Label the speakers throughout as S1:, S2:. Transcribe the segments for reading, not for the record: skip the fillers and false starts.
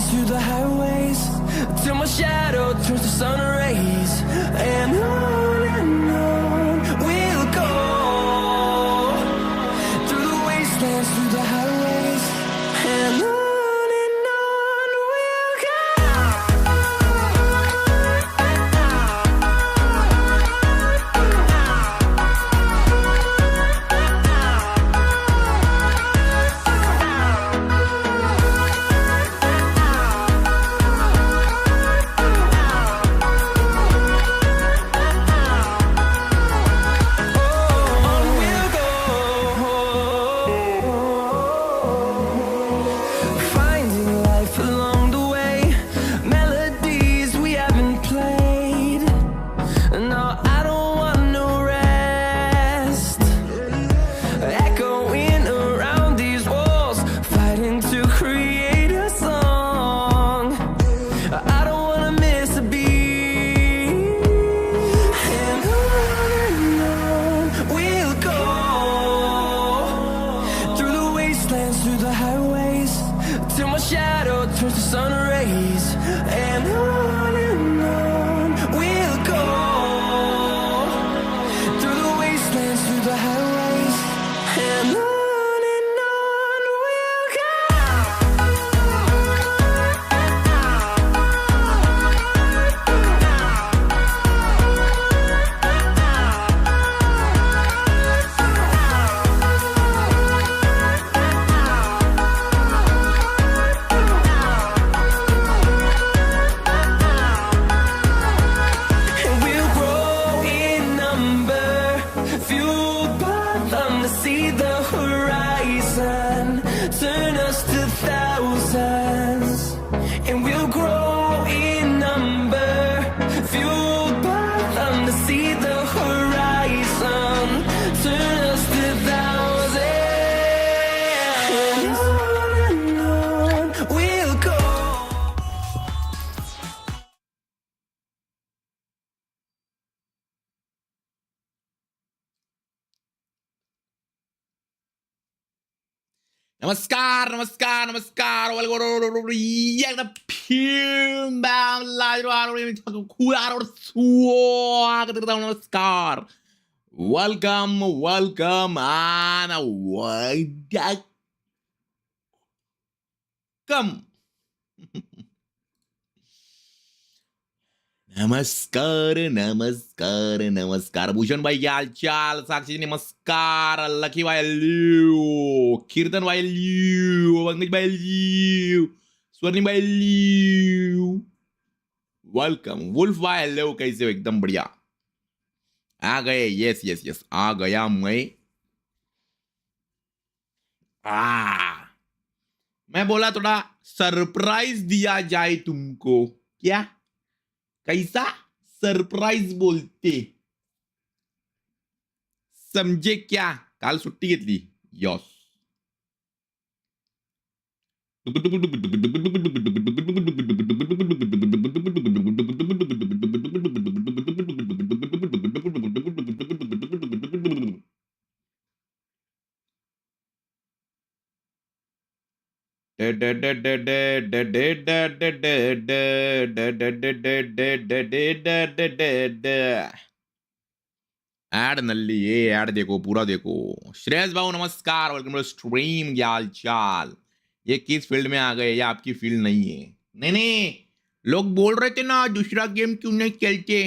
S1: wastelands, through the highways, till my shadow turns to sun rays. And on we'll go, through the wastelands, through the highways, and on we'll go. Through the highways, till my shadow turns to sun rays. And on we'll go, through the wastelands, through the highways, and on we'll go. See the horizon, turn us to thousands, and we'll grow in number, fueled by them to see the horizon, turn us to thousands, and on we'll go.
S2: नमस्कार नमस्कार नमस्कार नमस्कार welcome welcome कम नमस्कार नमस्कार नमस्कार भूषण भाई क्या हाल चाल साक्षी नमस्कार लकी भाई लियो कीर्तन भाई लियो पंकज भाई लियो स्वर्णी भाई लियो वेलकम वुल्फ भाई हेलो कैसे हो एकदम बढ़िया आ गए यस यस यस आ गया मैं बोला थोड़ा सरप्राइज दिया जाए तुमको क्या कैसा सरप्राइज बोलते समझे क्या काल सुट्टी घेतली यस एड नल्ली ये एड देखो पूरा देखो श्रेयस भाऊ नमस्कार वेलकम टू स्ट्रीम क्या चाल ये किस फील्ड में आ गए ये आपकी फील्ड नहीं है नहीं लोग बोल रहे थे ना दूसरा गेम क्यों नहीं खेलते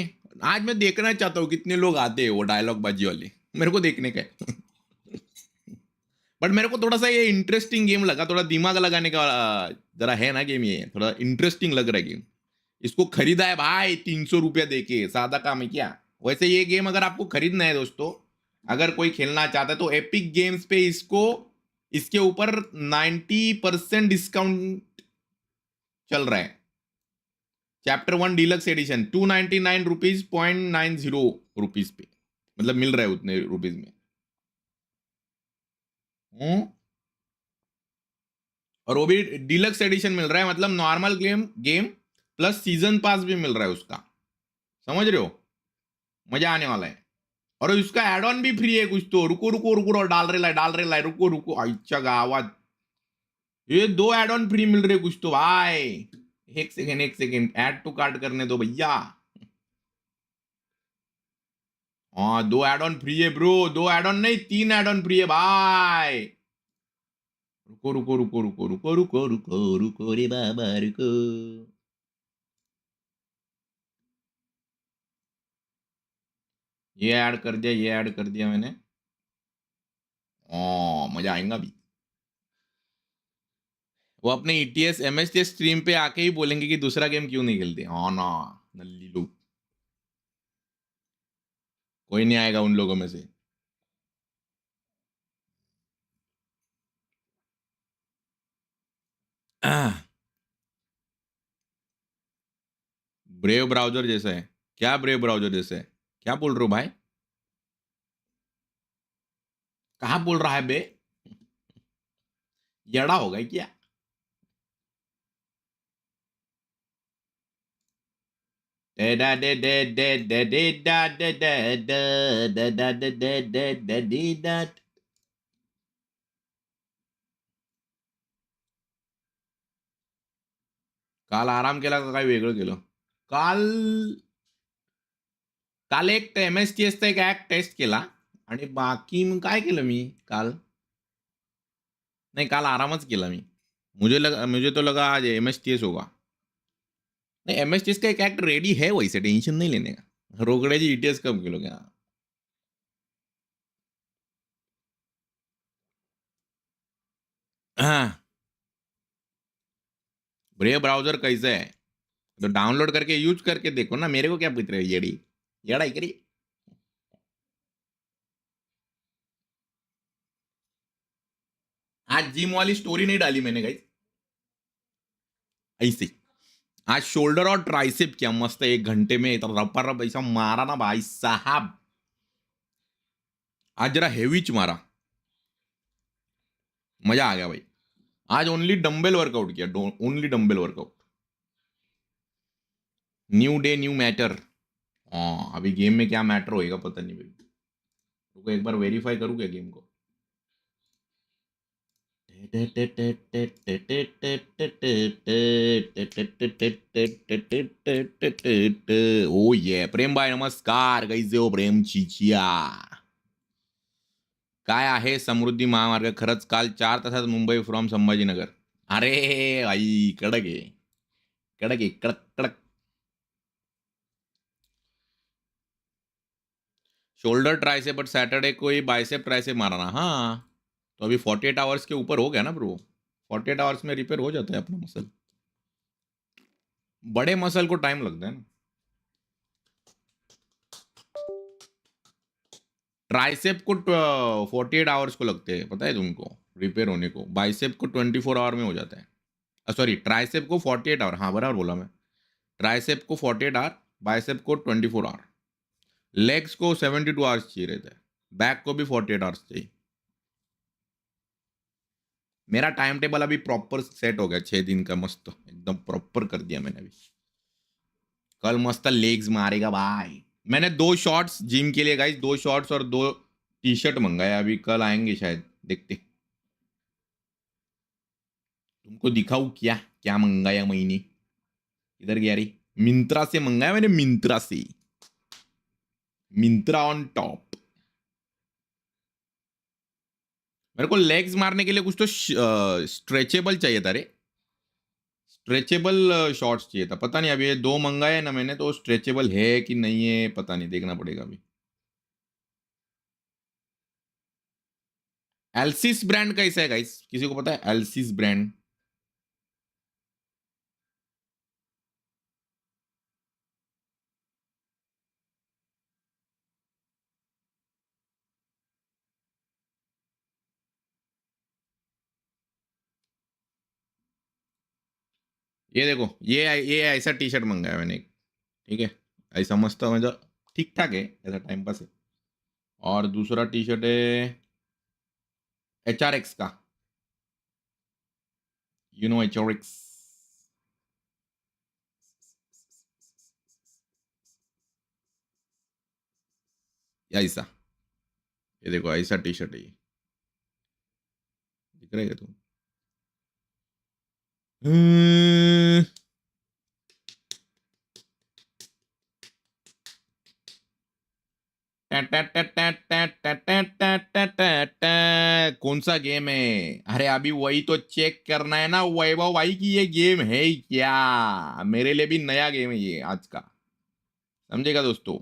S2: आज मैं देखना चाहता हूँ कितने लोग आते हैं वो डायलॉग बाजी वाले मेरे को देखने का बट मेरे को थोड़ा सा ये इंटरेस्टिंग गेम लगा थोड़ा दिमाग लगाने का जरा है ना गेम ये थोड़ा इंटरेस्टिंग लग रहा है गेम इसको खरीदा है भाई 300 रुपया देके सादा काम है क्या वैसे ये गेम अगर आपको खरीदना है दोस्तों अगर कोई खेलना चाहता है तो एपिक गेम्स पे इसको इसके ऊपर 90% डिस्काउंट चल रहा है chapter 1 deluxe edition 299 rupees 0.90 rupees पे मतलब मिल रहा है उतने रुपीज में और वो भी डीलक्स एडिशन मिल रहा है मतलब नॉर्मल गेम प्लस सीजन पास भी मिल रहा है उसका समझ रहे हो मजा आने वाला है और उसका एड ऑन भी फ्री है कुछ तो रुको रुको रुको डाल रहे लाए रुको अच्छा का आवाज ये 2 एड ऑन फ्री मिल रहे कुछ तो भाई। एक सेकेंड ऐड टू कार्ट करने दो भैया। हाँ 2 एड ऑन फ्री है ब्रो, 2 एड ऑन नहीं 3 एड ऑन फ्री है भाई। रुको रुको रुको रुको रुको रुको रुको रुको रे बाबा रुको। ये ऐड कर दिया, ये ऐड कर दिया मैंने। मजा आएगा भी। वो अपने ईटीएस एमएसटीएस स्ट्रीम पे आके ही बोलेंगे कि दूसरा गेम क्यों नहीं खेलते। हाँ ना, नल्ली लोग। कोई नहीं आएगा उन लोगों में से। ब्रेव ब्राउजर जैसा है क्या? ब्रेव ब्राउजर जैसा है क्या बोल रहे हो भाई? कहाँ बोल रहा है बे? यड़ा होगा क्या? डा day day day day day डा डे डे डे डे डा day day day day day डा। काल आराम केला का काय वेगळं केलं? काल काल एक एमएसटीएसचा एक ऍक टेस्ट केला आणि बाकी मग काय केलं मी काल? नहीं काल आरामच केला मी। मुझे तो लगा आज एमएसटीएस होगा। नहीं एमएसटीएस का एक एक्ट रेडी है, वैसे टेंशन नहीं लेने का। रोकड़े जी ईटीएस कब खेलोगे? हाँ हाँ। ब्रेव ब्राउजर कैसे है तो डाउनलोड करके यूज करके देखो ना, मेरे को क्या पूछ रहे हो येड़ी? येड़ा ही करी। आज जिम वाली स्टोरी नहीं डाली मैंने गाइस, ऐसे। आज शोल्डर और ट्राइसेप किया मस्त 1 घंटे में, तो रपा रप ऐसा मारा ना भाई साहब। आज जरा हेवीच मारा, मजा आ गया भाई। आज ओनली डंबल वर्कआउट किया, only dumbbell workout. New day new matter. हाँ अभी गेम में क्या मैटर होएगा पता नहीं भाई। रुको एक बार वेरीफाई करूँ क्या गेम को? ओ ये प्रेम भाई नमस्कार, कैसे हो प्रेम चिचिया? काय आहे समृद्धी महामार्ग? खरंच काल 4 तासात मुंबई फ्रॉम संभाजीनगर। अरे भाई कडक आहे, कडक आहे, कडक कडक। शोल्डर ट्राई से, बट सैटरडे को ही बाइसेप ट्राई से मारा ना। हाँ तो अभी 48 आवर्स के ऊपर हो गया ना ब्रो। 48 आवर्स में रिपेयर हो जाता है अपना मसल। बड़े मसल को टाइम लगता है ना। ट्राइसेप को 48 आवर्स को लगते हैं पता है तुमको रिपेयर होने को। बाइसेप को 24 आवर में हो जाता है। सॉरी ट्राइसेप को 48 आवर, हाँ बराबर बोला मैं। ट्राइसेप को 48 आवर, बाइसेप को 24 आवर। लेग्स को 72 आवर्स चाहिए रहता है। बैक को भी 48 आवर्स चाहिए। मेरा टाइम टेबल अभी प्रॉपर सेट हो गया, 6 दिन का मस्त एकदम प्रॉपर कर दिया मैंने अभी। कल मस्त लेग्स मारेगा भाई। मैंने 2 शॉर्ट्स जिम के लिए गाइस, 2 शॉर्ट्स और 2 टी-शर्ट मंगाया, अभी कल आएंगे शायद, देखते। तुमको दिखाऊं क्या क्या मंगाया मैंने? इधर गया रे। मिंत्रा से मंगाया मैंने, मिंत्रा से। Myntra on top. मेरे को लेग्स मारने के लिए कुछ तो स्ट्रेचेबल चाहिए था रे। स्ट्रेचेबल शॉर्ट्स चाहिए था, पता नहीं अभी ये 2 मंगाए ना मैंने, तो स्ट्रेचेबल है कि नहीं है पता नहीं, देखना पड़ेगा अभी। एल्सिस ब्रांड कैसा है गाइस, किसी को पता है एल्सिस ब्रांड? ये देखो, ये ऐसा टी-शर्ट मंगाया मैंने एक, ठीक है। ऐसा मस्त मतलब ठीक ठाक है, ऐसा टाइम पास है। और दूसरा टी-शर्ट है HRX का, यू नो HRX। ऐसा, ये देखो ऐसा टी-शर्ट है ये, दिख रहा है क्या तुम? कौन सा गेम है? अरे अभी वही तो चेक करना है ना वैभव भाई कि ये गेम है ही क्या। मेरे लिए भी नया गेम है ये आज का, समझेगा दोस्तों।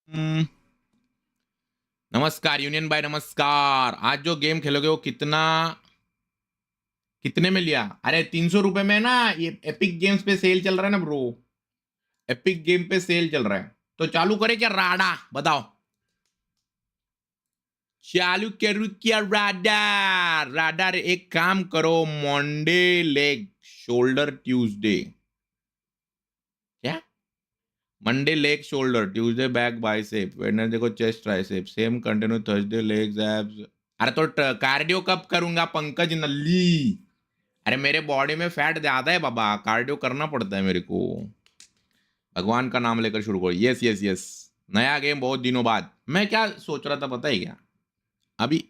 S2: हम्म, नमस्कार यूनियन भाई, नमस्कार। आज जो गेम खेलोगे वो कितने में लिया? अरे 300 रुपए में ना, ये एपिक गेम्स पे सेल चल रहा है ना ब्रो। एपिक गेम पे सेल चल रहा है, तो चालू करे क्या राडा? बताओ, चालू करूँ क्या राडार? राडार एक काम करो, मंडे लेग शोल्डर ट्यूसडे, क्या? Monday leg shoulder, Tuesday back bicep, Wednesday को chest tricep, same continue, Thursday legs abs. अरे तो कार्डियो कब करूंगा पंकज नल्ली? अरे मेरे बॉडी में फैट ज्यादा है बाबा, कार्डियो करना पड़ता है मेरे को। भगवान का नाम लेकर शुरू करो। यस यस यस, नया गेम बहुत दिनों बाद। मैं क्या सोच रहा था पता है क्या, अभी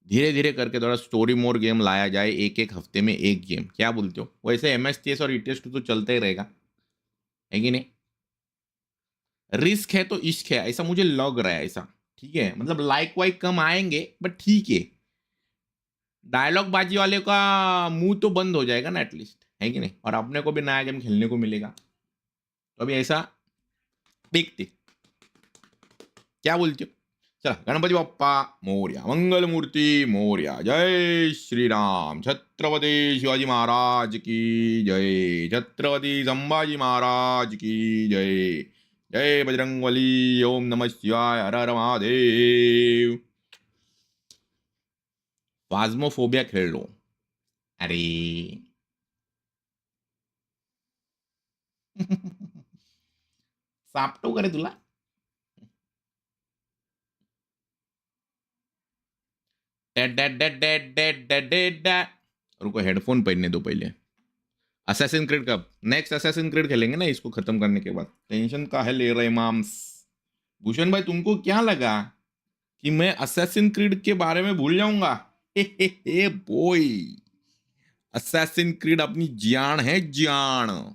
S2: धीरे धीरे करके थोड़ा स्टोरी मोर गेम लाया जाए, एक एक हफ्ते में एक गेम, क्या बोलते हो? वैसे एमएसटीएस और ईटीएस तो चलता ही रहेगा, है कि नहीं? रिस्क है तो इश्क है, ऐसा मुझे लग रहा है ऐसा। ठीक है, मतलब लाइक वाइक कम आएंगे बट ठीक है, डायलॉग बाजी वाले का मुंह तो बंद हो जाएगा ना एटलीस्ट, है कि नहीं? और अपने को भी नया गेम खेलने को मिलेगा, तो अभी ऐसा देखते, क्या बोलते हो? चला, गणपति बाप्पा मोर्या, मंगल मूर्ति मोर्या, जय श्री राम, छत्रपति शिवाजी महाराज की जय, छत्रपति संभाजी महाराज की जय, जय बजरंगबली, ओम नमः शिवाय, हर हर महादेव। फाज्मोफोबिया खेल लो। अरे सापटो करे तुला। Dad dad dad dad dad dad dad dad. रुको, हेडफोन पहनने दो पहले। असैसिन क्रीड कब? नेक्स्ट असैसिन क्रीड खेलेंगे ना इसको खत्म करने के बाद। टेंशन का है ले रहे माम्स। भूषण भाई तुमको क्या लगा कि मैं असैसिन क्रीड के बारे में भूल जाऊंगा? हे बॉय, असैसिन क्रीड अपनी जान है, जान।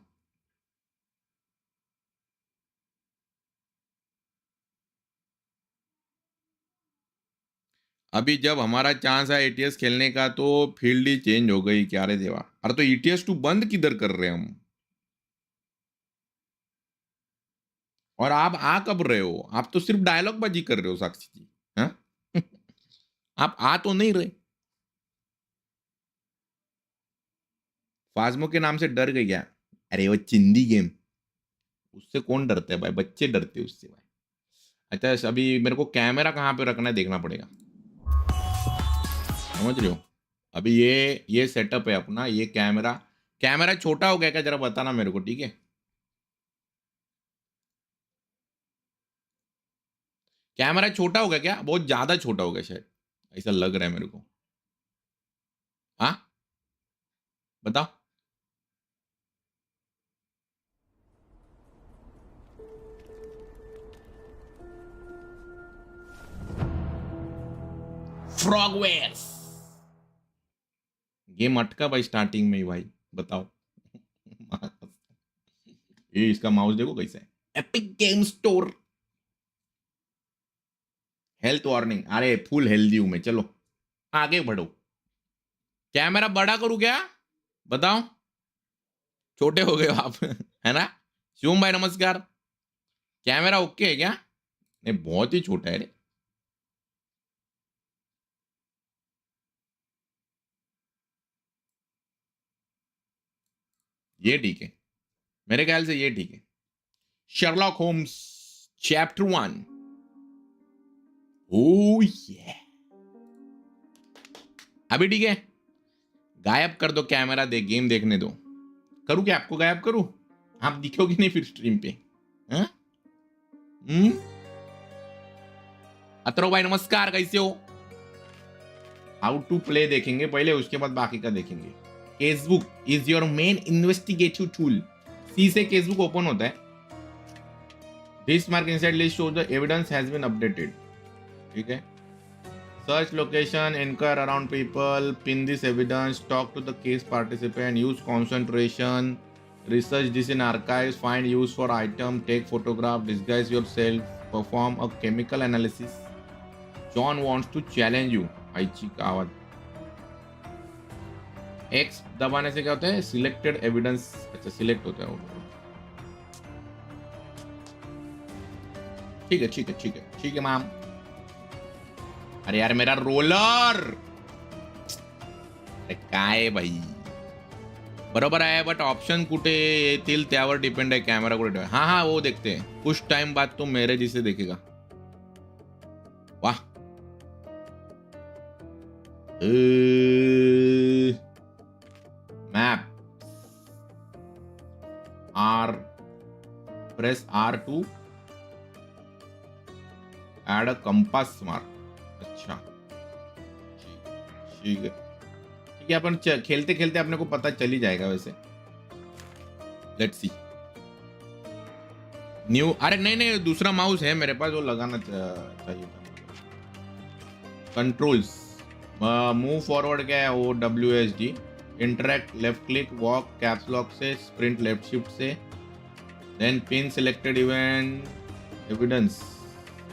S2: अभी जब हमारा चांस है एटीएस खेलने का तो फील्ड ही चेंज हो गई, क्या रे देवा। अरे तो ईटीएस 2 बंद किधर कर रहे हैं हम? और आप आ कब रहे हो? आप तो सिर्फ डायलॉग बाजी कर रहे हो साक्षी जी, हाँ? आप आ तो नहीं रहे। फाज्मो के नाम से डर गए क्या? अरे वो चिंदी गेम, उससे कौन डरता है भाई? बच्चे डरते हैं उससे भाई। अच्छा अभी मेरे को कैमरा कहाँ पे रखना है देखना पड़ेगा, समझ रहे हो? अभी ये सेटअप है अपना, ये कैमरा। कैमरा छोटा हो गया क्या, जरा बताना मेरे को, ठीक है? कैमरा छोटा हो गया क्या? बहुत ज्यादा छोटा हो गया शायद, ऐसा लग रहा है मेरे को। हाँ, बताओ। फ्रॉगवेयर्स गेम अटका भाई स्टार्टिंग में ही भाई, बताओ। ये इसका माउस देखो कैसा है। Epic game store, health warning. अरे फुल हेल्दी हूं मैं, चलो आगे बढ़ो। कैमरा बड़ा करूं क्या? बताओ। छोटे हो गए हो आप, है ना? शिवम भाई नमस्कार। कैमरा ओके है क्या? नहीं बहुत ही छोटा है रे। ये ठीक है, मेरे ख्याल से ये ठीक है। Sherlock Holmes chapter 1। ओह ये अभी ठीक है, गायब कर दो कैमरा, दे गेम देखने दो। करूं क्या, आपको गायब करूं? आप दिखोगे नहीं फिर स्ट्रीम पे। हाँ? अतरो भाई नमस्कार, कैसे हो? हाउ टू प्ले देखेंगे पहले, उसके बाद बाकी का देखेंगे। Facebook is your main investigative tool. C से फेसबुक ओपन होता है। This mark inside list show the evidence has been updated. ठीक है, search location, anchor around people, pin this evidence, talk to the case participant, use concentration, research this in archives, find use for item, take photograph, disguise yourself, perform a chemical analysis. John wants to challenge you. आईची का आवाज। X दबाने से क्या होता है? Selected evidence, अच्छा select होता है वो। ठीक है ठीक है ठीक है ठीक है मैम। अरे यार मेरा रोलर, अरे काय भाई, बरोबर आहे, बट ऑप्शन कुठे येतील त्यावर डिपेंड आहे, कॅमेरा कुठे ठेवा। हाँ हाँ वो देखते हैं, कुछ टाइम बाद तो मेरे जिसे देखेगा। वाह, map R, press R to add a compass mark. अच्छा ठीक है ठीक है, अपन खेलते खेलते अपने को पता चल ही जाएगा वैसे। Let's see. न्यू, अरे नहीं नहीं दूसरा माउस है मेरे पास, वो लगाना चाहिए था। कंट्रोल्स, मूव फॉरवर्ड क्या है वो, WSD, interact left click, walk caps lock से, स्प्रिंट लेफ्ट शिफ्ट से, then pin selected event evidence.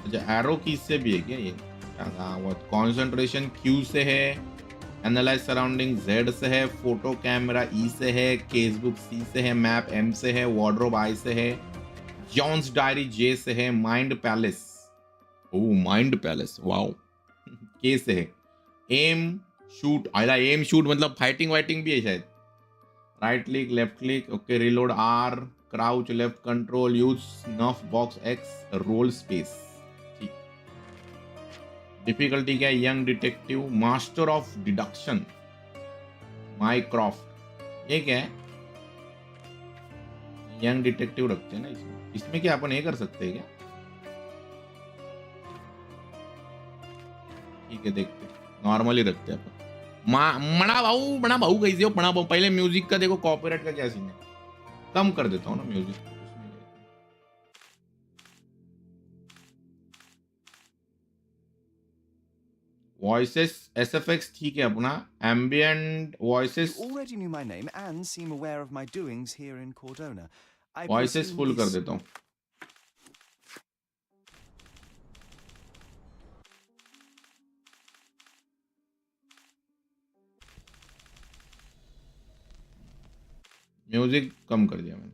S2: अच्छा एरो की से भी है क्या ये? कॉन्सेंट्रेशन Q से है, एनालाइज सराउंडिंग Z से है, फोटो कैमरा E से है, केसबुक C से है, मैप M से है, वार्डरोब I से है, जॉन्स डायरी J से है, mind palace, oh mind palace wow K से है, एम शूट, आइला एम शूट मतलब फाइटिंग वाइटिंग भी है शायद। Right click left click, okay reload R, crouch left control, use snuff box X, roll space. ठीक, डिफिकल्टी क्या है? Young detective, master of deduction, Mycroft. ये क्या है? यंग डिटेक्टिव रखते हैं ना इसमें। इसमें क्या अपन ये कर सकते हैं क्या? ठीक है देखते हैं, नॉर्मली रखते हैं अपन। बड़ा भाऊ कैसे हो? बड़ा भाऊ, पहले म्यूजिक का देखो, कॉपीराइट का क्या सीन है, कम कर देता हूँ ना म्यूजिक। वॉइसेस SFX ठीक है अपना, ambient voices,
S3: already knew my name and seem aware of my doings here in Cordona.
S2: Voices full कर देता हूँ। म्यूजिक कम कर दिया मैंने,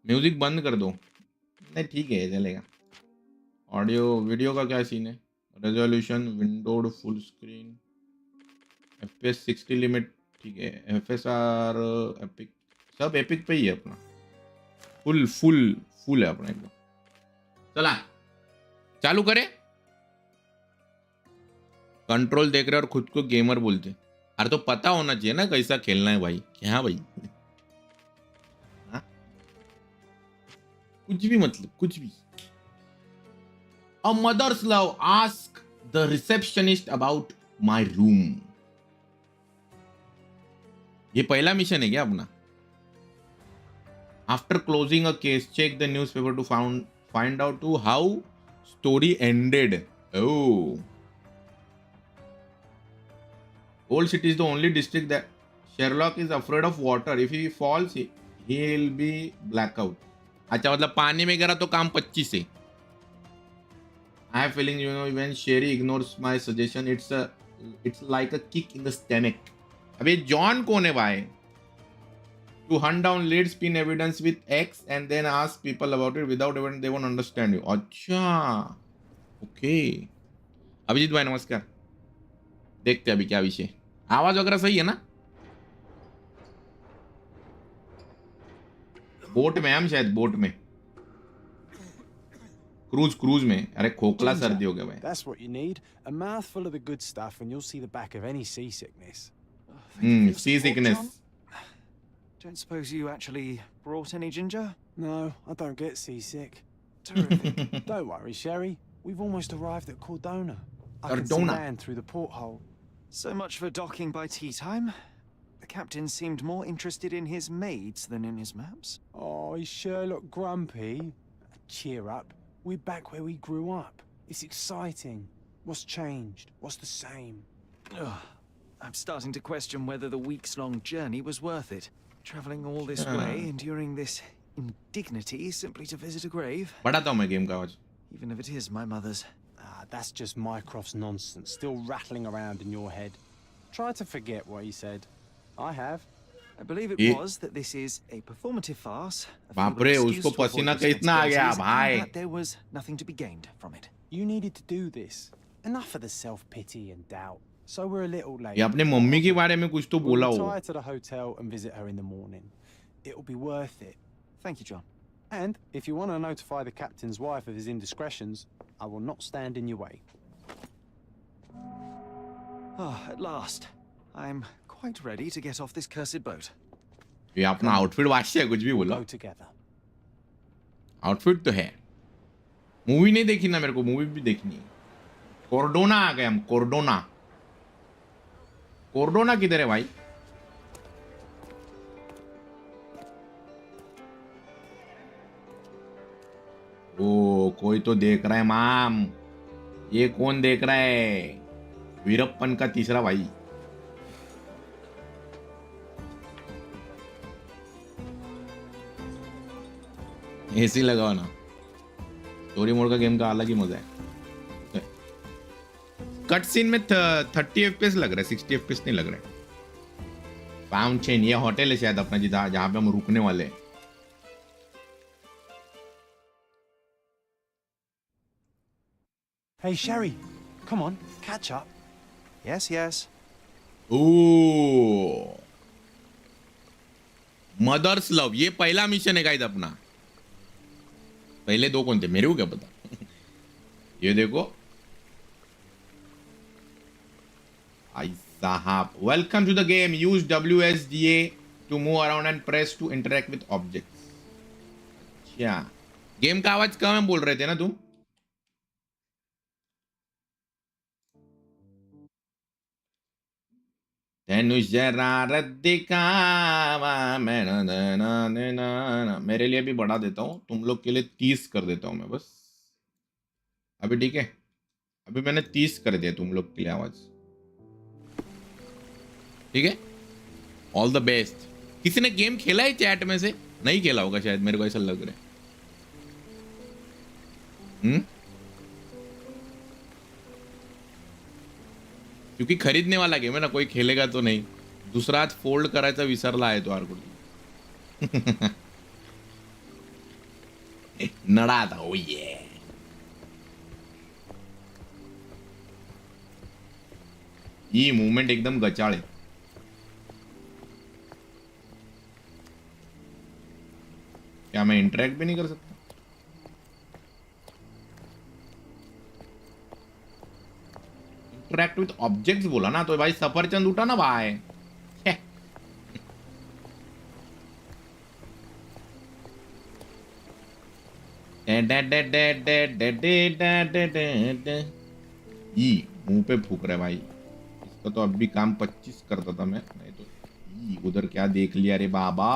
S2: म्यूजिक बंद कर दो। नहीं ठीक है चलेगा। ऑडियो वीडियो का क्या सीन है? Resolution windowed full screen, FPS 60 limit ठीक है, FSR एपिक, सब एपिक पे ही है अपना, फुल फुल फुल है अपना एकदम। चला चालू करें। कंट्रोल देख रहे और खुद को गेमर बोलते, अरे तो पता होना चाहिए ना कैसा खेलना है भाई। क्या भाई कुछ भी मतलब कुछ भी। A mother's love, ask the receptionist about my room. ये पहला मिशन है क्या अपना? After closing a case, check the newspaper to find out to how story ended. Oh, Old City is the only district that Sherlock is afraid of water. If he falls, he'll be blackout. अच्छा मतलब पानी में गिरा तो काम 25 है। I have feeling when Sherry ignores my suggestion, it's like a kick in the stomach. अबे John कौन है भाई? To hunt down lead, spin evidence with X and then ask people about it without even they won't understand you. अच्छा, okay. Abhijit भाई नमस्कार। देखते अभी क्या विषय, आवाज वगैरह सही है ना? बोट में हम शायद बोट में क्रूज में अरे खोखला
S4: Ginger,
S2: सर्दी हो गया भाई
S4: That's what you need. A mouthful of the good stuff, and you'll see the back of any seasickness.
S2: Seasickness
S3: Don't suppose you actually brought any ginger?
S4: No, I don't get seasick.
S3: Terrific.
S4: Don't worry, Sherry. We've almost arrived at Cordona. I can see
S2: Cordona.
S4: land through the porthole.
S3: So much for docking by tea time. The captain seemed more interested in his maids than in his maps.
S4: Oh, is Sherlock grumpy? Cheer up. We're back where we grew up. It's exciting. What's changed? What's the same?
S3: Ugh. I'm starting to question whether the weeks-long journey was worth it. Traveling all this way, enduring this indignity simply to visit a grave,
S2: बढ़ाता हूँ मैं game का आवाज
S3: even if it is my mother's.
S4: That's just Mycroft's nonsense, still rattling around in your head. Try to forget what he said. I have.
S3: I believe it
S2: ये-
S3: was that this is a performative farce. a
S2: बाप
S3: feeble
S2: रे,
S3: excuse
S2: उसको
S3: to avoid
S2: पसीना कितना आ गया,
S3: responsibilities,
S2: भाई।
S3: and that there was nothing to be gained from it.
S4: You needed to do this. Enough of the self-pity and doubt. So we're a little late.
S2: ये अपने mummy के बारे में कुछ तो
S4: We'll
S2: बोला हो
S4: retire to the hotel and visit her in the morning. It'll be worth it.
S3: Thank you, John.
S4: And if you want to notify the captain's wife of his indiscretions, I will not stand in your way.
S3: Oh, at last. I'm quite ready to get off this cursed boat.
S2: ये अपना outfit Vashi है कुछ भी बोलो
S4: Go together.
S2: Outfit तो है movie नहीं देखी ना मेरे को मूवी भी देखनी है कोर्डोना आ गए हम कोर्डोना कोर्डोना किधर है भाई ओ कोई तो देख रहा है माम ये कौन देख रहा है वीरप्पन का तीसरा भाई एसी लगाओ ना स्टोरी मोड का गेम का अलग ही मजा है कट सीन में 30 FPS लग रहा है 60 FPS नहीं लग रहा है फाउंटेन ये होटल है शायद अपना जहां पे हम रुकने वाले हैं
S4: Hey, Sherry. Come on, catch up.
S3: Yes, yes.
S2: O mother's love ये पहला मिशन है गाइस अपना पहले दो कौन थे मेरे को क्या पता ये देखो आई साहब welcome to the game use WSDA to move around and press to interact with objects अच्छा गेम का आवाज कम है बोल रहे थे ना तुम तेनु शरारत दिखावा मेरे लिए भी बढ़ा देता हूँ तुम लोग के लिए 30 कर देता हूँ मैं बस अभी ठीक है अभी मैंने 30 कर दिया तुम लोग के लिए आवाज ठीक है ऑल द बेस्ट किसी ने गेम खेला है चैट में से नहीं खेला होगा शायद मेरे को ऐसा लग रहा है क्योंकि खरीदने वाला गेम है ना कोई खेलेगा तो नहीं दुसरा आज फोल्ड करायचा विसरला आहे तो Rkode नडा आता ओ ये ये मूवमेंट एकदम गचाळ है क्या मैं इंटरेक्ट भी नहीं कर सकता इंटरेक्ट विथ ऑब्जेक्ट्स बोला ना तो भाई सफरचंद उठा ना भाई मुंह पे फूक रहे भाई इसका तो अब भी काम 25 करता था मैं नहीं तो उधर क्या देख लिया रे बाबा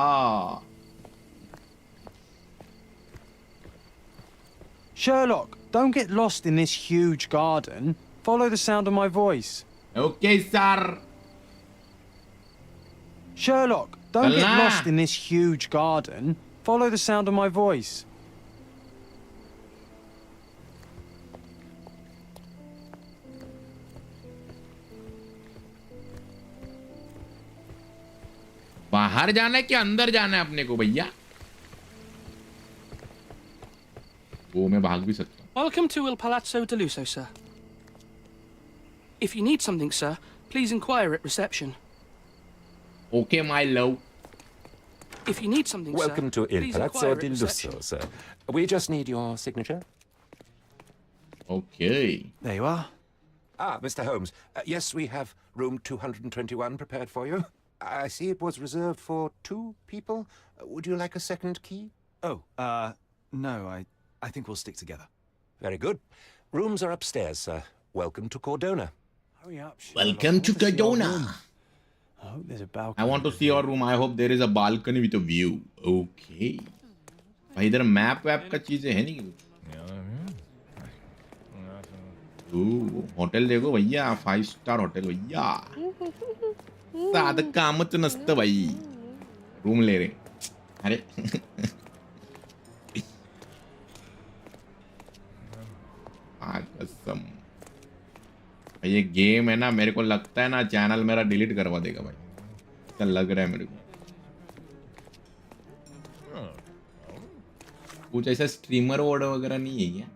S4: Sherlock, don't get lost in this huge garden. Follow the sound of my voice.
S2: Okay, sir.
S4: Sherlock, don't get
S2: Allah.
S4: lost in this huge garden. Follow the sound of my voice.
S2: बाहर जाना है कि अंदर जाना है अपने को भैया वो मैं भाग भी सकता हूँ
S5: Welcome to Il Palazzo de Lusso, sir. If you need something, sir, please inquire at reception.
S2: Okay, my love.
S5: If you need something,
S6: Welcome
S5: sir,
S6: to Il
S5: please
S6: Palazzo
S5: inquire
S6: di
S5: at reception.
S6: Lusso, sir. We just need your signature.
S2: Okay.
S3: There you are.
S6: Ah, Mr. Holmes. Yes, we have room 221 prepared for you. I see it was reserved for 2 people. Would you like a second key?
S3: Oh, no, I think we'll stick together.
S6: Very good. Rooms are upstairs, sir. Welcome to Cordona.
S4: Hurry up, Sherlock.
S2: Welcome
S4: I
S2: to
S4: want see our
S2: Cardona.
S4: room. I hope there's a balcony.
S2: I want to
S4: over
S2: see
S4: here.
S2: your room. I hope there is a balcony with a view. Okay. भाई इधर map वैप का चीजें है नहीं hotel देखो भैया 5 star hotel भैया साधं कामच नसतं भाई रूम ले रहे अरे कसम ये गेम है ना मेरे को लगता है ना चैनल मेरा डिलीट करवा देगा भाई ऐसा लग रहा है मेरे को कुछ ऐसा स्ट्रीमर वर्ड वगैरह नहीं है क्या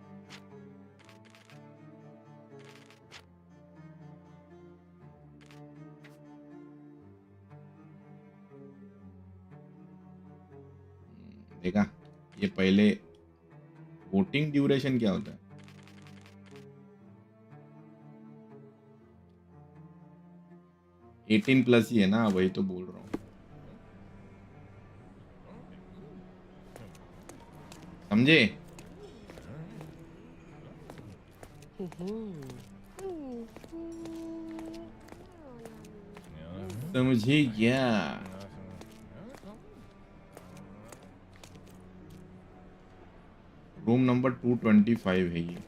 S2: देखा ये पहले वोटिंग ड्यूरेशन क्या होता है एटीन प्लस ही है ना वही तो बोल रहा हूँ समझे समझे क्या रूम नंबर 225 है ये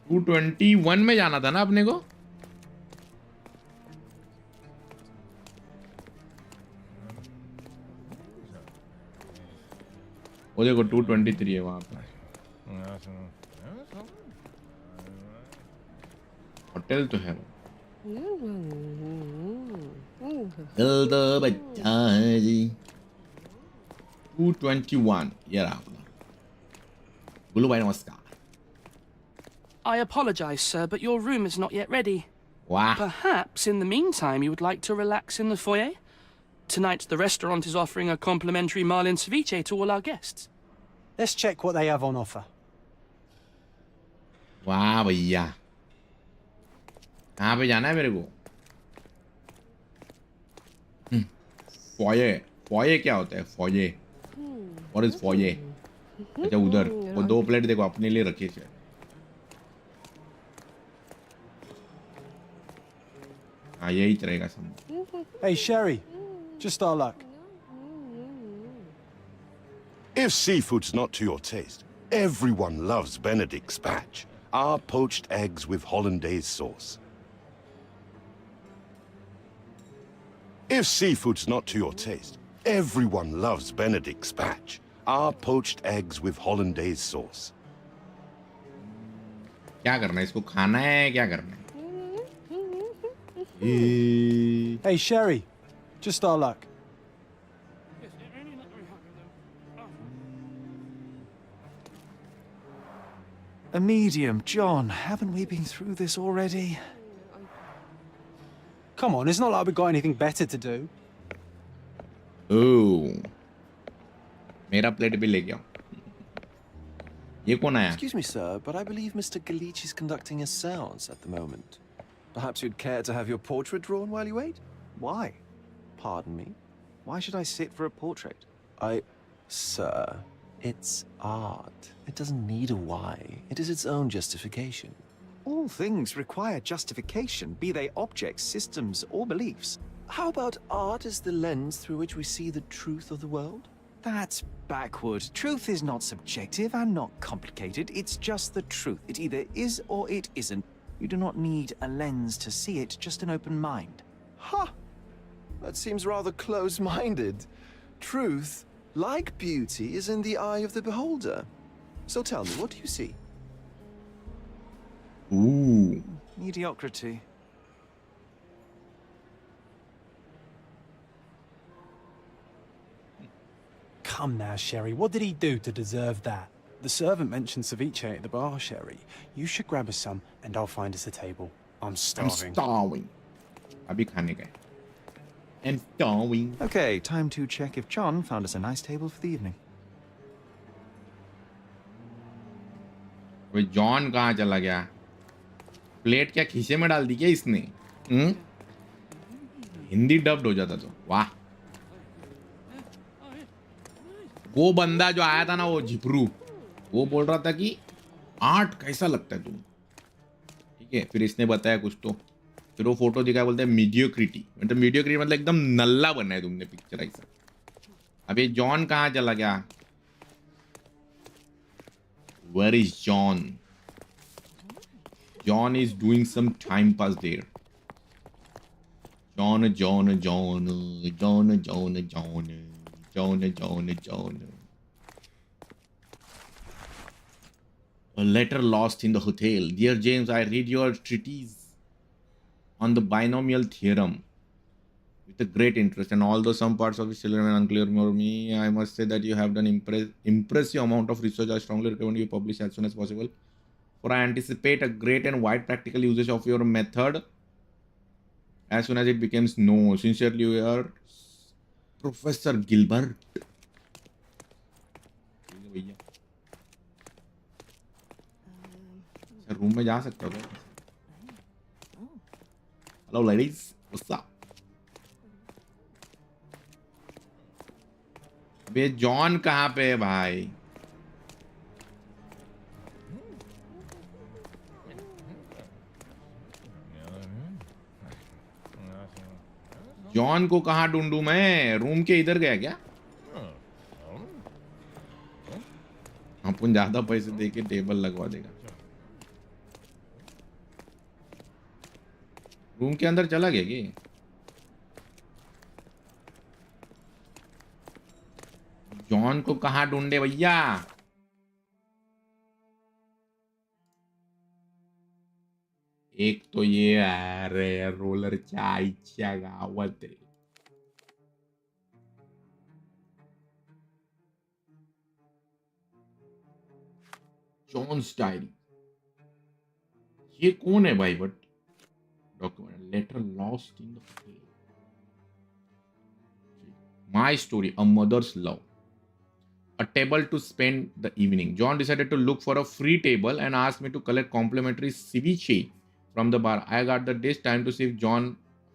S2: 221 में जाना था ना अपने को वो देखो 223 है वहां पे होटल तो है दिल तो बच्चा है जी 221 ये रहा बोलो भाई नमस्कार
S5: I apologize, sir, but your room is not yet ready.
S2: Wow.
S5: Perhaps, in the meantime, you would like to relax in the foyer? Tonight, the restaurant is offering a complimentary marlin ceviche to all our guests.
S4: Let's check what they have on offer.
S2: वाह भैया कहाँ पे जाना है मेरे को फॉये फॉये क्या होता है फॉये और इस फॉये अच्छा उधर वो 2 प्लेट देखो अपने लिए रखी है हाँ यही चलेगा सब
S4: Hey, Sherry. Just our luck.
S7: If seafood's not to your taste, everyone loves Benedict's batch, our poached eggs with hollandaise sauce. If seafood's not to your taste, everyone loves Benedict's batch, our poached eggs with hollandaise sauce.
S2: क्या करना है इसको खाना है क्या करना है
S4: Hey, Sherry. Just our luck.
S3: A medium, John. Haven't we been through this already?
S4: Come on, it's not like we've got anything better to do.
S2: ओह मेरा प्लेट भी ले गया ये कौन आया
S8: Excuse me, sir, but I believe Mr. Galich is conducting a séance at the moment. Perhaps you'd care to have your portrait drawn while you wait?
S3: Why?
S8: Pardon me?
S3: Why should I sit for a portrait?
S8: Sir, it's art. It doesn't need a why. It is its own justification.
S3: All things require justification, be they objects, systems, or beliefs.
S8: How about art as the lens through which we see the truth of the world?
S3: That's backward. Truth is not subjective and not complicated. It's just the truth. It either is or it isn't. You do not need a lens to see it, just an open mind.
S8: Ha! That seems rather close-minded. Truth, like beauty, is in the eye of the beholder. So tell me, what do you see?
S2: ooh
S3: Mediocrity.
S4: Come now, Sherry. What did he do to deserve that? The servant mentioned ceviche at the bar, Sherry. You should grab us some, and I'll find us a table. I'm
S2: I'm
S4: starving.
S2: starving अभी खाने का है I'm starving.
S3: Okay, time to check if John found us a nice table for the evening.
S2: Way John कहाँ चला गया? Plate क्या खीसे में डाल दी क्या इसने? हिंदी डब्ड हो जाता तो वाह। वो बंदा जो आया था ना, वो झिपरू, वो बोल रहा था कि आर्ट कैसा लगता है तुम्हें? ठीक है, फिर इसने बताया कुछ तो, फिर वो फोटो दिखाया, बोलते हैं मीडियोक्रिटी, मतलब मीडियोक्रिटी मतलब एकदम नल्ला बना है तुमने पिक्चर ऐसा। अब ये जॉन कहाँ चला गया? Where is John? John is doing some time pass there. John. A letter lost in the hotel. Dear James, I read your treatise on the binomial theorem with a great interest, and although some parts of it still remain unclear for me, I must say that you have done impressive amount of research. I strongly recommend you publish as soon as possible, for I anticipate a great and wide practical usage of your method as soon as it becomes known. Sincerely, your Professor Gilbert. Room में जा सकता हूँ? Hello ladies, what's up? बे John कहाँ पे है भाई? John को कहाँ ढूंढूं मैं? रूम के इधर गया क्या? अपन ज्यादा पैसे देके टेबल लगवा देगा। रूम के अंदर चला गया कि? जॉन को कहाँ ढूंढे भैया? एक तो ये अरे रोलर चाय गावत है। जॉन्स डायरी, ये कौन है भाई? But document, letter lost in the hotel, my story, a mother's love, a table to spend the evening. John decided to look for a free table and asked me to collect complimentary ceviche from the bar. I got the dish. Time to see if John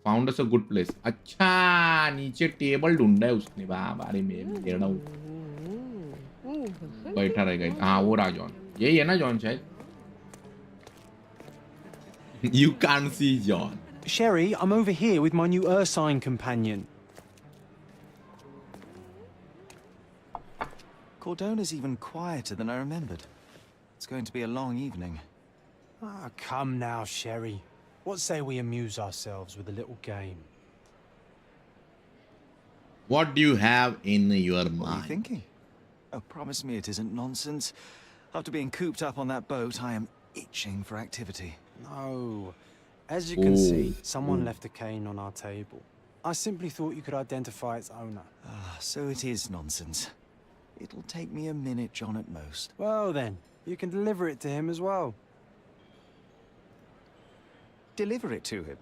S2: found us a good place. अच्छा, नीचे table ढूंढा है उसने। बारे में दे रहा हूँ, बैठा रहेगा। हाँ, वो रहा जॉन। यही है ना जॉन शायद? You can't see John.
S4: Sherry, I'm over here with my new Ursine companion.
S3: Cordona's even quieter than I remembered. It's going to be a long evening.
S4: Ah, come now, Sherry. What say we amuse ourselves with a little game?
S2: What do you have in your
S3: What are you
S2: mind?
S3: thinking? Oh, promise me it isn't nonsense. After being cooped up on that boat, I am itching for activity.
S4: No. As you can see, someone left a cane on our table. I simply thought you could identify its owner.
S3: Ah, so it is nonsense. It'll take me a minute, John, at most.
S4: Well then, you can deliver it to him as well.
S3: Deliver it to him?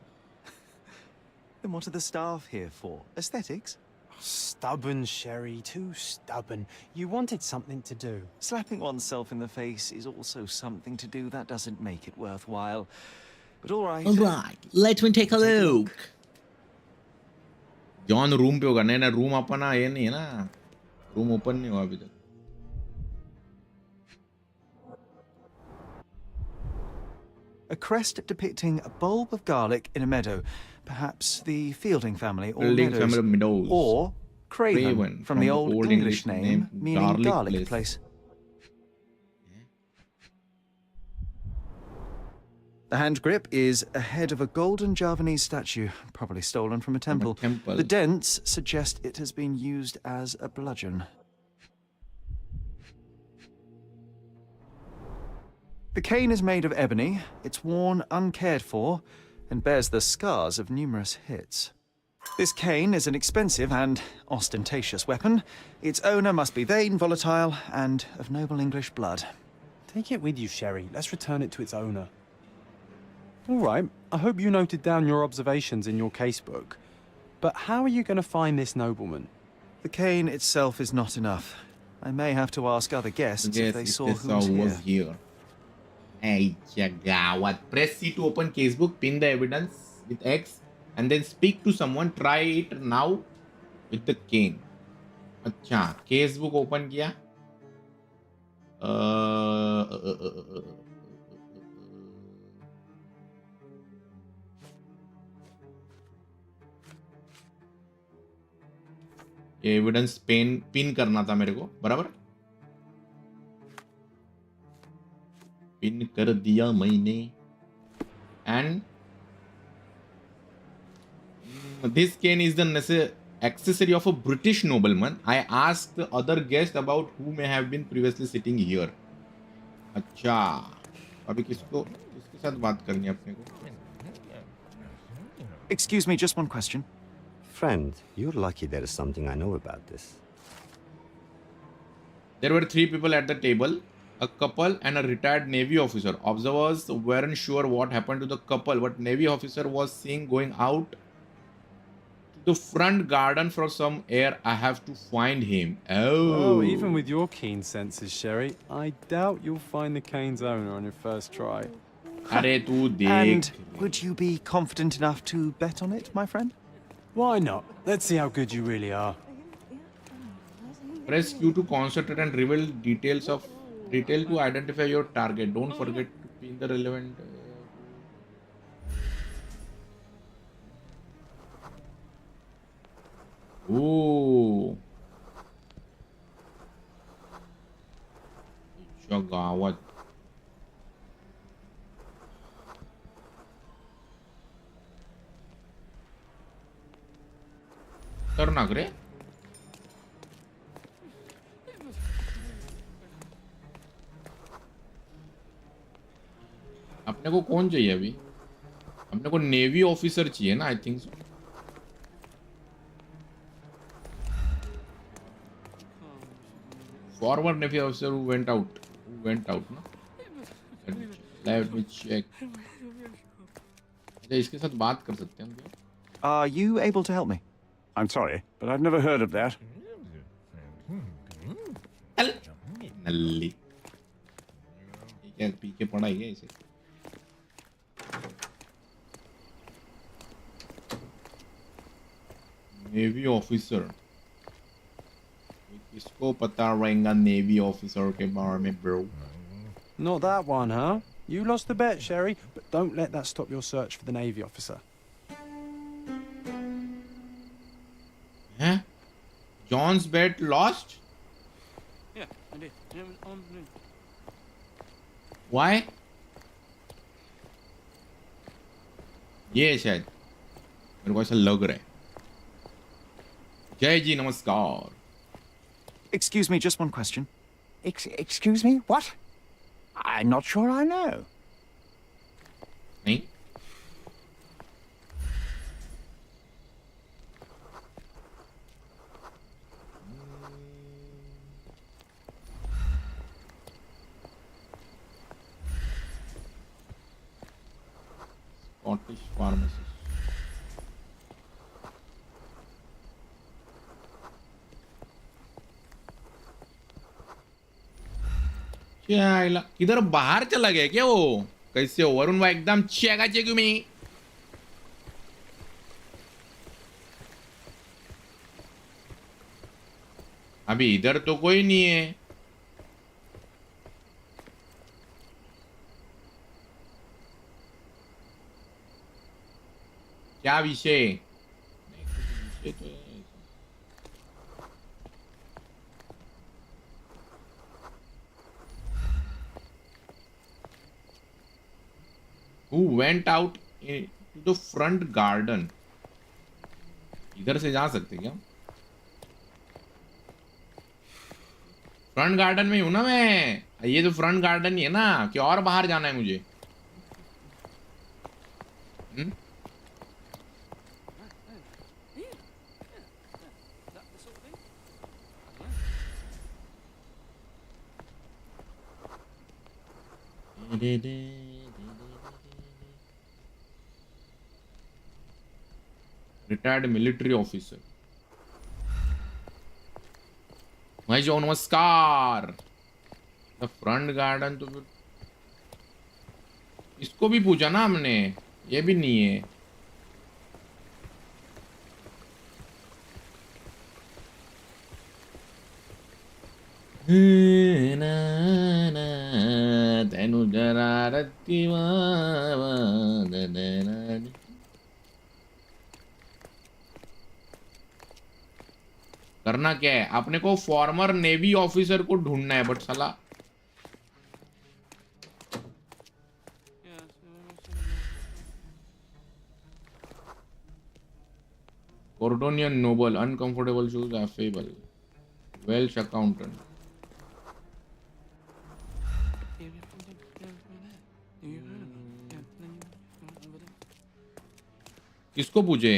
S3: Then what are the staff here for? Aesthetics?
S4: Stubborn, Sherry, too stubborn. You wanted something to do.
S3: Slapping oneself in the face is also something to do. That doesn't make it worthwhile. But all right.
S2: All right, let me take a look. John room पे होगा। नहीं ना, room अपना ये नहीं है ना, room open नहीं हुआ अभी तक।
S3: A crest depicting a bulb of garlic in a meadow. Perhaps the Fielding family or Meadows. Or Craven, from the old English name meaning garlic place. The hand grip is a head of a golden Javanese statue, probably stolen from a temple. The dents suggest it has been used as a bludgeon. The cane is made of ebony, it's worn uncared for, and bears the scars of numerous hits. This cane is an expensive and ostentatious weapon. Its owner must be vain, volatile, and of noble English blood.
S4: Take it with you, Sherry. Let's return it to its owner. All right. I hope you noted down your observations in your casebook. But how are you going to find this nobleman?
S3: The cane itself is not enough. I may have to ask other guests
S2: Yes,
S3: if they
S2: if
S3: saw
S2: they
S3: who
S2: saw
S3: was
S2: who
S3: here.
S2: was here. Hey, Chagawat. Press C to open casebook, pin the evidence with X, and then speak to someone. Try it now with the cane. अच्छा, casebook open किया. Evidence pin करना था मेरे को, बराबर. Pin कर दिया मैंने. And this cane is the accessory of a British nobleman. I asked the other guest about who may have been previously sitting here. अच्छा, अभी किसके साथ बात करनी है अपने को?
S3: Excuse me, just one question.
S9: Friend, you're lucky there is something I know about this.
S2: There were 3 people at the table, a couple and a retired Navy officer. Observers weren't sure what happened to the couple, but Navy officer was seen going out to the front garden for some air. I have to find him. Oh,
S4: even with your keen senses, Sherry, I doubt you'll find the cane's owner on your first try.
S2: अरे तू देख.
S3: And would you be confident enough to bet on it, my friend?
S4: Why not? Let's see how good you really are.
S2: Press Q to concentrate and reveal detail to identify your target. Don't forget to pin the relevant. Oh, Jagawat. खतरनाक रे. अपने को कौन चाहिए अभी? अपने को navy officer चाहिए ना, I think so. Forward navy officer who went out ना. Let me check. अच्छा, इसके साथ बात कर सकते हैं हम क्या?
S3: Are you able to help me?
S10: I'm sorry, but I've never heard of that.
S2: नल्ली. क्या पीके पड़ा है क्या इसे? Navy officer. किसको पता रहेगा नेवी ऑफिसर के बारे में, bro?
S4: Not that one, huh? You lost the bet, Sherry, but don't let that stop your search for the Navy officer.
S2: Huh? John's bet lost?
S5: Yeah, I did. It was on the news.
S2: Why? ये शायद मेरे को ऐसा लग रहा है. जय जी नमस्कार.
S3: Excuse me, just one question.
S10: Excuse me? What? I'm not sure I know.
S2: नहीं? Scottish pharmacist. क्या किधर बाहर चला गया क्या वो? कैसे हो वरुण भाई? एकदम चेगा चेगू में. अभी इधर तो कोई नहीं है. क्या विषय? विषय तो है. Who went out to the front garden? इधर से जा सकते क्या? फ्रंट गार्डन में हूं ना मैं. ये तो फ्रंट गार्डन ही है ना, कि और बाहर जाना है मुझे? Retired military officer. महेश भाऊ नमस्कार। फ्रंट गार्डन तो फिर इसको भी पूछा ना हमने, ये भी नहीं है। तेनु जरा रत्तीवा करना क्या है अपने को? फॉर्मर नेवी ऑफिसर को ढूंढना है, बट साला Cordonian noble, uncomfortable shoes, affable, Welsh accountant. किसको पूछे?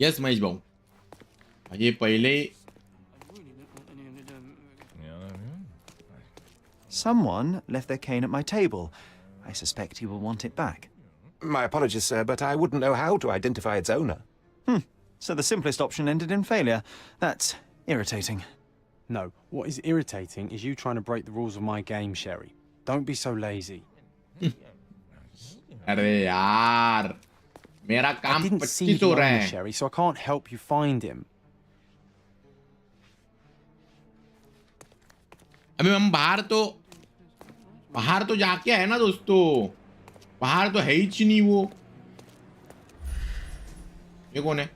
S2: यस महेश भाऊ, ये पहले
S3: Someone left their cane at my table. I suspect he will want it back.
S6: My apologies, sir, but I wouldn't know how to identify its owner.
S3: So the simplest option ended in failure. That's irritating.
S4: No, what is irritating is you trying to break the rules of my game, Sherry. Don't be so lazy.
S2: अरे यार मेरा
S4: I
S2: काम
S4: didn't see
S2: 25
S4: the
S2: हो रहा
S4: owner,
S2: है।
S4: Sherry, so I can't help you find him.
S2: अभी हम बाहर तो जाके आए ना दोस्तों, बाहर तो है ही नहीं वो। ये कौन है?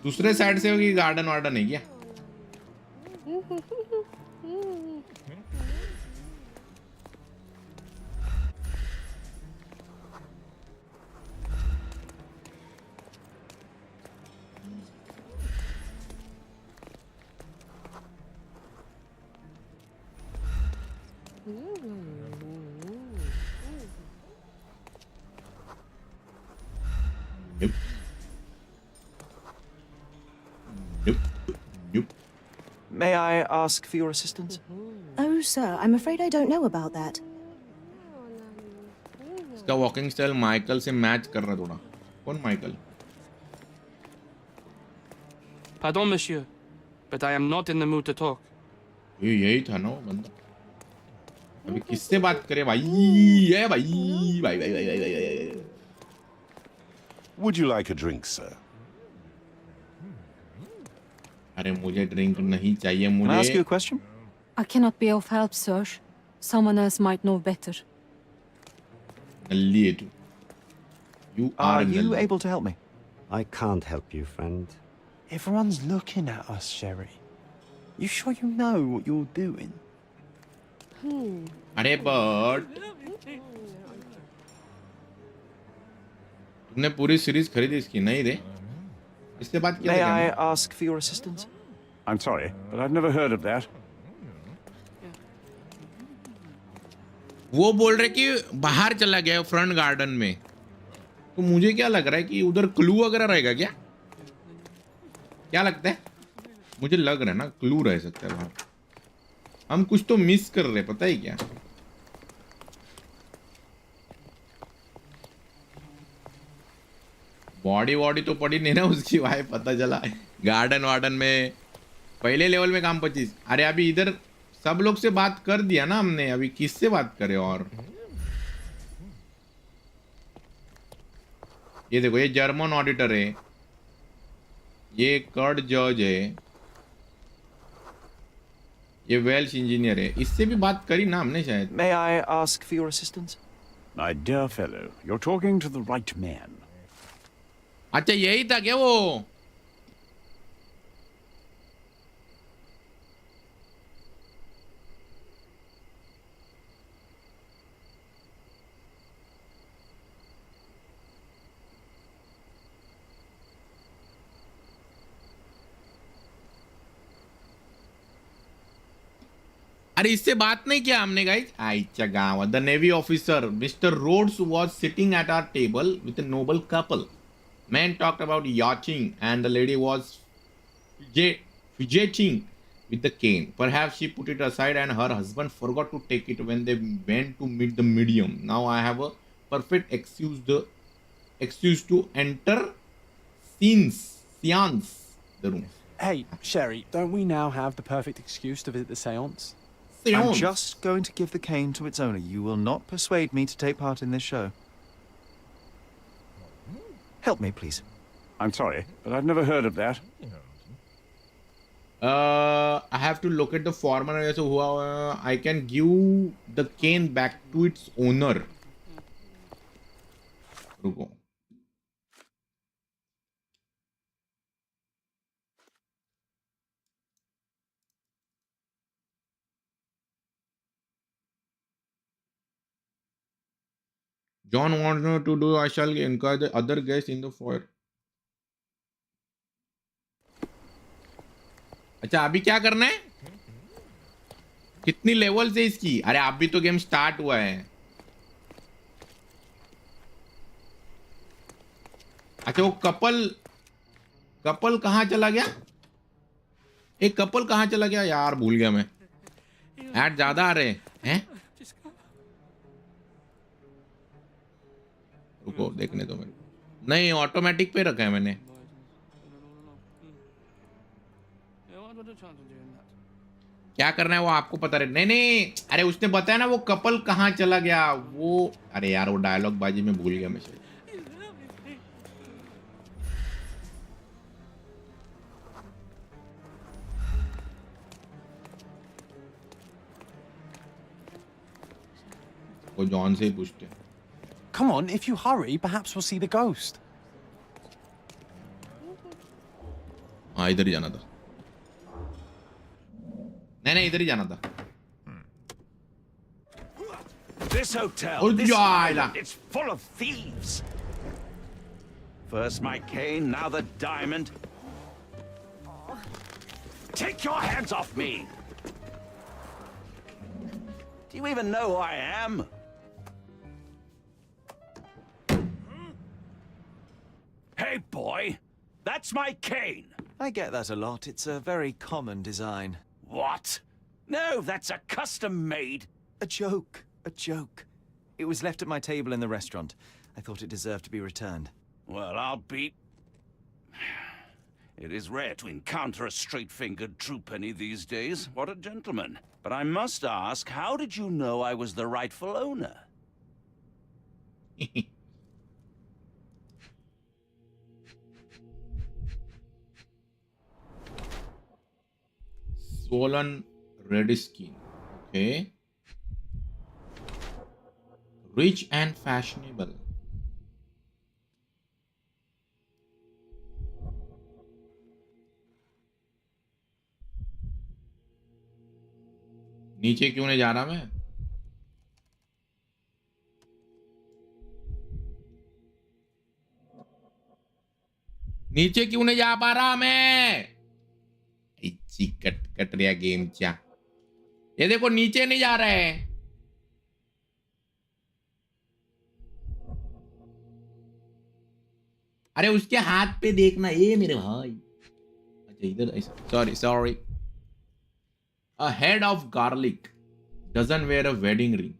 S2: दूसरे साइड से होगी, गार्डन वार्डन है क्या? Nope. Nope. Nope.
S3: May I ask for your assistance?
S11: Oh, sir, I'm afraid I don't know about that.
S2: इसका वॉकिंग स्टाइल माइकल से मैच कर रहा थोड़ा। कौन Michael?
S5: Pardon, monsieur, but I am not in the mood to talk.
S2: ये यही था ना वो बंदा। अभी किससे बात करे भाई? ये भाई भाई भाई भाई भाई भाई।
S7: Would you like a drink, sir?
S2: अरे मुझे ड्रिंक नहीं चाहिए,
S3: Can I ask you
S2: मुझे
S3: a question?
S11: I cannot be of help, sir. Someone else might know better.
S2: नल्ली है तू। You are
S3: Are you
S2: nalli.
S3: able to help me?
S9: I can't help you, friend.
S4: Everyone's looking at us, Sherry. You sure you know what you're doing?
S2: अरे but तुमने पूरी series खरीदी इसकी? नहीं रे, इससे बात किया
S3: May
S2: था
S3: I
S2: क्या?
S3: ask for your assistance?
S10: I'm sorry, but I've never heard of that.
S2: वो बोल रहे कि बाहर चला गया फ्रंट गार्डन में, तो मुझे क्या लग रहा है कि उधर क्लू वगैरह रहेगा क्या? क्या लगता है? मुझे लग रहा है ना क्लू रह सकता है बाहर। हम कुछ तो मिस कर रहे, पता है क्या? बॉडी तो पड़ी नहीं ना उसकी, भाई पता चला गार्डन वार्डन में पहले लेवल में काम 25। अरे अभी इधर सब लोग से बात कर दिया ना हमने, अभी किससे बात करें? और ये देखो, ये जर्मन ऑडिटर है, ये कर्ड जज है, ये वेल्श इंजीनियर है, इससे भी बात करी ना हमने शायद।
S3: May I ask for your assistance?
S10: My dear fellow, you're talking to the right man.
S2: अच्छा यही था क्या वो? अरे इससे बात नहीं किया हमने गाइस। आइचा गाँव। The navy officer mister Rhodes was sitting at our table with a noble couple. Man talked about yachting and the lady was fidgeting with the cane. Perhaps she put it aside and her husband forgot to take it when they went to meet the medium. Now I have a perfect excuse to enter seance the room.
S4: Hey, Sherry, don't we now have the perfect excuse to visit the seance?
S3: I'm just going to give the cane to its owner. You will not persuade me to take part in this show. Help me, please.
S10: I'm sorry, but I've never heard of that.
S2: I have to locate the former. So I can give the cane back to its owner. रुको. John wants me to do. I shall encourage the other guests in the foyer. अच्छा अभी क्या करना है? कितनी level से इसकी? अरे अभी तो गेम स्टार्ट हुआ है. अच्छा वो कपल कहाँ चला गया? एक कपल कहाँ चला गया यार, भूल गया मैं. ऐड ज्यादा आ रहे हैं. रुको देखने दो मेरे को. नहीं ऑटोमेटिक पे रखा है मैंने. क्या करना है वो आपको पता रहे. नहीं अरे उसने बताया ना वो कपल कहाँ चला गया वो. अरे यार वो डायलॉग बाजी में भूल गया मैं शायद. वो जॉन से ही पूछते हैं.
S4: Come on, if you hurry, perhaps we'll see the ghost.
S2: हाँ इधर ही जाना था. नहीं इधर ही जाना था.
S10: This hotel, this island, it's full of thieves. First my cane, now the diamond. Take your hands off me! Do you even know who I am? Hey, boy! That's my cane!
S3: I get that a lot. It's a very common design.
S10: What? No, that's a custom-made...
S3: A joke. A joke. It was left at my table in the restaurant. I thought it deserved to be returned.
S10: Well, I'll be... It is rare to encounter a straight-fingered true penny these days. What a gentleman. But I must ask, how did you know I was the rightful owner?
S2: Swollen red skin. Okay. Rich and fashionable. नीचे क्यों नहीं जा रहा मैं? नीचे क्यों नहीं जा पा रहा मैं? इच्छी कट रहा गेम क्या? ये देखो नीचे नहीं जा रहा है. अरे उसके हाथ पे देखना ये मेरे भाई. अच्छा इधर sorry. A head of garlic doesn't wear a wedding ring.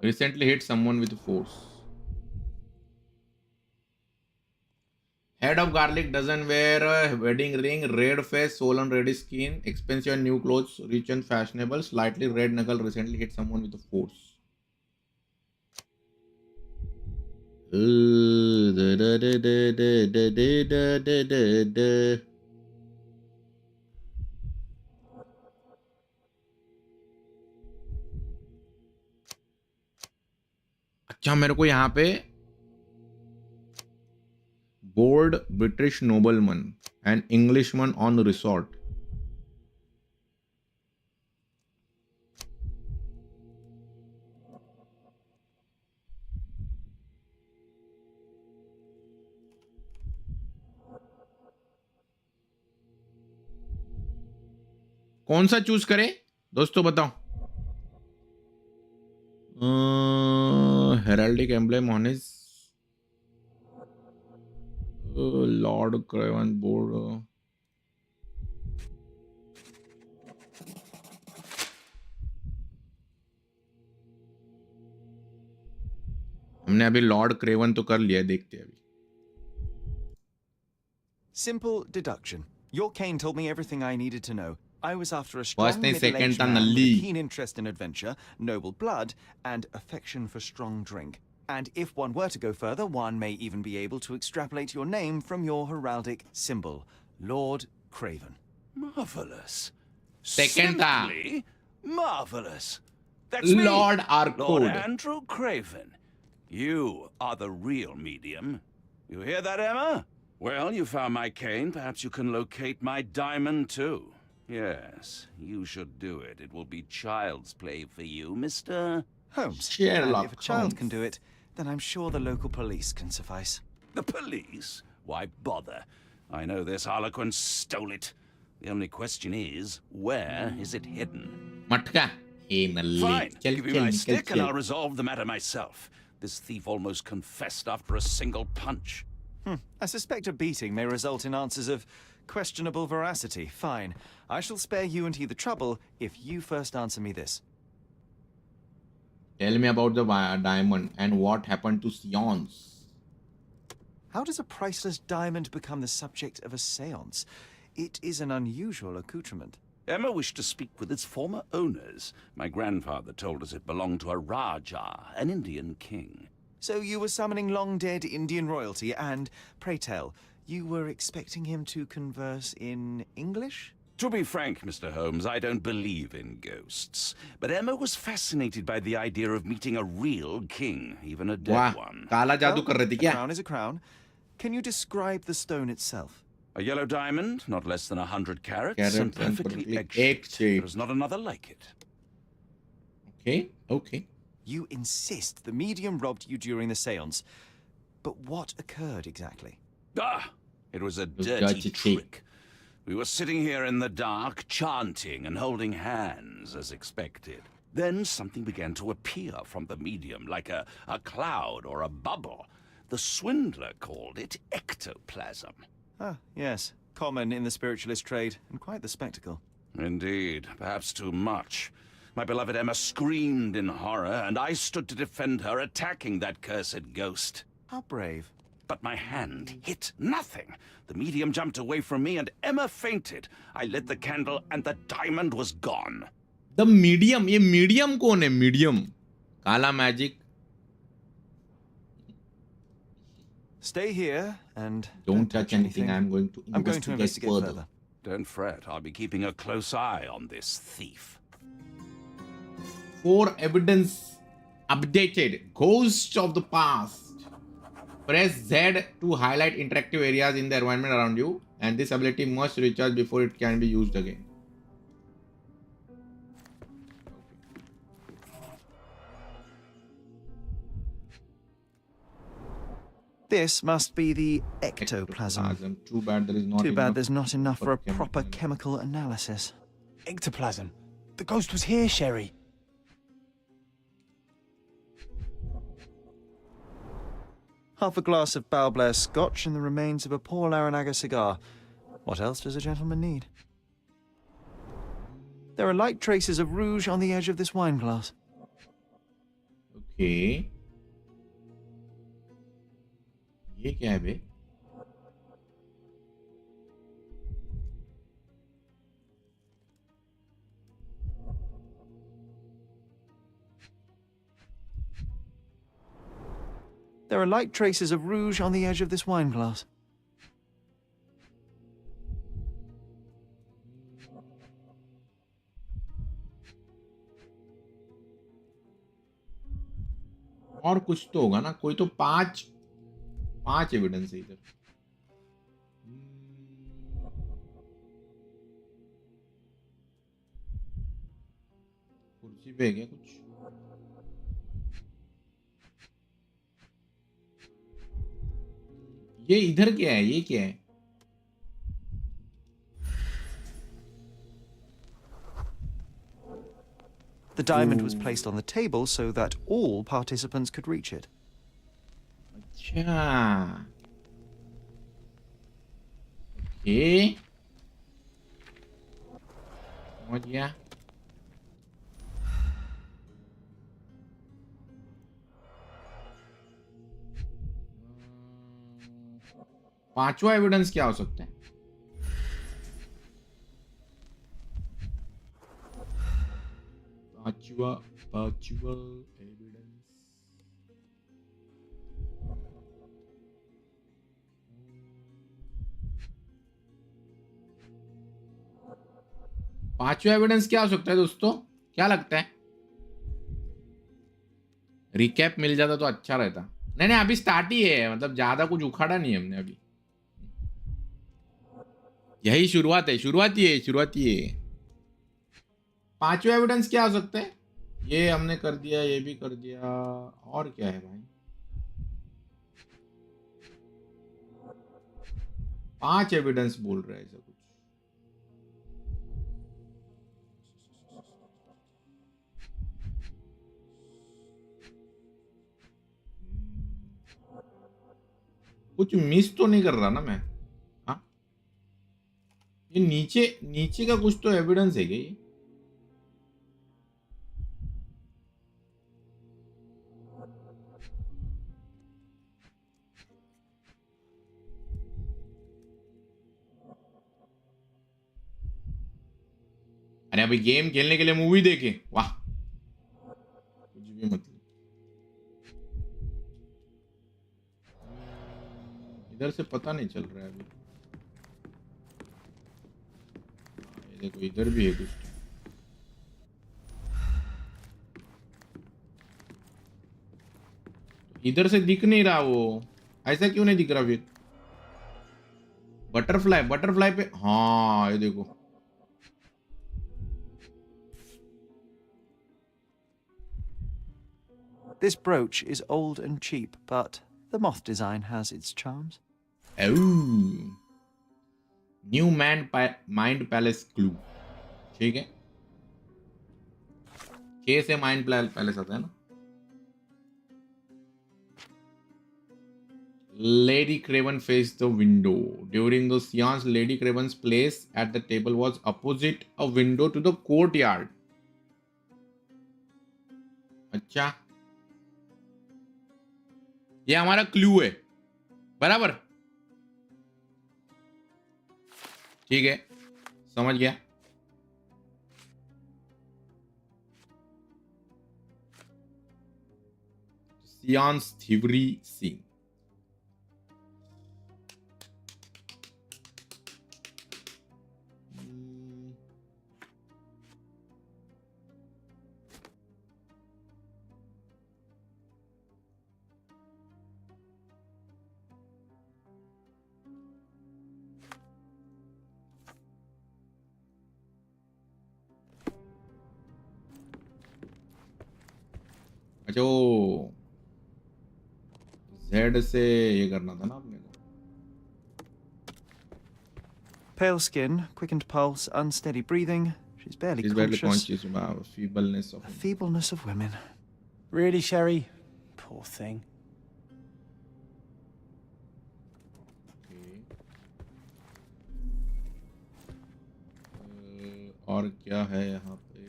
S2: Recently hit someone with force. Head of garlic doesn't wear a wedding ring. Red face, swollen red skin, expensive new clothes, rich and fashionable. Slightly red knuckle. Recently hit someone with force. अच्छा मेरे को यहाँ पे bored British nobleman and Englishman on resort. कौन सा choose करे दोस्तों बताओ. Heraldic emblem on his Lord Craven board. हमने अभी लॉर्ड क्रेवन तो कर लिया, देखते हैं अभी.
S3: Simple deduction. Your cane told me everything I needed to know. I was after a
S2: First
S3: strong
S2: and second
S3: middle-aged
S2: था
S3: man with a
S2: nalli.
S3: keen interest in adventure, noble blood, and affection for strong drink. And if one were to go further, one may even be able to extrapolate your name from your heraldic symbol, Lord Craven.
S10: Marvelous.
S2: Second था.
S10: Simply marvelous. That's me,
S2: Lord
S10: Lord
S2: Rkode.
S10: Andrew Craven. You are the real medium. You hear that, Emma? Well, you found my cane. Perhaps you can locate my diamond, too. Yes, you should do it. It will be child's play for you, Mr.
S3: Holmes.
S2: Sherlock
S3: And if a child
S2: Holmes.
S3: can do it, then I'm sure the local police can suffice.
S10: The police? Why bother? I know this harlequin stole it. The only question is, where is it hidden?
S2: मटका. ए नल्ली.
S10: Fine,
S2: चल
S10: give me
S2: चल
S10: my
S2: निकल
S10: stick and I'll
S2: चल.
S10: resolve the matter myself. This thief almost confessed after a single punch.
S3: I suspect a beating may result in answers of questionable veracity. Fine. I shall spare you and he the trouble if you first answer me this.
S2: Tell me about the diamond and what happened to Sions.
S3: How does a priceless diamond become the subject of a séance? It is an unusual accoutrement.
S10: Emma wished to speak with its former owners. My grandfather told us it belonged to a Raja, an Indian king.
S3: So you were summoning long-dead Indian royalty and, pray tell, you were expecting him to converse in English?
S10: To be frank, Mr. Holmes, I don't believe in ghosts. But Emma was fascinated by the idea of meeting a real king, even a dead
S2: वाह,
S10: one.
S2: काला जादू कर रही थी
S3: A
S2: क्या?
S3: crown is a crown. Can you describe the stone itself?
S10: A yellow diamond, not less than 100 carats,
S2: Carats
S10: and
S2: and
S10: perfectly
S2: perfectly
S10: egg-shaped.
S2: egg-shaped.
S10: There is not another like it.
S2: Okay, okay.
S3: You insist the medium robbed you during the séance. But what occurred exactly?
S10: Ah! It was a
S2: was
S10: dirty
S2: dirty
S10: trick. We were sitting here in the dark, chanting and holding hands, as expected. Then something began to appear from the medium, like a cloud or a bubble. The swindler called it ectoplasm.
S3: Ah, yes. Common in the spiritualist trade, and quite the spectacle.
S10: Indeed, perhaps too much. My beloved Emma screamed in horror, and I stood to defend her, attacking that cursed ghost.
S3: How brave.
S10: But my hand hit nothing. The medium jumped away from me, and Emma fainted. I lit the candle, and the diamond was gone.
S2: The medium. ये medium कौन है? Medium. काला magic.
S3: Stay here and
S2: Don't touch anything. I'm going to investigate further.
S10: Don't fret. I'll be keeping a close eye on this thief.
S2: 4 evidence updated. Ghosts of the past. Press Z to highlight interactive areas in the environment around you, and this ability must recharge before it can be used again.
S3: This must be the ectoplasm.
S2: Too bad there is not.
S3: Too bad
S2: enough
S3: there's not enough for a
S2: chemical
S3: proper
S2: analysis.
S3: chemical analysis.
S4: Ectoplasm. The ghost was here, Sherry.
S3: Half a glass of Balblair scotch and the remains of a Paul Aranaga cigar. What else does a gentleman need? There are light traces of rouge on the edge of this wine glass.
S2: Okay. ये क्या है बे?
S3: There are light traces of rouge on the edge of this wine glass.
S2: और कुछ तो होगा ना, कोई तो पांच एविडेंस है इधर. कुर्सी पे है क्या कुछ? ये इधर क्या है? ये क्या है?
S3: The diamond was placed on the table so that all participants could reach it.
S2: अच्छा. समझ गया. पांचवा एविडेंस क्या हो सकता है? पांचवा एविडेंस. पांचवा एविडेंस क्या हो सकता है दोस्तों? क्या लगता है? रिकैप मिल जाता तो अच्छा रहता. नहीं, अभी स्टार्ट ही है, मतलब ज्यादा कुछ उखाड़ा नहीं है हमने अभी. यही शुरुआत है. पांचवा एविडेंस क्या हो सकता है? ये हमने कर दिया, ये भी कर दिया, और क्या है भाई? 5 एविडेंस बोल रहे हैं ऐसा कुछ. कुछ मिस तो नहीं कर रहा ना मैं? हाँ, ये नीचे का कुछ तो एविडेंस है क्या ये? अरे अभी गेम खेलने के लिए मूवी देखे? वाह, कुछ भी मतलब. इधर से पता नहीं चल रहा है अभी. ये देखो, इधर भी है कुछ. इधर से दिख नहीं रहा वो. ऐसा क्यों नहीं दिख रहा फिर? बटरफ्लाई पे. हाँ, ये देखो.
S3: This brooch is old and cheap, but the moth design has its charms.
S2: Oh, new mind palace clue. ठीक है, 6 से माइंड पैलेस आता है ना. Lady Craven faced the window. During the seance, Lady Craven's place at the table was opposite a window to the courtyard. अच्छा, ये हमारा clue है, बराबर. ठीक है, समझ गया. Seance thievery scene. अच्छा, वो Z से ये करना था ना अपने को.
S3: Pale skin, quickened pulse, unsteady breathing. She's barely conscious.
S2: About feebleness of
S3: The feebleness of women.
S4: Really, Sherry? Poor thing.
S2: और क्या है यहाँ पे?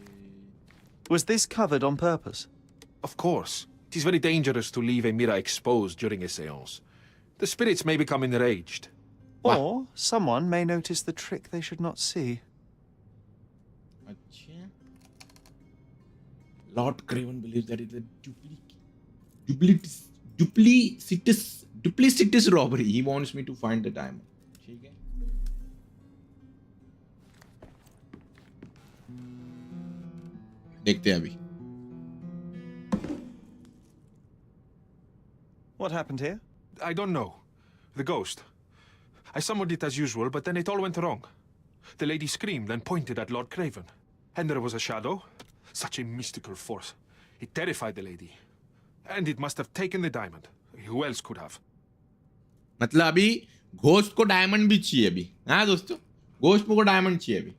S3: Was this covered on purpose?
S12: Of course. It is very dangerous to leave a mirror exposed during a séance. The spirits may become enraged.
S3: Or someone may notice the trick they should not see.
S2: अच्छा. Lord Craven believes that it's a duplicitous robbery. He wants me to find the diamond. ठीक है. देखते हैं अभी.
S3: What happened here?
S12: I don't know. The ghost. I summoned it as usual, but then it all went wrong. The lady screamed and pointed at Lord Craven. And there was a shadow. Such a mystical force. It terrified the lady. And it must have taken the diamond. Who else could have?
S2: मतलब अभी ghost को diamond भी चाहिए अभी. हाँ दोस्तों, ghost को diamond चाहिए अभी.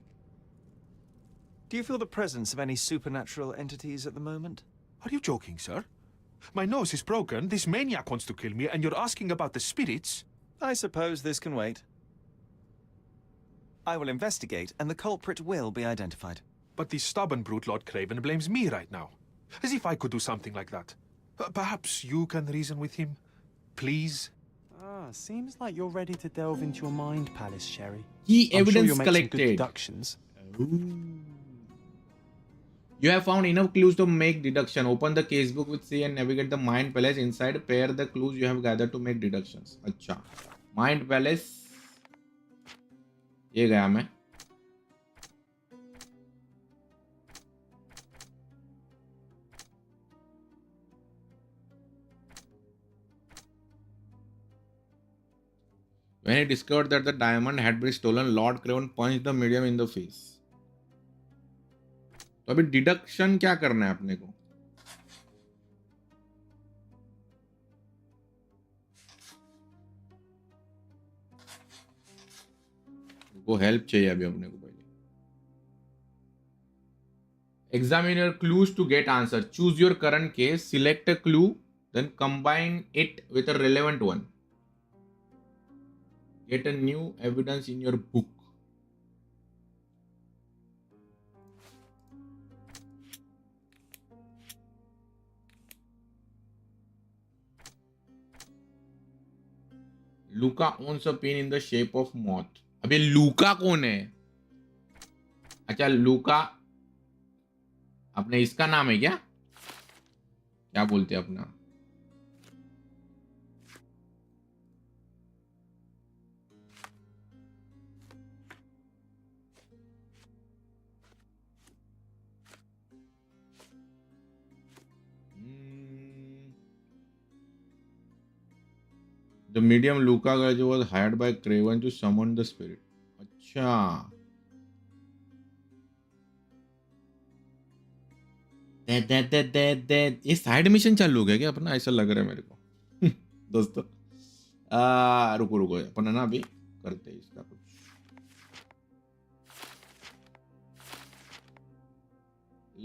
S3: Do you feel the presence of any supernatural entities at the moment?
S12: Are you joking, sir? My nose is broken, this maniac wants to kill me, and you're asking about the spirits?
S3: I suppose this can wait. I will investigate, and the culprit will be identified.
S12: But the stubborn brute Lord Craven blames me right now. As if I could do something like that. Perhaps you can reason with him? Please?
S4: Seems like you're ready to delve into your mind palace, Sherry.
S2: Key
S4: I'm sure
S2: evidence
S4: you'll make some good
S2: collected.
S4: deductions.
S2: You have found enough clues to make deduction. Open the casebook with C and navigate the Mind Palace. Inside, pair the clues you have gathered to make deductions. अच्छा, Mind Palace. ये गया मैं. When he discovered that the diamond had been stolen, Lord Craven punched the medium in the face. तो अभी deduction क्या करना है अपने को? वो हेल्प चाहिए अभी अपने को पहले. Examine your clues to get answer. Choose your current case, select a clue, then combine it with a relevant one. Get a new evidence in your book. Luca owns a pin in the shape of moth. अबे लूका कौन है? अच्छा लूका अपने इसका नाम है क्या? क्या बोलते हैं अपना? The medium Luca was hired by Craven to summon the spirit. अच्छा. ये साइड मिशन चालू हो गया क्या अपना? ऐसा लग रहा है मेरे को. दोस्तों रुको अपन है ना अभी करते हैं इसका कुछ.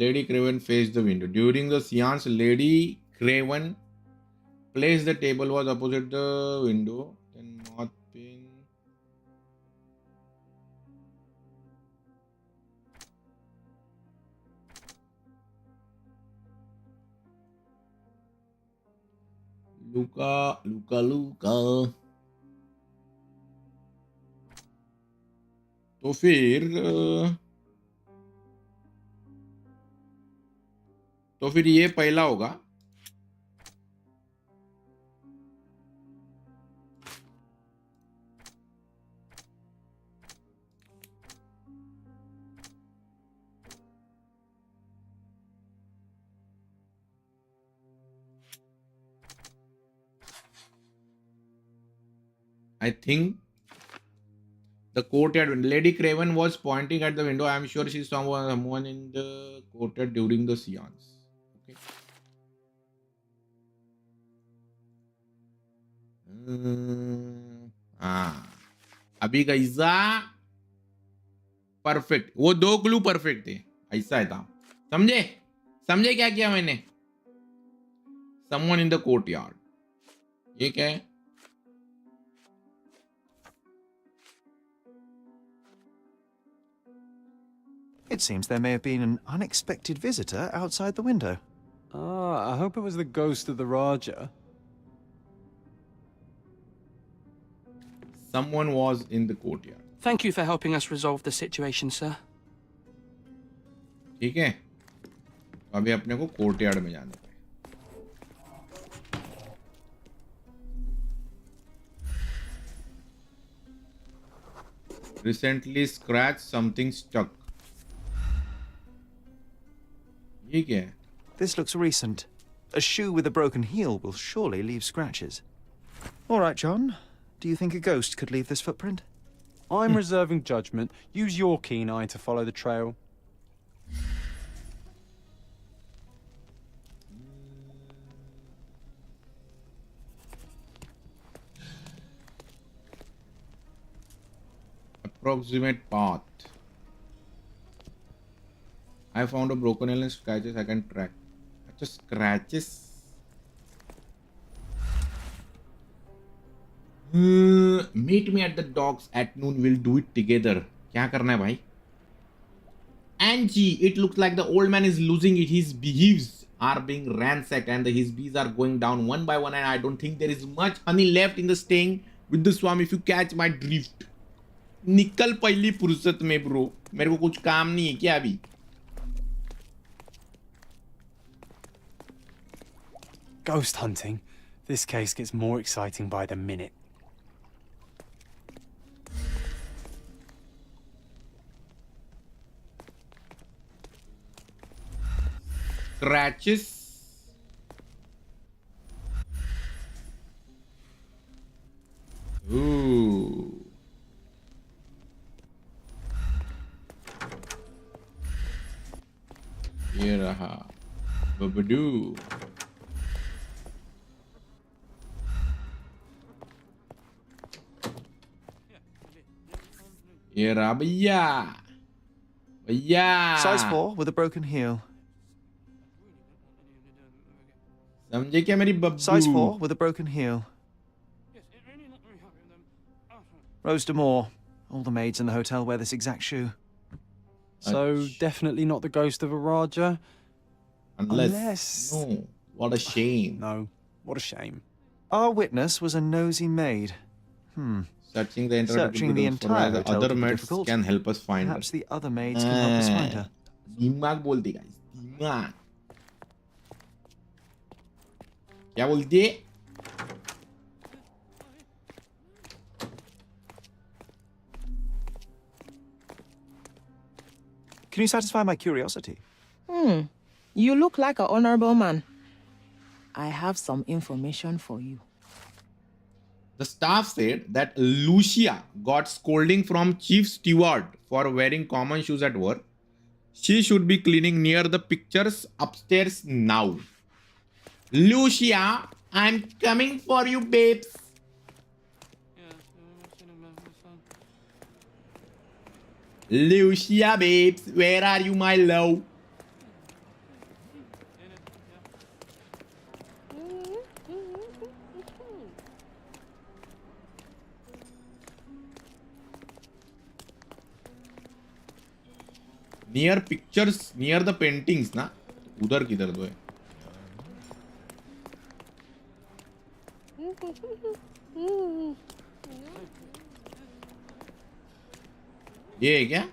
S2: Lady Craven faced the window. During the seance, Lady Craven placed the table was opposite the window. Then moth pin. Luca. तो फिर ये पहला होगा. I think the courtyard window. Lady Craven was pointing at the window. I am sure she saw someone in the courtyard during the seance. Okay. अभी कैसा perfect. वो दो clue perfect थे. ऐसा है था. समझे क्या किया मैंने? Someone in the courtyard. ये क्या है?
S3: It seems there may have been an unexpected visitor outside the window.
S4: I hope it was the ghost of the Raja.
S2: Someone was in the courtyard.
S5: Thank you for helping us resolve the situation, sir.
S2: ठीक है. अभी अपने को courtyard में जाना है. Recently scratched, something stuck. ये क्या है?
S3: This looks recent. A shoe with a broken heel will surely leave scratches. All right, John. Do you think a ghost could leave this footprint?
S4: I'm reserving judgment. Use your keen eye to follow the trail.
S2: Approximate path. I found a broken nail and scratches I can track. अच्छा scratches. Meet me at the docks at noon. We'll do it together. क्या करना है भाई? Angie, it looks like the old man is losing it. His beehives are being ransacked and his bees are going down one by one, and I don't think there is much honey left in the staying with the swarm, if you catch my drift. निकल पहली फुर्सत में bro, मेरे को कुछ काम नहीं है क्या अभी?
S4: Ghost hunting. This case gets more exciting by the minute.
S2: Scratches. Ooh. ये रहा बबडू. ये रहा भैया. भैया.
S3: Size 4 with a broken heel.
S2: समझे क्या मेरी Babbu?
S3: Size 4 with a broken heel. Rose D'Amour. All the maids in the hotel wear this exact shoe.
S4: So definitely not the ghost of a Raja.
S2: Unless... No. What a shame.
S4: No. What a shame.
S3: Our witness was a nosy maid.
S2: Searching the entire
S3: hotel
S2: other
S3: could be
S2: maids
S3: difficult.
S2: can help us find her.
S3: Perhaps the other maids can help us find her.
S2: दिमाग बोलती guys. दिमाग. क्या बोलती है?
S3: Can you satisfy my curiosity?
S13: You look like an honorable man. I have some information for you.
S2: The staff said that Lucia got scolding from Chief Steward for wearing common shoes at work. She should be cleaning near the pictures upstairs now. Lucia, I'm coming for you, babes. Lucia, babes, where are you, my love? Near pictures, near the paintings, ना? उधर किधर दो है? ये क्या?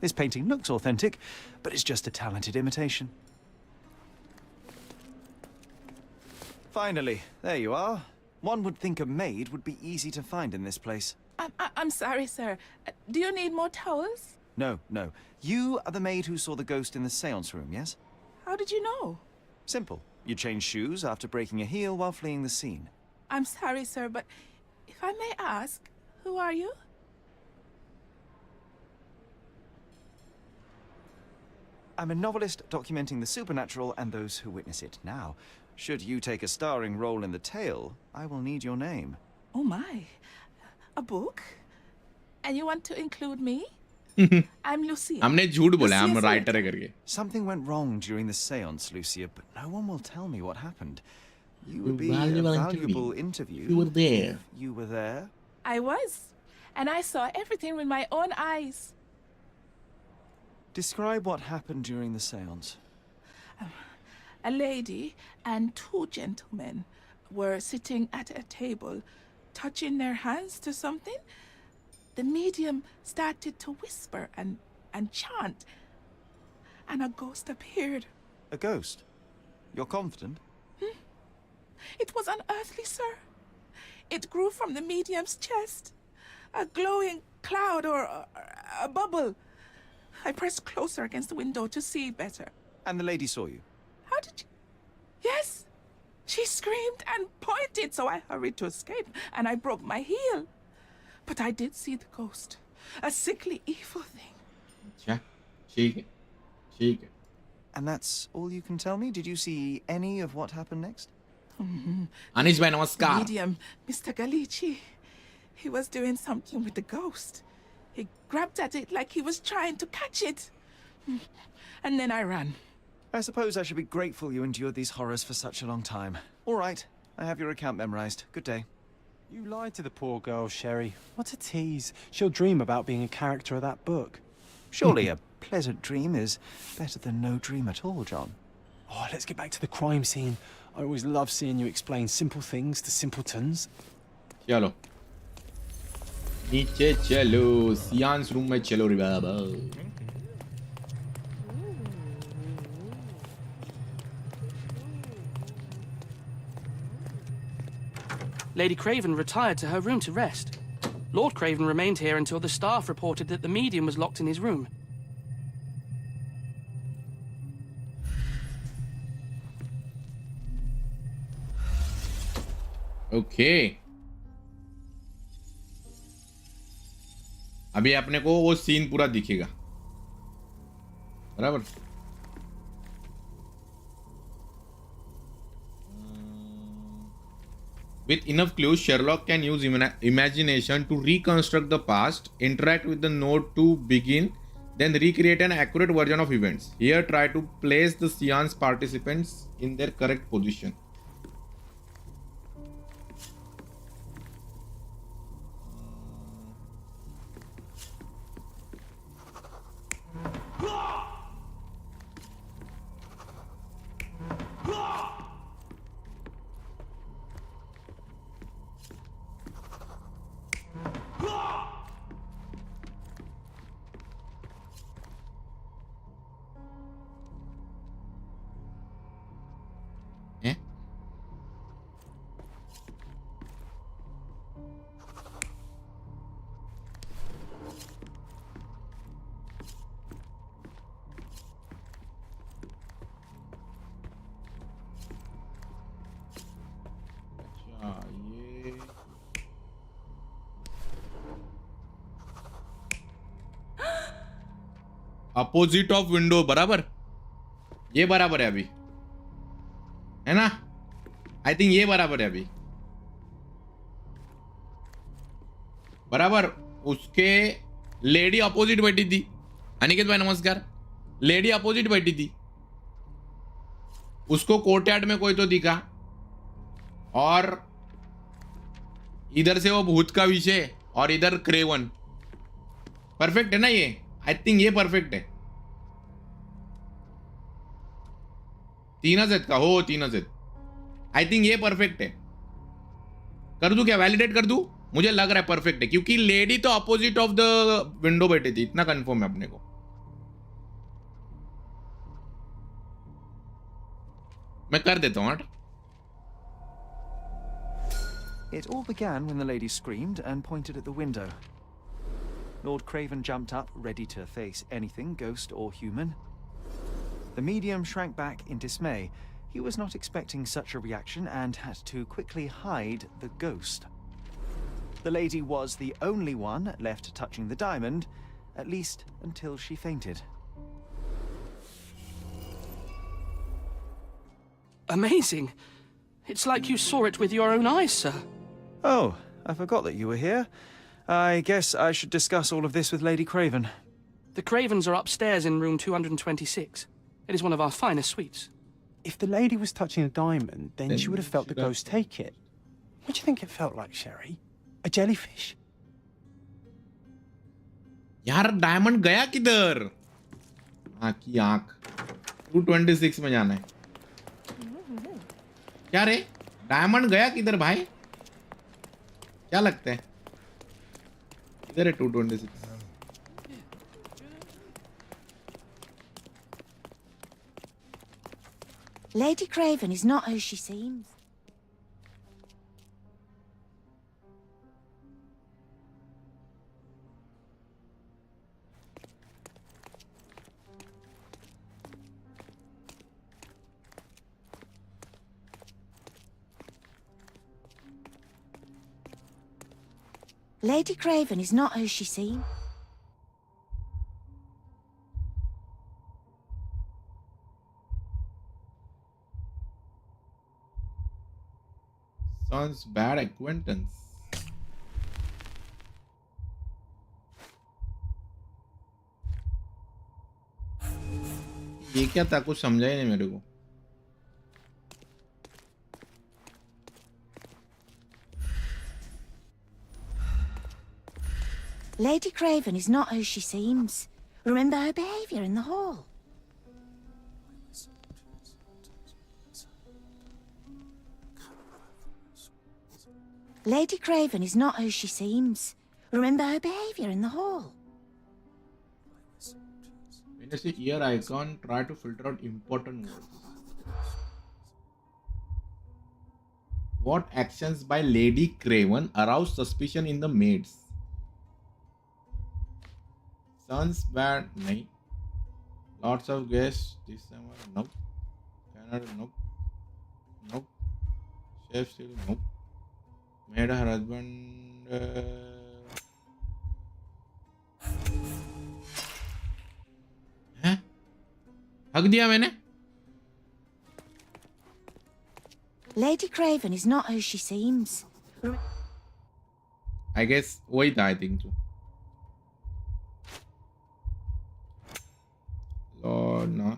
S3: This painting looks authentic, but it's just a talented imitation. Finally, there you are. One would think a maid would be easy to find in this place.
S13: I'm sorry, sir. Do you need more towels?
S3: No, no. You are the maid who saw the ghost in the seance room, yes?
S13: How did you know?
S3: Simple. You changed shoes after breaking a heel while fleeing the scene.
S13: I'm sorry, sir, but if I may ask, who are you?
S3: I'm a novelist documenting the supernatural and those who witness it. Now, should you take a starring role in the tale, I will need your name.
S13: Oh my. A book? And you want to include me? I'm Lucia.
S2: हमने झूठ बोला, I'm a writer है करके.
S3: Something went wrong during the seance, Lucia, but no one will tell me what happened. You would be
S2: Valuable
S3: a valuable interview.
S2: You were there.
S3: If you were there.
S13: I was. And I saw everything with my own eyes.
S3: Describe what happened during the seance.
S13: A lady and two gentlemen were sitting at a table, touching their hands to something. The medium started to whisper and chant, and a ghost appeared.
S3: A ghost? You're confident?
S13: It was unearthly, sir. It grew from the medium's chest. A glowing cloud or a bubble. I pressed closer against the window to see better.
S3: And the lady saw you?
S13: How did you... Yes. She screamed and pointed, so I hurried to escape, and I broke my heel. But I did see the ghost. A sickly, evil thing.
S2: अच्छा, ठीक है, ठीक है.
S3: And that's all you can tell me? Did you see any of what happened next?
S2: Anish bhai, namaskar.
S13: Medium, Mr. Galici. He was doing something with the ghost. He grabbed at it like he was trying to catch it. And then I ran.
S3: I suppose I should be grateful you endured these horrors for such a long time. All right, I have your account memorized. Good day.
S4: You lied to the poor girl, Sherry. What a tease. She'll dream about being a character of that book.
S3: Surely a pleasant dream is better than no dream at all, John.
S4: Oh, let's get back to the crime scene. I always love seeing you explain simple things to simpletons.
S2: चलो नीचे चलो science room में चलो रे बाबा
S5: Lady Craven retired to her room to rest. Lord Craven remained here until the staff reported that the medium was locked in his room.
S2: Okay अभी अपने को वो सीन पूरा दिखेगा बराबर With enough clues, Sherlock can use imagination to reconstruct the past, interact with the node to begin, then recreate an accurate version of events. Here, try to place the seance participants in their correct position. Opposite of window बराबर ये बराबर है अभी है ना I think ये बराबर है अभी बराबर उसके लेडी अपोजिट बैठी थी अनिकेत भाई नमस्कार लेडी अपोजिट बैठी थी उसको कोर्टयार्ड में कोई तो दिखा और इधर से वो भूत का विषय और इधर क्रेवन परफेक्ट है ना ये आई थिंक ये परफेक्ट है तीन का हो तीन आई थिंक ये परफेक्ट है कर दूं क्या वैलिडेट कर दूं मुझे लग रहा है परफेक्ट है क्योंकि लेडी तो अपोजिट ऑफ द विंडो बैठी थी इतना कंफर्म है अपने को मैं कर देता हूं हट
S3: It all began when the lady screamed and pointed at the window. Lord Craven jumped up, ready to face anything, ghost or human. The medium shrank back in dismay. He was not expecting such a reaction and had to quickly hide the ghost. The lady was the only one left touching the diamond, at least until she fainted.
S5: Amazing. It's like you saw it with your own eyes, sir.
S3: Oh, I forgot that you were here. I guess I should discuss all of this with Lady Craven.
S5: The Cravens are upstairs in room 226. It is one of our finest suites.
S4: If the lady was touching a diamond, then she would have felt the ghost take it. What do you think it felt like, Sherry? A jellyfish?
S2: यार diamond गया किधर आँख की आँख 226 में जाना है क्या रे डायमंड गया किधर भाई क्या लगता है किधर है 226
S14: Lady Craven is not who she seems. Lady Craven is not who she seems.
S2: Sounds bad acquaintance. ये क्या था कुछ समझा ही नहीं मेरे को
S14: Lady Craven is not who she seems. Remember her behaviour in the hall. Lady Craven is not who she seems. Remember her behaviour in the hall.
S2: When you see ear icon, try to filter out important words. What actions by Lady Craven aroused suspicion in the maids? Sons bad, nahi. Lots of guests this summer, nope. Canada, nope. Nope. Chef still, nope. Made her husband. हैं? हक दिया मैंने?
S14: Lady Craven is not who she seems.
S2: I guess वही था I think so. Lord, no.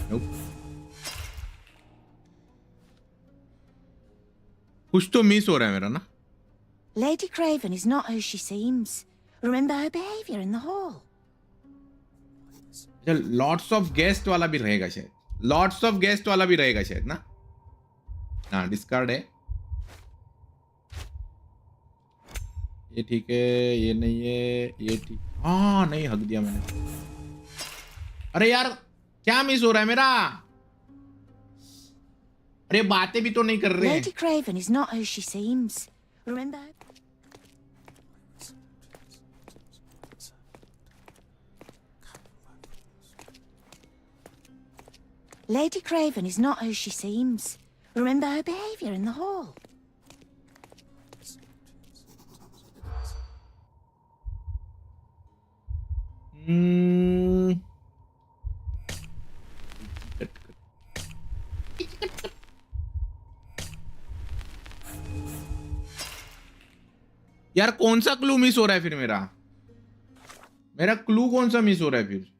S2: Nope. कुछ तो miss हो रहा है मेरा ना.
S14: Lady Craven is not who she seems. Remember her behaviour in the hall.
S2: Lots of guest वाला भी रहेगा शायद. Lots of guest वाला भी रहेगा शायद ना. हाँ डिस्कार्ड है. ये ठीक है, ये नहीं है, ये ठीक. हाँ नहीं हक दिया मैंने. अरे यार क्या मिस हो रहा है मेरा? अरे बातें भी तो नहीं कर रहे हैं.
S14: Lady Craven is not who she seems. Remember. Lady Craven is not who she seems. Remember her behaviour in the hall.
S2: यार कौन सा क्लू मिस हो रहा है फिर मेरा? मेरा क्लू कौन सा मिस हो रहा है फिर?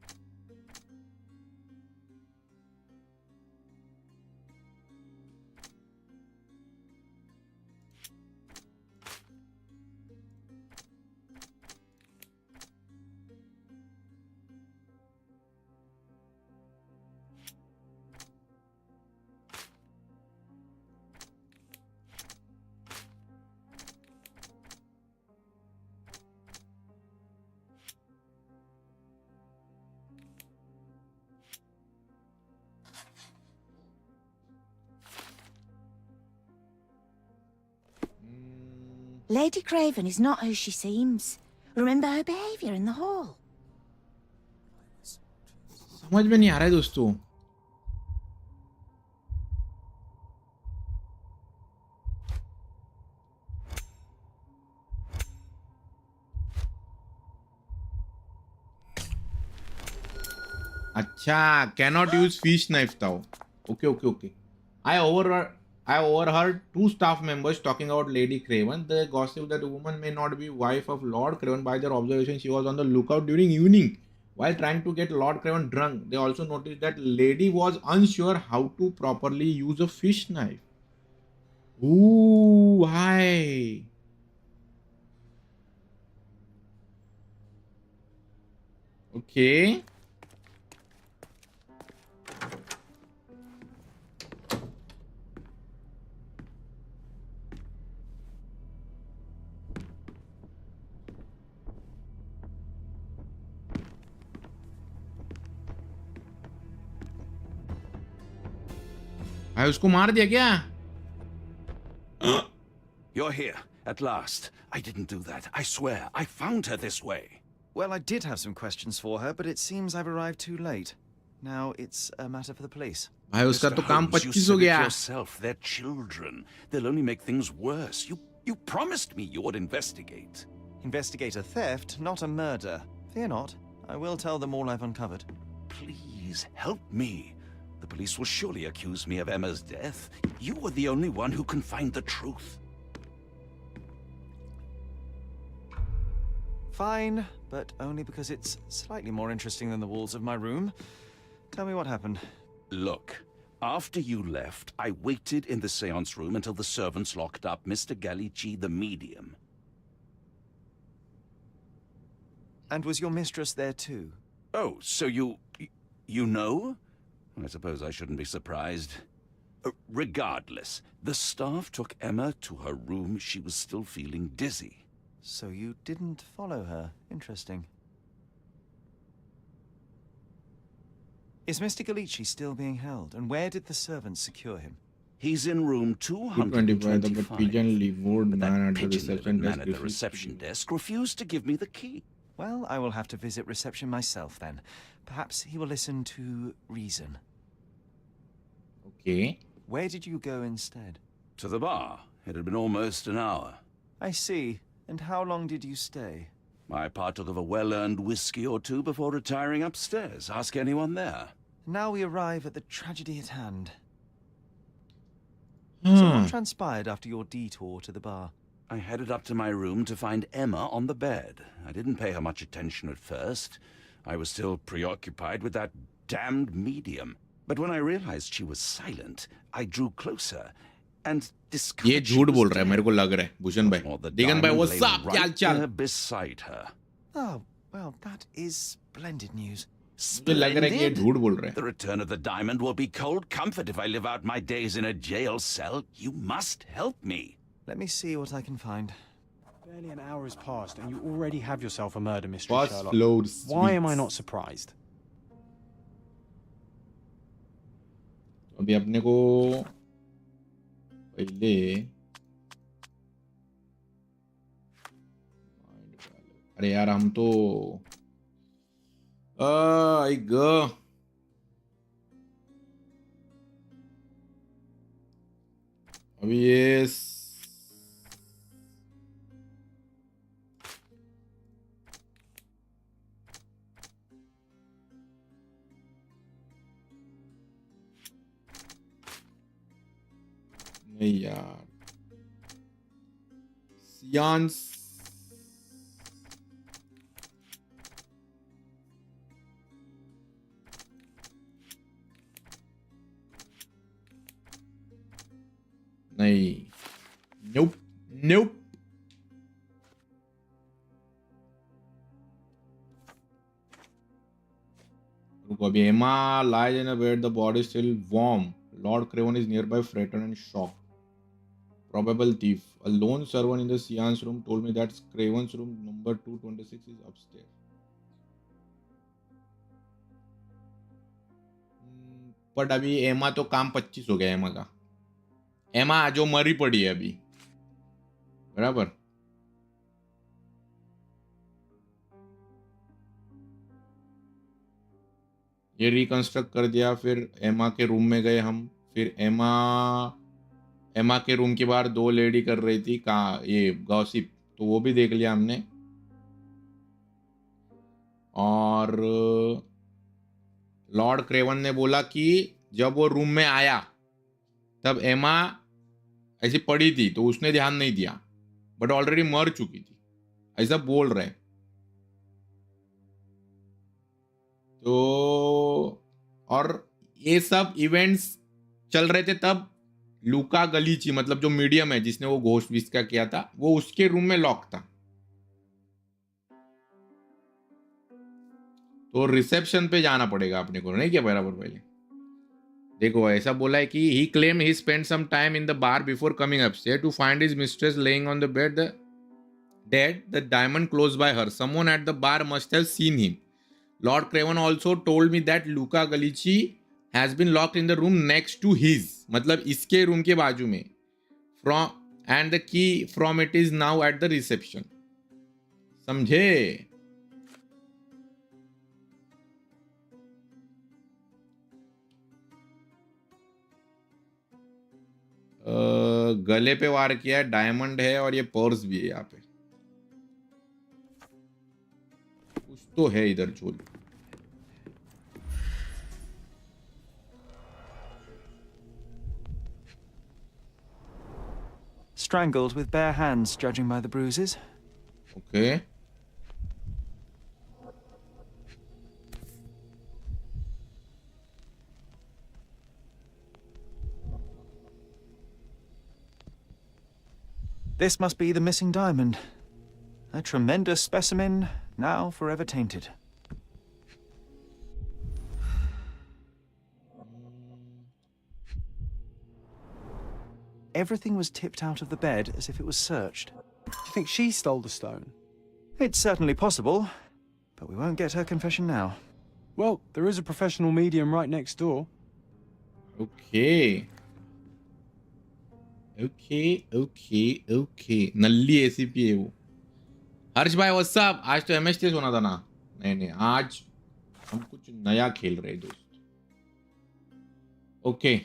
S14: Lady Craven is not who she seems. Remember her behaviour in the hall.
S2: समझ में नहीं आ रहा है दोस्तों. अच्छा, cannot use fish knife था. Okay. I overheard two staff members talking about Lady Craven. They gossip that the woman may not be wife of Lord Craven. By their observation, she was on the lookout during evening while trying to get Lord Craven drunk. They also noticed that lady was unsure how to properly use a fish knife. Ooh, why? Okay. भाई उसको मार दिया क्या?
S10: You're here, at last. I didn't do that. I swear, I found her this way.
S3: Well, I did have some questions for her, but it seems I've arrived too late. Now it's a matter for the police.
S2: भाई उसका तो काम 25 हो
S10: You said
S2: गया.
S10: it yourself, they're children. They'll only make things worse. You promised me you would investigate.
S3: Investigate a theft, not a murder. Fear not. I will tell them all I've uncovered.
S10: Please, help me. The police will surely accuse me of Emma's death. You are the only one who can find the truth.
S3: Fine, but only because it's slightly more interesting than the walls of my room. Tell me what happened.
S10: Look, After you left, I waited in the seance room until the servants locked up Mr. Galici, the medium.
S3: And was your mistress there too?
S10: Oh, so you know? I suppose I shouldn't be surprised. Regardless, the staff took Emma to her room. She was still feeling dizzy.
S3: So you didn't follow her. Interesting. Is Mr. Galici still being held? And where did the servants secure him?
S10: He's in room 225.
S2: the pigeon leeward man at the
S10: Pigeon-livered
S2: reception
S10: man
S2: desk.
S10: at the reception desk refused to give me the key.
S3: Well, I will have to visit reception myself then. Perhaps he will listen to reason.
S2: Okay.
S3: Where did you go instead?
S10: To the bar. It had been almost an hour.
S3: I see. And how long did you stay?
S10: I partook of a well-earned whiskey or two before retiring upstairs. Ask anyone there.
S3: Now we arrive at the tragedy at hand. So what transpired after your detour to the bar?
S10: I headed up to my room to find Emma on the bed. I didn't pay her much attention at first. I was still preoccupied with that damned medium. But when I realized she was silent, I drew closer and discovered
S2: ये झूठ बोल रहा है मेरे को लग रहा है भूषण भाई दिगन भाई what's up क्या चाल
S10: beside her.
S3: Oh, well, that is splendid news.
S2: मुझे लग रहा है कि ये झूठ बोल रहा है.
S10: The return of the diamond will be cold comfort if I live out my days in a jail cell. You must help me.
S3: Let me see what I can find.
S4: Barely an hour has passed, and you already have yourself a murder mystery,
S2: Fast
S4: Sherlock.
S2: load
S4: Why am I
S2: sweets.
S4: not surprised?
S2: अभी अपने को पहले अरे यार हम तो आई ग अभी ये नहीं यार सियांस नहीं nope nope रुको अभी एमा lies in a bed, the body is still warm. Lord Craven is nearby, frightened and shocked. Probable thief. A lone servant in the seance room told me that Craven's room number 226 is upstairs. But अभी एमा तो काम 25 हो गया एमा का. एमा जो मरी पड़ी है अभी बराबर. ये रिकंस्ट्रक्ट कर दिया. फिर एमा के रूम में गए हम. फिर एमा के रूम के बाहर दो लेडी कर रही थी ये गॉसिप, तो वो भी देख लिया हमने. और लॉर्ड क्रेवन ने बोला कि जब वो रूम में आया तब एमा ऐसी पड़ी थी तो उसने ध्यान नहीं दिया, बट ऑलरेडी मर चुकी थी, ऐसा बोल रहे. तो और ये सब इवेंट्स चल रहे थे तब लूका गलीची मतलब जो मीडियम है जिसने वो घोष विस्का किया था वो उसके रूम में लॉक था. तो रिसेप्शन पे जाना पड़ेगा अपने को, नहीं क्या बराबर. पहले देखो ऐसा बोला है कि he claim he spend some time in the bar before coming upstair to find his mistress laying on the bed dead, the diamond close by her. Someone at the bar must have seen him. Lord Craven also told me that Luca Galici has been locked in the room next to his, मतलब इसके room के बाजू में, from and the key from it is now at the reception. समझे? गले पे वार किया है, डायमंड है और ये पर्स भी है यहाँ पे. कुछ तो है इधर झोल.
S3: Strangled with bare hands, judging by the bruises.
S2: Okay.
S3: This must be the missing diamond. A tremendous specimen, now forever tainted. Everything was tipped out of the bed as if it was searched.
S4: Do you think she stole the stone?
S3: It's certainly possible, but we won't get her confession now.
S4: Well, there is a professional medium right next door.
S2: Okay. Nalli ACP है वो. हर्ष भाई what's up. आज तो MST होना था ना. नहीं आज हम कुछ नया खेल रहे दोस्त. ओके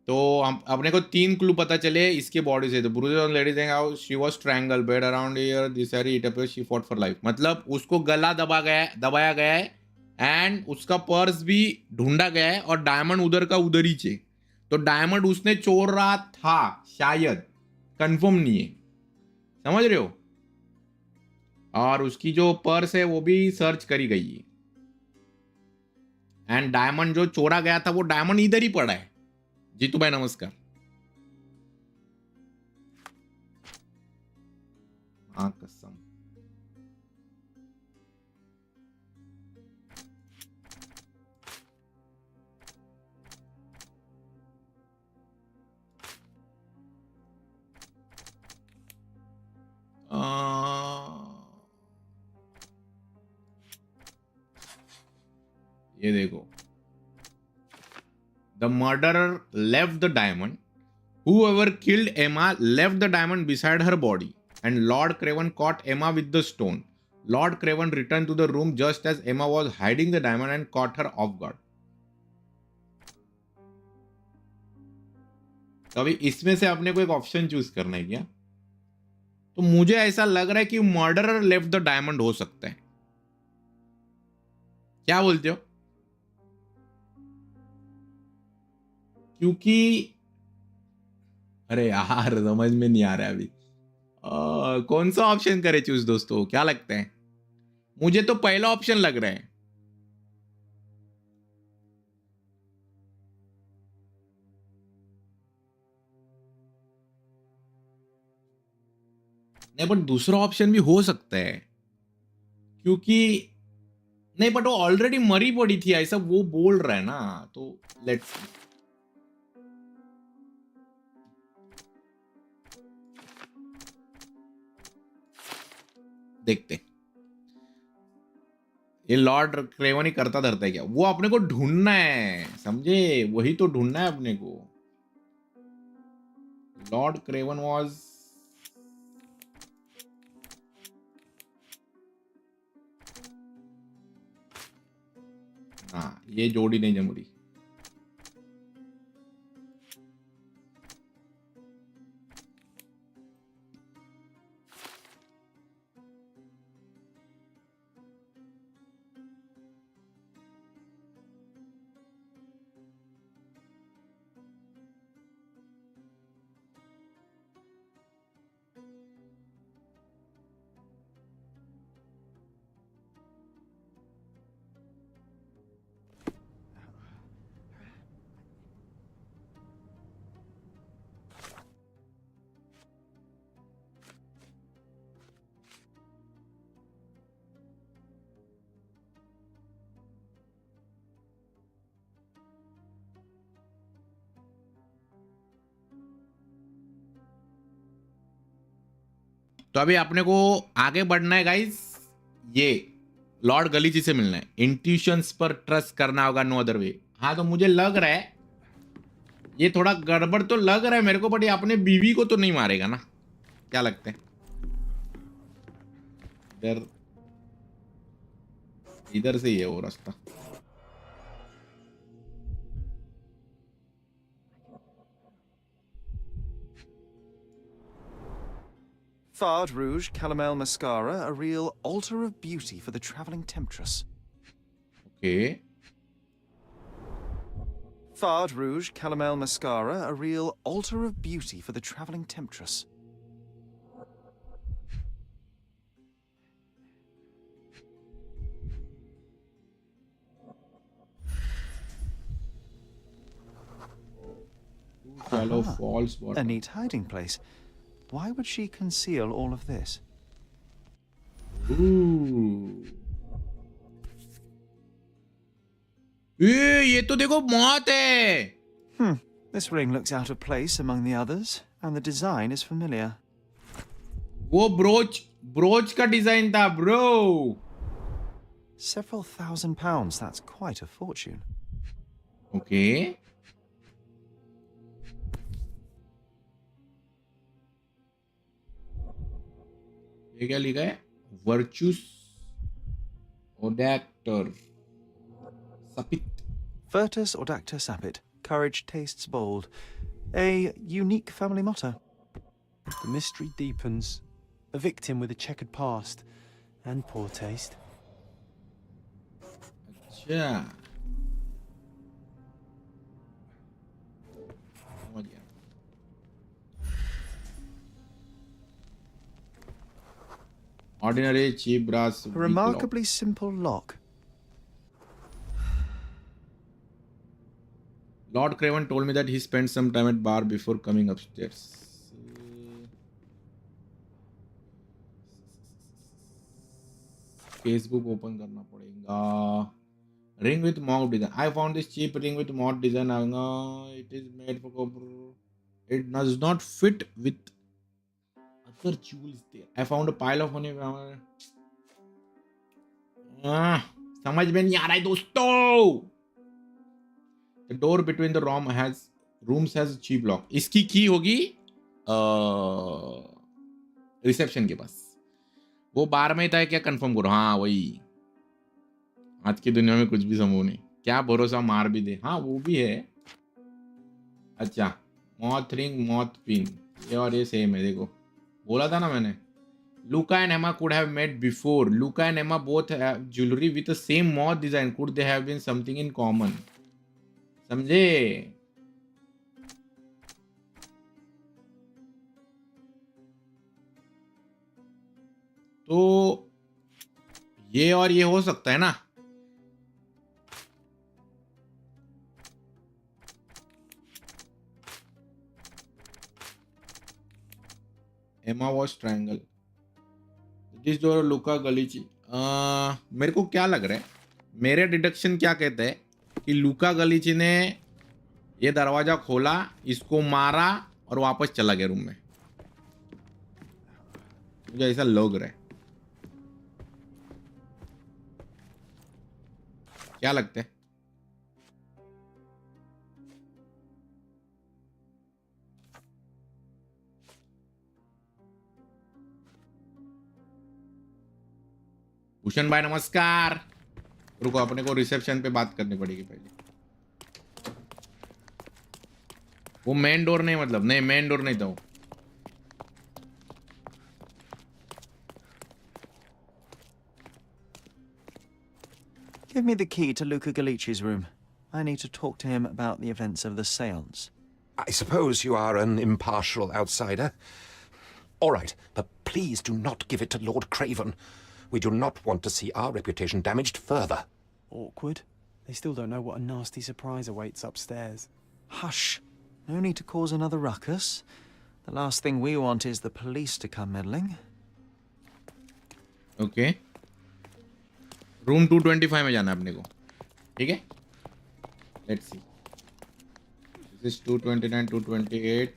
S2: तो हम अपने को 3 क्लू पता चले इसके बॉडी से. तो bruises on ladies and how she was strangled around here this eerie it appears she fought for life. मतलब उसको गला दबाया गया है एंड उसका पर्स भी ढूंढा गया है और डायमंड उधर का उधर ही चे. तो डायमंड उसने चोर रहा था शायद, कंफर्म नहीं है, समझ रहे हो. और उसकी जो पर्स है वो भी सर्च करी गई है एंड डायमंड जो चोरा गया था वो डायमंड इधर ही पड़ा है. जीतू भाई नमस्कार. हाँ कसम. ये देखो. The murderer left the diamond. Whoever killed Emma left the diamond beside her body, and Lord Craven caught Emma with the stone. Lord Craven returned to the room just as Emma was hiding the diamond and caught her off guard. तो अभी इसमें से आपने कोई एक option choose करना है क्या? तो मुझे ऐसा लग रहा है कि मर्डरर लेफ्ट द डायमंड हो सकता है. क्या बोलते हो? क्योंकि अरे यार समझ में नहीं आ रहा है अभी. कौन सा ऑप्शन करे चूज दोस्तों, क्या लगता है? मुझे तो पहला ऑप्शन लग रहा है. नहीं बट दूसरा ऑप्शन भी हो सकता है क्योंकि नहीं बट वो ऑलरेडी मरी पड़ी थी ऐसा वो बोल रहा है ना. तो लेट्स देखते. ये लॉर्ड क्रेवन ही करता धरता है क्या? वो अपने को ढूंढना है, समझे? वही तो ढूंढना है अपने को. लॉर्ड क्रेवन वाज हाँ ये जोड़ी नहीं जम रही. तो अभी अपने को आगे बढ़ना है गाइस. ये लॉर्ड गलीची से मिलना है. इंट्यूशंस पर ट्रस्ट करना होगा, नो अदर वे. हाँ तो मुझे लग रहा है ये थोड़ा गड़बड़ तो लग रहा है मेरे को, बट ये अपने बीवी को तो नहीं मारेगा ना? क्या लगता है? इधर से ही है वो रास्ता.
S3: Fard Rouge Calomel Mascara, a real altar of beauty for the travelling temptress.
S2: Okay.
S3: Fard Rouge Calomel Mascara, a real altar of beauty for the travelling temptress.
S2: Shallow falls bottom.
S3: A neat hiding place. Why would she conceal all of this?
S2: Ooh. ये तो देखो मौत है.
S3: This ring looks out of place among the others, and the design is familiar.
S2: वो broach का design था bro.
S3: Several £1,000, that's quite a fortune.
S2: Okay. ये क्या लिखा है? Virtuous Odactor Sapit.
S3: Virtus Audacta Sapit. Courage tastes bold. A unique family motto.
S4: The mystery deepens. A victim with a checkered past and poor taste.
S2: अच्छा. समझ गया. Ordinary cheap brass.
S3: A remarkably simple lock.
S2: Lord Craven told me that he spent some time at bar before coming upstairs. Facebook open करना पड़ेगा. Ring with mock design. I found this cheap ring with mock design. It is made for copper. It does not fit with other jewels there. I found a pile of money. समझ में नहीं आ रहा है दोस्तों. The door between the rooms has a cheap lock. इसकी की होगी reception के पास. वो बार में था क्या कंफर्म करो. हाँ वही. आज की दुनिया में कुछ भी संभव नहीं. क्या भरोसा मार भी दे. हाँ वो भी है. अच्छा मॉथ रिंग मॉथ पिन ये और ये सेम है. देखो बोला था ना मैंने. Luca and Emma could have met before. Luca and Emma both have jewelry with the same moth design. Could they have been something in common? समझे. तो ये और ये हो सकता है ना. Emma was triangle. This door Luca गलीची. मेरे को क्या लग रहा है. मेरे डिडक्शन क्या कहते हैं कि लूका गलीची ने ये दरवाजा खोला, इसको मारा और वापस चला गया रूम में. मुझे ऐसा लग रहा है. क्या लगता है. भूषण भाई नमस्कार. रुको अपने को रिसेप्शन पे बात करनी पड़ेगी पहले. वो मेन डोर नहीं मतलब नहीं मेन डोर नहीं था वो.
S3: Give me the key to Luca Galici's room. I need to talk to him about the events of the seance.
S6: I suppose you are an impartial outsider. All right, but please do not give it to Lord Craven. We do not want to see our reputation damaged further.
S4: Awkward. They still don't know what a nasty surprise awaits upstairs.
S3: Hush. No need to cause another ruckus. The last thing we want is the police to come meddling.
S2: Okay. Room 225 में जाना है अपने को. ठीक है. Let's see. This is 229, 228,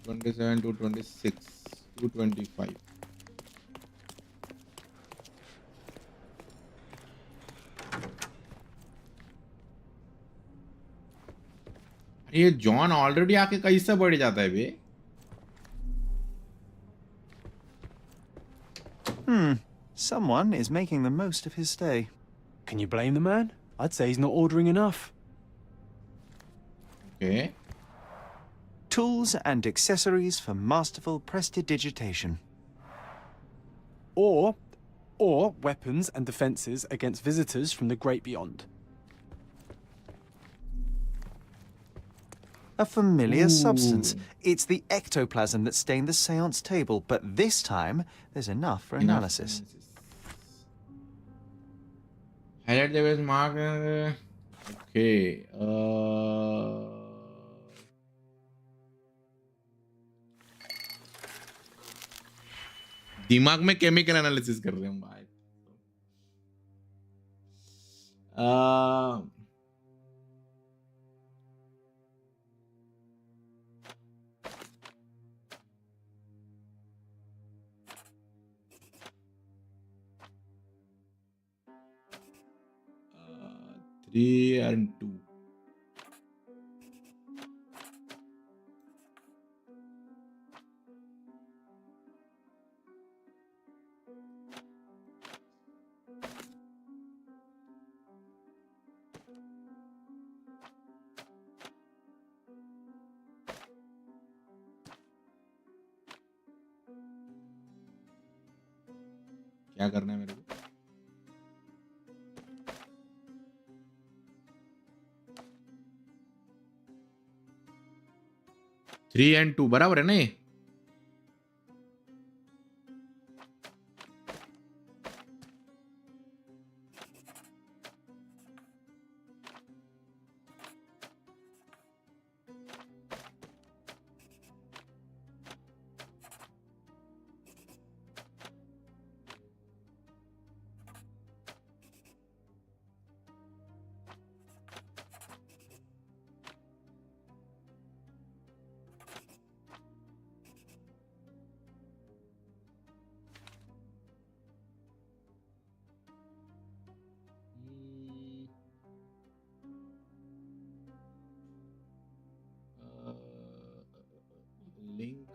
S2: 227, 226, 225. ये John already आके कैसे बढ़ जाता है बे.
S3: Someone is making the most of his stay.
S4: Can you blame the man? I'd say he's not ordering enough.
S2: Okay.
S3: Tools and accessories for masterful prestidigitation.
S4: Or weapons and defenses against visitors from the great beyond.
S3: A familiar substance. It's the ectoplasm that stained the seance table, but this time there's enough for analysis.
S2: Highlight the base mark. Okay. दिमाग में chemical analysis कर रहे हैं भाई. 3 and 2. क्या करना है मेरे को? थ्री एंड टू बराबर है ना ये? Link.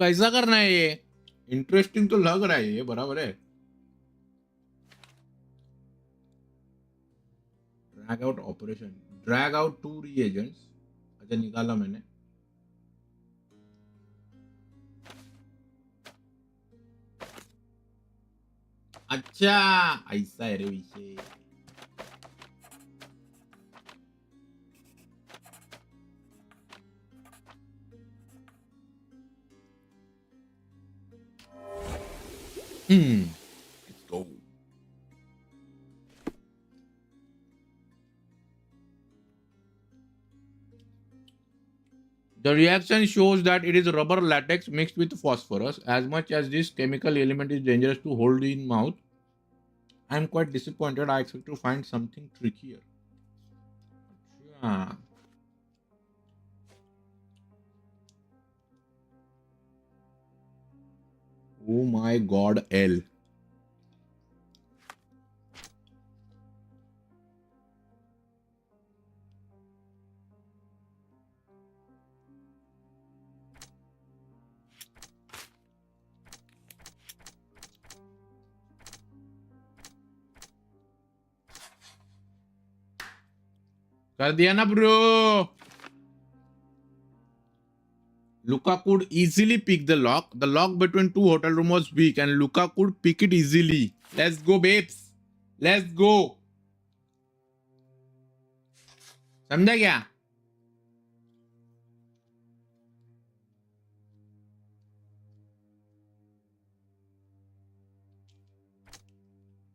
S2: कैसा करना है ये? इंटरेस्टिंग तो लग रहा है ये, बराबर है. Drag out operation, drag out 2 reagents. अच्छा निकाला मैंने. अच्छा ऐसा है रे विषय. Let's go. The reaction shows that it is rubber latex mixed with phosphorus. As much as this chemical element is dangerous to hold in mouth, I am quite disappointed. I expect to find something trickier. अच्छा. Oh my God, L. कर दिया ना bro. Luca could easily pick the lock. The lock between two hotel rooms was weak and Luca could pick it easily. Let's go, babes. Let's go. समझा क्या?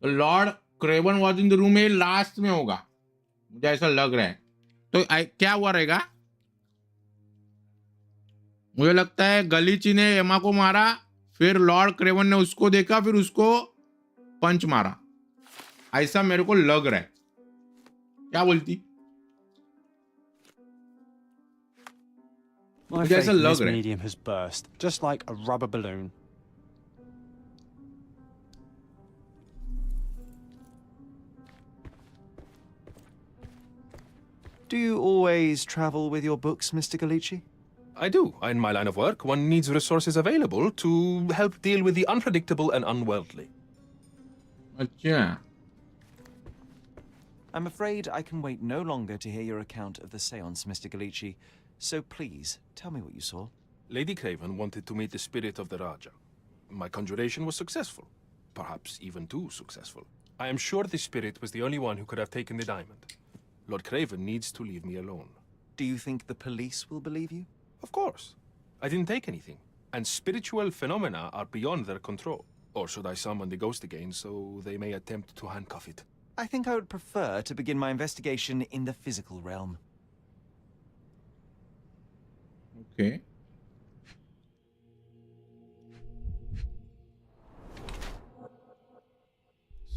S2: तो Lord Kraven was in the room, में last में होगा मुझे ऐसा लग रहा है. तो क्या हुआ रहेगा? मुझे लगता है गलीची ने एमा को मारा, फिर लॉर्ड क्रेवन ने उसको देखा, फिर उसको पंच मारा. ऐसा मेरे को लग रहा है. क्या बोलती? मुझे ऐसा लग रहा है.
S4: medium has burst, just like a rubber balloon.
S3: Do you always travel with your books, Mr. Galici?
S12: I do. In my line of work, one needs resources available to help deal with the unpredictable and unworldly.
S2: अच्छा.
S3: I'm afraid I can wait no longer to hear your account of the seance, Mr. Galici. So please, tell me what you saw.
S12: Lady Craven wanted to meet the spirit of the Raja. My conjuration was successful. Perhaps even too successful. I am sure the spirit was the only one who could have taken the diamond. Lord Craven needs to leave me alone.
S3: Do you think the police will believe you?
S12: Of course. I didn't take anything. And spiritual phenomena are beyond their control. Or should I summon the ghost again so they may attempt to handcuff it?
S3: I think I would prefer to begin my investigation in the physical realm.
S2: Okay.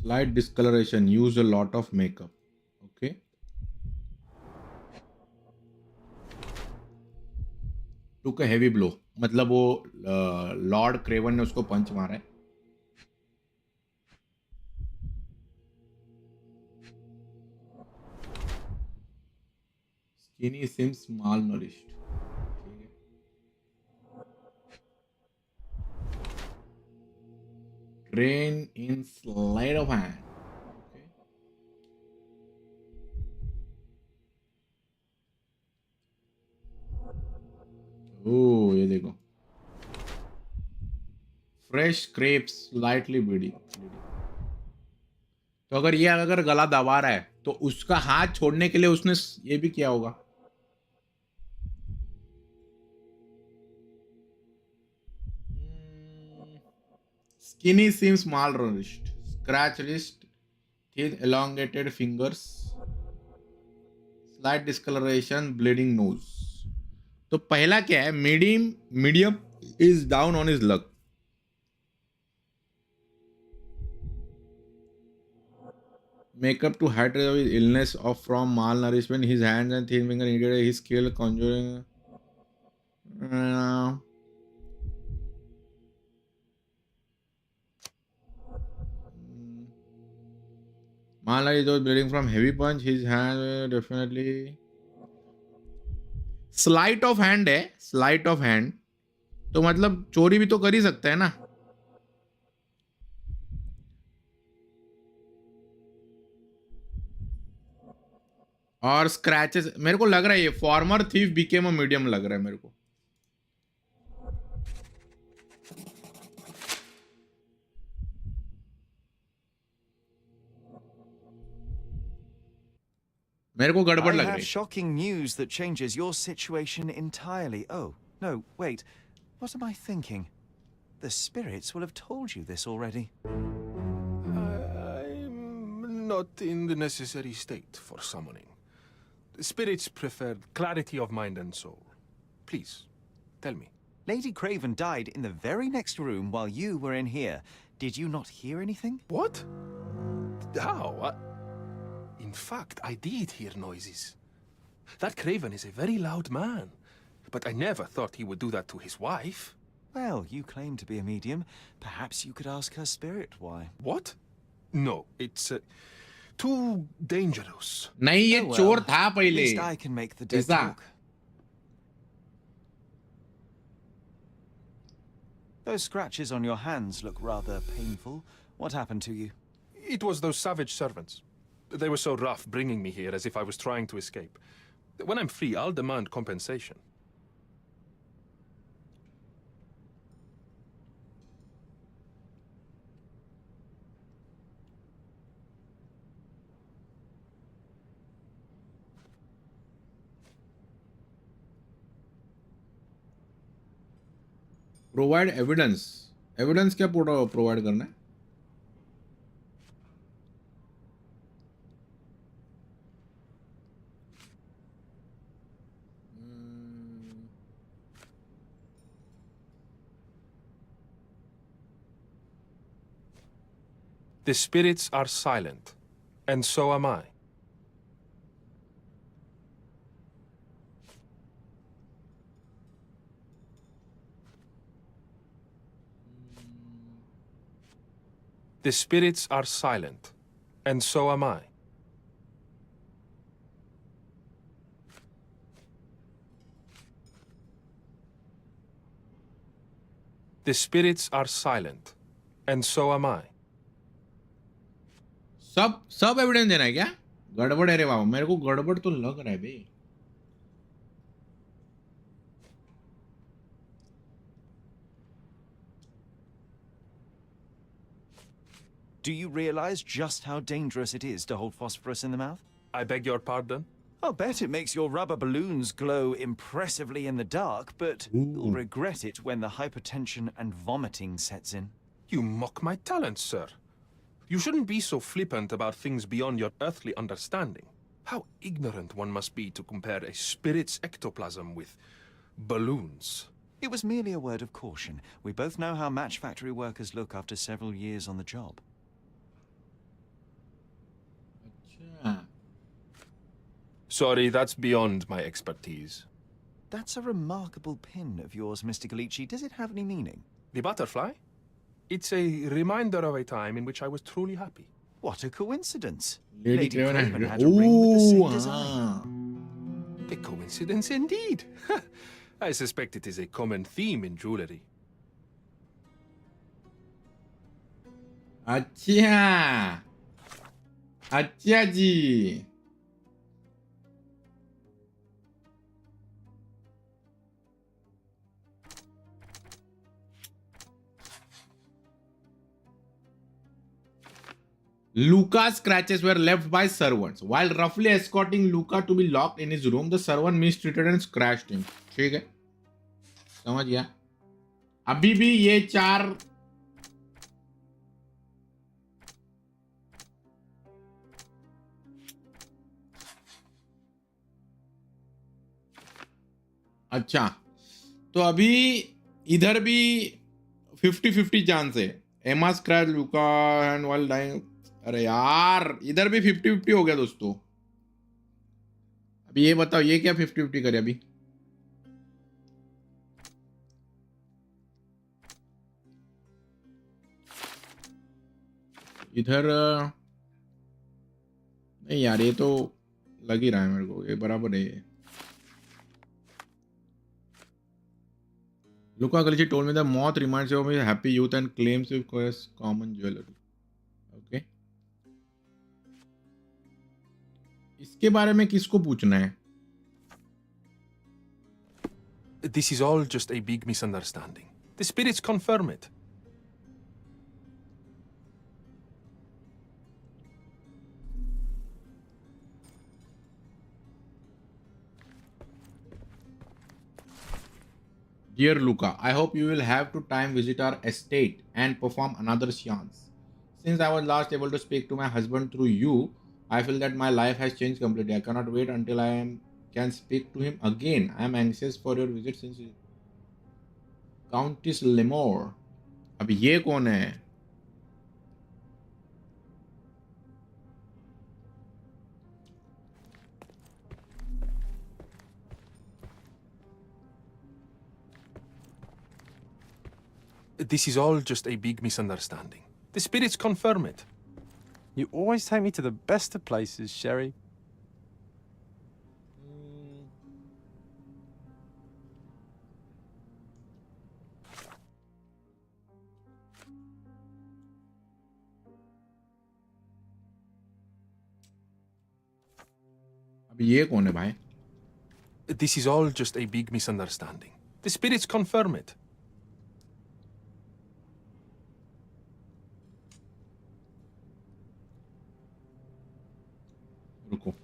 S2: Slight discoloration. Use a lot of makeup. Okay. Took a heavy blow. मतलब वो Lord Kraven ने उसको पंच मारा है. Skinny seems malnourished. Train in sleight of hand. Okay. Oh, ये देखो. Fresh scrapes, slightly bleeding. तो अगर गला दबा रहा है तो उसका हाथ छोड़ने के लिए उसने ये भी किया होगा. Skinny seems malnourished. Scratch wrist, thin elongated fingers, slight discoloration, bleeding nose. तो पहला क्या है? Medium is down on his luck. Makeup to hide his illness of from malnourishment. His hands and thin finger indicate his skill conjuring. Malnourished was bleeding from heavy punch. His hand definitely. Sleight of hand है. Sleight of hand. तो मतलब चोरी भी तो कर ही सकता है ना. और स्क्रैचेस मेरे को लग रहा है ये farmer thief became a medium लग रहा है मेरे को. मेरे को गड़बड़ लग रही है.
S3: I have shocking news that changes your situation entirely. Oh, no, wait. What am I thinking? The spirits will have told you this already.
S12: I'm not in the necessary state for summoning. The spirits prefer clarity of mind and soul. Please, tell me.
S3: Lady Craven died in the very next room while you were in here. Did you not hear anything?
S12: What? How? In fact, I did hear noises. That Craven is a very loud man. But I never thought he would do that to his wife.
S3: Well, you claim to be a medium. Perhaps you could ask her spirit why.
S12: What? No, it's too dangerous.
S2: नहीं ये चोर था
S3: At
S2: पहले.
S3: least I can make the dead
S2: ऐसा.
S3: talk. Those scratches on your hands look rather painful. What happened to you?
S12: It was those savage servants. They were so rough bringing me here as if I was trying to escape. When I'm free, I'll demand compensation.
S2: Provide evidence. Evidence क्या provide करना है?
S12: The spirits are silent, and so am I. The spirits are silent, and so am I. The spirits are silent, and so am I.
S2: सब evidence देना है क्या? गड़बड़ है रे बाबा. मेरे को गड़बड़ तो लग रहा है बे.
S3: Do you realize just how dangerous it is to hold phosphorus in the mouth?
S12: I beg your pardon?
S3: I'll bet it makes your rubber balloons glow impressively in the dark, but you'll regret it when the hypertension and vomiting sets in.
S12: You mock my talents, sir. You shouldn't be so flippant about things beyond your earthly understanding. How ignorant one must be to compare a spirit's ectoplasm with balloons.
S3: It was merely a word of caution. We both know how match factory workers look after several years on the job.
S12: Sorry, that's beyond my expertise.
S3: That's a remarkable pin of yours, Mr. Galici. Does it have any meaning?
S12: The butterfly? It's a reminder of a time in which I was truly happy.
S3: What a coincidence.
S2: Lady
S3: Craven had a ring with the same design.
S12: A coincidence indeed. I suspect it is a common theme in jewelry.
S2: अच्छा अच्छा जी Luca's scratches were left by servants. While roughly escorting Luca to be locked in his room, the servant mistreated and scratched him. ठीक है, समझ गया. अभी भी ये 4 अच्छा, तो अभी इधर भी 50-50 चांस है. Emma scratch Luca and while dying. अरे यार, इधर भी 50-50 हो गया दोस्तों. अभी ये बताओ, ये क्या 50-50 करे अभी? इधर नहीं यार, ये तो लग ही रहा है मेरे को, ये बराबर है. Luca Galici told me the moth reminds you of his happy youth and claims it was common jewelry. Okay. इसके बारे में किसको पूछना है?
S12: This is all just a big misunderstanding. The spirits confirm it.
S2: Dear Luca, I hope you will have to time visit our estate and perform another seance. Since I was last able to speak to my husband through you, I feel that my life has changed completely. I cannot wait until can speak to him again. I am anxious for your visit since Countess Lemore. अब ये कौन है?
S12: This is all just a big misunderstanding. The spirits confirm it.
S4: You always take me to the best of places, Sherry.
S2: अब ये कौन है भाई?
S12: This is all just a big misunderstanding. The spirits confirm it.
S2: रुको.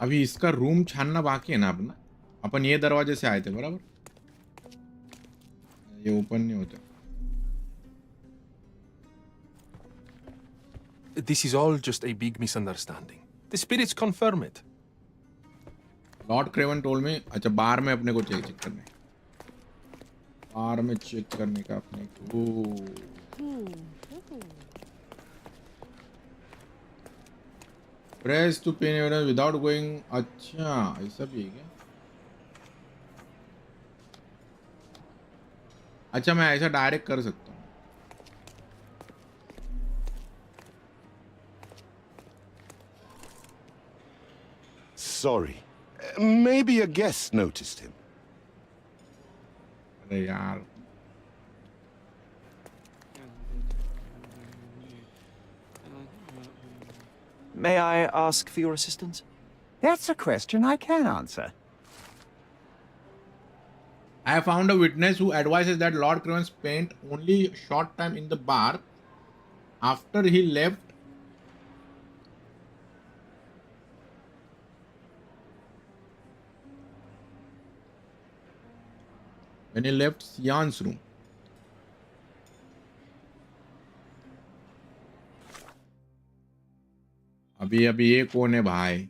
S2: अभी इसका room छानना बाकी है ना अपना. अपन ये दरवाजे से आए थे बराबर. ये ओपन नहीं होता.
S12: This is all just a big misunderstanding. The spirits confirm it.
S2: Lord Kraven told में. अच्छा, बार में अपने को चेक करने. बार में चेक करने का अपने को. Press to pin evidence without going. अच्छा, ऐसा भी है क्या? अच्छा, मैं ऐसा डायरेक्ट कर सकता हूँ.
S7: sorry. Maybe a guest noticed him.
S2: अरे यार
S3: May I ask for your assistance?
S15: That's a question I can answer.
S2: I have found a witness who advises that Lord Craven spent only a short time in the bar. After he left, when he left Sian's room. अभी ये कौन है भाई?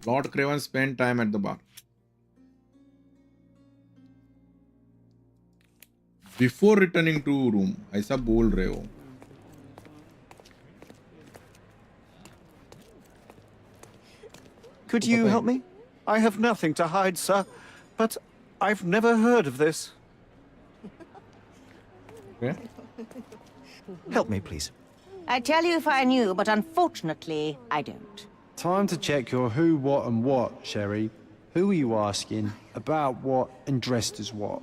S2: Lord Craven spent time at the bar. Before returning to room, ऐसा बोल रहे हो?
S3: Could you help me? I have nothing to hide, sir, but I've never heard of this.
S2: Okay.
S3: Help me, please.
S14: I'd tell you if I knew, but unfortunately, I don't.
S4: Time to check your who, what, and what, Sherry. Who are you asking? About what, and dressed as what?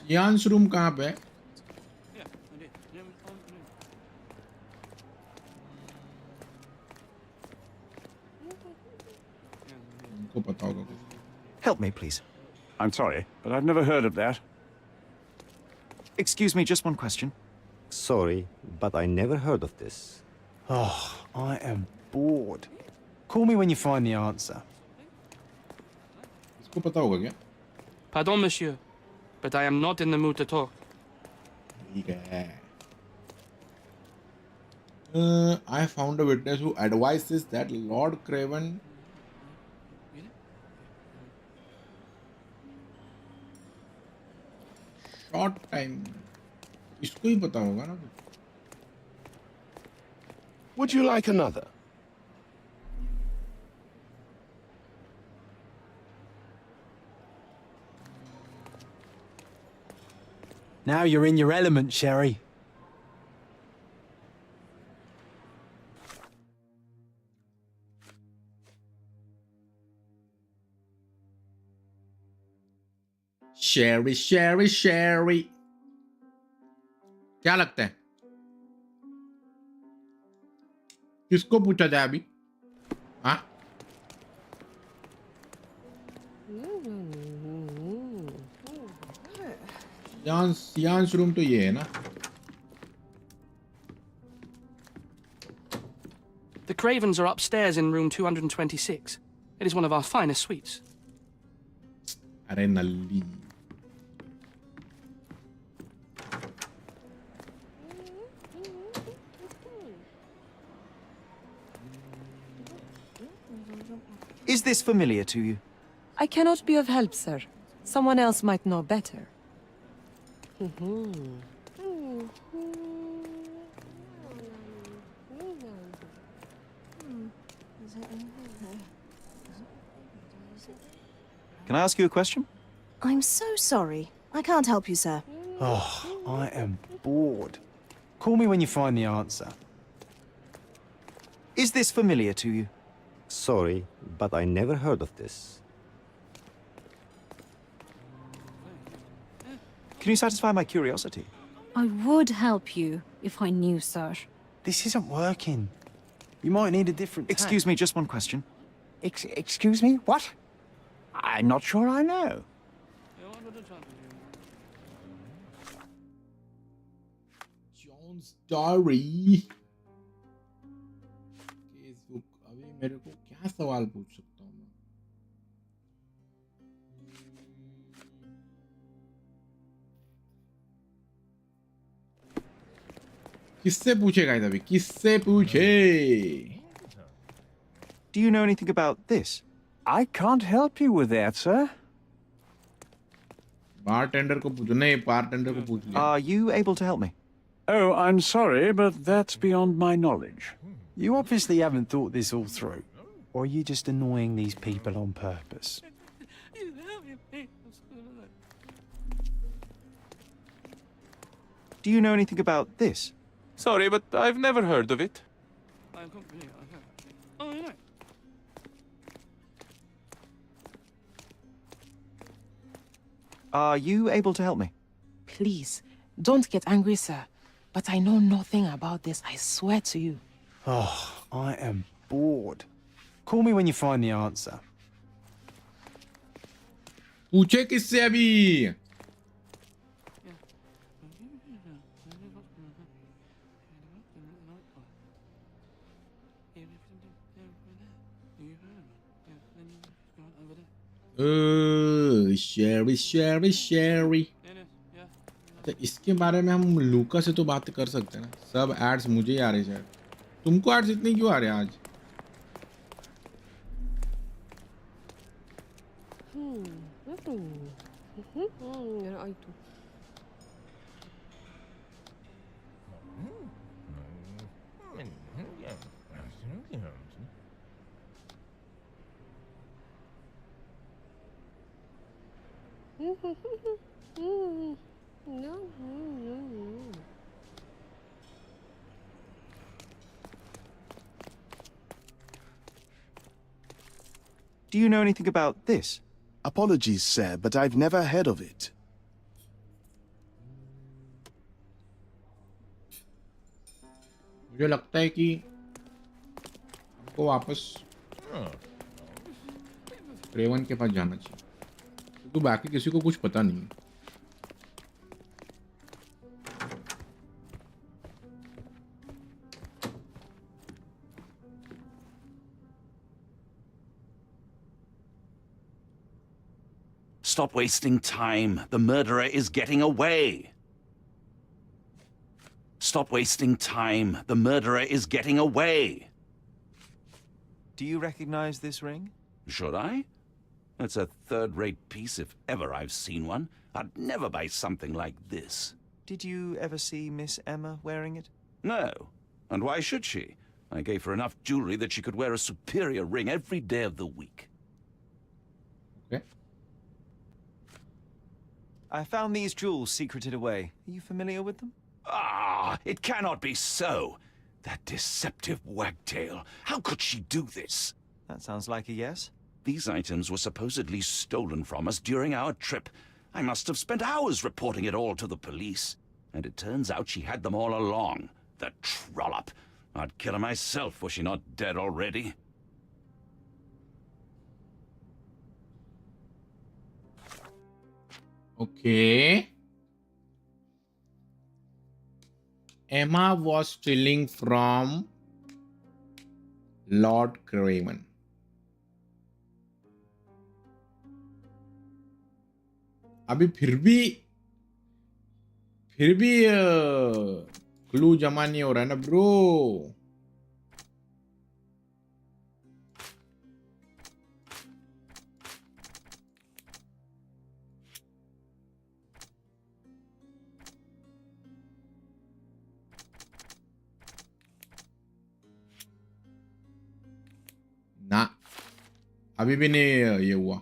S2: Sian's room कहाँ पे है? इनको पता होगा कुछ.
S3: Help me, please.
S15: I'm sorry, but I've never heard of that.
S3: Excuse me, just one question.
S9: Sorry, but I never heard of this.
S4: Oh, I am bored. Call me when you find the answer.
S2: इसको पता होगा क्या?
S5: Pardon, monsieur, but I am not in the mood to talk.
S2: ठीक है. I found a witness who advises that Lord Craven short time. इसको ही पता होगा ना.
S7: Would you like another?
S4: Now you're in your element, Sherry.
S2: Sherry, Sherry, Sherry. क्या लगता है? किसको पूछा जाए अभी? हाँ? सियांस रूम तो ये है ना?
S5: The Cravens are upstairs in room 226. It is one of our finest suites.
S2: अरे नल्ली.
S3: Is this familiar to you?
S16: I cannot be of help, sir. Someone else might know better.
S3: Can I ask you a question?
S17: I'm so sorry. I can't help you, sir.
S4: Oh, I am bored. Call me when you find the answer.
S3: Is this familiar to you?
S9: Sorry, but I never heard of this.
S3: Can you satisfy my curiosity?
S11: I would help you if I knew, sir.
S4: This isn't working. You might need a different
S3: Excuse me, just one question.
S15: Excuse me? What? I'm not sure I know.
S2: John's Diary. Facebook. अभी मेरे को क्या सवाल पूछ सकता हूँ मैं? किससे पूछेगा इधर अभी? किससे पूछे?
S3: Do you know anything about this?
S15: I can't help you with that, sir.
S2: Bartender को पूछो. नहीं, बारटेंडर को पूछ लिया.
S3: Are you able to help me?
S15: Oh, I'm sorry, but that's beyond my knowledge.
S4: You obviously haven't thought this all through. Or are you just annoying these people on purpose?
S3: Do you know anything about this?
S12: Sorry, but I've never heard of it.
S5: Oh, you know.
S3: Are you able to help me?
S18: Please, don't get angry, sir. But I know nothing about this, I swear to you.
S4: Oh, I am bored. Call me when you find the answer.
S2: पूछे किससे अभी? शेरी। तो इसके बारे में हम लूका से तो बात कर सकते हैं ना। सब एड्स मुझे ही आ रहे शायद। तुमको एड्स इतने क्यों आ रहे हैं आज?
S3: Do you know anything about this?
S19: Apologies, sir, but I've never heard of it.
S2: मुझे लगता है कि हमको वापस क्रेवन के पास जाना चाहिए क्योंकि बाकी किसी को कुछ पता नहीं है।
S10: Stop wasting time. The murderer is getting away. Stop wasting time. The murderer is getting away.
S3: Do you recognize this ring?
S10: Should I? It's a third-rate piece if ever I've seen one. I'd never buy something like this.
S3: Did you ever see Miss Emma wearing it?
S10: No. And why should she? I gave her enough jewelry that she could wear a superior ring every day of the week.
S2: Okay.
S3: I found these jewels secreted away. Are you familiar with them?
S10: Ah, it cannot be so. That deceptive wagtail. How could she do this?
S3: That sounds like a yes.
S10: These items were supposedly stolen from us during our trip. I must have spent hours reporting it all to the police. And it turns out she had them all along. The trollop. I'd kill her myself were she not dead already.
S2: Okay. Emma was stealing from Lord Craven. अभी फिर भी clue जमा नहीं हो रहा है ना bro. ना अभी भी नहीं ये हुआ।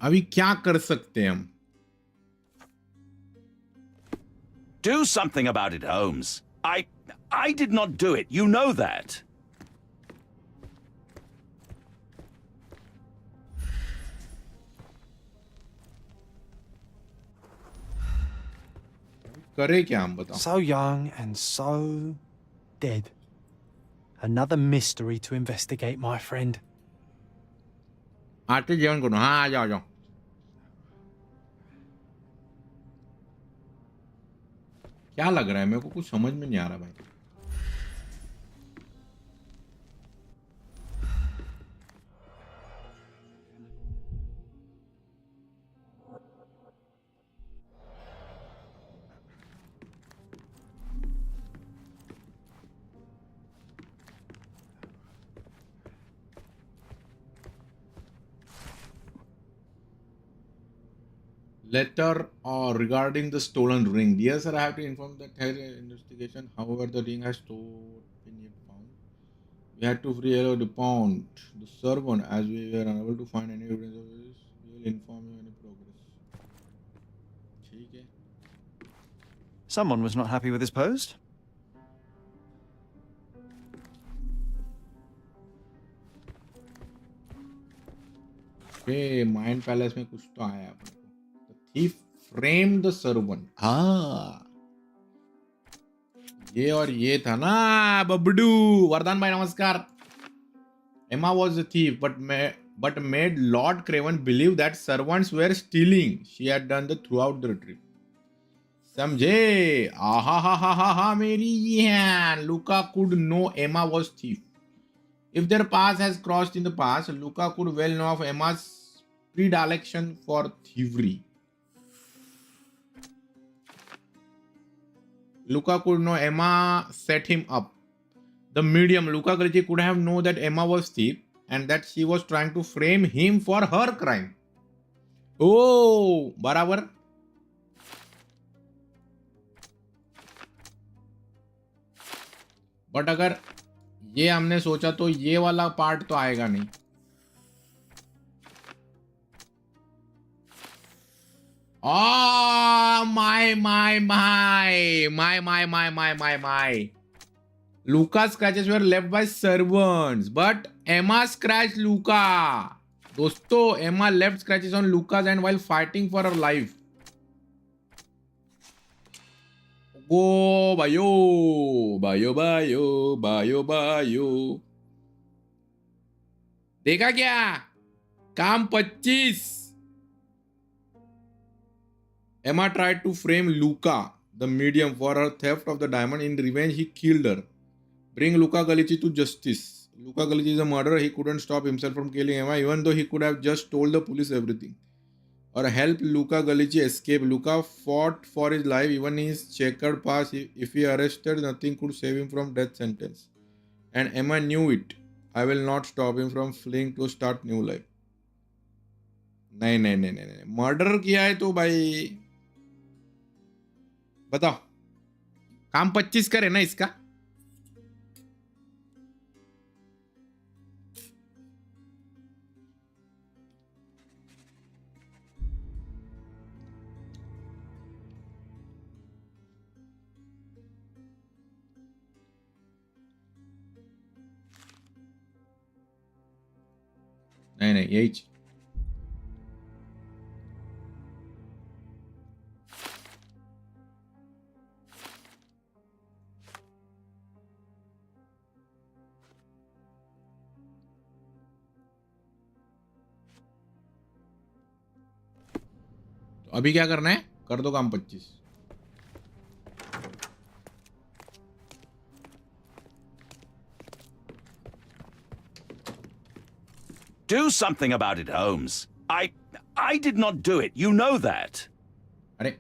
S2: अभी क्या कर सकते हैं हम?
S10: Do something about it, Holmes. I did not do it. You know that.
S2: करे क्या हम बताओ?
S4: So young and so dead. Another mystery to investigate, my friend.
S2: आते जेवन करो। हाँ आ जाओ जाओ। क्या लग रहा है मेरे को? कुछ समझ में नहीं आ रहा भाई। letter regarding the stolen ring. Dear sir, I have to inform that investigation. However, the ring has been yet found. We had to free hello the pound, the servant, as we were unable to find any evidence of this. We will inform you any progress. ठीक है.
S3: Someone was not happy with his post.
S2: Okay, Mind Palace में कुछ तो आया अपने को. The thief framed the servant. हाँ. ये और ये था ना बबडू. वरदान भाई नमस्कार. Emma was a thief, but made Lord Craven believe that servants were stealing. She had done the throughout the trip. समझे? आहा हा हा हा हा मेरी बहन. Luca could know Emma was thief. If their path has crossed in the past, Luca could well know of Emma's predilection for thievery. Luca could know Emma set him up. The medium, Luca Galici, could have known that Emma was thief and that she was trying to frame him for her crime. Oh, बराबर. But अगर ये हमने सोचा तो ये वाला part तो आएगा नहीं. Oh my. Luca's scratches were left by servants, but Emma scratched Luca. दोस्तों, Emma left scratches on Luca's hand while fighting for her life. Go bio. देखा क्या? काम 25. Emma tried to frame Luca, the medium, for her theft of the diamond. In revenge, he killed her. Bring Luca Galici to justice. Luca Galici is a murderer. He couldn't stop himself from killing Emma, even though he could have just told the police everything. Or help Luca Galici escape. Luca fought for his life, even in his checkered past. If he arrested, nothing could save him from death sentence. And Emma knew it. I will not stop him from fleeing to start new life. नहीं. Murder किया है तो भाई बताओ, काम 25 करे ना इसका. नहीं यही. अभी क्या करना है? कर दो काम 25.
S10: Do something about it, Holmes. I did not do it. You know that.
S2: अरे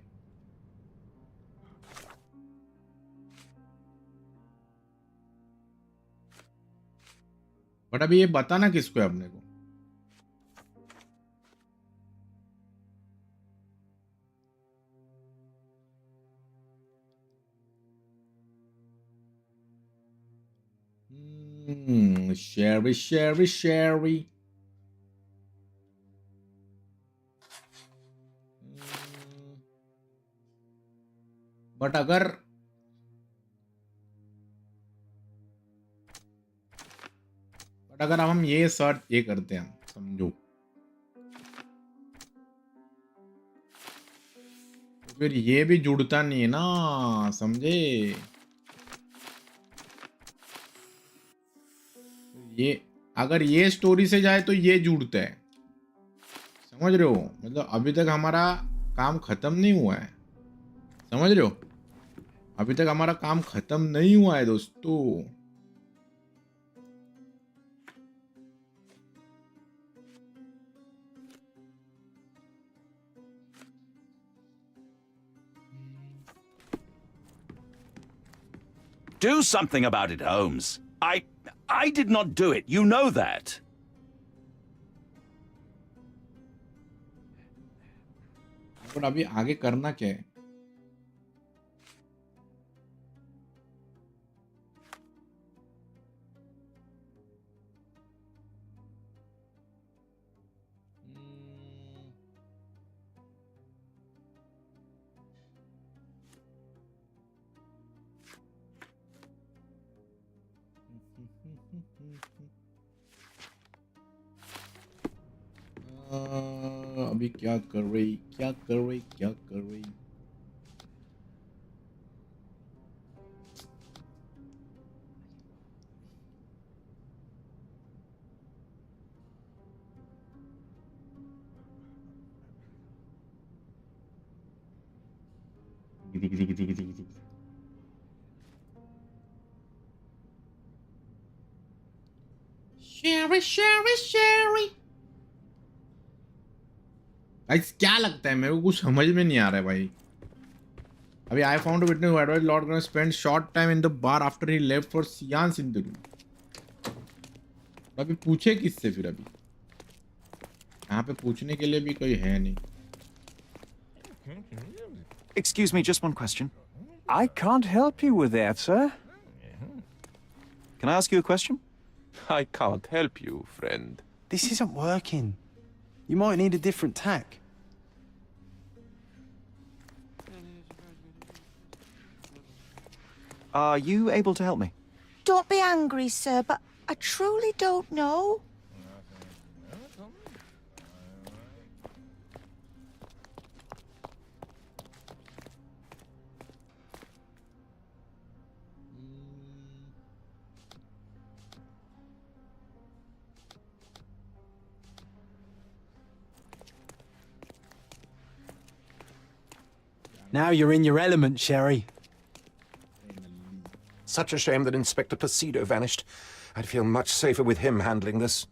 S2: बट अभी ये बताना किसको है अपने को? Sherry. बट अगर हम ये सर्च ये करते हैं, समझो, तो फिर ये भी जुड़ता नहीं है ना, समझे? ये अगर ये स्टोरी से जाए तो ये जुड़ता है, समझ रहे हो? मतलब अभी तक हमारा काम खत्म नहीं हुआ है, समझ रहे हो? अभी तक हमारा काम खत्म नहीं हुआ है दोस्तों.
S10: Do something about it, Holmes. I did not do it. You know that.
S2: But अभी आगे करना क्या है? अभी क्या कर रही, क्या कर रही, क्या कर रही? Sherry, Sherry, Sherry. गाइस क्या लगता है मेरे को? कुछ समझ में नहीं आ रहा है भाई. अभी I found a witness who advised Lord Gonna spend short time in the bar after he left for seance in the room. अभी पूछे किससे फिर? अभी यहाँ पे पूछने के लिए भी कोई है नहीं.
S3: Excuse me, just one question.
S4: I can't help you with that, sir.
S3: Can I ask you a question?
S4: I can't help you, friend. This isn't working. You might need a different tack.
S3: Are you able to help me?
S14: Don't be angry, sir, but I truly don't know.
S4: Now you're in your element, Sherry.
S6: Such a shame that Inspector Placido vanished. I'd feel much safer with him handling this.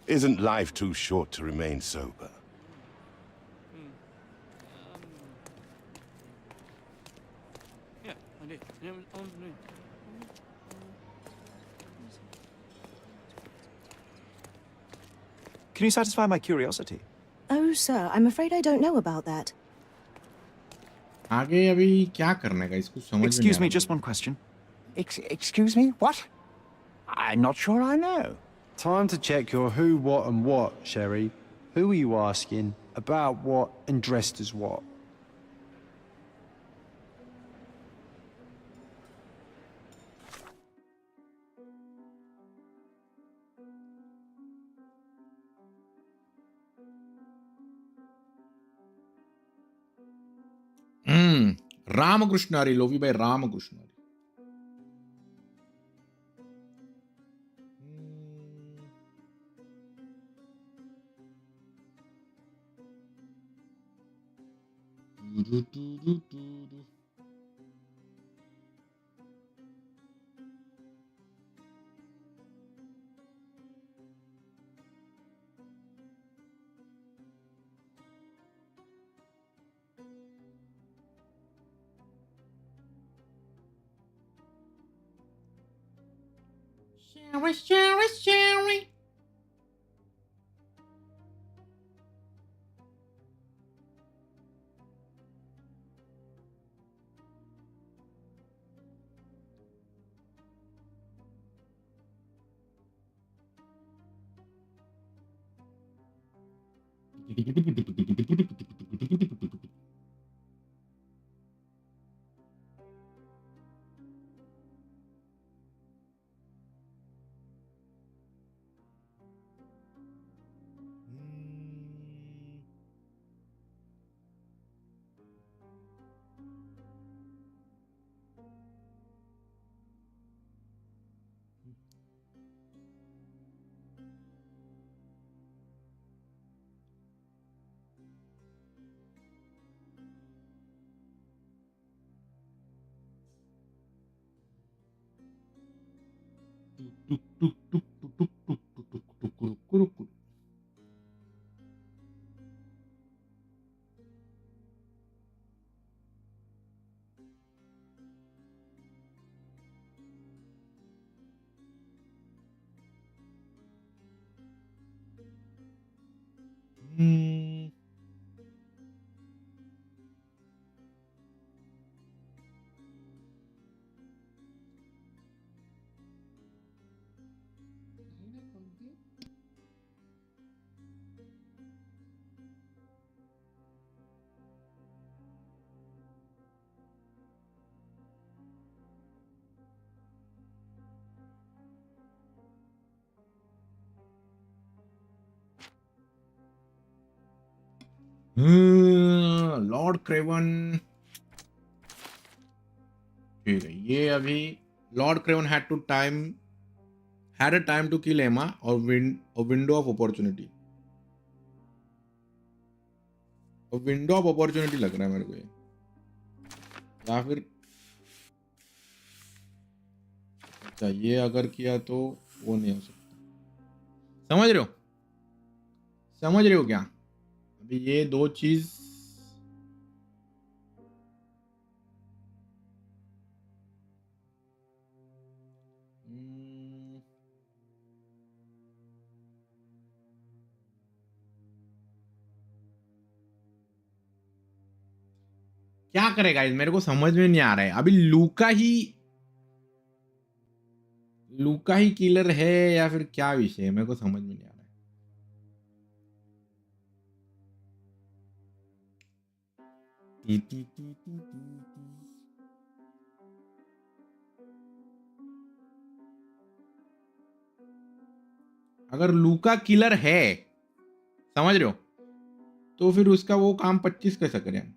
S7: Isn't life too short to remain sober?
S3: Can you satisfy my curiosity?
S17: Oh, sir, I'm afraid I don't know about that.
S2: आगे अभी क्या करने का? इसको समझ में नहीं
S3: Excuse
S2: आ
S3: me,
S2: रहा.
S3: just one question.
S15: Excuse me? What? I'm not sure I know.
S4: Time to check your who, what, and what, Sherry. Who are you asking? About what? And dressed as what?
S2: रामकृष्णारी, लोवी भाई रामकृष्णारी. Sherry, Sherry, Sherry. Lord Craven, ठीक है, ये अभी Lord Craven had a time to kill Emma or a window of opportunity. Window of opportunity लग रहा है मेरे को ये, या फिर अच्छा ये अगर किया तो वो नहीं हो सकता। समझ रहे हो क्या? अभी ये दो चीज क्या करेगा, मेरे को समझ में नहीं आ रहा है। अभी लूका ही किलर है या फिर क्या विषय है, मेरे को समझ में नहीं आ रहा है। अगर लूका किलर है, समझ रहे हो, तो फिर उसका वो काम 25 कैसे करें हम?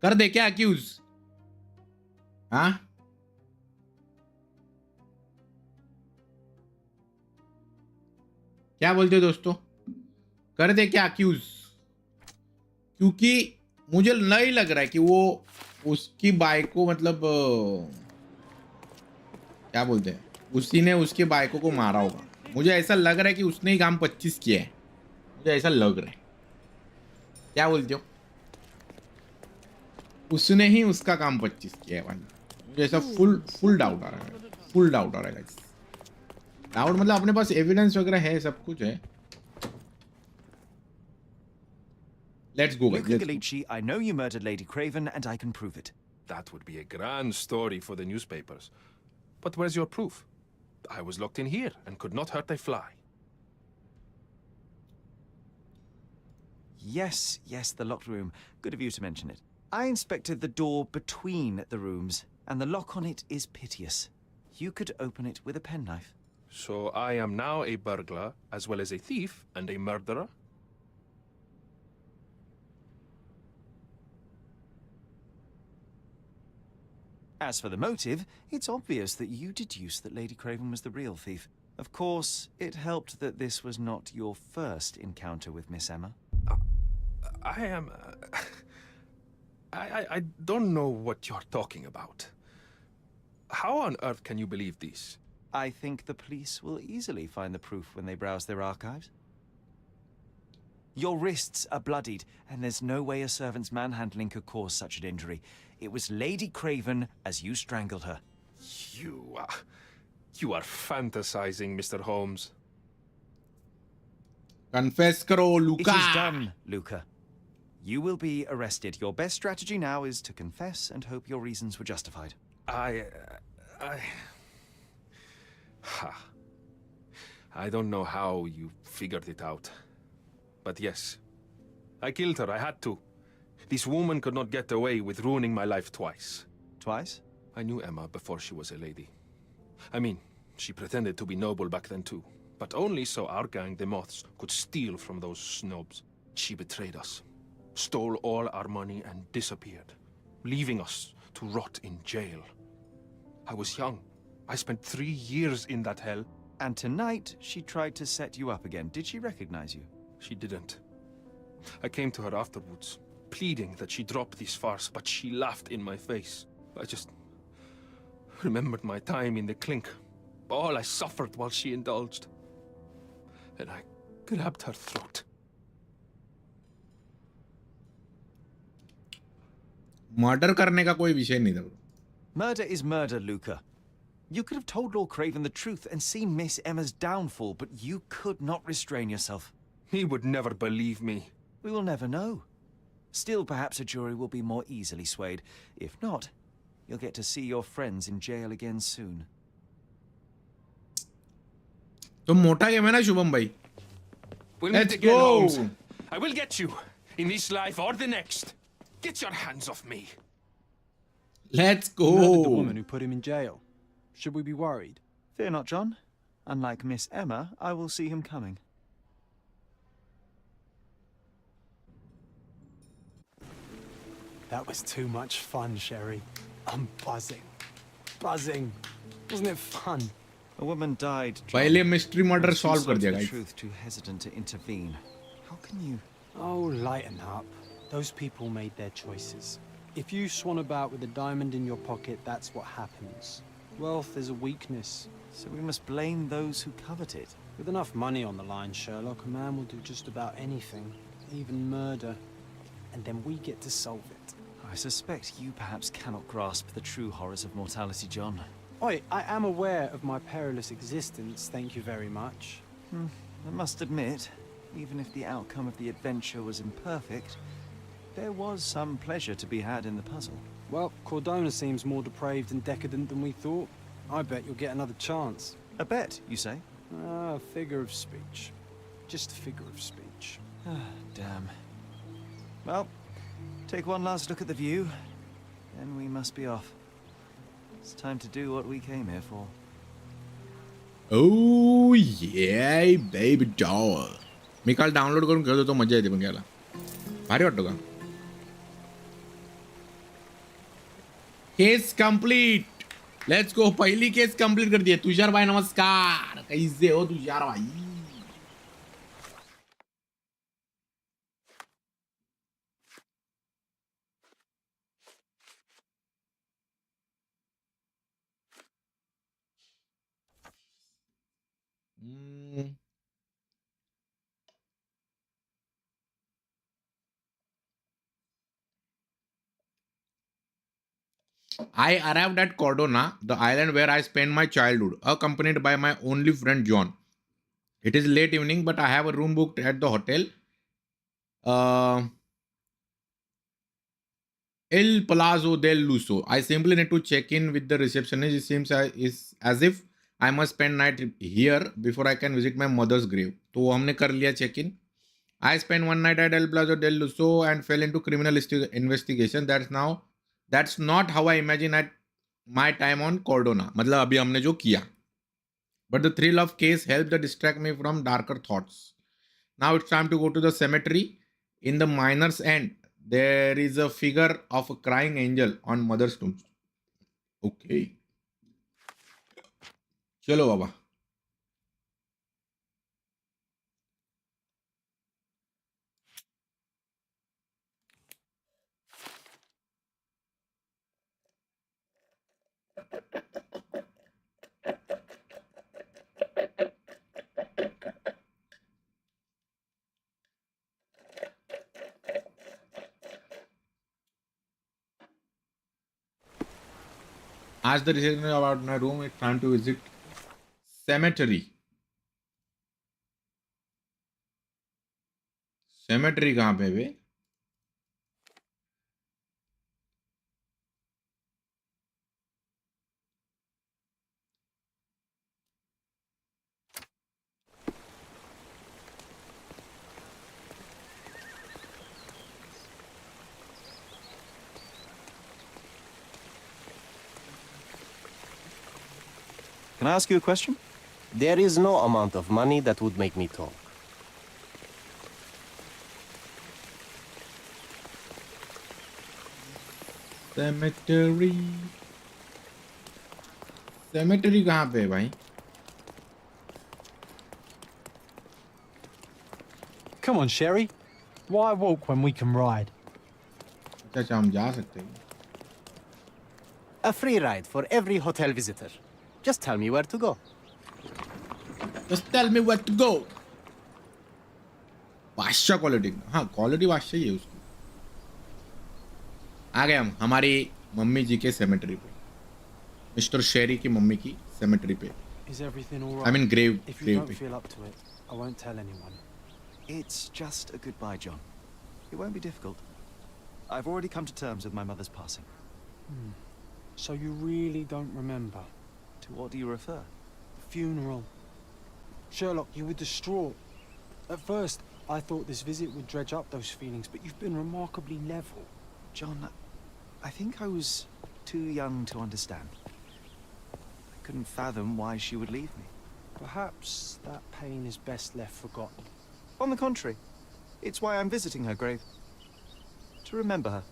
S2: कर दे क्या अक्यूज? हाँ, क्या बोलते हो दोस्तों, कर दे क्या अक्यूज? क्योंकि मुझे नहीं लग रहा है कि वो उसकी बाइक को, मतलब क्या बोलते हैं, उसी ने उसके बाइकों को मारा होगा। मुझे ऐसा लग रहा है कि उसने ही काम 25 किया है, मुझे ऐसा लग रहा है। क्या बोलते हो? उसने ही उसका काम 25 किया है भाई, मुझे ऐसा फुल डाउट आ रहा है, फुल डाउट आ रहा है। डाउट मतलब अपने पास एविडेंस वगैरह है, सब कुछ है। Let's go, guys.
S3: Luca Gallici, I know you murdered Lady Craven, and I can prove it.
S12: That would be a grand story for the newspapers. But where's your proof? I was locked in here and could not hurt a fly.
S3: Yes, the locked room. Good of you to mention it. I inspected the door between the rooms, and the lock on it is piteous. You could open it with a penknife.
S12: So I am now a burglar, as well as a thief and a murderer?
S3: As for the motive, it's obvious that you deduced that Lady Craven was the real thief. Of course, it helped that this was not your first encounter with Miss Emma.
S12: I am... I don't know what you're talking about. How on earth can you believe these?
S3: I think the police will easily find the proof when they browse their archives. Your wrists are bloodied, and there's no way a servant's manhandling could cause such an injury. It was Lady Craven as you strangled her.
S12: You are fantasizing, Mr. Holmes.
S2: Confess karo, Luca.
S3: It is done, Luca. You will be arrested. Your best strategy now is to confess and hope your reasons were justified.
S12: I don't know how you figured it out. But yes, I killed her. I had to. This woman could not get away with ruining my life twice.
S3: Twice?
S12: I knew Emma before she was a lady. I mean, she pretended to be noble back then too. But only so our gang, the Moths, could steal from those snobs. She betrayed us, stole all our money and disappeared, leaving us to rot in jail. I was young. I spent 3 years in that hell.
S3: And tonight, she tried to set you up again. Did she recognize you?
S12: She didn't. I came to her afterwards, pleading that she drop this farce, but she laughed in my face. I just remembered my time in the clink, all I suffered while she indulged. And I grabbed her throat.
S2: Murder करने का कोई विषय नहीं था bro.
S3: Murder is murder, Luca. You could have told Lord Craven the truth and seen Miss Emma's downfall, but you could not restrain yourself.
S12: He would never believe me.
S3: We will never know. Still, perhaps a jury will be more easily swayed. If not, you'll get to see your friends in jail again soon.
S2: तो मोटा game है ना शुभम भाई.
S12: We'll
S2: Let's
S12: meet again,
S2: go.
S12: Holmes. I will get you in this life or the next. Get your hands off me.
S2: Let's go.
S4: Murdered the woman who put him in jail. Should we be worried?
S3: Fear not, John. Unlike Miss Emma, I will see him coming.
S4: That was too much fun, Sherry. I'm buzzing. Buzzing. Wasn't it fun?
S3: A woman died.
S2: पहले mystery murder solve कर दिया
S3: The
S2: guys.
S3: truth, too hesitant to intervene. How can you?
S4: Oh, lighten up. Those people made their choices. If you swan about with a diamond in your pocket, that's what happens. Wealth is a weakness.
S3: So we must blame those who covet it.
S4: With enough money on the line, Sherlock, a man will do just about anything, even murder. And then we get to solve it.
S3: I suspect you perhaps cannot grasp the true horrors of mortality, John.
S4: Oi, I am aware of my perilous existence, thank you very much.
S3: I must admit, even if the outcome of the adventure was imperfect, there was some pleasure to be had in the puzzle.
S4: Well, Cordona seems more depraved and decadent than we thought. I bet you'll get another chance.
S3: A bet, you say?
S4: A figure of speech. Just a figure of speech.
S3: Damn. Well, take one last look at the view, then we must be off. It's time to do what we came here for.
S2: Oh yeah, baby doll. मी काल download करून खेळत होतो, मजा येते पण घ्यायला. भारी वाटतो का? Case complete. Let's go. पहिली केस कंप्लीट कर दी है. तुषार भाई नमस्कार. कैसे हो तुषार भाई? I arrived at Cordona, the island where I spent my childhood, accompanied by my only friend John. It is late evening, but I have a room booked at the hotel. El Palazzo del Lusso. I simply need to check in with the receptionist. It seems as if I must spend night here before I can visit my mother's grave. तो हमने कर लिया check in. I spent one night at El Palazzo del Lusso and fell into criminal investigation. That's not how I imagine at my time on Cordona. मतलब अभी हमने जो किया. But the thrill of case helped to distract me from darker thoughts. Now it's time to go to the cemetery. In the miner's end, there is a figure of a crying angel on mother's tomb. Okay. चलो बाबा. Ask the receptionist about my room. It's time to visit cemetery. Cemetery कहाँ पे बे?
S8: Can I ask you a question?
S20: There is no amount of money that would make me talk.
S2: Cemetery. Cemetery कहाँ पे है भाई?
S4: Come on, Sherry. Why walk when we can ride?
S2: अच्छा हम जा सकते हैं.
S20: A free ride for every hotel visitor. Just tell me where to go.
S2: Just tell me where to go. बादशाह क्वालिटी. हाँ क्वालिटी बादशाह ही है उसकी. आ गए हम हमारी मम्मी जी के सेमेट्री पे, मिस्टर शेरी की मम्मी की सेमेट्री पे.
S4: Is everything all right?
S2: I mean grave
S4: If you
S2: grave
S4: don't
S2: पे.
S4: feel up to it, I won't tell anyone.
S3: It's just a goodbye, John. It won't be difficult. I've already come to terms with my mother's passing.
S4: So you really don't remember?
S3: To what do you refer?
S4: The funeral. Sherlock, you were distraught. At first, I thought this visit would dredge up those feelings, but you've been remarkably level.
S3: John, I think I was too young to understand. I couldn't fathom why she would leave me.
S4: Perhaps that pain is best left forgotten.
S3: On the contrary, it's why I'm visiting her grave. To remember her.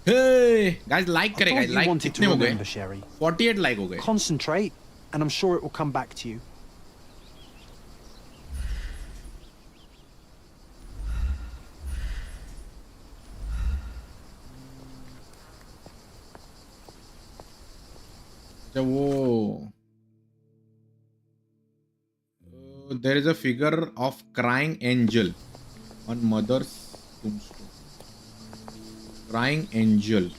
S2: Hey, guys, like
S4: I
S2: करें
S4: thought
S2: guys,
S4: you
S2: like
S4: wanted
S2: कितने
S4: to
S2: हो गए?
S4: remember, Sherry.
S2: 48 like हो गए.
S4: Concentrate, and I'm sure it will come back to you.
S2: वो there is a figure of crying angel on mother's tombstone. Crying angel.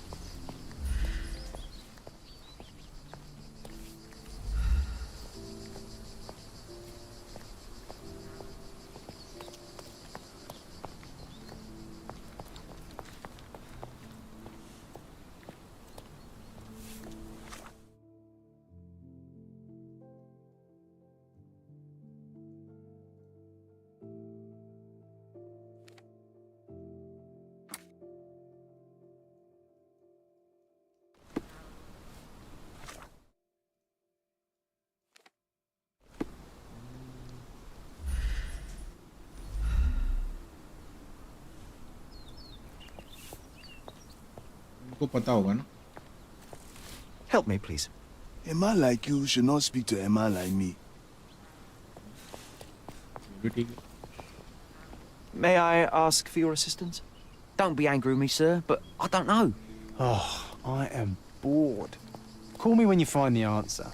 S2: को पता होगा ना.
S3: Help me, please.
S19: Emma like you should not speak to Emma like me.
S3: May I ask for your assistance?
S20: Don't be angry with me, sir, but I don't know.
S4: Oh, I am bored. Call me when you find the answer.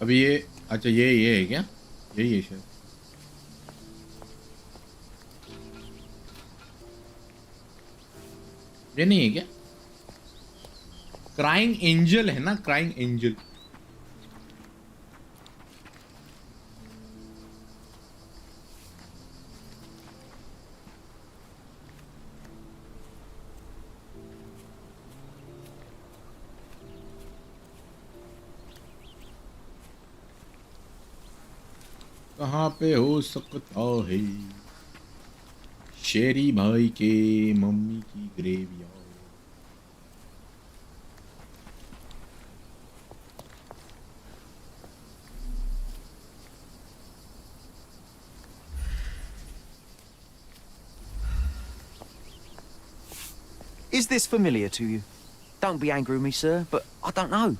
S2: अभी ये अच्छा ये है क्या? यही है शायद. ये नहीं है क्या? क्राइंग एंजल है ना, क्राइंग एंजल. कहाँ पे हो सकता है शेरी भाई के मम्मी की graveyard?
S20: Is this familiar to you? Don't be angry with me, sir, but I don't know.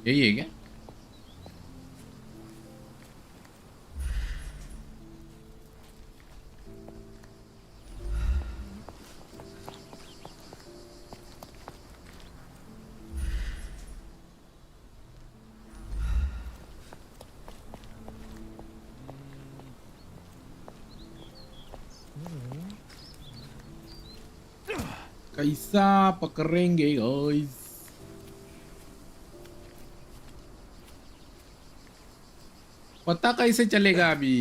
S2: यही है क्या? कैसा पकड़ेंगे गाइस? पता कैसे चलेगा अभी?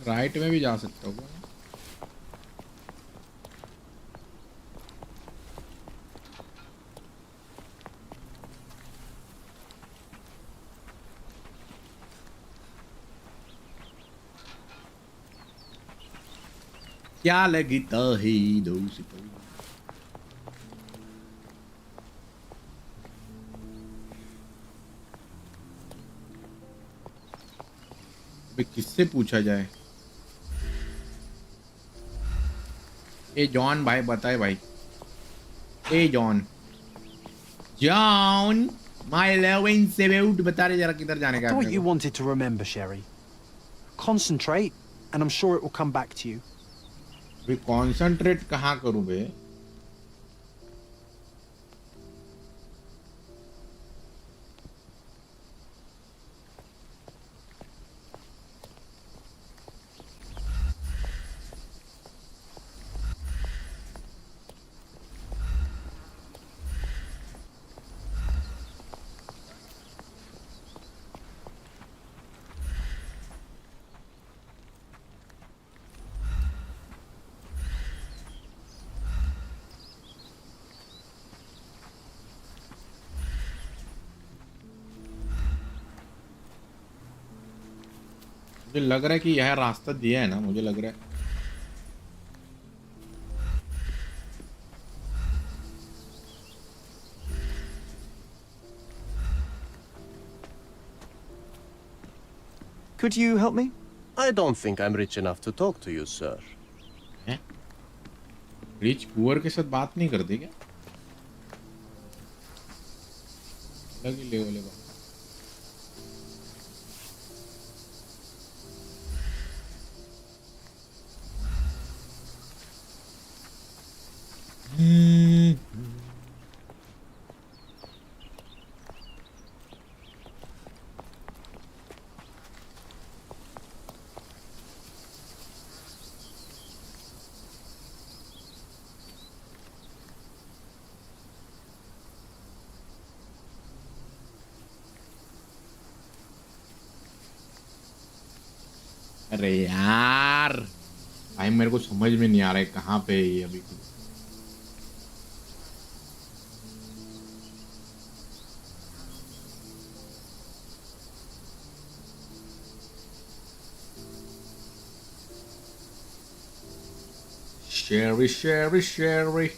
S2: राइट में भी जा सकता हूँ. क्या लगता है दोस्तों? अबे किससे पूछा जाए? ए जॉन भाई बताए भाई. ए जॉन माय लविंग सेव्ड बता रहे जरा किधर जाने का?
S4: I thought you wanted to remember, Sherry. Concentrate, and I'm sure it will come back to you.
S2: अभी कॉन्सेंट्रेट कहाँ करूं बे? मुझे लग रहा है कि यह रास्ता दिया है ना, मुझे लग रहा है।
S3: Could you help me?
S20: I don't think I'm rich enough to talk to you, sir.
S2: Rich poor के साथ बात नहीं करते क्या? अलग ही लेवल है बात। अरे यार भाई मेरे को समझ में नहीं आ रहा है कहाँ पे है ये अभी। Sherry.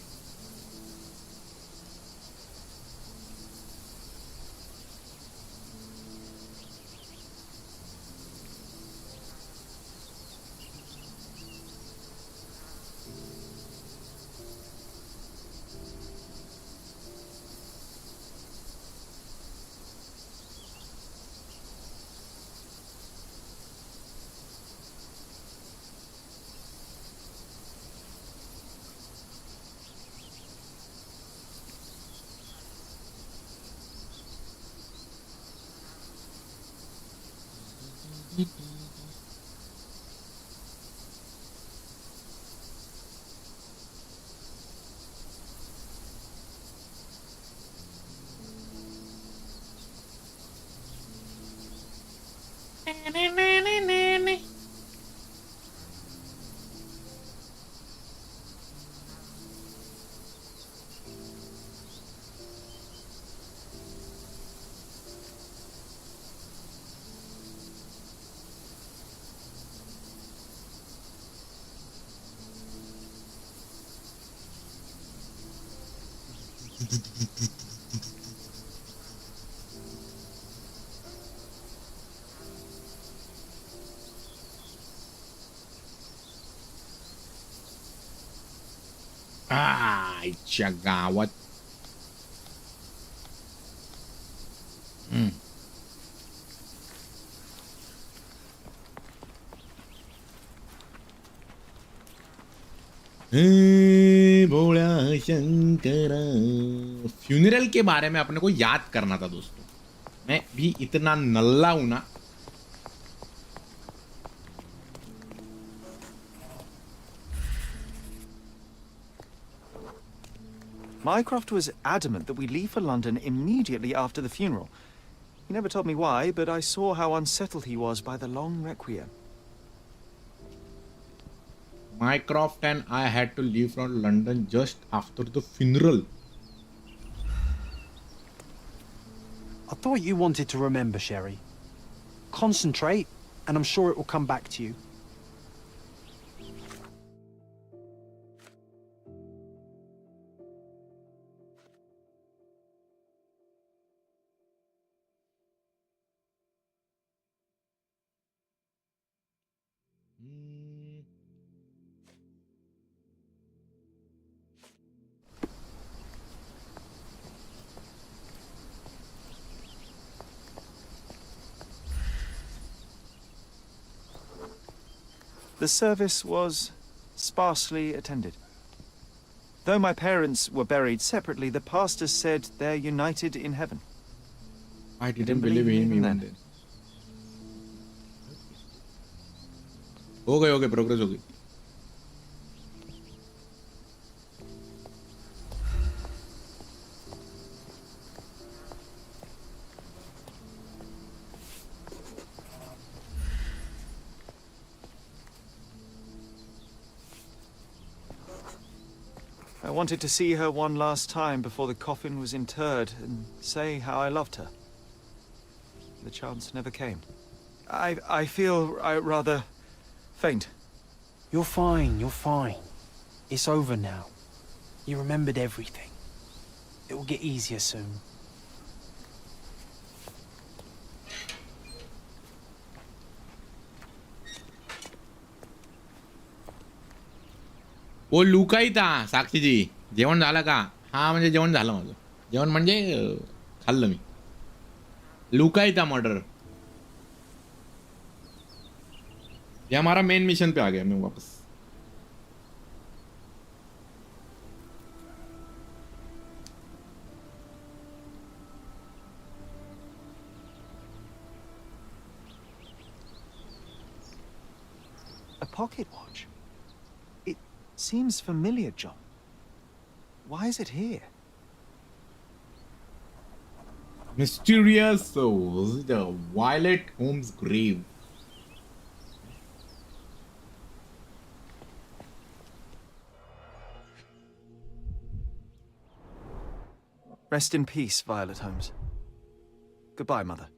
S2: आईच्या गावात भोला शंकरा। फ्यूनरल के बारे में अपने को याद करना था दोस्तों। मैं भी इतना नल्ला हूं ना।
S3: Mycroft was adamant that we leave for London immediately after the funeral. He never told me why, but I saw how unsettled he was by the long requiem.
S2: Mycroft and I had to leave from London just after the funeral.
S4: I thought you wanted to remember, Sherry. Concentrate, and I'm sure it will come back to you.
S3: The service was sparsely attended. Though my parents were buried separately, the pastor said they're united in heaven.
S2: I didn't believe him even then. Okay, progress हो गई.
S3: I wanted to see her one last time before the coffin was interred and say how I loved her. The chance never came. I feel rather faint.
S4: You're fine, you're fine. It's over now. You remembered everything. It will get easier soon.
S2: वो लुकाई था साक्षीजी. जेवण झालं का? हा म्हणजे जेवण झालं माझं. जेवण म्हणजे खाल्लं मी. लुकाई था मर्डर. ये हमारा मेन मिशन पे आ गया मैं वापस.
S3: A pocket watch? It seems familiar, John. Why is it here?
S2: Mysterious souls, the Violet Holmes grave.
S3: Rest in peace, Violet Holmes. Goodbye, Mother.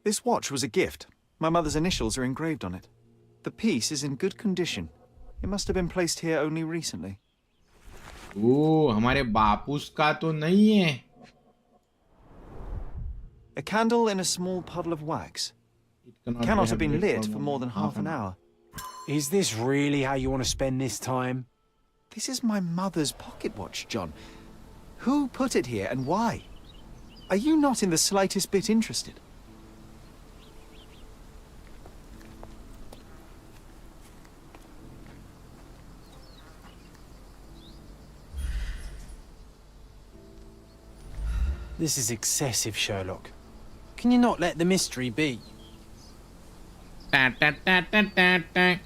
S3: This watch was a gift. My mother's initials are engraved on it. The piece is in good condition. It must have been placed here only recently.
S2: Oh, हमारे बापूस का तो नहीं है.
S3: A candle in a small puddle of wax. It cannot have been lit for more than half an hour.
S4: Is this really how you want to spend this time?
S3: This is my mother's pocket watch, John. Who put it here and why? Are you not in the slightest bit interested?
S4: This is excessive, Sherlock. Can you not let the mystery be?
S2: Ta ta ta ta ta ta.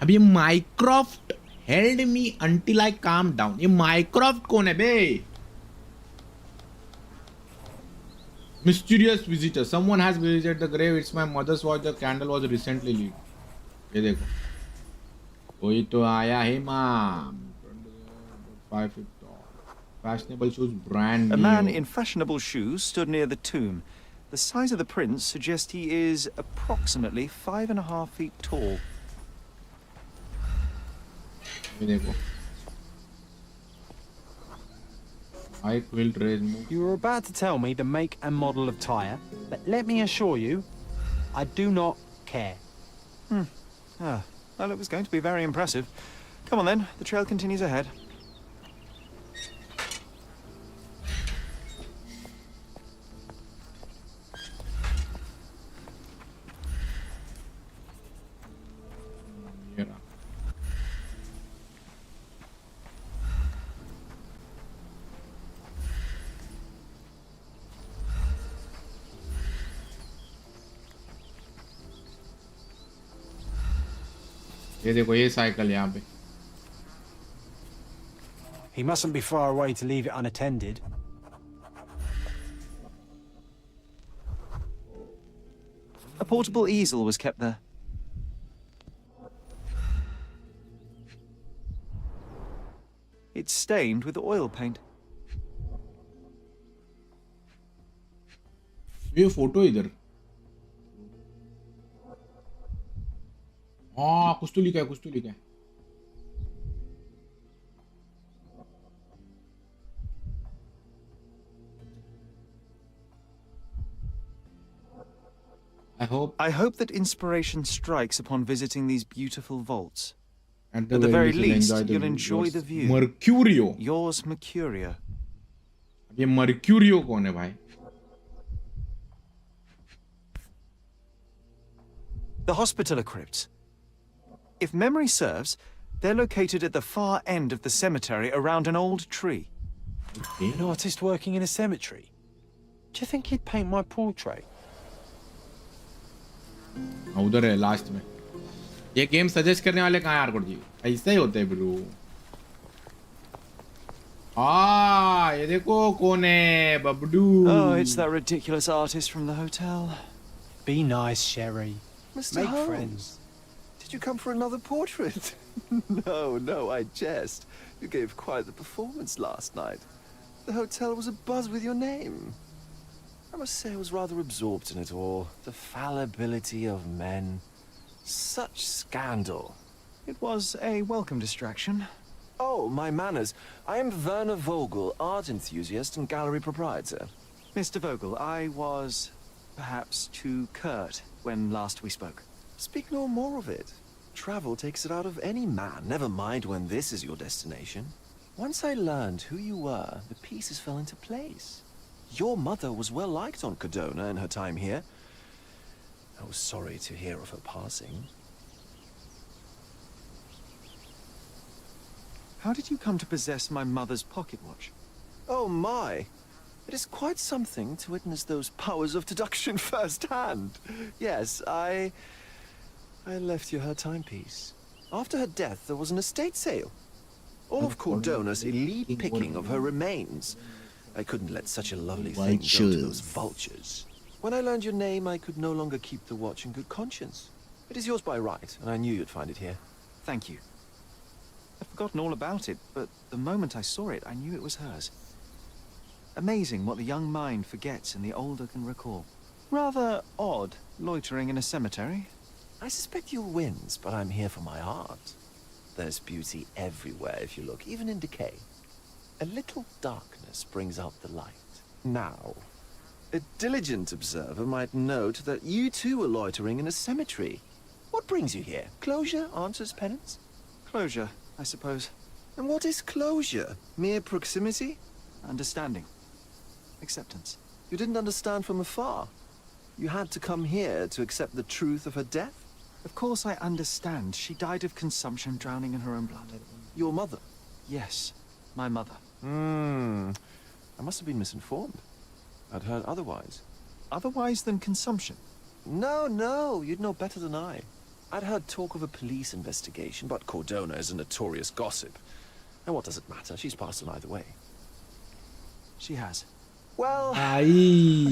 S2: अभी माइक्रोफ्ट held me until I calm down. ये माइक्रोफ्ट कौन है बे? Mysterious visitor. Someone has visited the grave. It's my mother's watch. The candle was recently lit. ये देखो. कोई तो आया है माम. 5 feet tall. Fashionable shoes, brand new.
S3: A man in fashionable shoes stood near the tomb. The size of the prints suggest he is approximately 5.5 feet tall.
S2: ये देखो. I will raise move.
S4: You were about to tell me the make and model of tyre, but let me assure you, I do not care.
S3: Well, it was going to be very impressive. Come on then, the trail continues ahead.
S2: ये देखो ये cycle यहाँ पे.
S4: He mustn't be far away to leave it unattended.
S3: A portable easel was kept there. It's stained with oil paint.
S2: ये photo इधर हाँ कुछ तो लिखा है
S3: I hope that inspiration strikes upon visiting these beautiful vaults. At the very least, you'll enjoy the view.
S2: Mercurio.
S3: Yours, Mercurio.
S2: अब ये Mercurio कौन है भाई?
S3: The Hospitaller crypts. If memory serves, they're located at the far end of the cemetery around an old tree.
S4: An artist working in a cemetery? Do you think he'd paint my portrait?
S2: उधर है last में ये game suggest करने वाले कहाँ हैं रकोड जी ऐसा ही होता है ब्रो ये देखो कौन है बबडू
S3: Oh, it's that ridiculous artist from the hotel.
S4: Be nice, Sherry.
S8: Mr.
S4: Make
S8: Holmes,
S4: friends.
S8: did you come for another portrait? No, I jest. You gave quite the performance last night. The hotel was abuzz with your name. I must say I was rather absorbed in it all. The fallibility of men. Such scandal.
S3: It was a welcome distraction.
S8: Oh, my manners. I am Werner Vogel, art enthusiast and gallery proprietor.
S3: Mr. Vogel, I was perhaps too curt when last we spoke.
S8: Speak no more of it. Travel takes it out of any man, never mind when this is your destination. Once I learned who you were, the pieces fell into place. Your mother was well liked on Codona in her time here. I was sorry to hear of her passing.
S3: How did you come to possess my mother's pocket watch?
S8: Oh my! It is quite something to witness those powers of deduction firsthand. Yes, I left you her timepiece. After her death, there was an estate sale. All of Cordona's elite picking of her remains. I couldn't let such a lovely thing go to those vultures. When I learned your name, I could no longer keep the watch in good conscience. It is yours by right, and I knew you'd find it here.
S3: Thank you. I'd forgotten all about it, but the moment I saw it, I knew it was hers. Amazing what the young mind forgets and the older can recall. Rather odd, loitering in a cemetery.
S8: I suspect you'll wins, but I'm here for my art. There's beauty everywhere if you look, even in decay. A little darkness brings out the light. Now, a diligent observer might note that you too are loitering in a cemetery. What brings you here? Closure answers penance?
S3: Closure, I suppose.
S8: And what is closure? Mere proximity?
S3: Understanding. Acceptance.
S8: You didn't understand from afar. You had to come here to accept the truth of her death?
S3: Of course I understand. She died of consumption, drowning in her own blood.
S8: Your mother?
S3: Yes, my mother.
S8: I must have been misinformed. I'd heard otherwise.
S3: Otherwise than consumption?
S8: No, you'd know better than I. I'd heard talk of a police investigation, but Cordona is a notorious gossip. And what does it matter? She's passed on either way.
S3: She has.
S8: Well, I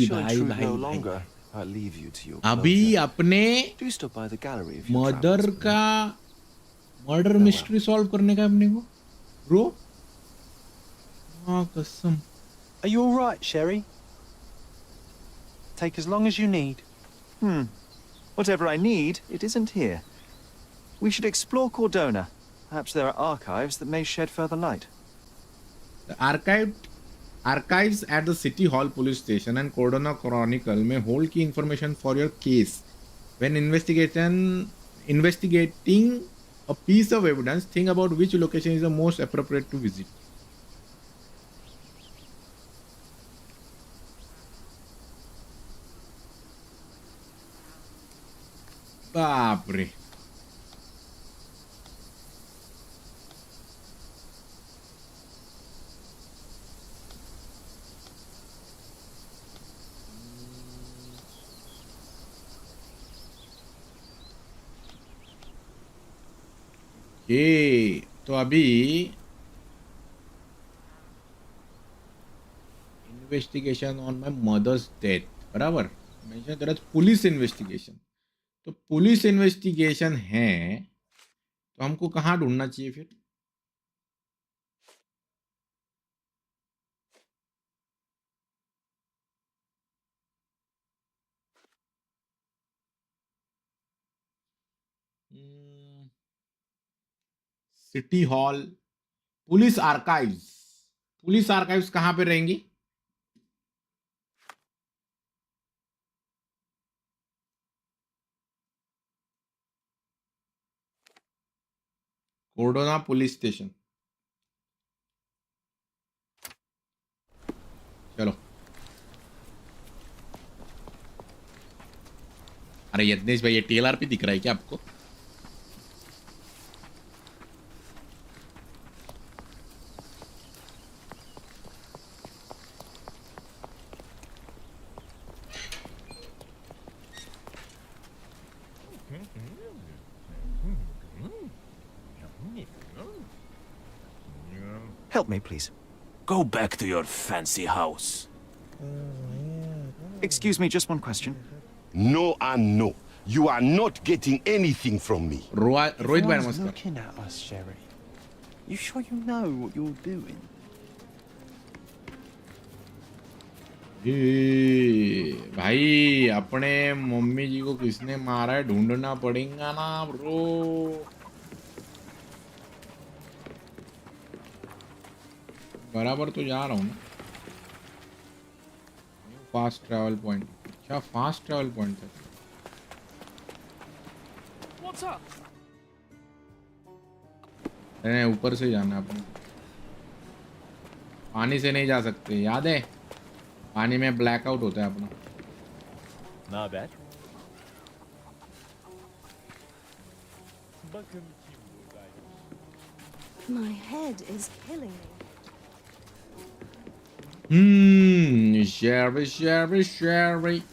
S8: shall intrude no longer. I'll leave you to your
S2: अभी अपने
S8: Do stop by the gallery if you
S2: murder का murder mystery solve करने का अपने को bro कसम
S4: Are you all right, Sherry? Take as long as you need.
S3: Whatever I need, it isn't here. We should explore Cordona. Perhaps there are archives that may shed further light.
S2: The archives at the City Hall Police Station and Cordona Chronicle may hold key information for your case. When investigating a piece of evidence, think about which location is the most appropriate to visit. बाप रे तो अभी investigation on my mother's death, बराबर. Mention there is police investigation. तो police investigation है, तो हमको कहाँ ढूंढना चाहिए फिर? City hall, police archives. Police archives कहाँ पे रहेंगी? Cordona police station. चलो. अरे यज्ञेश भाई, ये टीएलआर पे दिख रहा है क्या आपको?
S3: Help me, please.
S21: Go back to your fancy house.
S3: Excuse me, just one question.
S7: No and no. You are not getting anything from me.
S2: Rohit भाई
S8: Everyone's
S2: नमस्कार.
S8: looking at us, Sherry. You sure you know what you're doing?
S2: भाई अपने mummy जी को किसने मारा है ढूंढना पड़ेगा ना ब्रो. बराबर तो जा रहा हूँ ना. Fast travel point. क्या फास्ट ट्रैवल पॉइंट है?
S5: What's up?
S2: नहीं, ऊपर से जाना है अपन. पानी से नहीं जा सकते, याद है? पानी में ब्लैकआउट होता है अपना.
S22: Not bad.
S17: My head is killing me.
S2: Sherry.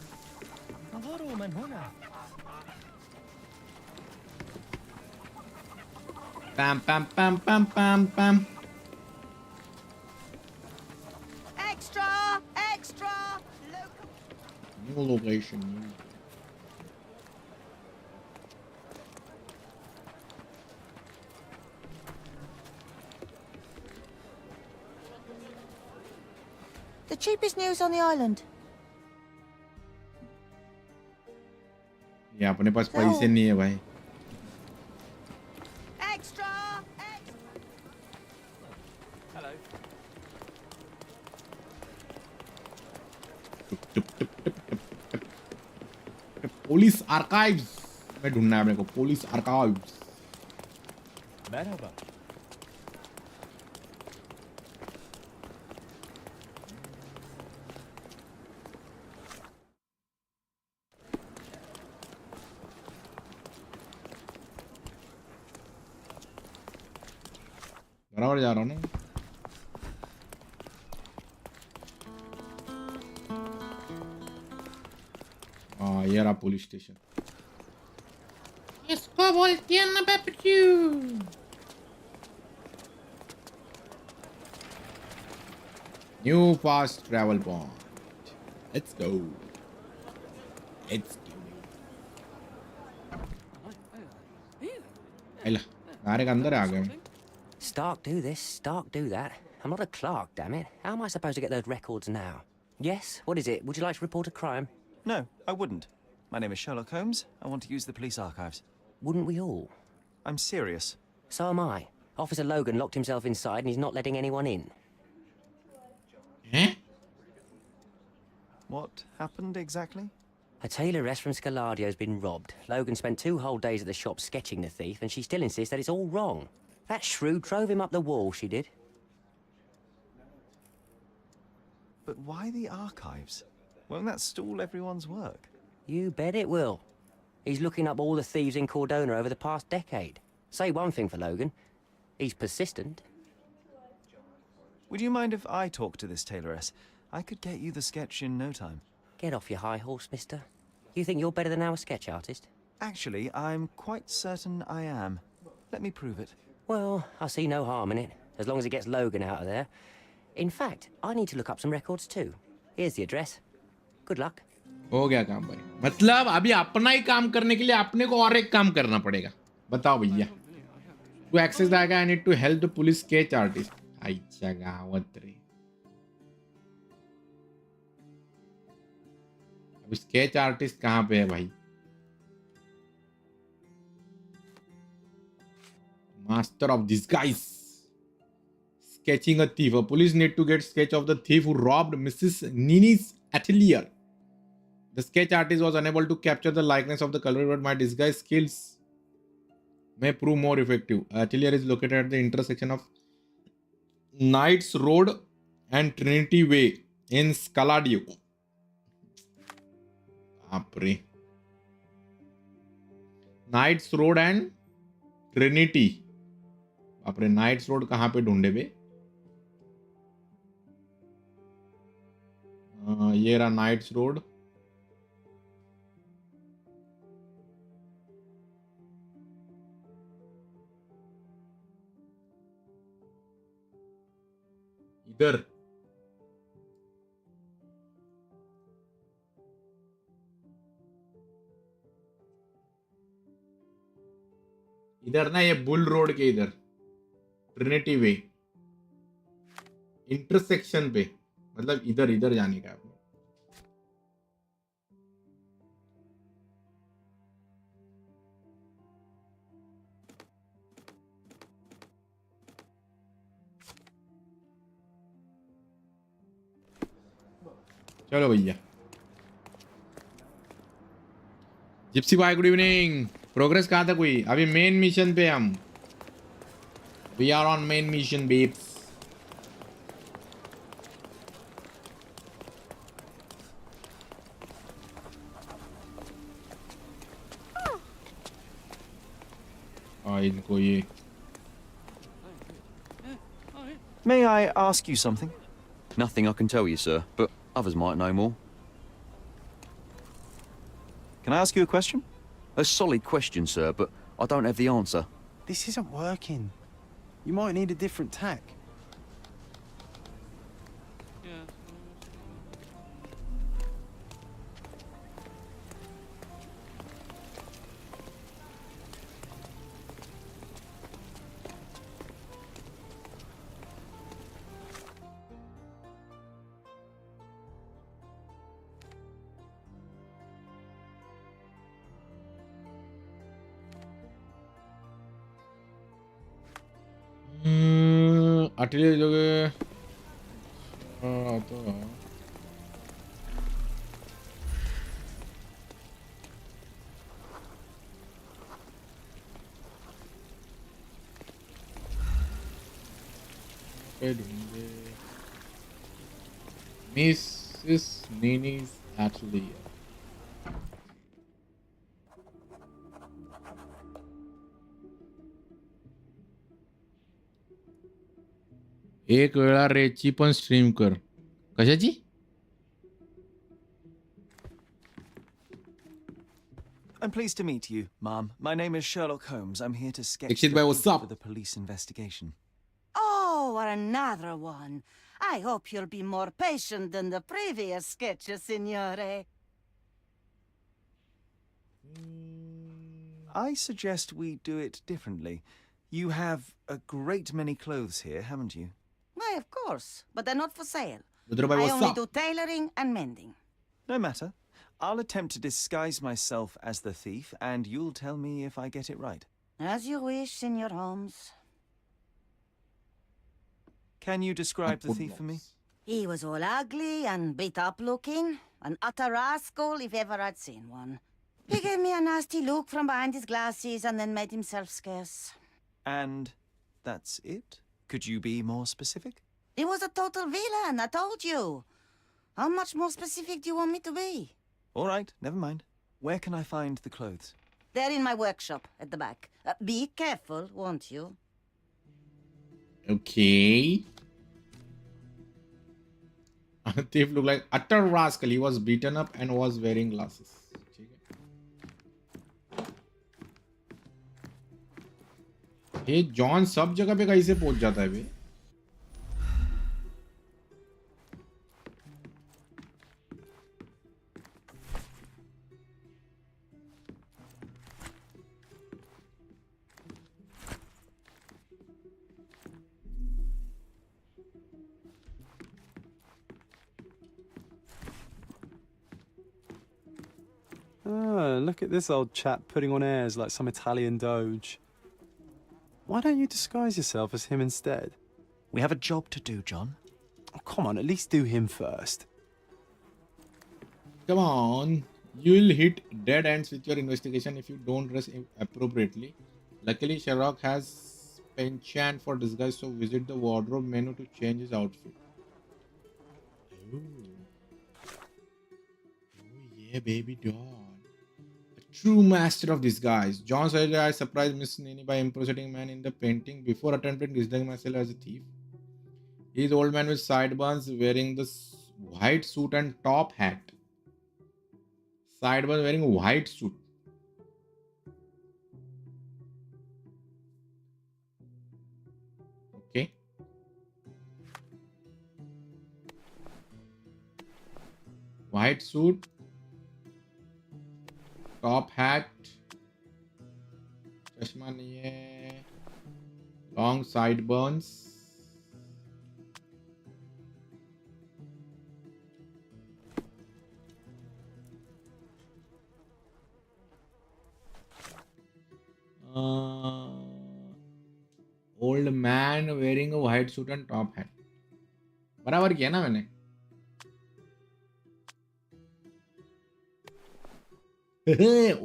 S2: Pam, pam, pam, pam, pam, pam.
S14: Extra! Extra!
S2: New location.
S14: The cheapest news on the island.
S2: ये अपने पास पैसे नहीं है भाई.
S14: Extra!
S22: Hello.
S2: पुलिस आर्काइव्स में ढूंढना है अपने को. Police archives.
S22: Merhaba.
S2: बराबर जा रहा हूँ ना. हाँ, ये रहा पुलिस स्टेशन. इसको बोलते हैं ना पेपरू. New fast travel point. Let's go. गारे के अंदर आ गए.
S23: Stark do this, Stark do that. I'm not a clerk, damn it. How am I supposed to get those records now? Yes? What is it? Would you like to report a crime?
S3: No, I wouldn't. My name is Sherlock Holmes. I want to use the police archives.
S23: Wouldn't we all?
S3: I'm serious.
S23: So am I. Officer Logan locked himself inside and he's not letting anyone in.
S3: What happened exactly?
S23: A tailoress from Scaladio's been robbed. Logan spent 2 whole days at the shop sketching the thief, and she still insists that it's all wrong. That shrew drove him up the wall, she did.
S3: But why the archives? Won't that stall everyone's work?
S23: You bet it will. He's looking up all the thieves in Cordona over the past decade. Say one thing for Logan. He's persistent.
S3: Would you mind if I talk to this tailoress? I could get you the sketch in no time.
S23: Get off your high horse, mister. You think you're better than our sketch artist?
S3: Actually, I'm quite certain I am. Let me prove it.
S23: Well, I see no harm in it, as long as it gets Logan out of there. In fact, I need to look up some records too. Here's the address. Good luck.
S2: हो गया काम भाई, मतलब अभी अपना ही काम करने के लिए अपने को और एक काम करना पड़ेगा। बताओ भैया। To access that I need to help the police sketch artist. आईच्या गावात रे। अभी स्केच आर्टिस्ट कहाँ पे है भाई? Master of disguise. Sketching a thief. A police need to get sketch of the thief who robbed Mrs. Nini's atelier. The sketch artist was unable to capture the likeness of the culprit, but my disguise skills may prove more effective. Atelier is located at the intersection of Knights Road and Trinity Way in Scaladio. Apre. Knights Road and Trinity. अपने nights road कहाँ पे ढूंढे बे? ये रहा nights road. इधर इधर ना, ये बुल रोड के इधर ट्रिनिटी वे इंटरसेक्शन पे, मतलब इधर इधर जाने का आपने। चलो भैया। जिप्सी भाई गुड इवनिंग। प्रोग्रेस कहाँ था कोई? अभी मेन मिशन पे हम। We are on main mission, babes. इनको ये।
S3: May I ask you something?
S1: Nothing I can tell you, sir, but others might know more.
S3: Can I ask you a question?
S1: A solid question, sir, but I don't have the answer.
S4: This isn't working. You might need a different tack.
S2: अटली जगह तो Mrs. Nini's atelier. एक वेळा रेची पण stream कर. कशाची?
S3: I'm pleased to meet you, Mom. My name is Sherlock Holmes. I'm here to sketch
S2: Dixit bhai, what's up?
S3: for the police investigation.
S14: Oh, another one. I hope you'll be more patient than the previous sketches, signore.
S3: I suggest we do it differently. You have a great many clothes here, haven't you?
S14: Why, of course, but they're not for sale.
S2: Rudra bhai,
S14: I
S2: what's
S14: only
S2: up?
S14: do tailoring and mending.
S3: No matter. I'll attempt to disguise myself as the thief, and you'll tell me if I get it right.
S14: As you wish, Senor Holmes.
S3: Can you describe the thief for me?
S14: He was all ugly and beat up looking. An utter rascal if ever I'd seen one. He gave me a nasty look from behind his glasses and then made himself scarce.
S3: And that's it? Could you be more specific?
S14: He was a total villain, I told you. How much more specific do you want me to be?
S3: All right, never mind. Where can I find the clothes?
S14: They're in my workshop at the back. Be careful, won't you?
S2: Okay. Thief looked like utter rascal. He was beaten up and was wearing glasses. ये John सब जगह पे कैसे पहुंच जाता है बे?
S4: Ah, look at this old chap putting on airs like some Italian doge. Why don't you disguise yourself as him instead?
S3: We have a job to do, John.
S4: Oh, come on, at least do him first.
S2: Come on. You will hit dead ends with your investigation if you don't dress appropriately. Luckily, Sherlock has penchant for disguise, so visit the wardrobe menu to change his outfit. Oh yeah, baby doll. A true master of disguise. John said I surprised Miss Nini by impersonating man in the painting before attempting disguising myself as a thief. He is old man with sideburns wearing the white suit and top hat. Sideburns wearing a white suit. Okay. White suit. Top hat. Chashma nahi hai. Long sideburns. Old man wearing a white suit and top hat. बराबर किया ना मैंने.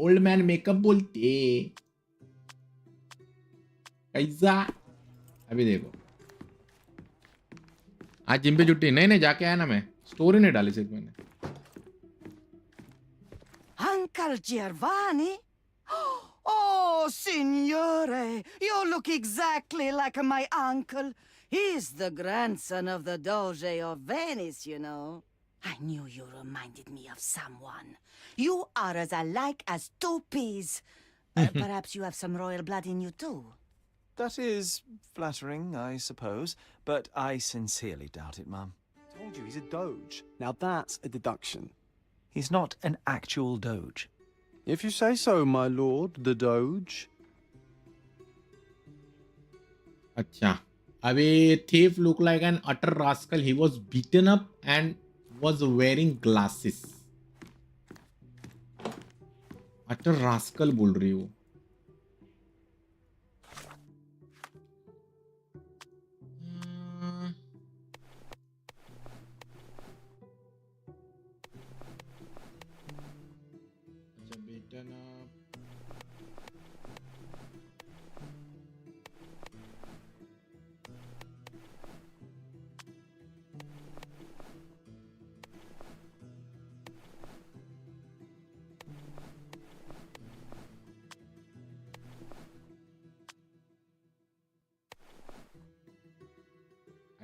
S2: Old man makeup बोलते कैसा. अभी देखो आज gym पे छुट्टी. नहीं जाके आया ना मैं. स्टोरी नहीं डाली सिर्फ मैंने.
S14: Uncle Giovanni? Oh, signore, you look exactly like my uncle. He's the grandson of the Doge of Venice, you know. I knew you reminded me of someone. You are as alike as two peas. Perhaps you have some royal blood in you too.
S3: That is flattering, I suppose, but I sincerely doubt it, Mum.
S4: Told you he's a doge. Now that's a deduction.
S3: He's not an actual doge.
S4: If you say so, my lord, the doge.
S2: अच्छा. अभी thief looked like an utter rascal. He was beaten up and was wearing glasses. Utter rascal बोल रही हो. Beaten up.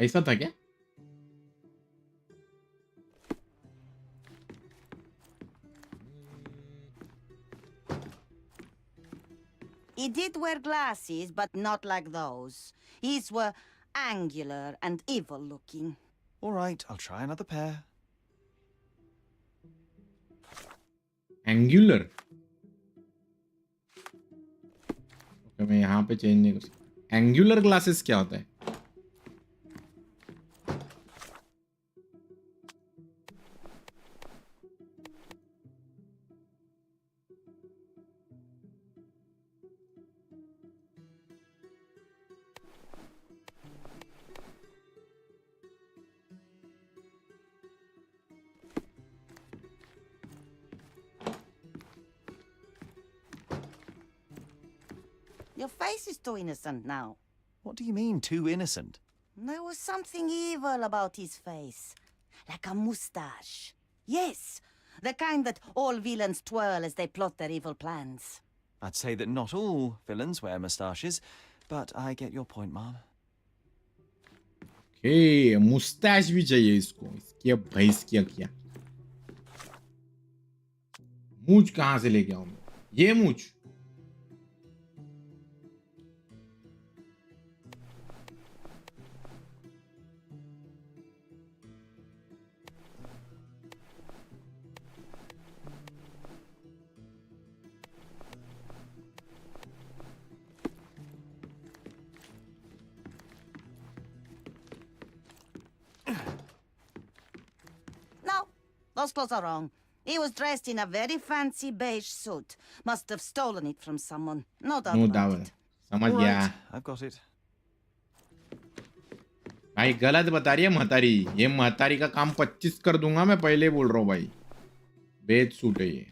S2: ऐसा था क्या?
S14: He did wear glasses, but not like those. His were angular and evil-looking.
S3: All right, I'll try another pair.
S2: Angular. Okay, मैं यहाँ पे change नहीं कर सकता. Angular glasses क्या होता है?
S14: Your face is too innocent now.
S3: What do you mean, too innocent?
S14: There was something evil about his face. Like a mustache. Yes, the kind that all villains twirl as they plot their evil plans.
S3: I'd say that not all villains wear moustaches, but I get your point, Mom.
S2: Okay, mustache भी चाहिए इसको. इसकी अब भैंस क्या किया? मूंछ कहाँ से लेके आऊं मैं? ये मूंछ.
S14: No, those clothes are wrong. He was dressed in a very fancy beige suit. Must have stolen it from someone. No doubt
S2: No
S14: about
S2: doubt.
S14: it.
S2: समझ
S3: All
S2: गया.
S3: right, I've got it.
S2: भाई गलत बता रही है महतारी. ये महतारी का काम 25 कर दूंगा मैं, पहले बोल रहा हूँ भाई. बेज सूट है ये.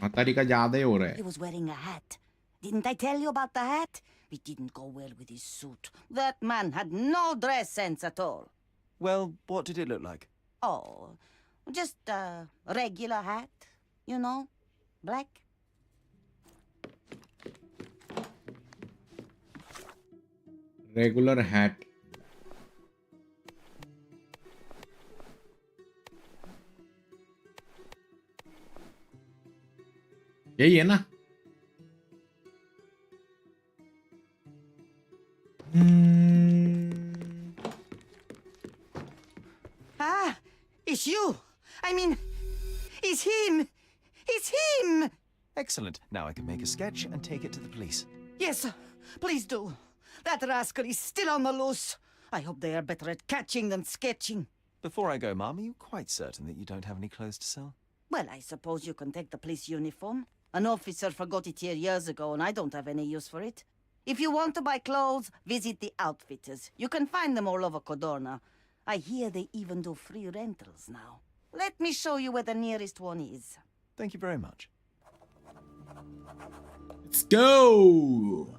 S2: महतारी का ज्यादा ही हो रहा है.
S14: He was wearing a hat. Didn't I tell you about the hat? It didn't go well with his suit. That man had no dress sense at all.
S3: Well, what did it look like?
S14: Oh, just a regular hat, you know, black.
S2: Regular hat. यही है ना?
S14: Ah, it's you. I mean, it's him. It's him.
S3: Excellent. Now I can make a sketch and take it to the police.
S14: Yes, please do. That rascal is still on the loose. I hope they are better at catching than sketching.
S3: Before I go, Mum, are you quite certain that you don't have any clothes to sell?
S14: Well, I suppose you can take the police uniform. An officer forgot it here years ago, and I don't have any use for it. If you want to buy clothes, visit the outfitters. You can find them all over Codorna. I hear they even do free rentals now. Let me show you where the nearest one is.
S3: Thank you very much.
S2: Let's go.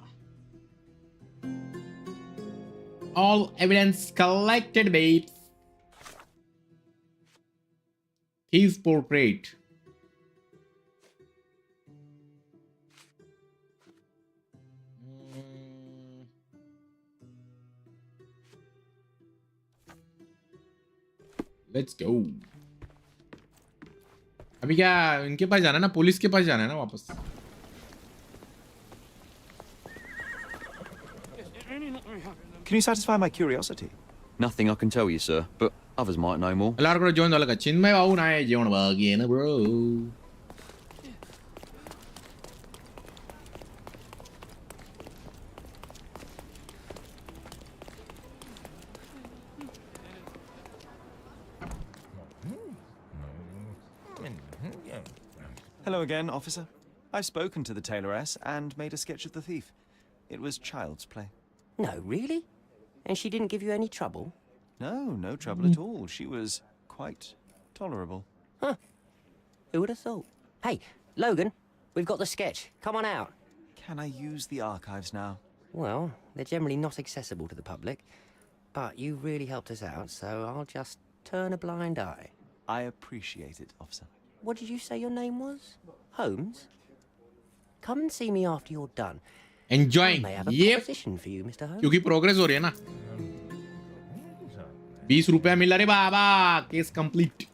S2: All evidence collected, babes. Thief's portrait. Let's go. अभी क्या इनके पास जाना है ना, police के पास जाना है ना वापस.
S3: Can you satisfy my curiosity?
S1: Nothing I can tell you, sir, but others might know more.
S2: ಎಲ್ಲರೂ ಕೂಡ ಜೀವನ ಒಳಗೆ ಚಿನ್ಮಯ ಬಾವು ನಾಯ ಜೀವನ ಬಗ್ಗೆ ಏನು bro.
S3: Hello again, officer. I've spoken to the tailoress and made a sketch of the thief. It was child's play.
S23: No, really? And she didn't give you any trouble?
S3: No, no trouble at all. She was quite tolerable.
S23: Huh. Who would have thought? Hey, Logan, we've got the sketch. Come on out.
S3: Can I use the archives now?
S23: Well, they're generally not accessible to the public. But you really helped us out, so I'll just turn a blind eye.
S3: I appreciate it, officer.
S23: What did you say your name was? Holmes? Come and see me after you're done.
S2: Enjoying.
S23: I may have a
S2: Yep.
S23: proposition for you, Mr. Holmes.
S2: क्योंकि progress हो रही है ना. 20 रुपया मिला रे बाबा. Case complete.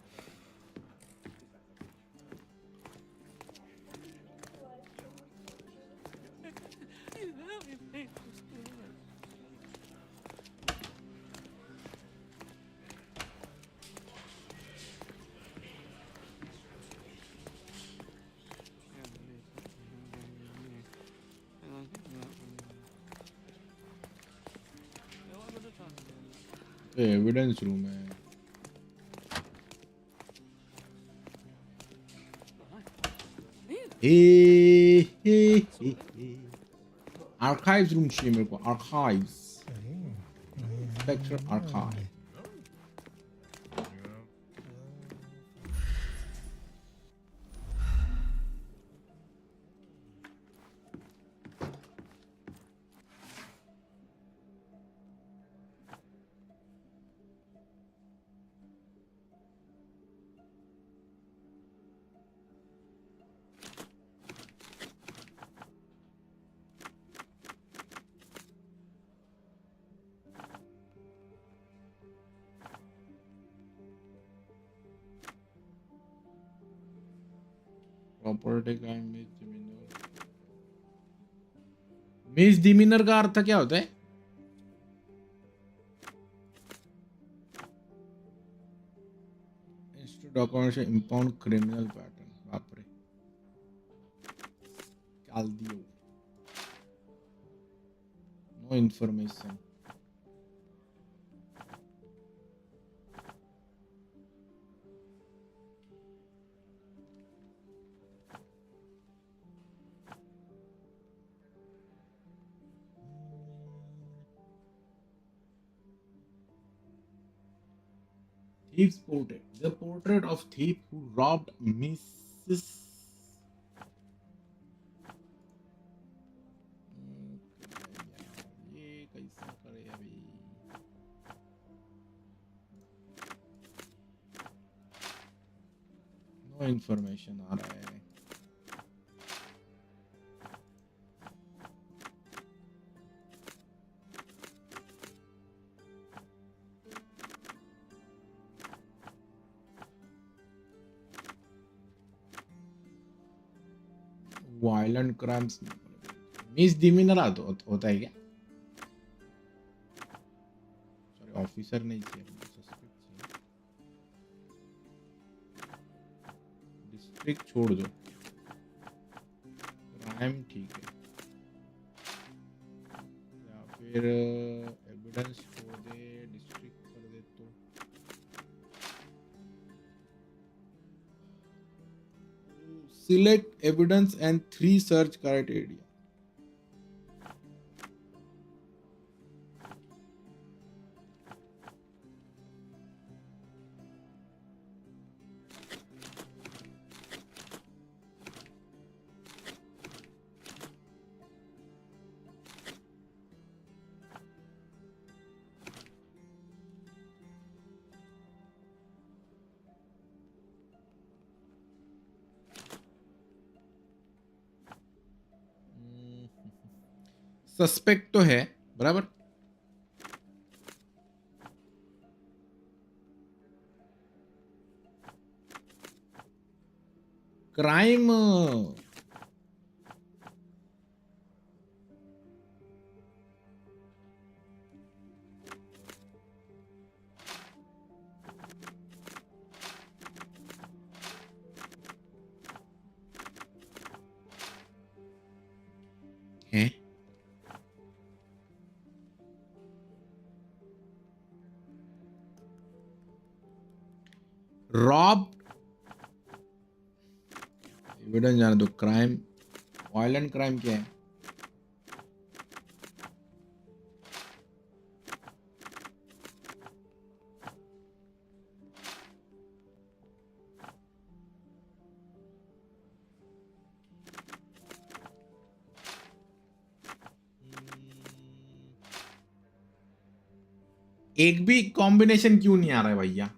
S2: Evidence room है. आर्काइव्स रूम चाहिए मेरे को. आर्काइव्स. Spectre archive. प्रॉपर्टी का मिसडिमीनर का अर्थ क्या होता है? डॉक्यूमेंट से इंपाउंड क्रिमिनल पैटर्न. बाप रे, डाल दियो. No information. Thief's portrait. The portrait of thief who robbed Mrs. ये कैसा करे अभी? No information आ रहा है. वायलेंट क्राइम्स मिस डिमीनर होता है क्या? सॉरी ऑफिसर नहीं चाहिए, सस्पेक्ट चाहिए. डिस्ट्रिक्ट छोड़ दो, क्राइम ठीक है, या फिर एविडेंस छोड़ दे, डिस्ट्रिक्ट कर दे तो. Select evidence and 3 search criteria. Suspect तो है बराबर. क्राइम है. रॉब एविडेंस जाने दो. क्राइम, वायलेंट क्राइम क्या है? एक भी कॉम्बिनेशन क्यों नहीं आ रहा है भैया?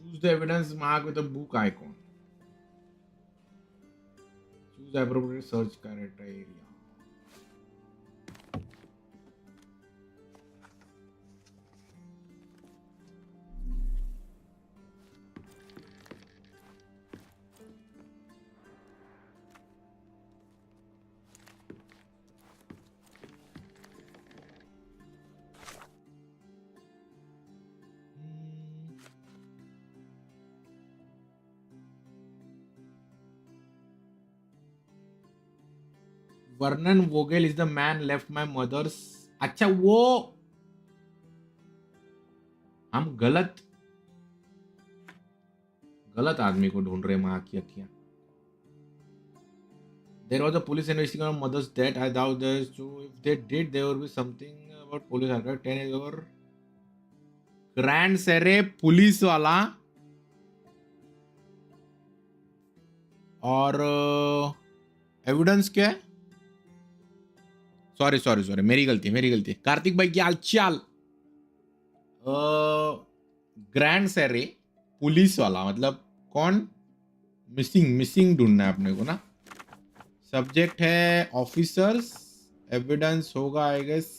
S2: Choose the evidence mark with a book icon. Choose the appropriate search criteria. Vernon Vogel is the man left my mother's. अच्छा वो हम गलत आदमी को ढूंढ रहे हैं. माँ की अखियां. There was a police investigation on mother's death. I doubt there's true. If they did, there would be something about police. Rkode 10 is over. Grand सेरे पुलिस वाला और एविडेंस क्या है? सॉरी मेरी गलती. कार्तिक भाई क्या हालचाल? ग्रैंड सेरे पुलिस वाला मतलब कौन? मिसिंग ढूंढना है अपने को ना. सब्जेक्ट है ऑफिसर्स. एविडेंस होगा आई गेस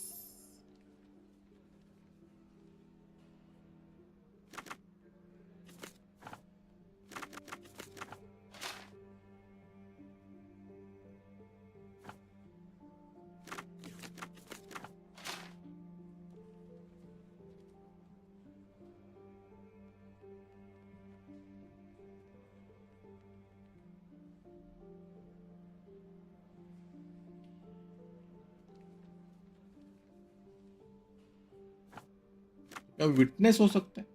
S2: क्या विटनेस हो सकता है?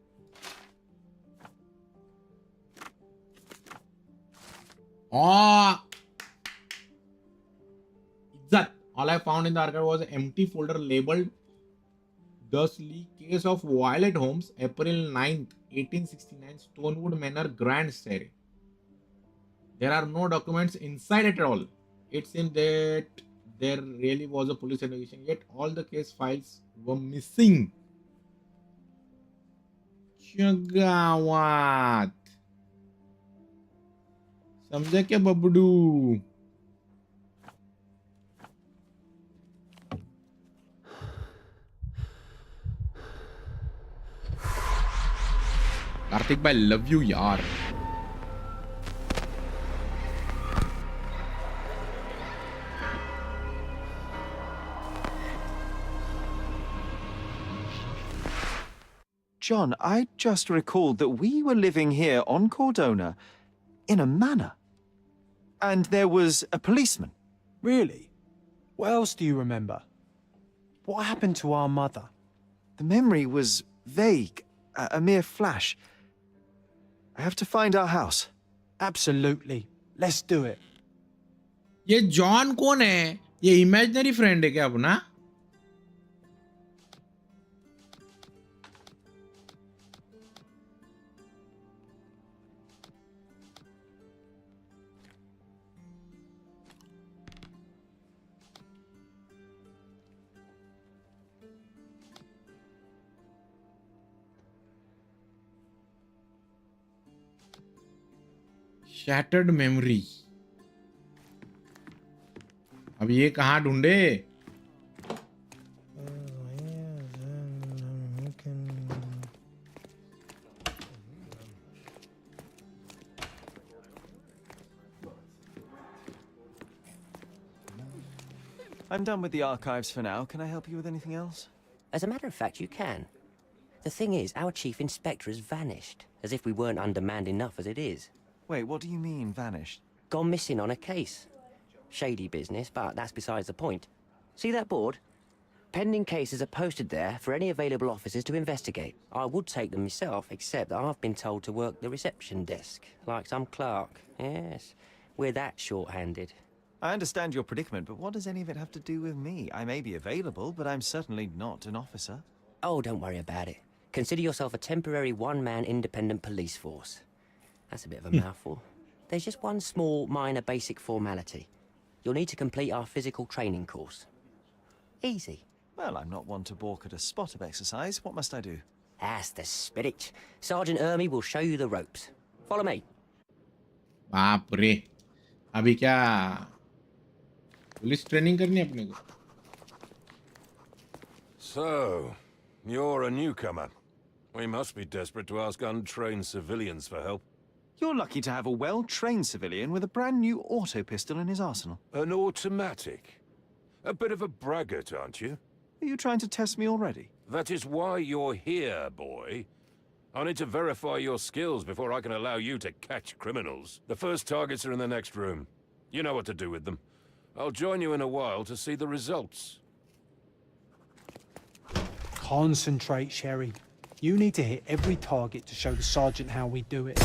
S2: Izzat. All I found in the archive was an empty folder labeled Thus Lee Case of Violet Holmes, April 9th, 1869, Stonewood Manor, Grand Surrey. There are no documents inside it at all. It seems that there really was a police investigation, yet all the case files were missing. Chagawat. समझे क्या बबडू? कार्तिक भाई love you यार.
S3: John, I just recalled that we were living here on Cordona in a manor. And there was a policeman.
S4: Really? What else do you remember? What happened to our mother?
S3: The memory was vague, a mere flash. I have to find our house.
S4: Absolutely. Let's do it.
S2: ये John कौन है? ये imaginary friend है क्या अपना? Shattered memory. अब ये कहाँ ढूंढे?
S3: I'm done with the archives for now. Can I help you with anything else?
S23: As a matter of fact, you can. The thing is, our chief inspector has vanished, as if we weren't undermanned enough as it is.
S3: Wait, what do you mean, vanished?
S23: Gone missing on a case. Shady business, but that's besides the point. See that board? Pending cases are posted there for any available officers to investigate. I would take them myself, except that I've been told to work the reception desk, like some clerk. Yes, we're that short-handed.
S3: I understand your predicament, but what does any of it have to do with me? I may be available, but I'm certainly not an officer.
S23: Oh, don't worry about it. Consider yourself a temporary one-man independent police force. That's a bit of a mouthful. There's just one small, minor, basic formality. You'll need to complete our physical training course. Easy.
S3: Well, I'm not one to balk at a spot of exercise. What must I do?
S23: That's the spirit. Sergeant Ermy will show you the ropes. Follow me.
S2: बाप रे. अभी क्या police training करनी है अपने को?
S6: So, you're a newcomer. We must be desperate to ask untrained civilians for help.
S3: You're lucky to have a well-trained civilian with a brand new auto pistol in his arsenal.
S6: An automatic? A bit of a braggart, aren't you?
S3: Are you trying to test me already?
S6: That is why you're here, boy. I need to verify your skills before I can allow you to catch criminals. The first targets are in the next room. You know what to do with them. I'll join you in a while to see the results.
S4: Concentrate, Sherry. You need to hit every target to show the sergeant how we do it.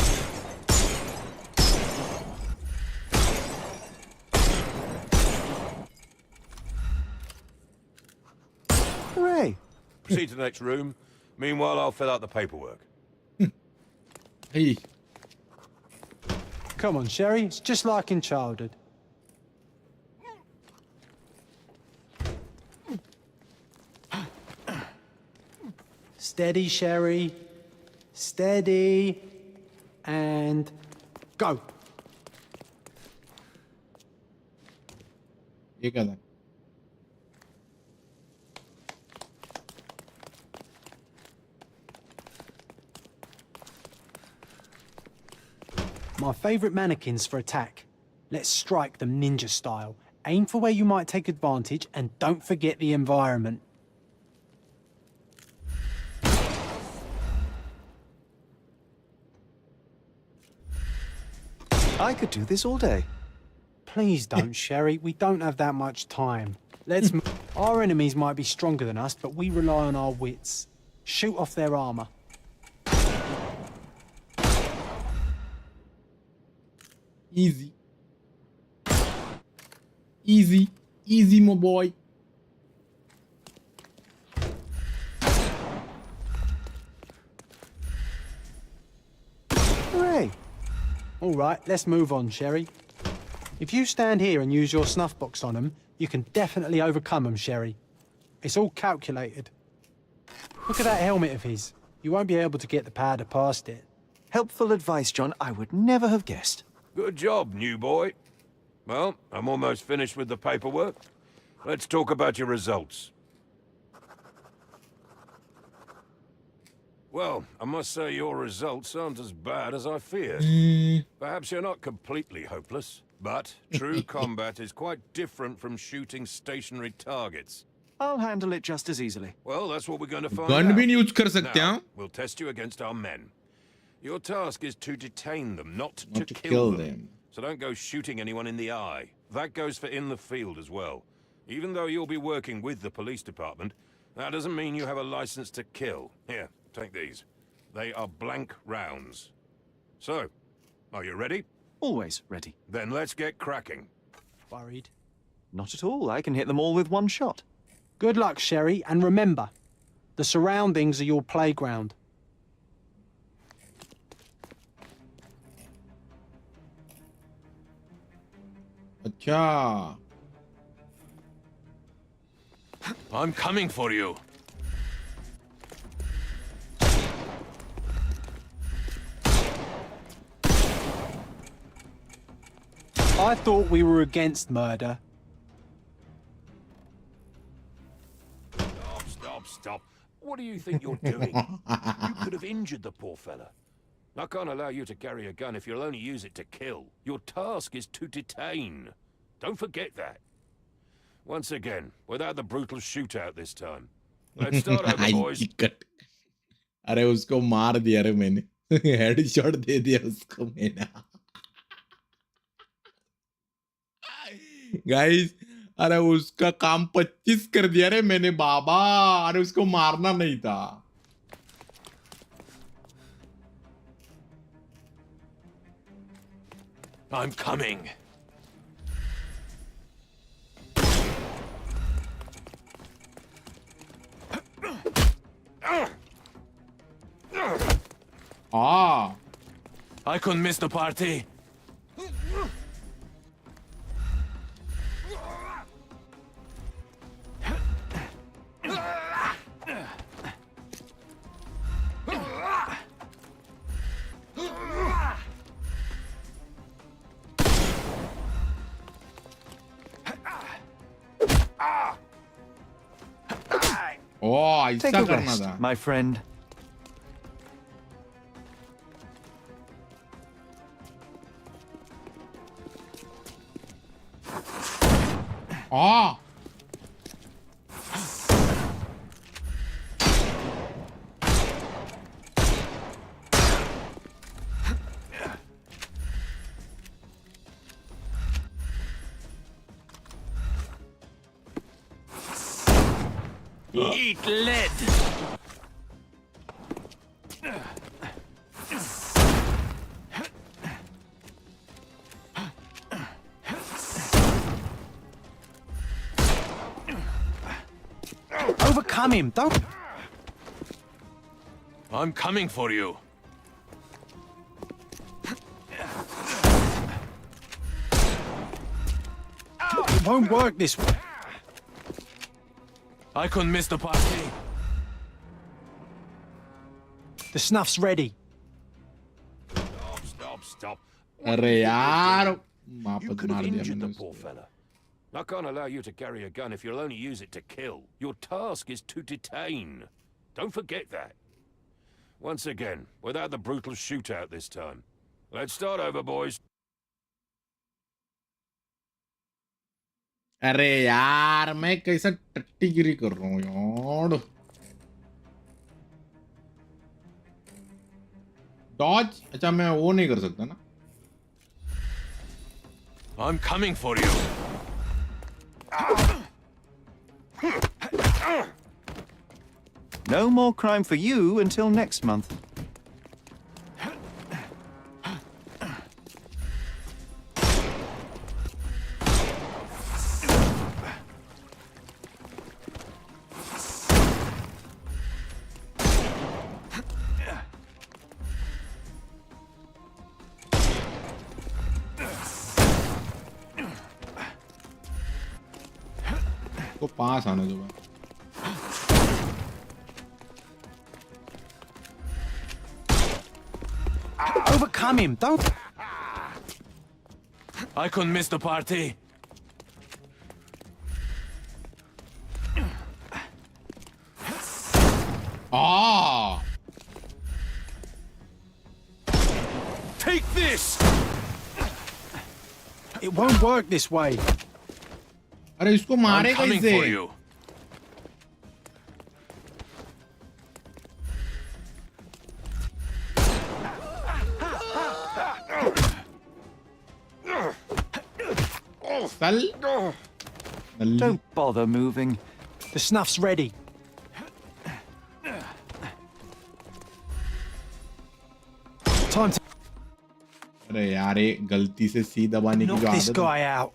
S3: Hooray!
S6: Proceed to the next room. Meanwhile, I'll fill out the paperwork.
S2: Hey.
S4: Come on, Sherry. It's just like in childhood. Steady, Sherry. Steady. And go.
S2: ये क्या था?
S4: My favorite mannequins for attack. Let's strike them ninja style. Aim for where you might take advantage and don't forget the environment.
S3: I could do this all day.
S4: Please don't, Sherry. We don't have that much time. Let's move. Our enemies might be stronger than us, but we rely on our wits. Shoot off their armor.
S2: Easy. Easy. Easy, my boy.
S4: Hooray! All right, let's move on, Sherry. If you stand here and use your snuff box on them, you can definitely overcome them, Sherry. It's all calculated. Look at that helmet of his. You won't be able to get the powder past it.
S3: Helpful advice, John. I would never have guessed.
S6: Good job, new boy. Well, I'm almost finished with the paperwork. Let's talk about your results. Well, I must say your results aren't as bad as I feared. Perhaps you're not completely hopeless, but true combat is quite different from shooting stationary targets.
S3: I'll handle it just as easily.
S6: Well, that's what we're going to find
S2: Gun
S6: out.
S2: भी नहीं use कर सकते
S6: Now,
S2: हैं.
S6: we'll test you against our men. Your task is to detain them, not to
S2: to
S6: kill
S2: kill
S6: them. So don't go shooting anyone in the eye. That goes for in the field as well. Even though you'll be working with the police department, that doesn't mean you have a license to kill. Here, take these. They are blank rounds. So, are you ready?
S3: Always ready.
S6: Then let's get cracking.
S4: Worried?
S3: Not at all. I can hit them all with one shot.
S4: Good luck, Sherry, and remember, the surroundings are your playground.
S2: अच्छा.
S21: I'm coming for you.
S4: I thought we were against murder.
S6: Stop. What do you think you're doing? You could have injured the poor fella. I can't allow you to carry a gun if you'll only use it to kill. Your task is to detain. Don't forget that. Once again, without the brutal shootout this time. Let's start over, boys.
S2: अरे उसको मार दिया रे मैंने. Headshot दे दिया उसको मैंने. Guys, अरे उसका काम 25 कर दिया रे मैंने बाबा. अरे उसको मारना नहीं था.
S21: I'm coming.
S2: Ah.
S21: I couldn't miss the party.
S2: Oh, ऐसा
S3: Take a
S2: करना
S3: rest,
S2: था.
S3: my friend.
S2: Ah.
S21: Eat lead.
S4: Overcome him, don't...
S21: I'm coming for you.
S4: It won't work this way.
S21: I couldn't miss the party.
S4: The snuff's ready.
S6: Stop.
S2: अरे यार.
S6: You
S2: वापस
S6: could have
S2: मार दिया
S6: injured the
S2: मैंने
S6: poor
S2: उसको.
S6: fella. I can't allow you to carry a gun if you'll only use it to kill. Your task is to detain. Don't forget that. Once again, without the brutal shootout this time. Let's start over, boys.
S2: अरे यार मैं कैसा टट्टीगिरी कर रहा हूँ यार. Dodge. अच्छा मैं वो नहीं कर सकता ना.
S21: I'm coming for you.
S3: No more crime for you until next month.
S2: तो पास आने दो भाई।
S4: Overcome him, don't...
S21: I couldn't miss the party.
S2: Ah!
S21: Take this!
S4: It won't work this way.
S2: अरे इसको
S21: I'm
S2: मारेगा
S21: coming
S2: इसे।
S21: for you.
S3: Don't bother moving.
S4: The snuff's ready. Time to
S2: अरे यार ये गलती से सी दबाने की
S4: knock
S2: जो
S4: this
S2: आदत है।
S4: guy out.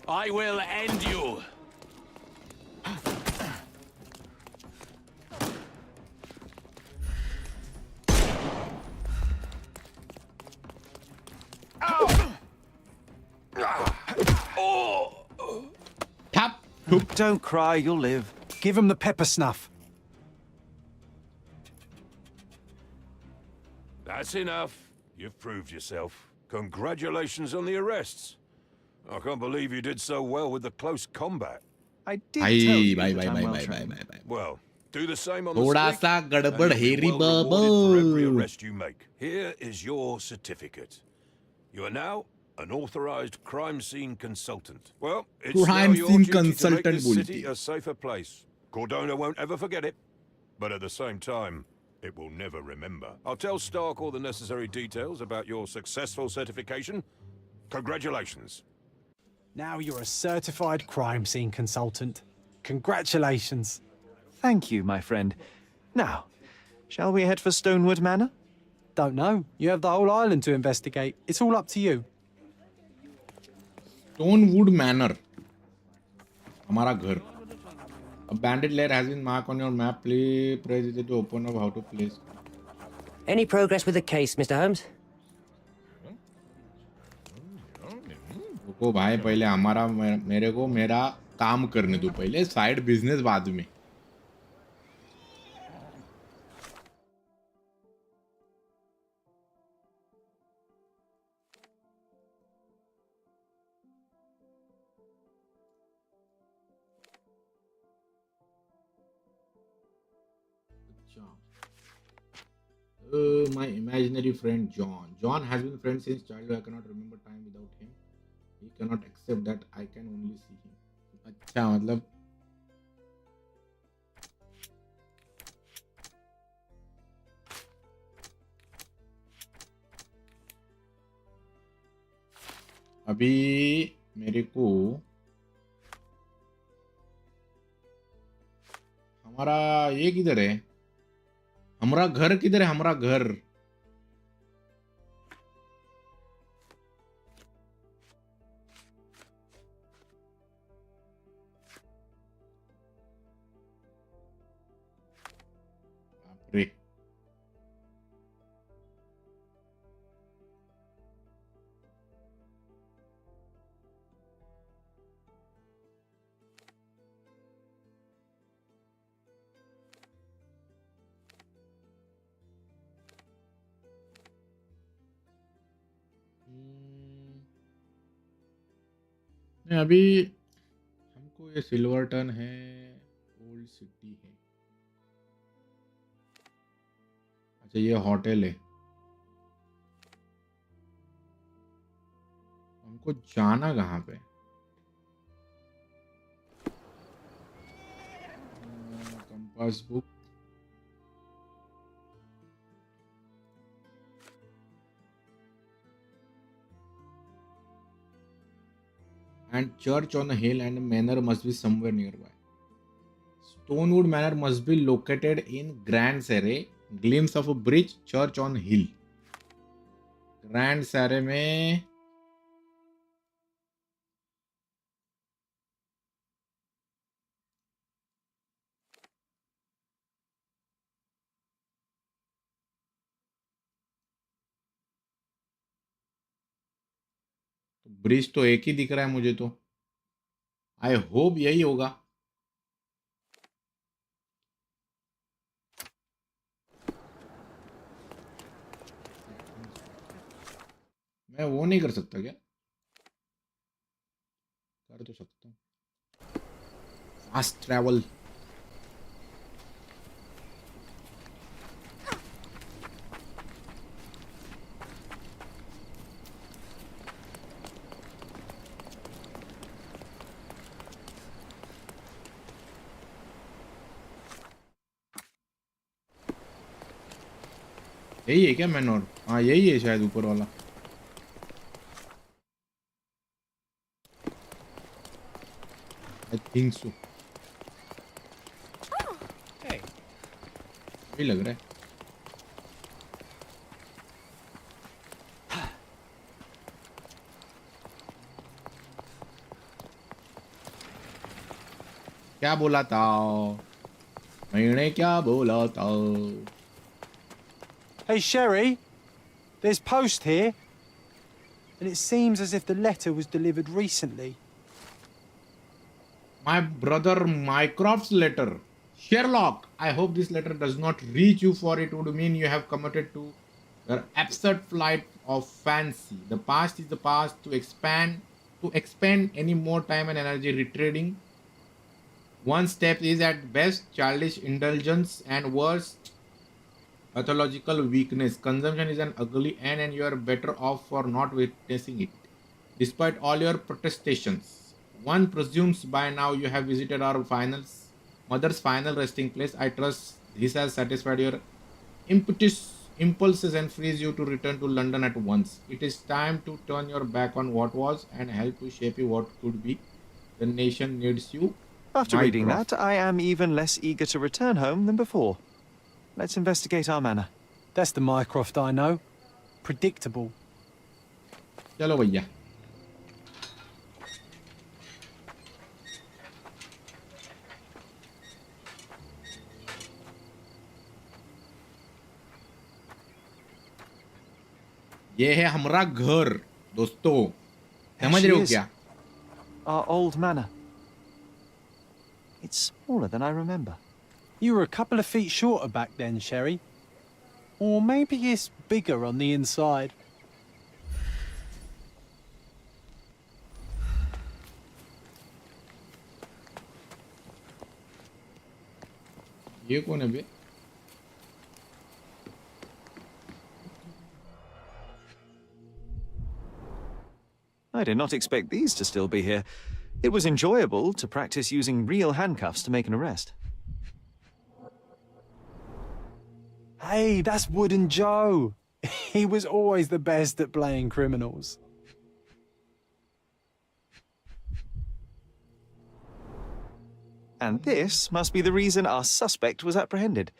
S21: I will end you.
S2: Tap.
S3: Don't cry, you'll live.
S4: Give him the pepper snuff.
S6: That's enough. You've proved yourself. Congratulations on the arrests. I can't believe you did so well with the close combat.
S3: I did tell you
S2: भाई
S3: that
S2: भाई
S3: I'm
S2: भाई
S3: well
S2: भाई
S3: trained.
S2: भाई भाई।
S6: Well, do the same on the
S2: थोड़ा
S6: street,
S2: सा
S6: and
S2: गड़बड़
S6: you'll be
S2: हेरी
S6: well rewarded for every
S2: Babu.
S6: arrest you make. Here is your certificate. You are now an authorized crime scene consultant. Well, it's now
S2: Crime
S6: your
S2: scene
S6: duty to make
S2: consultant
S6: this
S2: बोलती
S6: city
S2: है।
S6: a safer place. Cordona won't ever forget it, but at the same time, it will never remember. I'll tell Stark all the necessary details about your successful certification. Congratulations.
S4: Now you're a certified crime scene consultant. Congratulations.
S3: Thank you, my friend. Now, shall we head for Stonewood Manor?
S4: Don't know. You have the whole island to investigate. It's all up to you.
S2: Stonewood Manor. हमारा घर. A bandit lair has been marked on your map. Please press it to open up how to place.
S23: Any progress with the case, Mr. Holmes?
S2: रुको भाई पहले हमारा मेरे को मेरा काम करने दो पहले साइड बिजनेस बाद में। My imaginary friend John. John has been friends since childhood. I cannot remember time without him. He cannot accept that I can only see him. अच्छा मतलब अभी मेरे को हमारा ये किधर है? हमारा घर किधर है? हमारा घर बाप रे। नहीं अभी हमको ये सिल्वरटन है, ओल्ड सिटी है। अच्छा ये होटल है, हमको जाना कहाँ पे? Compass book And church on a hill and manor must be somewhere nearby. Stonewood Manor must be located in Grand Surrey. Glimpse of a bridge, church on hill. Grand Surrey में bridge तो एक ही दिख रहा है मुझे तो. I hope यही होगा. मैं वो नहीं कर सकता क्या? कर तो सकता हूँ. Fast travel. यही है क्या मैनोर? हाँ यही है शायद ऊपर वाला. I think so. यही लग रहा है. क्या बोला था? मैंने क्या बोला था?
S4: Hey, Sherry. There's post here. And it seems as if the letter was delivered recently.
S2: My brother Mycroft's letter. Sherlock, I hope this letter does not reach you, for it would mean you have committed to your absurd flight of fancy. The past is the past. To expend any more time and energy retreading one step is at best childish indulgence and worst pathological weakness. Consumption is an ugly end and you are better off for not witnessing it. Despite all your protestations, one presumes by now you have visited our mother's final resting place. I trust this has satisfied your impulses and frees you to return to London at once. It is time to turn your back on what was and help to shape you what could be. The nation needs you.
S3: After reading that, I am even less eager to return home than before. Let's investigate our manor.
S4: That's the Mycroft I know. Predictable.
S2: चलो भैया. ये है हमारा घर दोस्तों. समझ रहे हो क्या?
S3: Our old manor. It's smaller than I remember.
S4: You were a couple of feet shorter back then, Sherry. Or maybe it's bigger on the inside.
S2: ये कौन है बे?
S3: I did not expect these to still be here. It was enjoyable to practice using real handcuffs to make an arrest.
S4: Hey, that's Wooden Joe. He was always the best at playing criminals.
S3: And this must be the reason our suspect was apprehended.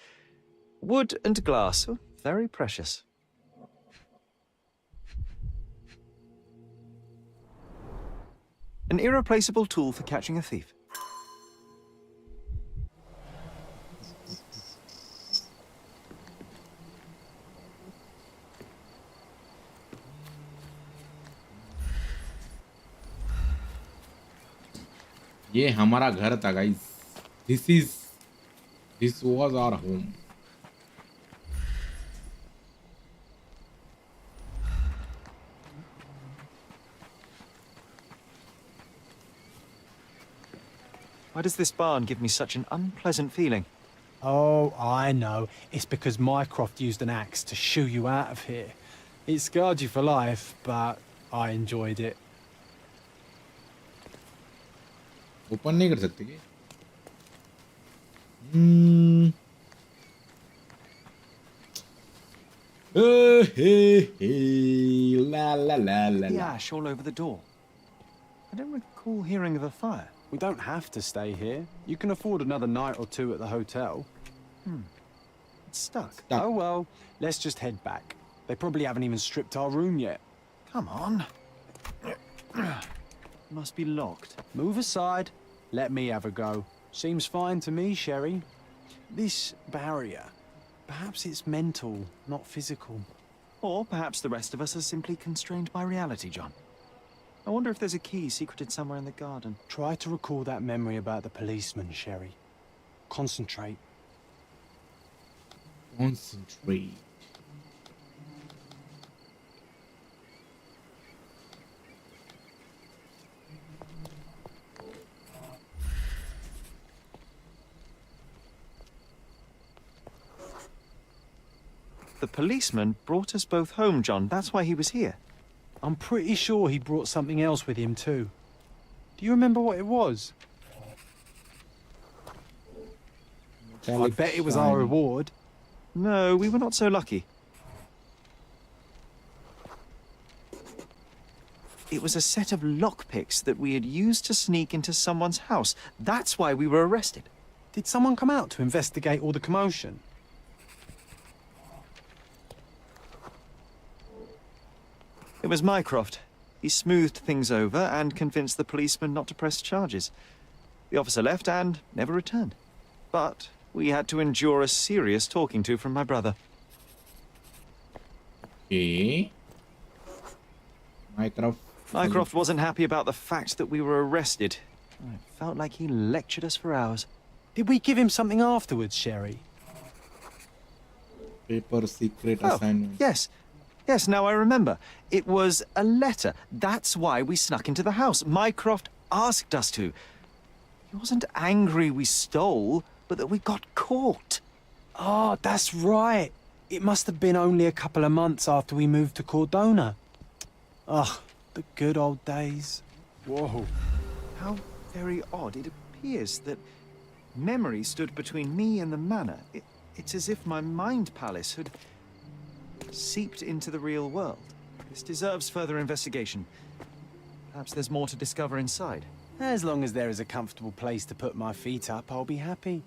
S3: Wood and glass, oh, very precious. An irreplaceable tool for catching a thief.
S2: ये हमारा घर था guys. This was our home.
S3: Why does this barn give me such an unpleasant feeling?
S4: Oh, I know. It's because Mycroft used an axe to shoo you out of here. It scarred you for life, but I enjoyed it.
S2: Open नहीं कर सकते क्या? La la la la.
S3: The ash all over the door. I don't recall hearing of a fire.
S4: We don't have to stay here. You can afford another night or two at the hotel.
S3: It's stuck.
S4: Oh well, let's just head back. They probably haven't even stripped our room yet.
S3: Come on. Must be locked.
S4: Move aside. Let me have a go. Seems fine to me, Sherry. This barrier, perhaps it's mental, not physical.
S3: Or perhaps the rest of us are simply constrained by reality, John. I wonder if there's a key secreted somewhere in the garden.
S4: Try to recall that memory about the policeman, Sherry. Concentrate.
S2: Concentrate.
S3: The policeman brought us both home, John. That's why he was here.
S4: I'm pretty sure he brought something else with him too. Do you remember what it was? I bet it was our reward.
S3: No, we were not so lucky. It was a set of lockpicks that we had used to sneak into someone's house. That's why we were arrested.
S4: Did someone come out to investigate all the commotion?
S3: It was Mycroft. He smoothed things over and convinced the policeman not to press charges. The officer left and never returned. But we had to endure a serious talking to from my brother.
S2: Okay.
S3: Mycroft wasn't happy about the fact that we were arrested. It felt like he lectured us for hours.
S4: Did we give him something afterwards, Sherry?
S2: Paper secret assignment.
S3: Yes. Yes, now I remember. It was a letter. That's why we snuck into the house. Mycroft asked us to. He wasn't angry we stole, but that we got caught.
S4: Oh, that's right. It must have been only a couple of months after we moved to Cordona. Ugh, the good old days. Whoa.
S3: How very odd. It appears that memory stood between me and the manor. It's as if my mind palace had seeped into the real world. This deserves further investigation. Perhaps there's more to discover inside.
S4: As long as there is a comfortable place to put my feet up, I'll be happy.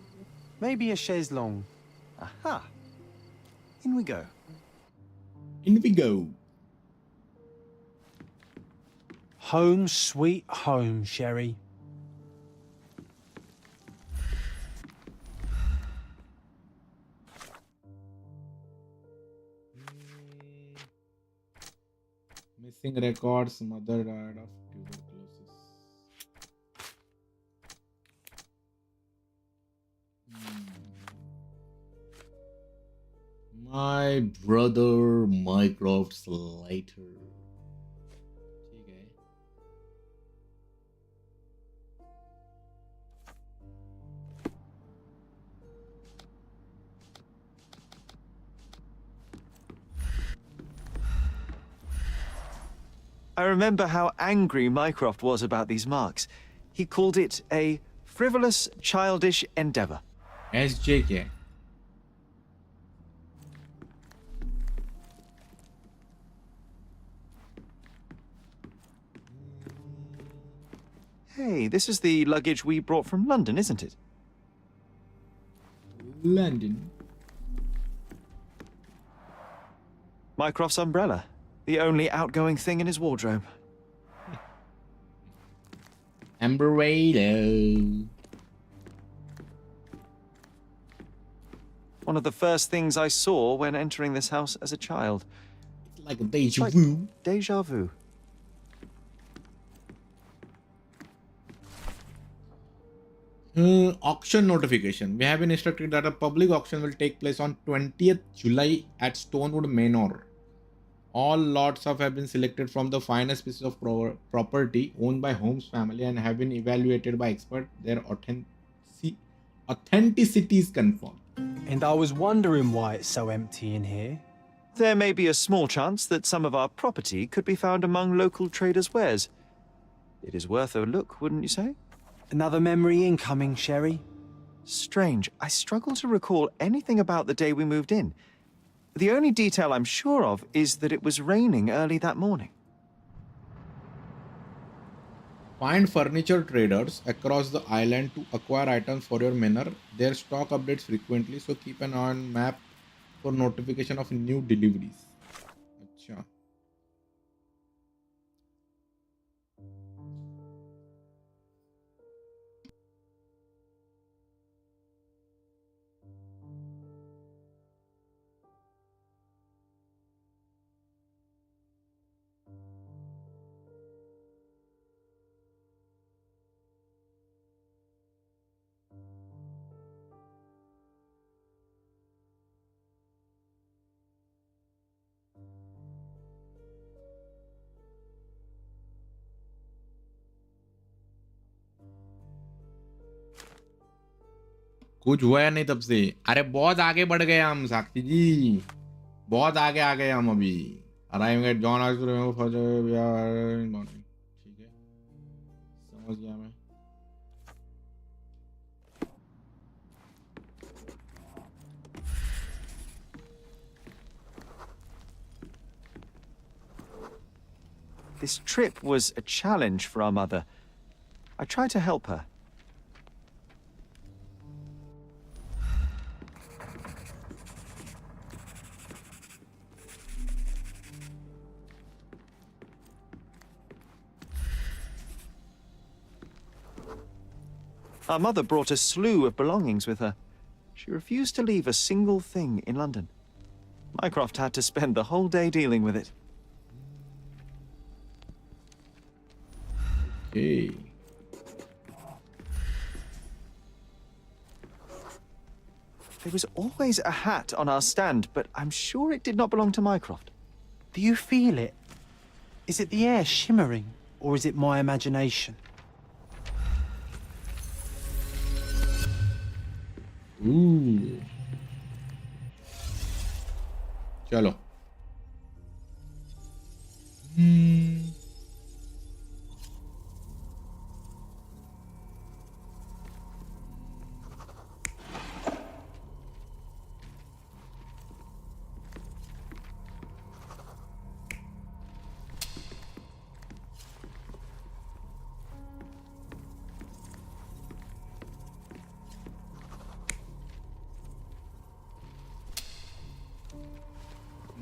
S4: Maybe a chaise longue.
S3: Aha! In we go.
S2: In we go.
S4: Home sweet home, Sherry.
S2: Missing records. Mother died of tuberculosis. My brother Mycroft's lighter. Okay.
S3: I remember how angry Mycroft was about these marks. He called it a frivolous, childish endeavor.
S2: SJK.
S3: Hey, this is the luggage we brought from London, isn't it?
S2: London.
S3: Mycroft's umbrella. The only outgoing thing in his wardrobe.
S2: Umbrella.
S3: One of the first things I saw when entering this house as a child.
S2: It's like a deja vu.
S3: Deja vu.
S2: Auction notification. We have been instructed that a public auction will take place on 20th July at Stonewood Manor. All lots have been selected from the finest pieces of property owned by Holmes family and have been evaluated by experts. Their authenticity is confirmed.
S4: And I was wondering why it's so empty in here.
S3: There may be a small chance that some of our property could be found among local traders' wares. It is worth a look, wouldn't you say?
S4: Another memory incoming, Sherry.
S3: Strange. I struggle to recall anything about the day we moved in. The only detail I'm sure of is that it was raining early that morning.
S2: Find furniture traders across the island to acquire items for your manor. Their stock updates frequently, so keep an eye on map for notification of new deliveries. अच्छा. कुछ हुआ है नहीं तब से. अरे बहुत आगे बढ़ गए हम साक्षी जी, बहुत आगे आ गए हम अभी. अराइविंग एट जॉन आज ठीक है, समझ गया मैं.
S3: This trip was a challenge for our mother. I tried to help her. Our mother brought a slew of belongings with her. She refused to leave a single thing in London. Mycroft had to spend the whole day dealing with it.
S2: Okay.
S3: There was always a hat on our stand, but I'm sure it did not belong to Mycroft.
S4: Do you feel it? Is it the air shimmering, or is it my imagination?
S2: Ooh. चलो.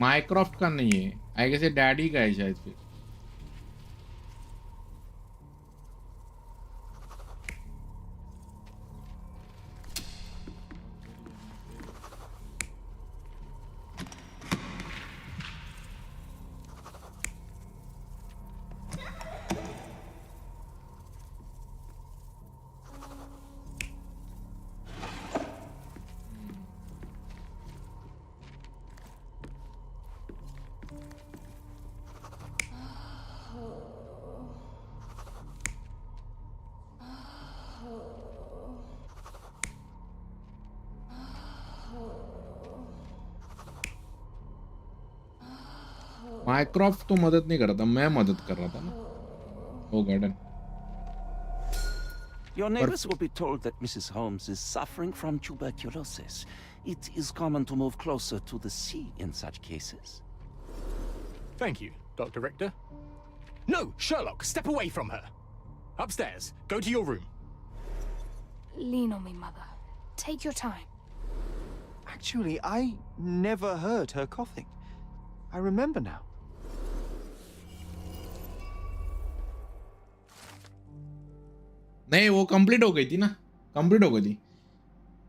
S2: माइक्रोफ्ट का नहीं है, I guess ये daddy का है शायद. फिर माइक्रोफ्ट तो मदद नहीं कर रहा था, मैं मदद कर रहा था ना. ओ garden.
S10: Your neighbors will be told that Mrs. Holmes is suffering from tuberculosis. It is common to move closer to the sea in such cases.
S21: Thank you, Dr. Richter. No, Sherlock, step away from her. Upstairs, go to your room.
S9: Lean on me, Mother. Take your time.
S3: Actually, I never heard her coughing. I remember now.
S2: नहीं, वो complete हो गई थी ना, complete हो गई थी.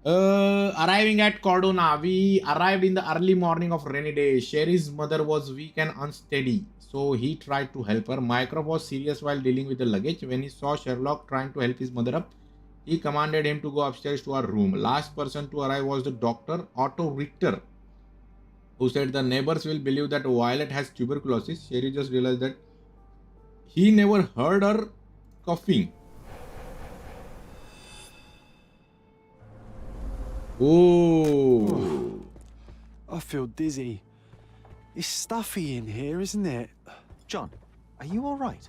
S2: Arriving at Cordona, we arrived in the early morning of rainy day. Sherry's mother was weak and unsteady, so he tried to help her. Mycroft was serious while dealing with the luggage. When he saw Sherlock trying to help his mother up, he commanded him to go upstairs to our room. Last person to arrive was the doctor, Otto Richter, who said the neighbors will believe that Violet has tuberculosis. Sherry just realized that he never heard her coughing. Oh.
S4: I feel dizzy. It's stuffy in here, isn't it?
S3: John, are you all right?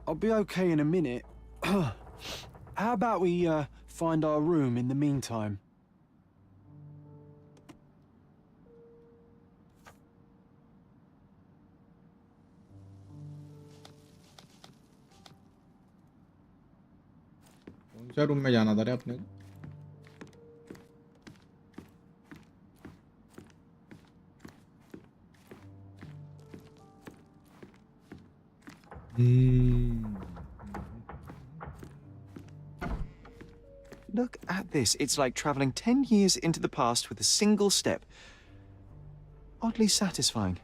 S4: I'll be okay in a minute. How about we find our room in the meantime?
S2: कौन सा room में जाना था रे अपने को?
S3: Look at this. It's like traveling 10 years into the past with a single step. Oddly satisfying.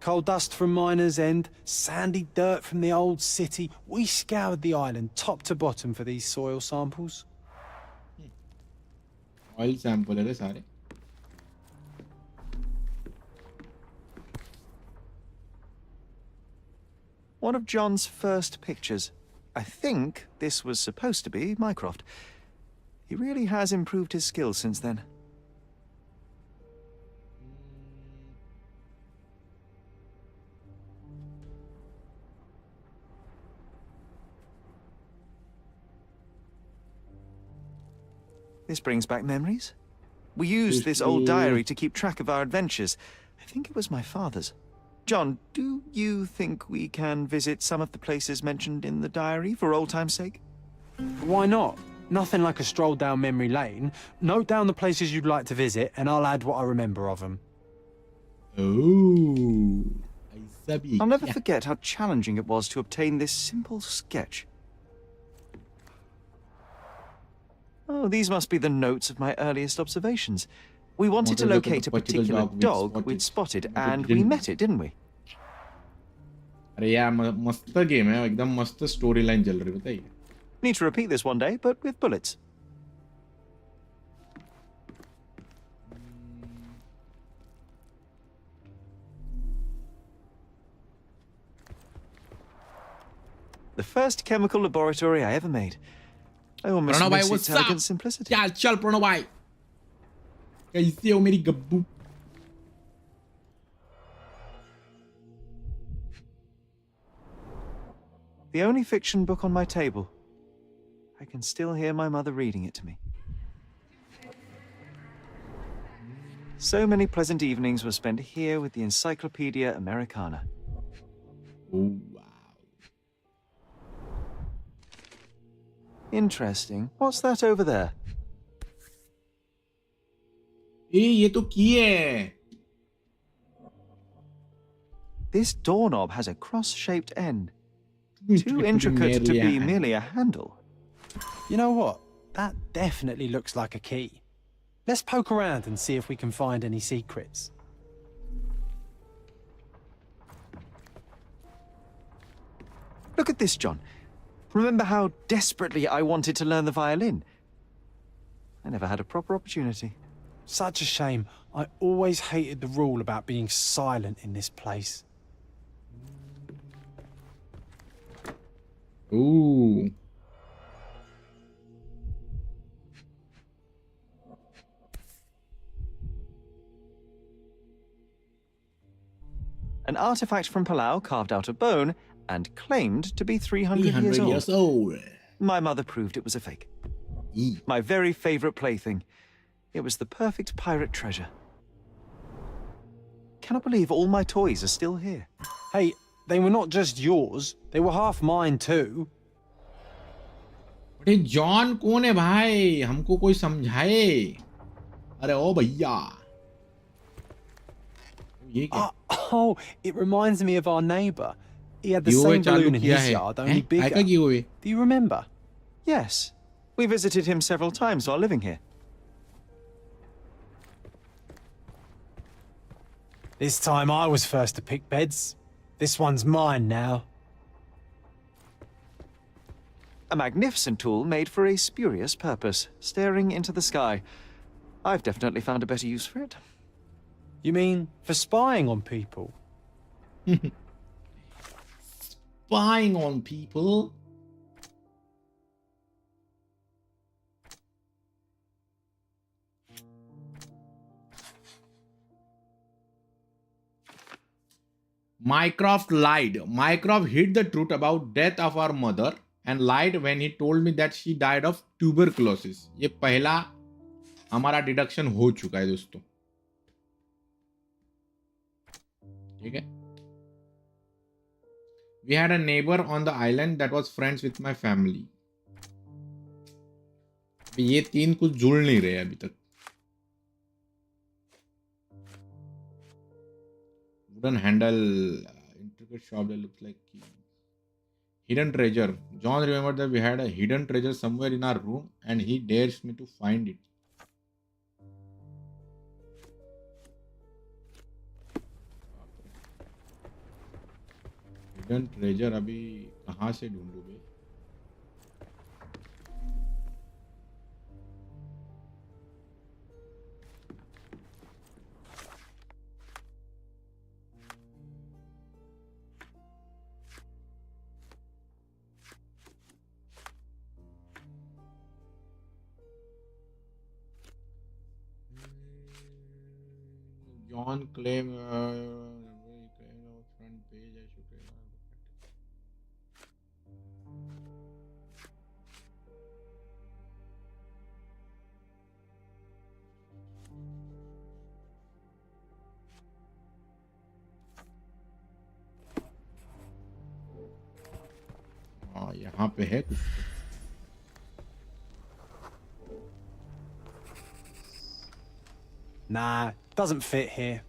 S4: Coal dust from Miner's End, sandy dirt from the old city. We scoured the island top to bottom for these soil samples.
S2: Oil sample है रे सारे.
S3: One of John's first pictures. I think this was supposed to be Mycroft. He really has improved his skills since then. This brings back memories. We used this old diary to keep track of our adventures. I think it was my father's. John, do you think we can visit some of the places mentioned in the diary for old time's sake?
S4: Why not? Nothing like a stroll down memory lane. Note down the places you'd like to visit, and I'll add what I remember of them.
S2: Oh,
S3: I'll never forget how challenging it was to obtain this simple sketch. Oh, these must be the notes of my earliest observations. We wanted to locate a particular dog we'd spotted, and we met it, didn't we?
S2: अरे यार मस्त game है, एकदम मस्त story line चल रही है, बताइए.
S3: Need to repeat this one day, but with bullets. The first chemical laboratory I ever made. I almost miss its elegant simplicity.
S2: चल चल प्रणव भाई, कैसे हो मेरी Gabbu?
S3: The only fiction book on my table. I can still hear my mother reading it to me. So many pleasant evenings were spent here with the Encyclopedia Americana.
S2: Oh, wow.
S3: Interesting. What's that over there?
S2: ये तो की है.
S3: This doorknob has a cross-shaped end. Too intricate to be merely a handle.
S4: You know what? That definitely looks like a key. Let's poke around and see if we can find any secrets.
S3: Look at this, John. Remember how desperately I wanted to learn the violin? I never had a proper opportunity.
S4: Such a shame. I always hated the rule about being silent in this place.
S2: Ooh.
S3: An artifact from Palau carved out of bone and claimed to be 300 years old. My mother proved it was a fake. My very favorite plaything. It was the perfect pirate treasure. Cannot believe all my toys are still here.
S4: Hey, they were not just yours. They were half mine too.
S2: अरे John कौन है भाई? हमको कोई समझाए. अरे ओ भैया. ये क्या?
S4: Oh, it reminds me of our neighbour. He had the same balloon in his yard, only bigger. Do you remember?
S3: Yes. We visited him several times while living here.
S4: This time I was first to pick beds. This one's mine now.
S3: A magnificent tool made for a spurious purpose, staring into the sky. I've definitely found a better use for it.
S4: You mean for spying on people?
S2: Spying on people? Mycroft lied. Mycroft hid the truth about death of our mother and lied when he told me that she died of tuberculosis. ये पहला हमारा deduction हो चुका है दोस्तों. ठीक है. We had a neighbor on the island that was friends with my family. ये तीन कुछ जुड़ नहीं रहे अभी तक. Wooden handle, intricate shop that looks like key. Hidden treasure. John remembered that we had a hidden treasure somewhere in our room and he dares me to find it. Hidden treasure अभी कहाँ से ढूंढूं बे? John claim front page. I should. हाँ यहाँ पे है कुछ.
S4: Nah, doesn't fit here.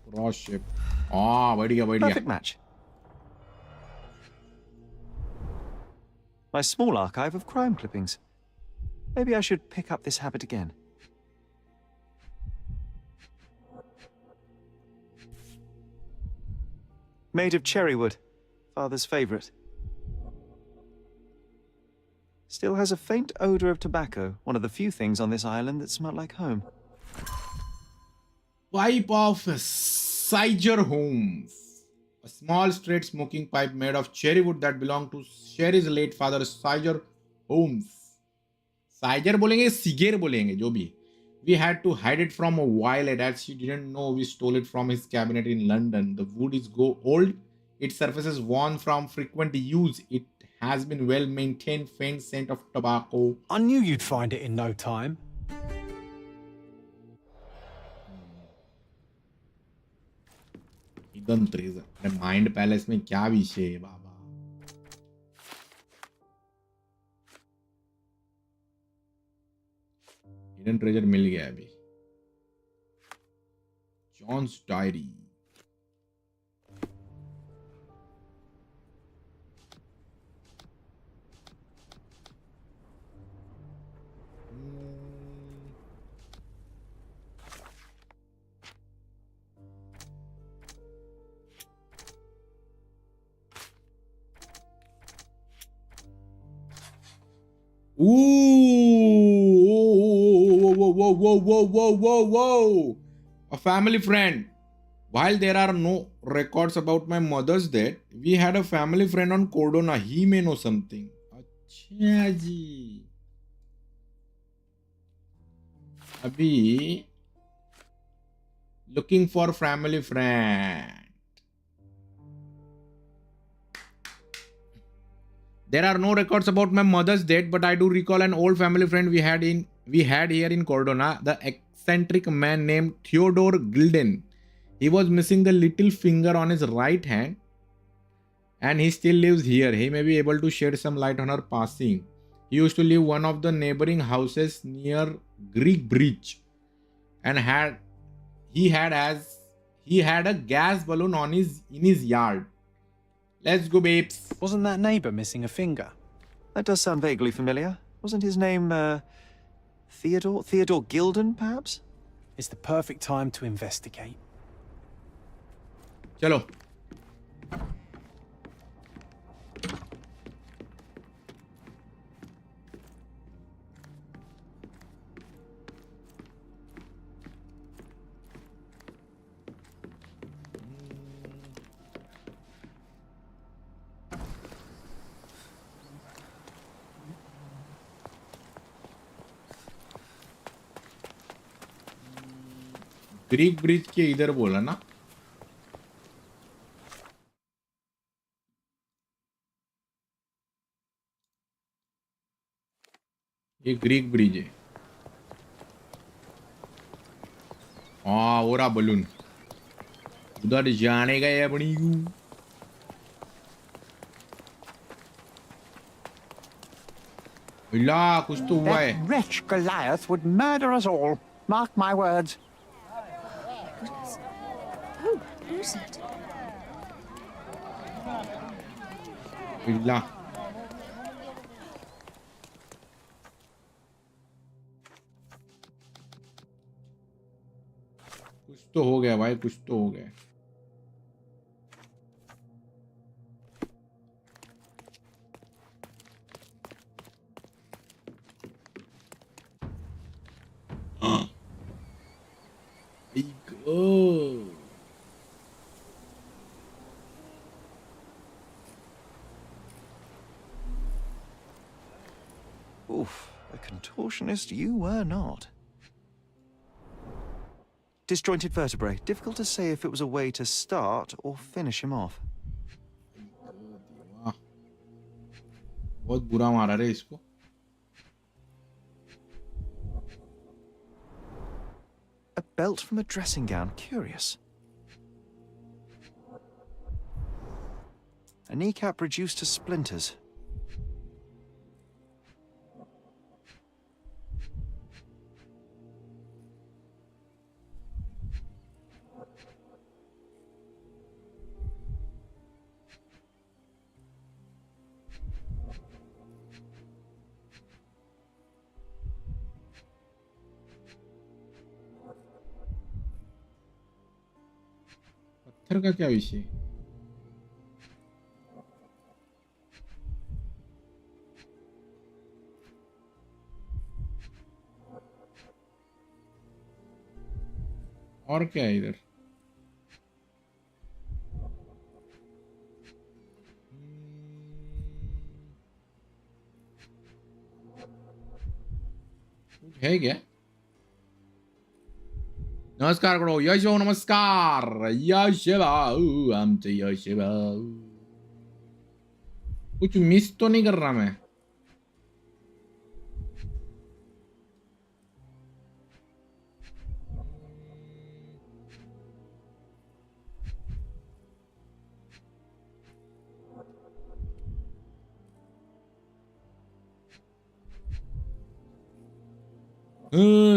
S2: Cross shape. Ah, बढ़िया बढ़िया.
S3: Perfect match. My small archive of crime clippings. Maybe I should pick up this habit again. Made of cherry wood, father's favorite. Still has a faint odor of tobacco, one of the few things on this island that smell like home.
S2: Pipe of Sherlock Holmes. A small straight smoking pipe made of cherry wood that belonged to Sherry's late father, Sherlock Holmes. Siger बोलेंगे, सिगेर बोलेंगे, जो भी. We had to hide it from a while as she didn't know we stole it from his cabinet in London. The wood is old, its surface is worn from frequent use. It has been well maintained, faint scent of tobacco.
S4: I knew you'd find it in no time.
S2: Hidden treasure. Mind Palace में क्या विषय है बाबा? Hidden treasure मिल गया अभी. John's diary. Whoa. A family friend. While there are no records about my mother's death, we had a family friend on Cordona. He may know something. अच्छा जी. अभी looking for family friend. There are no records about my mother's death, but I do recall an old family friend we had here in Cordona, the eccentric man named Theodore Gilden. He was missing the little finger on his right hand, and he still lives here. He may be able to shed some light on her passing. He used to live one of the neighboring houses near Greek Bridge, and he had a gas balloon in his yard. Let's go, babes.
S4: Wasn't that neighbour missing a finger?
S3: That does sound vaguely familiar. Wasn't his name, Theodore? Theodore Gilden, perhaps?
S4: It's the perfect time to investigate.
S2: Chalo. Greek bridge के इधर बोला ना. ये Greek bridge है. हाँ वो रहा balloon. उधर जाने का है अपनी यू. ला कुछ तो हुआ है.
S15: That wretch Goliath would murder us all. Mark my words.
S17: Goodness. Oh, who's it?
S2: ला. कुछ तो हो गया भाई, कुछ तो हो गया. Oh.
S3: Oof, a contortionist you were not. Disjointed vertebrae. Difficult to say if it was a way to start or finish him off.
S2: बहुत बुरा मारा रे इसको.
S3: A belt from a dressing gown. Curious. A kneecap reduced to splinters.
S2: पत्थर का क्या विषय? और क्या है इधर? कुछ है क्या? नमस्कार करो. यश भाऊ नमस्कार. यश भाऊ आमचे यश भाऊ. कुछ मिस तो नहीं कर रहा मैं?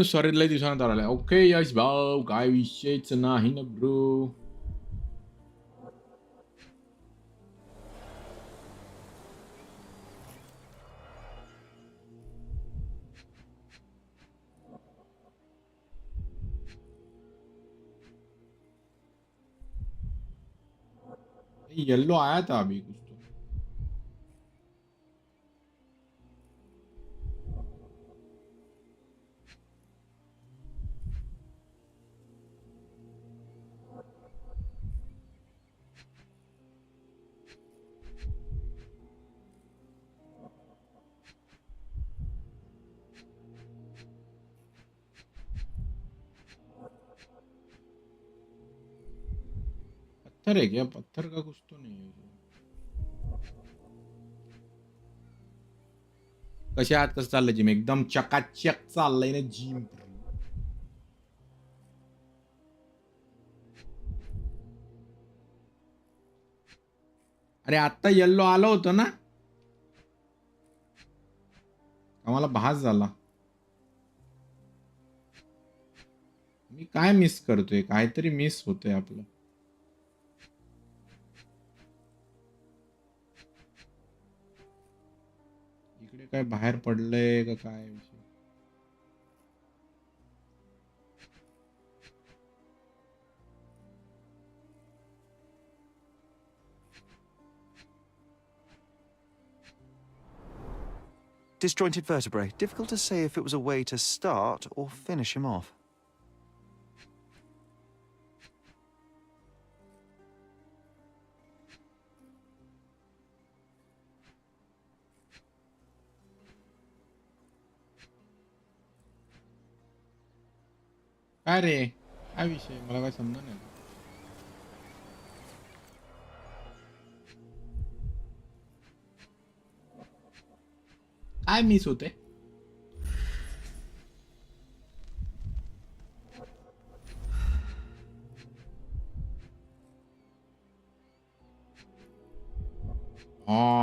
S2: सॉरी लय दिवसानं तर आलाय. ओके यश भाऊ काय विषयच नाही ना ब्रो. येलो आया था अभी कुछ तो. पत्थर है क्या? पत्थर का कुछ तो नहीं है. कसे आहात? कसं चाललंय जिम? एकदम चकाचक चाललंय ना जिम. अरे आता येल्लो आलं होतं ना. आम्हाला भास झाला. मी काय मिस करतोय? काहीतरी मिस होतंय आपलं. इकडे काय बाहेर पडलंय का काय विषय?
S3: Disjointed vertebrae. Difficult to say if it was a way to start or finish him off.
S2: काय रे? काय विषय? मला काय समजा नाही. काय मिस होते?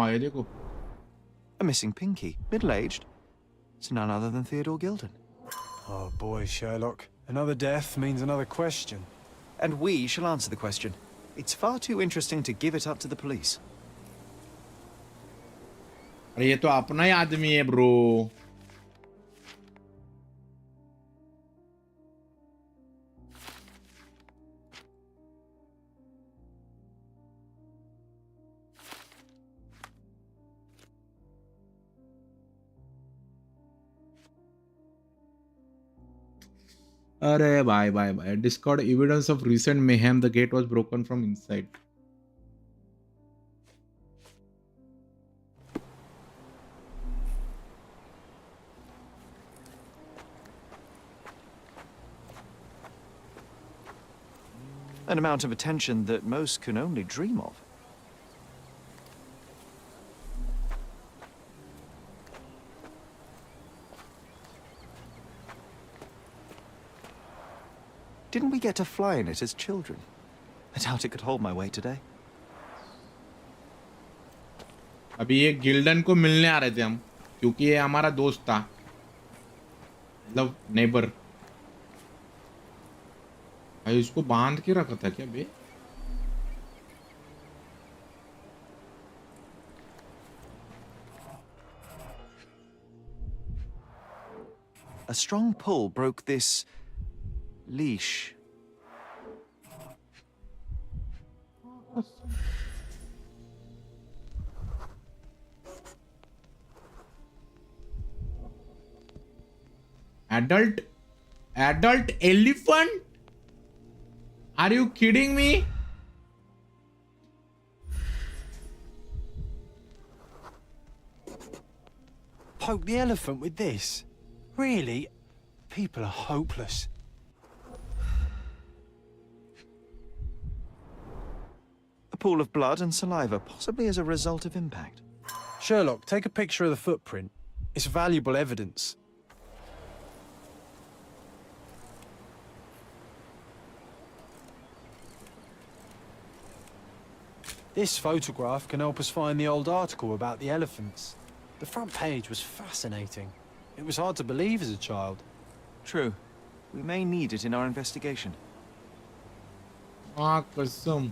S2: ये देखो.
S3: A missing pinky, middle-aged. It's none other than Theodore Gilden.
S4: Oh boy, Sherlock. Another death means another question.
S3: And we shall answer the question. It's far too interesting to give it up to the police.
S2: अरे ये तो अपना ही आदमी है bro. अरे भाई भाई भाई. Discovered evidence of recent mayhem. The gate was broken from inside.
S3: An amount of attention that most can only dream of. Didn't we get to fly in it as children? I doubt it could hold my weight today.
S2: अभी ये गिल्डन को मिलने आ रहे थे हम, क्योंकि ये हमारा दोस्त था, मतलब नेबर. भाई इसको बांध के रखा था क्या बे?
S3: A strong pull broke this leash.
S2: Adult elephant? Are you kidding me?
S4: Poke the elephant with this? Really? People are hopeless.
S3: A pool of blood and saliva, possibly as a result of impact.
S4: Sherlock, take a picture of the footprint. It's valuable evidence. This photograph can help us find the old article about the elephants. The front page was fascinating. It was hard to believe as a child.
S3: True. We may need it in our investigation.
S2: कसम.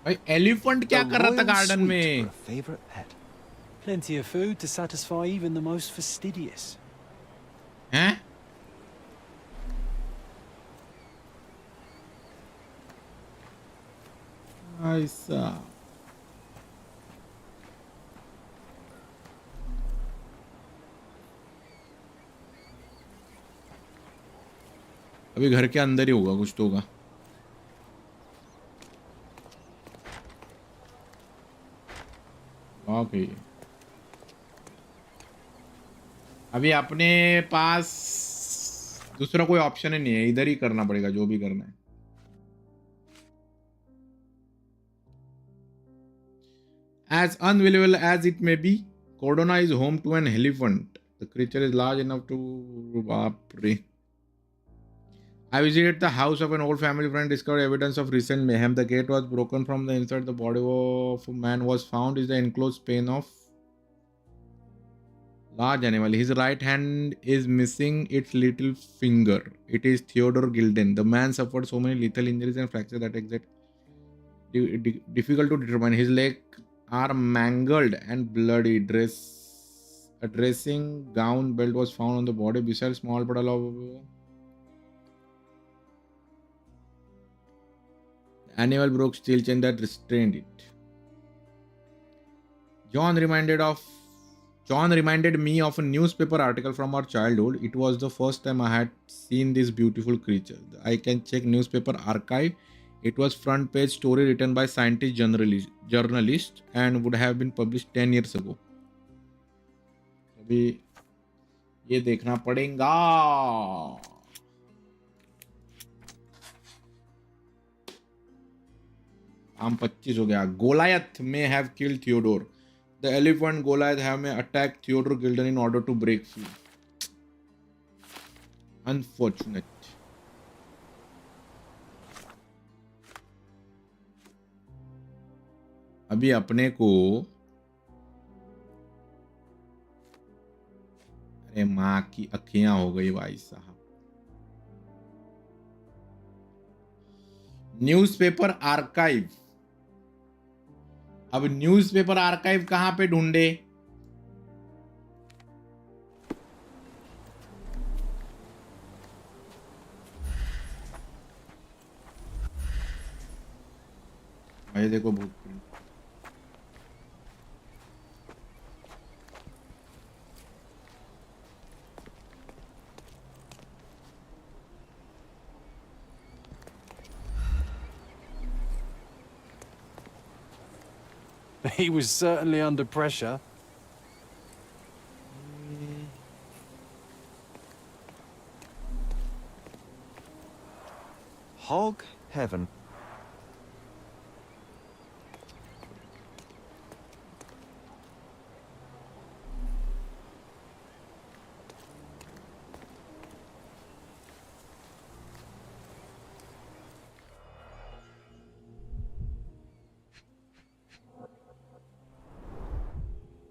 S2: भाई elephant क्या कर रहा था garden में?
S3: Favorite pet.
S4: Plenty of food to satisfy even the most fastidious.
S2: हैं? ऐसा. अभी घर के अंदर ही होगा, कुछ तो होगा. ओके. अभी अपने पास दूसरा कोई ऑप्शन ही नहीं है, इधर ही करना पड़ेगा जो भी करना है. As unbelievable as it may be, Cordona is home to an elephant. The creature is large enough to... Baapre. I visited the house of an old family friend, discovered evidence of recent mayhem. The gate was broken from the inside. The body of a man was found in the enclosed pane of large animal. His right hand is missing its little finger. It is Theodore Gilden. The man suffered so many lethal injuries and fractures that exact difficult to determine. His legs are mangled and bloody. A dressing gown belt was found on the body besides small puddle of animal broke steel chain that restrained it. John reminded me of a newspaper article from our childhood. It was the first time I had seen this beautiful creature. I can check newspaper archive. It was front page story written by scientist journalist and would have been published 10 years ago. अभी ये देखना पड़ेगा. काम 25 हो गया. Goliath may have killed Theodore. The elephant Goliath may attack Theodore Gilden in order to break free. Unfortunate. अभी अपने को, अरे माँ की अखियां हो गई भाई साहब। न्यूज़पेपर आर्काइव, अब न्यूज़पेपर आर्काइव कहां पे ढूंढे? भाई देखो भूत print,
S4: He was certainly under pressure.
S3: Hog heaven.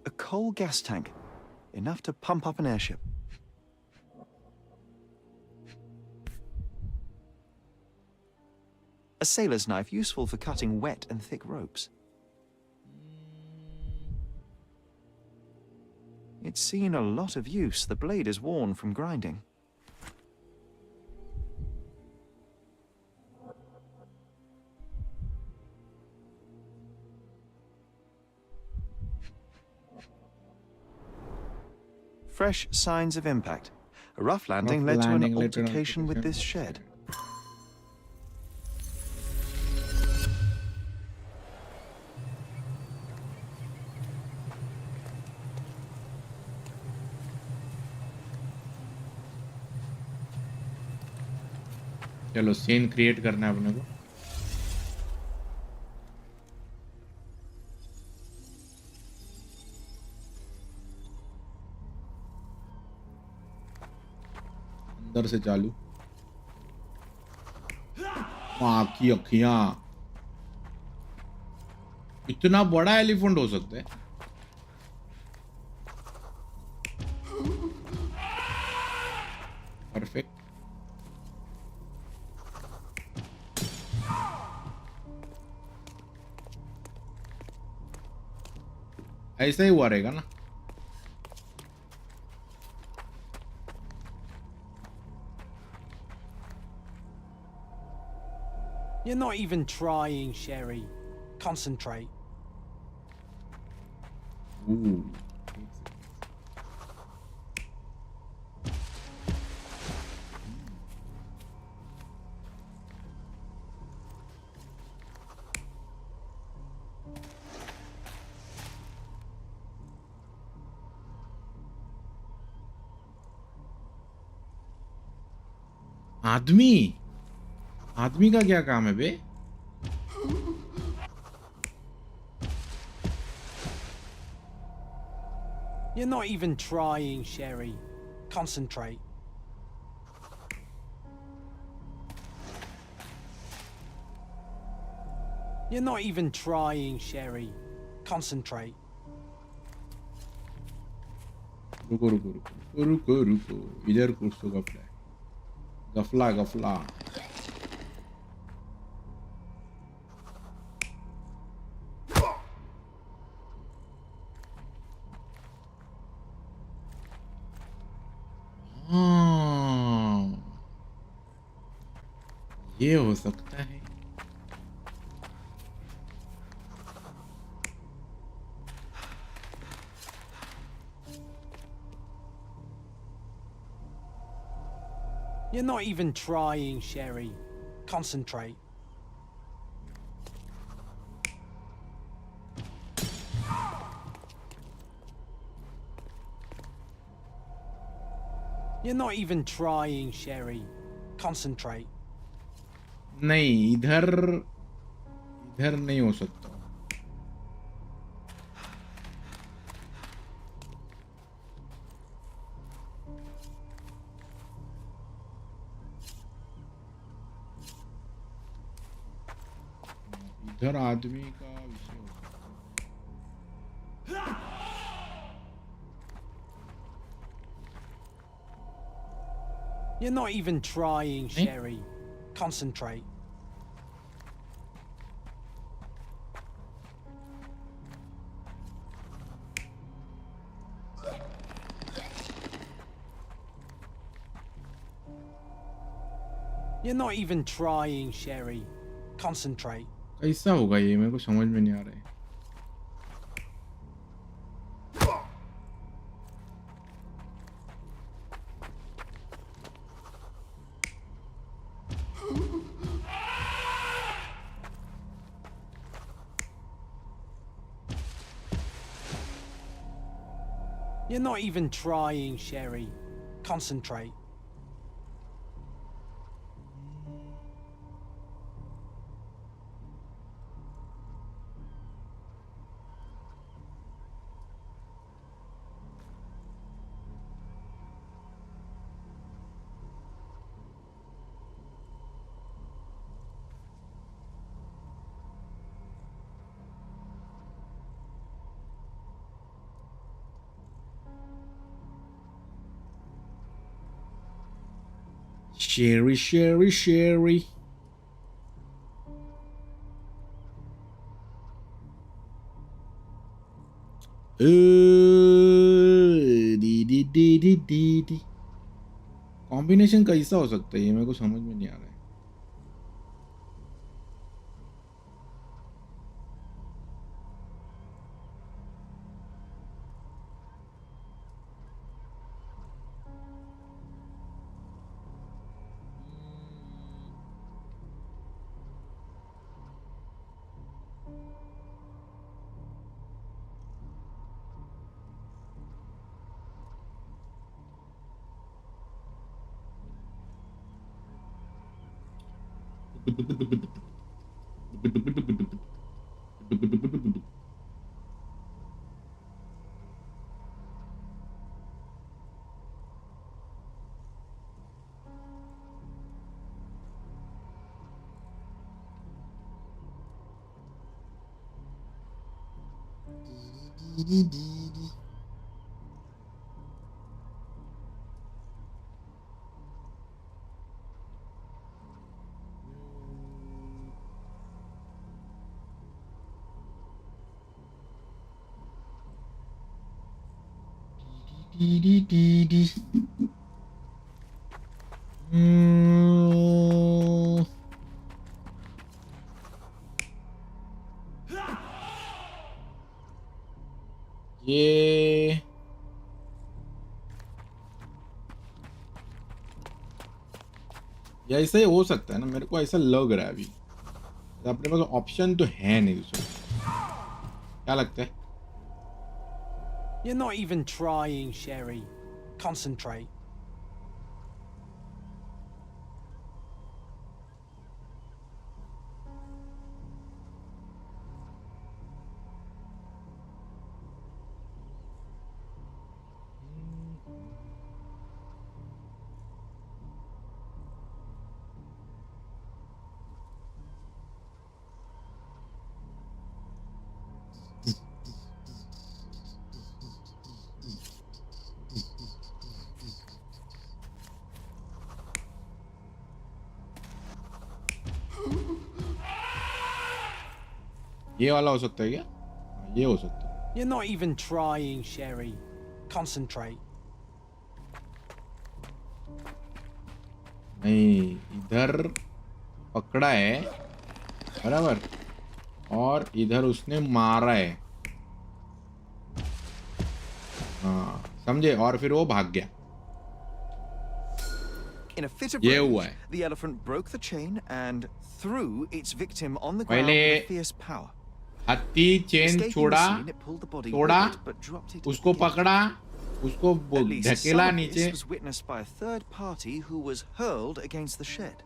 S3: A coal gas tank, enough to pump up an airship. A sailor's knife, useful for cutting wet and thick ropes. It's seen a lot of use. The blade is worn from grinding. Fresh signs of impact. A rough landing led to an altercation with this shed.
S2: चलो scene create करना है अपने को। अंदर से चालू, माँ की अखियां, इतना बड़ा एलिफेंट हो सकता है? परफेक्ट। ऐसा ही हुआ रहेगा ना?
S4: You're not even trying, Sherry. Concentrate.
S2: Ooh. आदमी का क्या काम है बे?
S4: You're not even trying, Sherry. Concentrate. You're not even trying, Sherry. Concentrate.
S2: रुको रुको रुको रुको रुको, इधर कुछ तो गफला है, गफला गफला। ये हो सकता है।
S4: You're not even trying, Sherry. Concentrate. You're not even trying, Sherry. Concentrate.
S2: नहीं, इधर नहीं हो सकता। इधर आदमी का विषय हो सकता है।
S4: You're not even trying, Sherry. Concentrate. You're not even trying, Sherry. Concentrate.
S2: कैसा होगा ये, मेरे को समझ में नहीं आ रहा है।
S4: You're not even trying, Sherry. Concentrate.
S2: Sherry, Sherry, Sherry. D combination कैसा हो सकता है ये, मेरे को समझ में नहीं आ रहा है। ये ऐसा ही हो सकता है ना, मेरे को ऐसा लग रहा है अभी। तो अपने पास ऑप्शन तो है नहीं दूसरा, क्या लगता है?
S4: You're not even trying, Sherry. Concentrate.
S2: ये वाला हो सकता है क्या? ये हो सकता है।
S4: You're not even trying, Sherry. Concentrate.
S2: नहीं, इधर पकड़ा है बराबर, और इधर उसने मारा है। हाँ समझे, और फिर वो भाग गया।
S3: In a fit of
S2: ये
S3: rage,
S2: हुआ है।
S3: the elephant broke the chain and threw its victim on the ground with fierce power.
S2: हाथी चेन छोड़ा, तोड़ा, उसको पकड़ा, उसको ढकेला नीचे।
S3: This was witnessed by a third party who was hurled against the shed.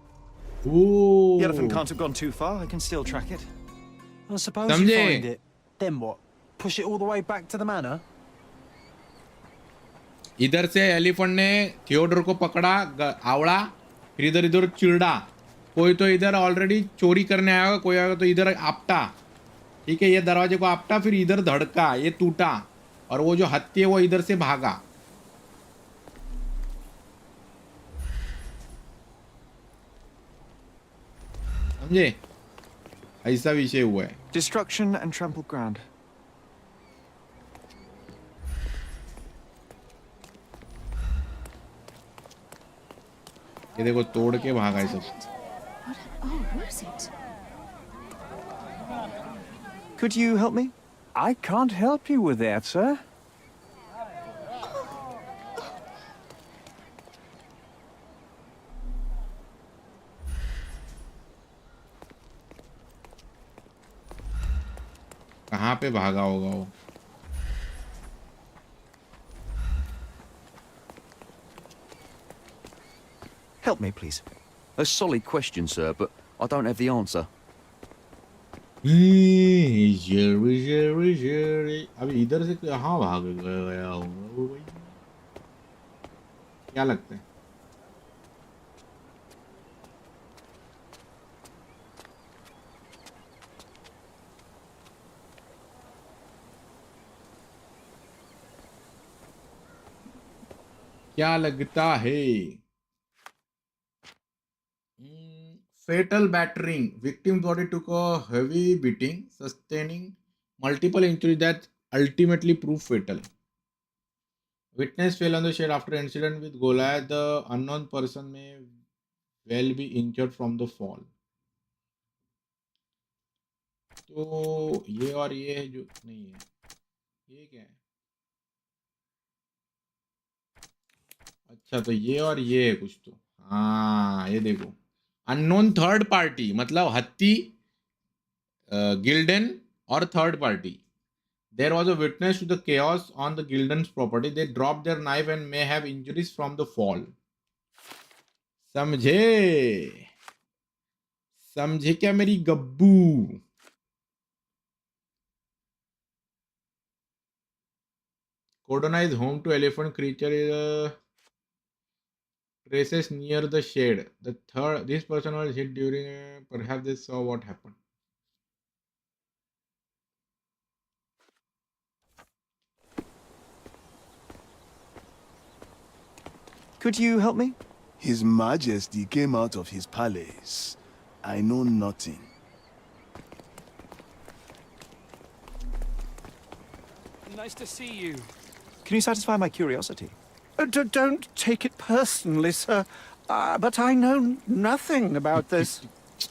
S2: Ooh.
S3: The elephant can't have gone too far. I can still track it.
S4: I suppose you find it. Then what? Push it all the way back to the manor?
S2: इधर से elephant ने Theodore को पकड़ा, आवड़ा, फिर इधर इधर चिड़ा। कोई तो इधर ऑलरेडी चोरी करने आया होगा, कोई आएगा तो इधर आपटा, ठीक है, ये दरवाजे को आपटा, फिर इधर धड़का, ये टूटा, और वो जो हत्ती है वो इधर से भागा। समझे? ऐसा विषय हुआ है.
S3: Destruction and trampled ground.
S2: ये देखो तोड़ के भागा है सब.
S17: Oh, who is it?
S3: Could you help me?
S15: I can't help you with that, sir.
S2: कहाँ पे भागा होगा वो?
S1: Help me, please. A solid question, sir, but I don't have the answer.
S2: अभी इधर से कहाँ भाग गया होगा वो भाई? क्या लगता है? क्या लगता है? Fatal battering. Victim's body took a heavy beating, sustaining multiple injuries that ultimately proved fatal. Witness fell on the shed after incident with Goliath. The unknown person may well be injured from the fall. तो ये और ये है जो नहीं है. ये क्या है? अच्छा तो ये और ये है कुछ तो. हाँ ये देखो. अननोन थर्ड पार्टी मतलब हत्ती गिल्डन और third party. There was a witness to the chaos on the Gilden's property. They dropped their knife and may have injuries from the fall. समझे? समझे क्या मेरी Gabbu? Codona is home to elephant creature. Traces near the shed. This person was hit during. Perhaps they saw what happened.
S3: Could you help me?
S19: His Majesty came out of his palace. I know nothing.
S5: Nice to see you.
S3: Can you satisfy my curiosity?
S15: Don't take it personally, sir. But I know nothing about this.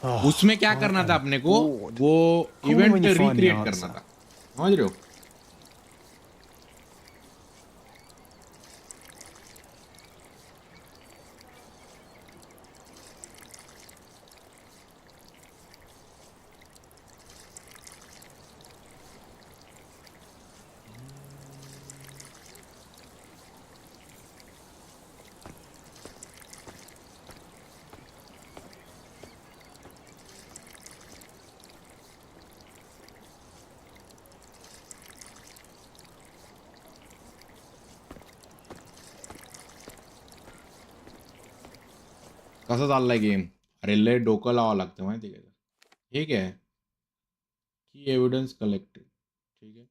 S2: उसमें क्या करना था अपने को? वो event recreate करना था. समझ रहे हो? कसं चाललाय गेम? अरे लय डोकं लावावं लागतं माहिती का? ठीक आहे. की एव्हिडन्स कलेक्टेड. ठीक आहे.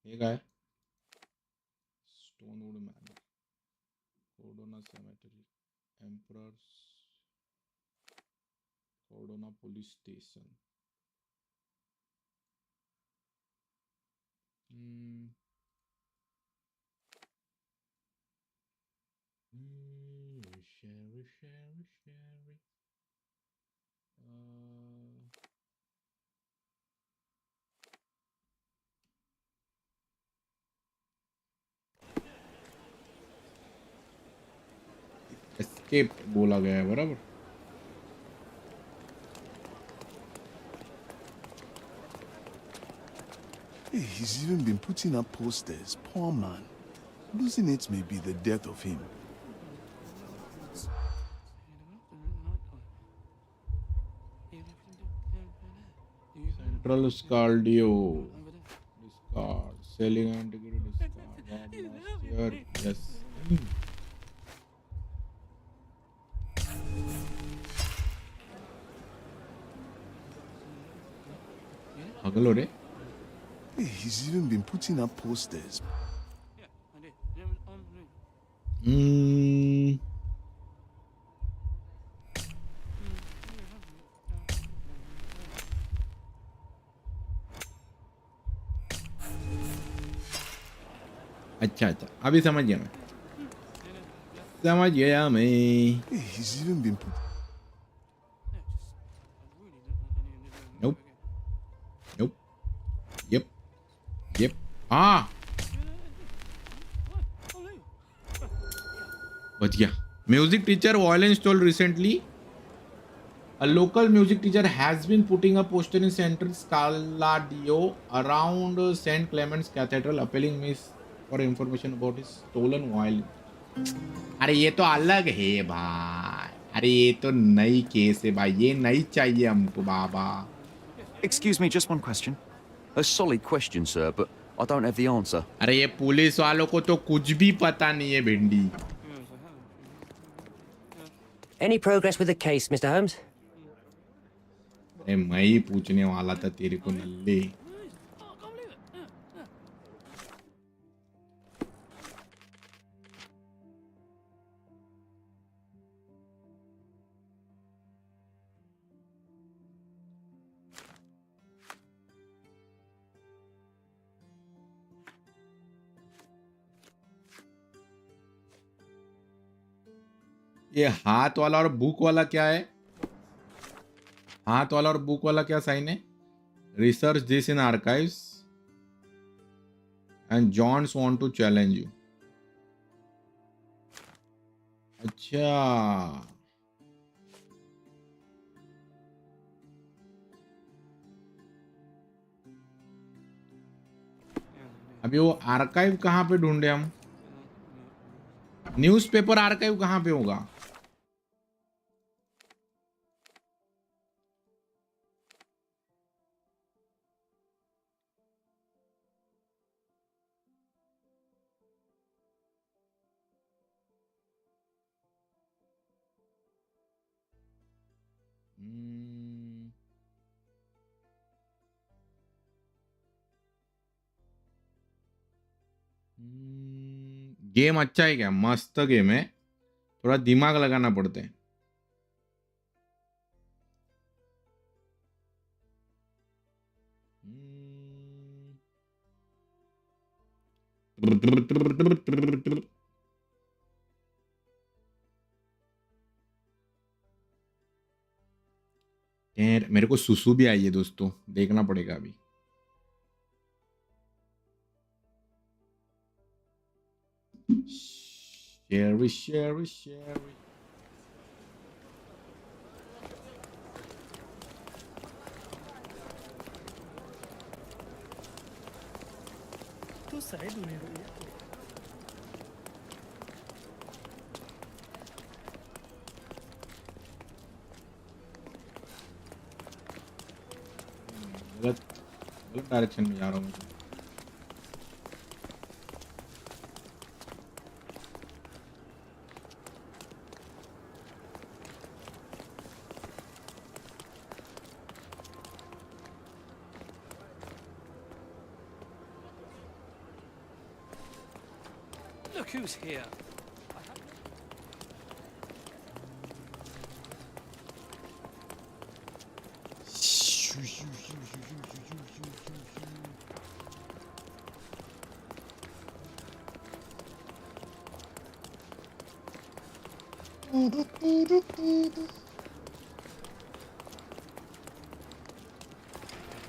S2: हे काय? Stonewood Manor. Cordona cemetery. Emperors. Cordona police station. Sherry. Escape बोला गया है बराबर.
S19: Hey, he's even been putting up posters. Poor man. Losing it may be the death of him.
S2: Central Scardio. Discard. Selling antiquity discard. Last year. Yes. Hagalo re.
S19: Hey, he's even been putting up posters.
S2: अच्छा अच्छा, अभी समझ गया मैं, समझ गया मैं.
S19: He's even been.
S2: Nope. Nope. Yep. Yep. Ah. बच गया. Music teacher violence told recently. A local music teacher has been putting a poster in Central Scaladio around St. Clement's Cathedral, appealing miss for information about his stolen violin. अरे ये तो अलग है भाई. अरे ये तो नई केस है भाई. ये नहीं चाहिए हमको बाबा.
S1: Excuse me, just one question. A solid question, sir, but I don't have the answer.
S2: अरे ये पुलिस वालों को तो कुछ भी पता नहीं है भिंडी.
S23: Any progress with the case, Mr. Holmes?
S2: अरे मैं ही पूछने वाला था तेरे को नल्ले. ये हाथ वाला और बुक वाला क्या है? हाथ वाला और बुक वाला क्या साइन है? Research this in archives and Johns want to challenge you. अच्छा, अभी वो आर्काइव कहाँ पे ढूंढे हम? न्यूज़पेपर आर्काइव कहाँ पे होगा? गेम अच्छा है क्या? मस्त गेम है, थोड़ा दिमाग लगाना पड़ता है. मेरे को सुसु भी आई है दोस्तों, देखना पड़ेगा अभी. Sherry, Sherry, Sherry.
S11: तो साइड होने दो यार.
S2: गलत गलत डायरेक्शन में जा रहा हूँ मैं.
S5: Look who's here.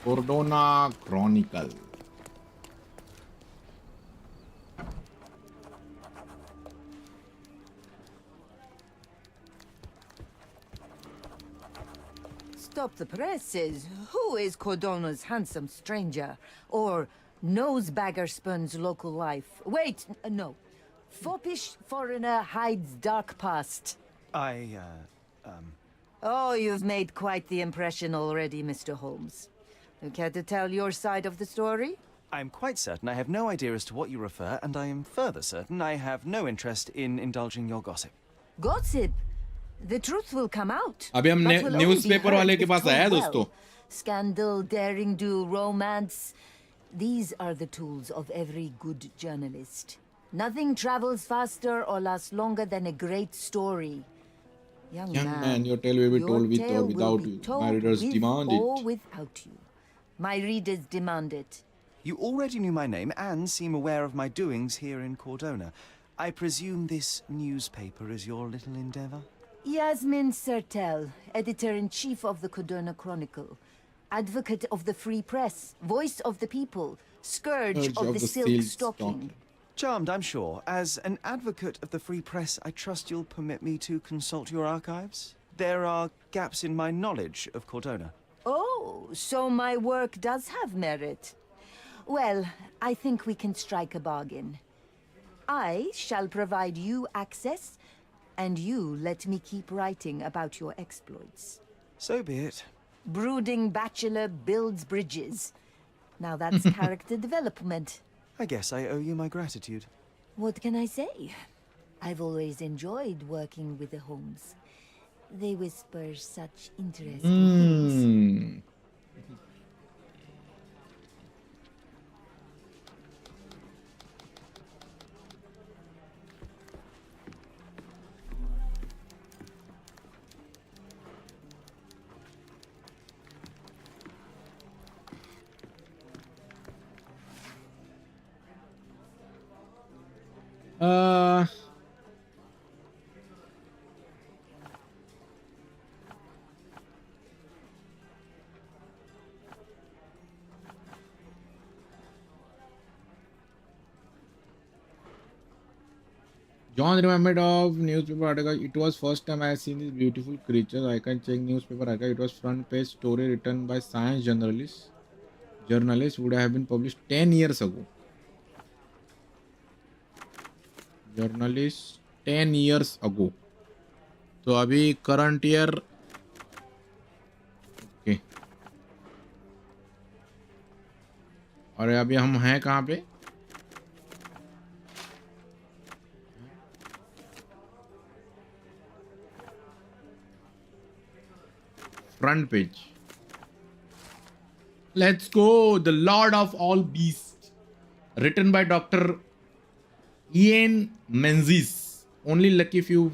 S2: Cordona Chronicle.
S14: Stop the presses. Who is Cordona's handsome stranger? Or Nosebaggerspun's local life? Wait, no. Foppish foreigner hides dark past. Oh, you've made quite the impression already, Mr. Holmes. You care to tell your side of the story?
S3: I'm quite certain I have no idea as to what you refer, and I am further certain I have no interest in indulging your gossip.
S14: Gossip? The truth will come out.
S2: अभी हम
S14: but will only be
S2: newspaper वाले
S14: heard
S2: के
S14: if
S2: pass
S14: told
S2: आया
S14: well.
S2: दोस्तों.
S14: Scandal, daring do, romance. These are the tools of every good journalist. Nothing travels faster or lasts longer than a great story. Young man,
S2: your tale will be told with or
S14: tale will
S2: without
S14: be
S2: you.
S14: told
S2: My readers
S14: with
S2: demand
S14: or
S2: it.
S14: without you. My readers demand it.
S3: You already knew my name and seem aware of my doings here in Cordona. I presume this newspaper is your little endeavor?
S13: Yasmin Sertel, editor-in-chief of the Cordona Chronicle, advocate of the free press, voice of the people, scourge of the silk stocking.
S3: Charmed, I'm sure. As an advocate of the free press, I trust you'll permit me to consult your archives? There are gaps in my knowledge of Cordona.
S13: Oh, so my work does have merit. Well, I think we can strike a bargain. I shall provide you access, and you let me keep writing about your exploits.
S3: So be it.
S13: Brooding bachelor builds bridges. Now that's character development.
S3: I guess I owe you my gratitude.
S13: What can I say? I've always enjoyed working with the Holmes. They whisper such interesting things.
S2: John remembered of newspaper article. It was first time I have seen these beautiful creatures. I can check newspaper article. It was front page story written by science journalist. Journalist would have been published 10 years ago. Journalist 10 years ago. तो अभी current year. Okay. और अभी हम हैं कहाँ पे? Front page. Let's go. The Lord of All Beasts. Written by Dr. Ian Menzies. Only lucky few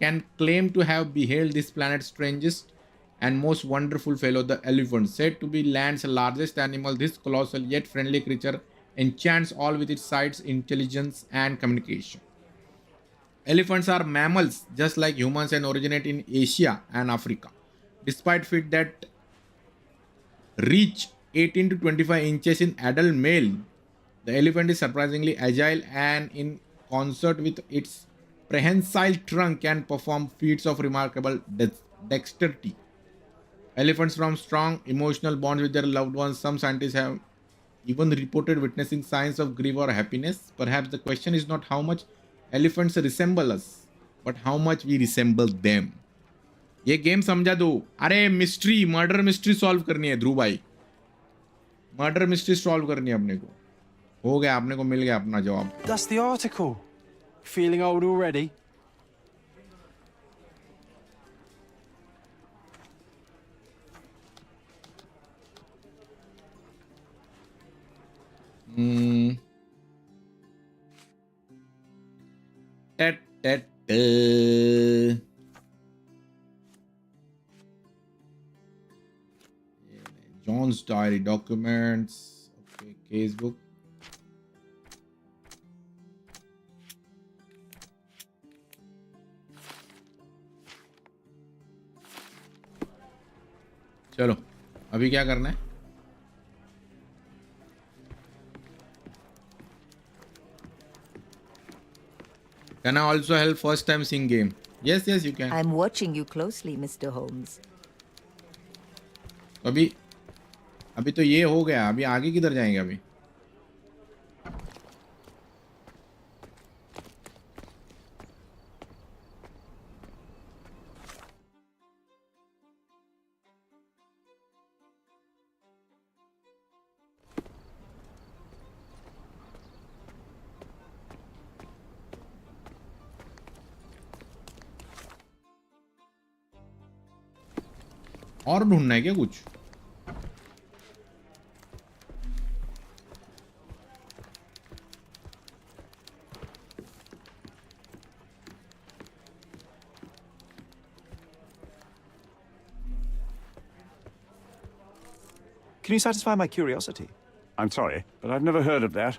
S2: can claim to have beheld this planet's strangest and most wonderful fellow, the elephant. Said to be land's largest animal, this colossal yet friendly creature enchants all with its sights, intelligence, and communication. Elephants are mammals, just like humans, and originate in Asia and Africa. Despite feet that reach 18 to 25 inches in adult male, the elephant is surprisingly agile and in concert with its prehensile trunk can perform feats of remarkable dexterity. Elephants form strong emotional bonds with their loved ones. Some scientists have even reported witnessing signs of grief or happiness. Perhaps the question is not how much elephants resemble us, but how much we resemble them. ये game समझा दो. अरे mystery, murder mystery solve करनी है ध्रुव भाई. Murder mystery solve करनी है अपने को. हो गया, अपने को मिल गया अपना जवाब.
S4: That's the article. Feeling old already?
S2: John's diary, documents, okay, casebook. चलो अभी क्या करना है? Can I also help first time seeing game? Yes, yes, you can.
S13: I'm watching you closely, Mr. Holmes.
S2: अभी तो ये हो गया. अभी आगे किधर जाएंगे अभी? और ढूंढना है क्या कुछ?
S3: Can you satisfy my curiosity?
S15: I'm sorry, but I've never heard of that.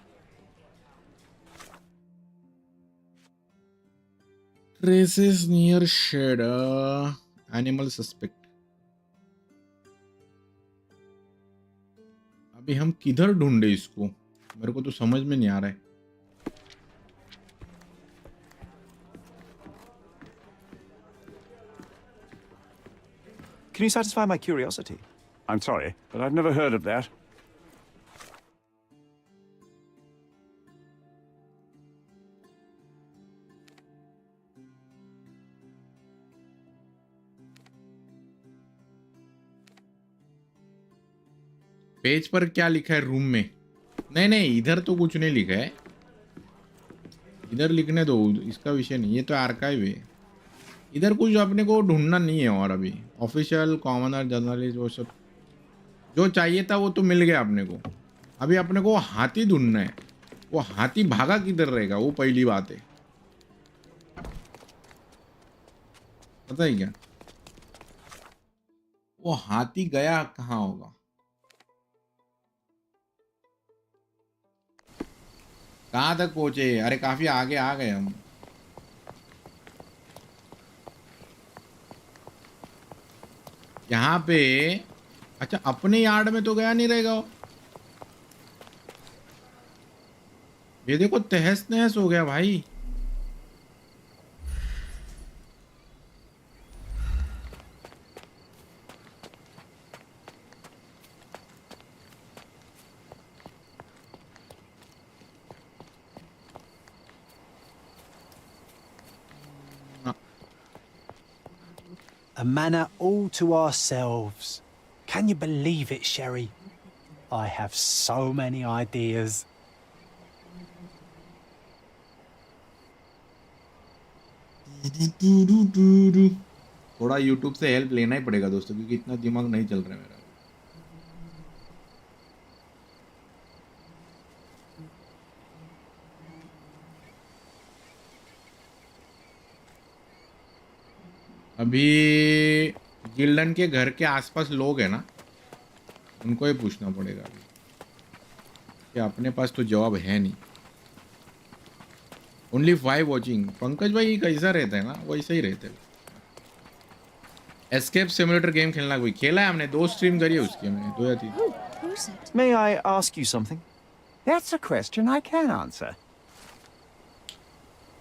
S2: Traces near shed. Animal suspect. अभी हम किधर ढूंढे इसको? मेरे को तो समझ में नहीं आ रहा है.
S3: Can you satisfy my curiosity?
S15: I'm sorry, but I've never heard of that.
S2: Page पर क्या लिखा है रूम में? नहीं इधर तो कुछ नहीं लिखा है. इधर लिखने दो, इसका विषय नहीं. ये तो आर्काइव है. इधर कुछ अपने को ढूंढना नहीं है. और अभी ऑफिशियल कॉमनर जर्नलिस्ट वो सब जो चाहिए था वो तो मिल गया अपने को. अभी अपने को हाथी ढूंढना है. वो हाथी भागा किधर रहेगा वो पहली बात है. पता है क्या वो हाथी गया कहाँ होगा? कहाँ तक पहुंचे? अरे काफी आगे आ गए हम. यहाँ पे अच्छा अपने यार्ड में तो गया नहीं रहेगा वो. ये देखो तहस नहस हो गया भाई.
S4: A manor all to ourselves. Can you believe it, Sherry? I have so many ideas.
S2: थोड़ा YouTube से हेल्प लेना ही पड़ेगा दोस्तों, क्योंकि इतना दिमाग नहीं चल रहा है मेरा. अभी गिल्डन के घर के आसपास लोग हैं ना, उनको ही पूछना पड़ेगा अभी, कि अपने पास तो जवाब है नहीं. Only 5 watching. पंकज भाई कैसा रहता है ना वैसा ही रहता है. एस्केप सिमुलेटर गेम खेलना कोई खेला है? हमने 2 स्ट्रीम करी है उसकी, हमने 2 या 3.
S3: May I ask you something?
S15: That's a question I can answer.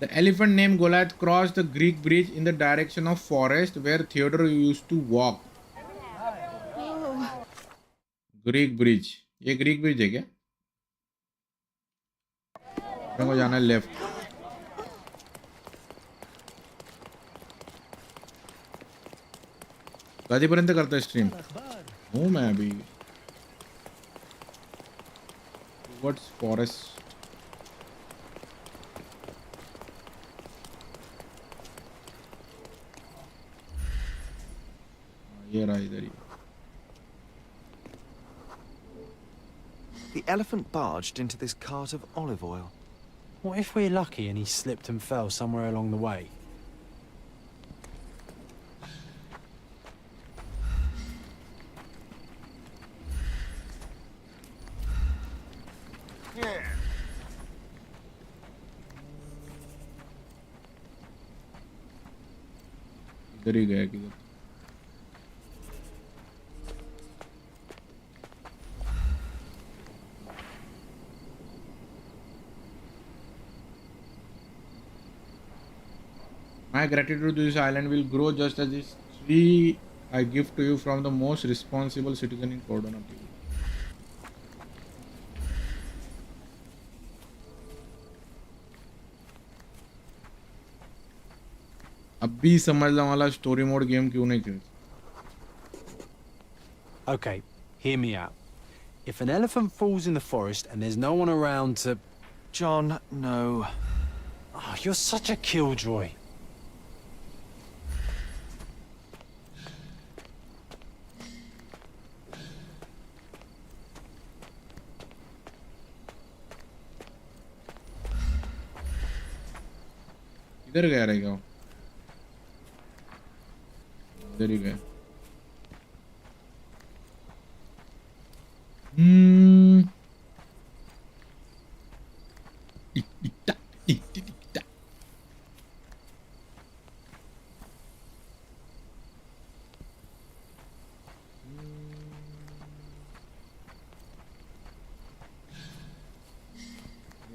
S2: The elephant named Goliath crossed the Greek bridge in the direction of forest where Theodore used to walk. Greek bridge. ये Greek bridge है क्या? मेरे को जाना है left. कधीपर्यंत करता है स्ट्रीम? हूँ मैं अभी. What's forest? ये रहा इधर ही.
S3: The elephant barged into this cart of olive oil.
S4: What if we're lucky and he slipped and fell somewhere along the way?
S2: इधर ही गया किधर. My gratitude to this island will grow just as this tree I give to you from the most responsible citizen in Cordon. अभी समझने वाला story mode game क्यों नहीं खेलते?
S4: Okay, hear me out. If an elephant falls in the forest and there's no one around to...
S3: John, no.
S4: Oh, you're such a killjoy.
S2: इधर गया रहेगा वो. इधर ही गया.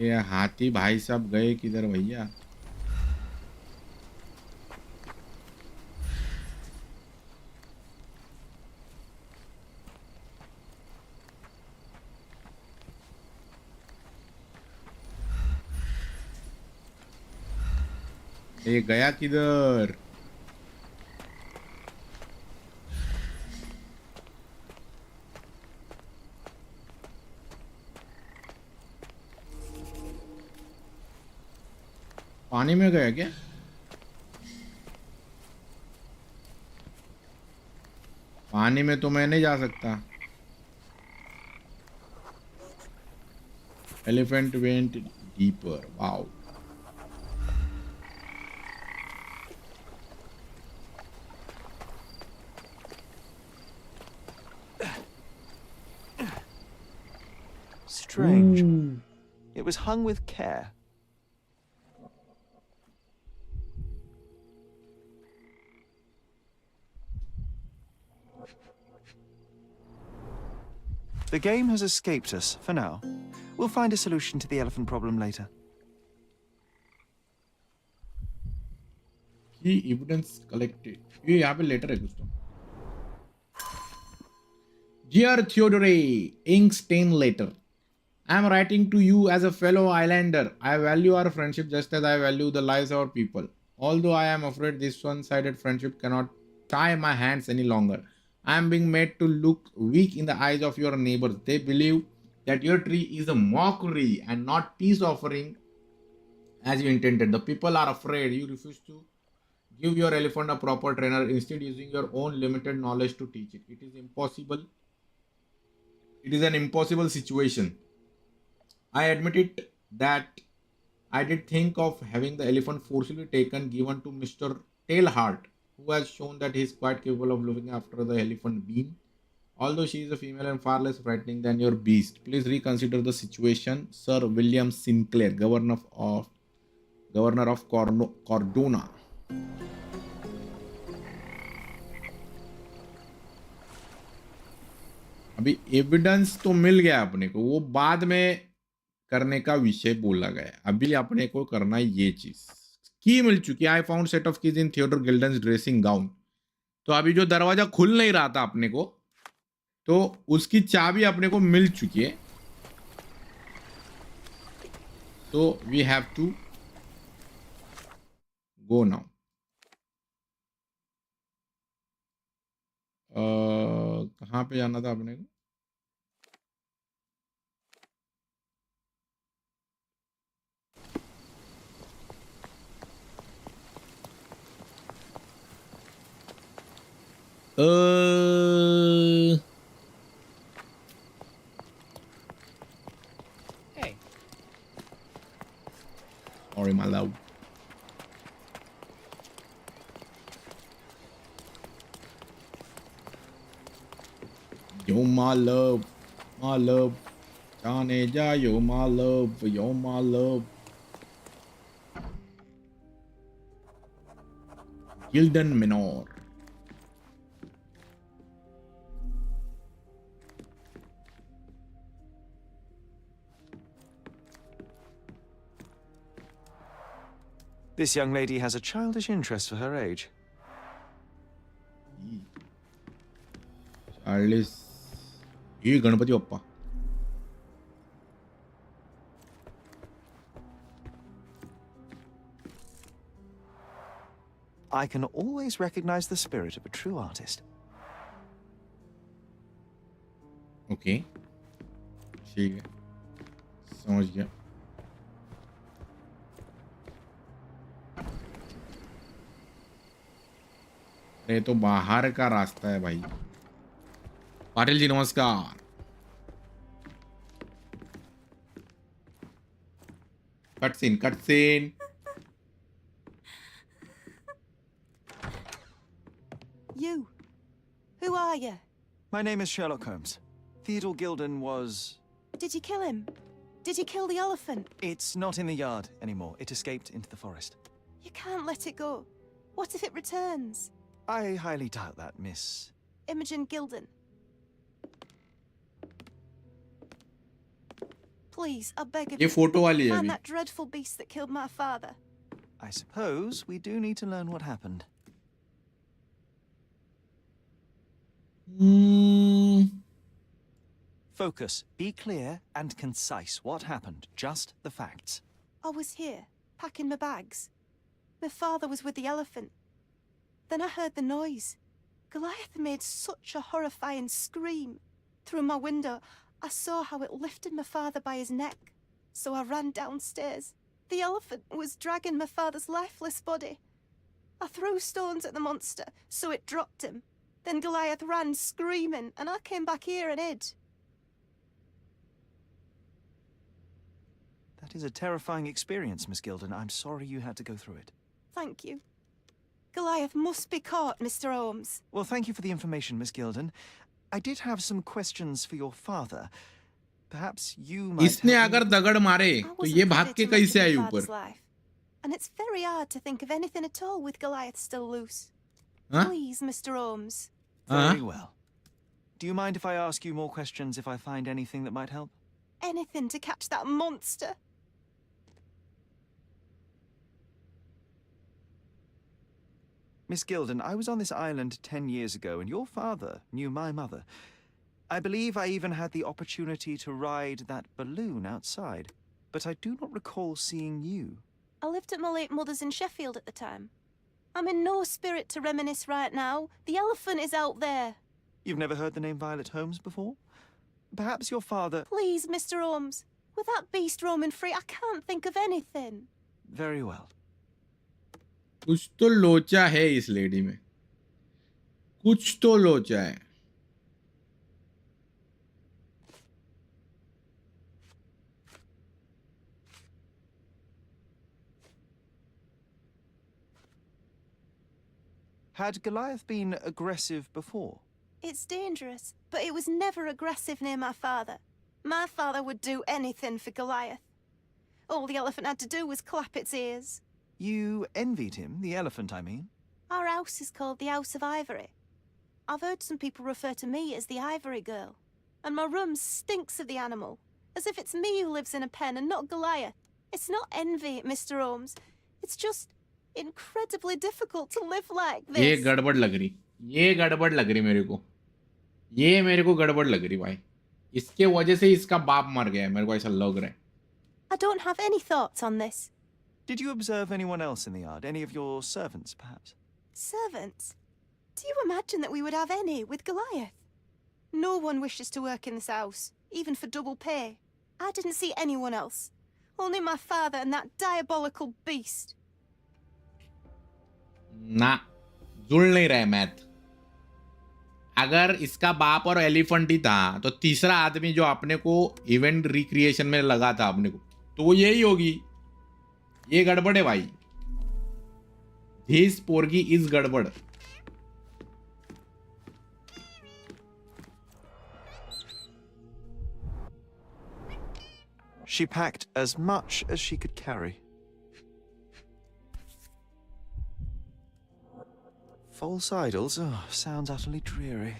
S2: ये हाथी भाई साहब गए किधर भैया? ये गया किधर? पानी में गया क्या? पानी में तो मैं नहीं जा सकता. Elephant went deeper. Wow.
S3: Strange. It was hung with care. The game has escaped us for now. We'll find a solution to the elephant problem later.
S2: Key evidence collected. ये यहाँ पे लेटर है कुछ तो. Dear Theodore, Inkstein letter. I am writing to you as a fellow islander. I value our friendship just as I value the lives of our people. Although I am afraid this one-sided friendship cannot tie my hands any longer. I am being made to look weak in the eyes of your neighbors. They believe that your tree is a mockery and not peace offering as you intended. The people are afraid you refuse to give your elephant a proper trainer, instead using your own limited knowledge to teach it. It is impossible. It is an impossible situation. I admit it that I did think of having the elephant forcibly taken, given to Mr. Tailheart, who has shown that he is quite capable of looking after the elephant bean. Although she is a female and far less frightening than your beast, please reconsider the situation. Sir William Sinclair, Governor of Cordona. अभी evidence तो मिल गया अपने को, वो बाद में करने का विषय बोला गया. अभी अपने को करना है ये चीज. की मिल चुकी है. I found set of keys in Theodore Gilden's dressing gown. तो अभी जो दरवाजा खुल नहीं रहा था अपने को, तो उसकी चाबी अपने को मिल चुकी है. तो we have to go now. कहाँ पे जाना था अपने को?
S21: Hey.
S2: Sorry, my love. Yo, my love, my love. जाने जा, yo, my love, yo, my love. Gildan Menor.
S3: This young lady has a childish interest for her age.
S2: Charles. ये Ganpati Bappa.
S3: I can always recognize the spirit of a true artist.
S2: Okay. ठीक है. समझ गया. ये तो बाहर का रास्ता है भाई. पाटिल जी नमस्कार. Cutscene cutscene.
S14: You. Who are you?
S3: My name is Sherlock Holmes. Theodore Gilden was...
S14: Did you kill him?
S12: Did he kill the elephant?
S3: It's not in the yard anymore. It escaped into the forest.
S12: You can't let it go. What if it returns?
S3: I highly doubt that, Miss.
S12: Imogen Gilden. Please, I beg of
S2: ये
S12: you.
S2: photo वाली है
S12: Find
S2: अभी.
S12: that dreadful beast that killed my father.
S3: I suppose we do need to learn what happened. Focus. Be clear and concise. What happened? Just the facts.
S12: I was here, packing my bags. My father was with the elephant. Then I heard the noise. Goliath made such a horrifying scream. Through my window, I saw how it lifted my father by his neck. So I ran downstairs. The elephant was dragging my father's lifeless body. I threw stones at the monster, so it dropped him. Then Goliath ran screaming, and I came back here and hid.
S3: That is a terrifying experience, Miss Gilden. I'm sorry you had to go through it.
S12: Thank you. Goliath must be caught, Mr. Holmes.
S3: Well, thank you for the information, Miss Gilden. I did have some questions for your father. Perhaps you might...
S2: इसने अगर दगड़ मारे तो ये भाग के कैसे आई ऊपर?
S12: And it's very hard to think of anything at all with Goliath still loose.
S2: Huh?
S12: Please, Mr. Holmes.
S3: Very well. Do you mind if I ask you more questions if I find anything that might help?
S12: Anything to catch that monster.
S3: Miss Gilden, I was on this island 10 years ago, and your father knew my mother. I believe I even had the opportunity to ride that balloon outside, but I do not recall seeing you.
S12: I lived at my late mother's in Sheffield at the time. I'm in no spirit to reminisce right now. The elephant is out there.
S3: You've never heard the name Violet Holmes before? Perhaps your father...
S12: Please, Mr. Holmes. With that beast roaming free, I can't think of anything.
S3: Very well.
S2: कुछ तो लोचा है इस lady में. कुछ तो लोचा है.
S3: Had Goliath been aggressive before?
S12: It's dangerous, but it was never aggressive near my father. My father would do anything for Goliath. All the elephant had to do was clap its ears.
S3: You envied him, the elephant, I mean?
S12: Our house is called the House of Ivory. I've heard some people refer to me as the Ivory Girl. And my room stinks of the animal, as if it's me who lives in a pen and not Goliath. It's not envy, Mr. Holmes. It's just incredibly difficult to live like this.
S2: ये गड़बड़ लग रही. ये गड़बड़ लग रही मेरे को. ये मेरे को गड़बड़ लग रही भाई. इसके वजह से इसका बाप मर गया है. मेरे को ऐसा लग रहा है.
S12: I don't have any thoughts on this.
S3: Did you observe anyone else in the yard? Any of your servants, perhaps?
S12: Servants? Do you imagine that we would have any with Goliath? No one wishes to work in this house, even for double pay. I didn't see anyone else. Only my father and that diabolical beast.
S2: ना जुड़ नहीं रहा है math. अगर इसका बाप और elephant ही था तो तीसरा आदमी जो अपने को इवेंट रिक्रिएशन में लगा था अपने को, तो वो यही होगी. ये गड़बड़ है भाई. दिस पोरगी इज गड़बड़.
S3: She packed as much as she could carry. False idols? Oh, sounds utterly dreary.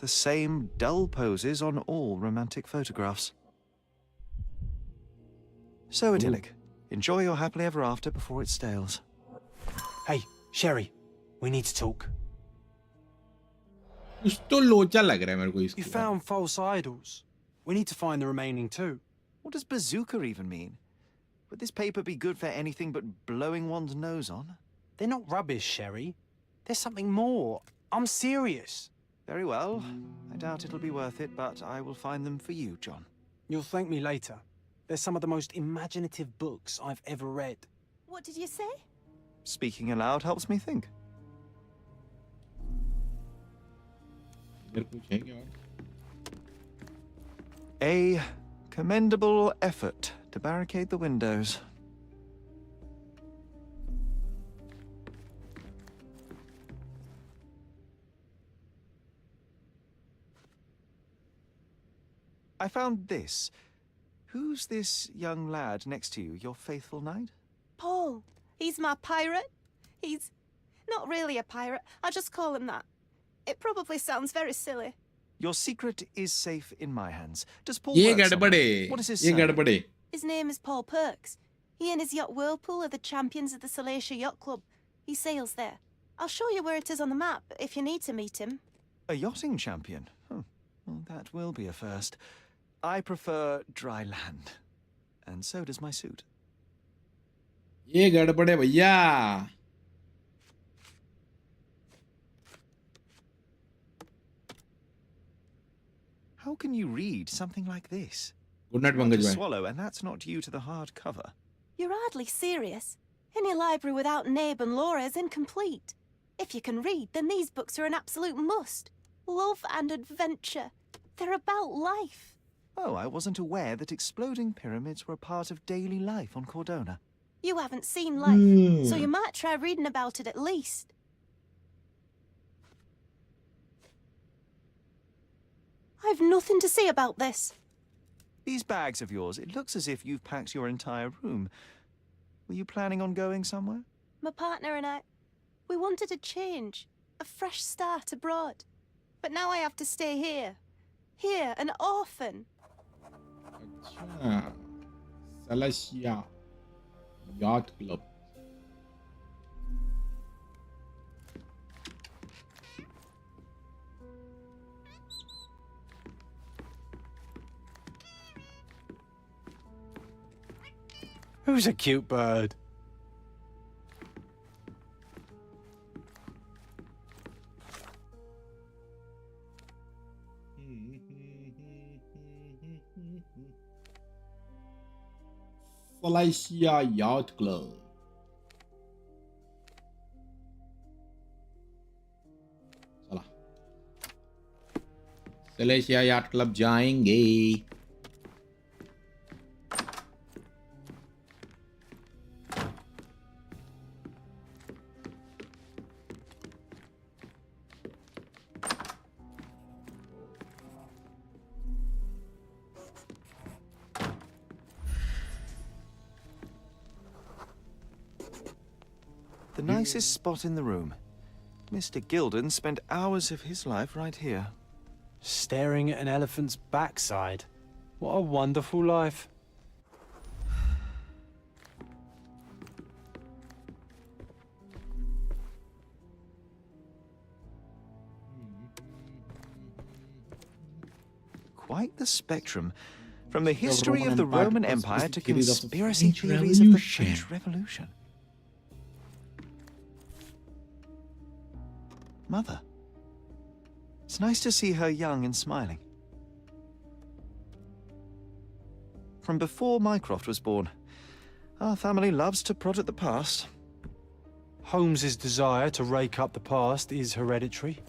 S3: The same dull poses on all romantic photographs. So idyllic. Enjoy your happily ever after before it stales.
S4: Hey, Sherry, we need to talk.
S2: कुछ तो लोचा लग रहा है मेरे को इसके.
S4: You found false idols. We need to find the remaining two.
S3: What does bazooka even mean? Would this paper be good for anything but blowing one's nose on?
S4: They're not rubbish, Sherry. There's something more. I'm serious.
S3: Very well. I doubt it'll be worth it, but I will find them for you, John.
S4: You'll thank me later. They're some of the most imaginative books I've ever read.
S12: What did you say?
S3: Speaking aloud helps me think. A commendable effort to barricade the windows. I found this. Who's this young lad next to you, your faithful knight?
S12: Paul. He's my pirate. He's not really a pirate. I just call him that. It probably sounds very silly.
S3: Your secret is safe in my hands. Does Paul
S2: ये
S3: work somewhere?
S2: गड़बड़े
S3: What is his
S2: ये
S3: surname?
S2: गड़बड़े
S12: His name is Paul Perks. He and his yacht Whirlpool are the champions of the Salacia Yacht Club. He sails there. I'll show you where it is on the map if you need to meet him.
S3: A yachting champion? Well, that will be a first. I prefer dry land. And so does my suit.
S2: ये गड़बड़े भैया
S3: How can you read something like this?
S2: Good night,
S3: Want to
S2: Pankaj bhai.
S3: swallow, and that's not due to the hard cover.
S12: You're hardly serious. Any library without Nabe and Laura is incomplete. If you can read, then these books are an absolute must. Love and adventure. They're about life.
S3: Oh, I wasn't aware that exploding pyramids were a part of daily life on Cordona.
S12: You haven't seen life, so you might try reading about it at least. I've nothing to say about this.
S3: These bags of yours, it looks as if you've packed your entire room. Were you planning on going somewhere?
S12: My partner and I, we wanted a change, a fresh start abroad. But now I have to stay here. Here, an orphan.
S2: अच्छा Salacia Yacht Club
S4: Who's a cute bird?
S2: Salacia Yacht Club चला Salacia Yacht Club जाएंगे
S3: The nicest spot in the room. Mr. Gilden spent hours of his life right here.
S4: Staring at an elephant's backside. What a wonderful life.
S3: Quite the spectrum. From the history of the
S2: Roman
S3: Roman
S2: Empire
S3: Empire
S2: to
S3: to
S2: theories of the
S3: conspiracy
S2: French
S3: theories of the
S2: Revolution.
S3: French Revolution. Mother. It's nice to see her young and smiling. From before Mycroft was born, our family loves to prod at the past.
S4: Holmes's desire to rake up the past is hereditary.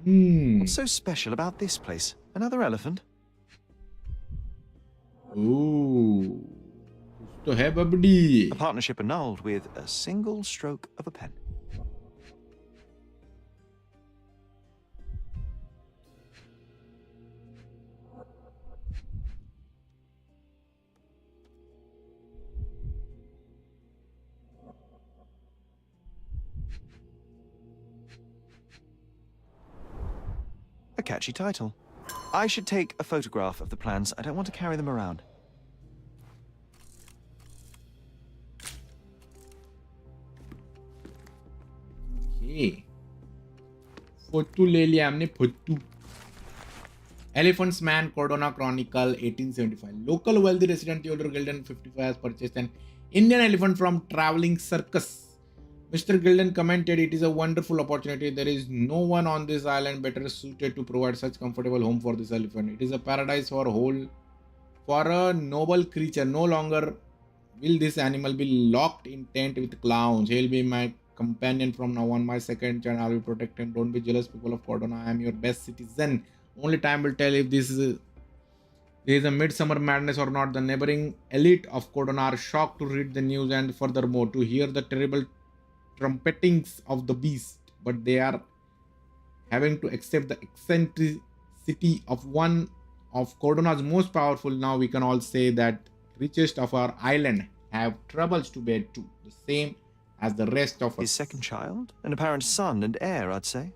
S3: What's so special about this place? Another elephant?
S2: Ooh, कुछ तो है बबडी
S3: A partnership annulled with a single stroke of a pen. A catchy title. I should take a photograph of the plans. I don't want to carry them around.
S2: Okay. Photo ले लिया हमने photo Elephant's Man, Cordona Chronicle, 1875. Local wealthy resident Theodore Gilden, 55, has purchased an Indian elephant from traveling circus. Mr. Gilden commented, "It is a wonderful opportunity. There is no one on this island better suited to provide such comfortable home for this elephant. It is a paradise for a noble creature. No longer will this animal be locked in tent with clowns. He'll be my companion from now on. My second child. I will protect him. Don't be jealous, people of Cordona. I am your best citizen. Only time will tell if There is a midsummer madness or not. The neighboring elite of Codon are shocked to read the news and furthermore to hear the terrible trumpetings of the beast. But they are having to accept the eccentricity of one of Cordona's most powerful. Now we can all say that richest of our island have troubles to bear too, the same as the rest of us.
S3: His second child, an apparent son and heir, I'd say.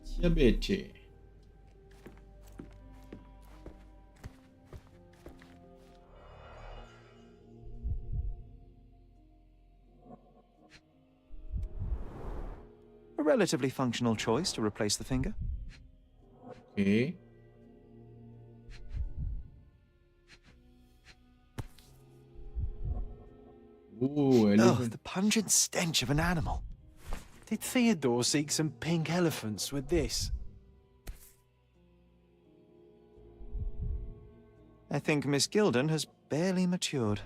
S2: अच्छा बेटे.
S3: A relatively functional choice to replace the finger.
S2: Okay. Ooh, elephant.
S3: The pungent stench of an animal.
S4: Did Theodore seek some pink elephants with this?
S3: I think Miss Gilden has barely matured.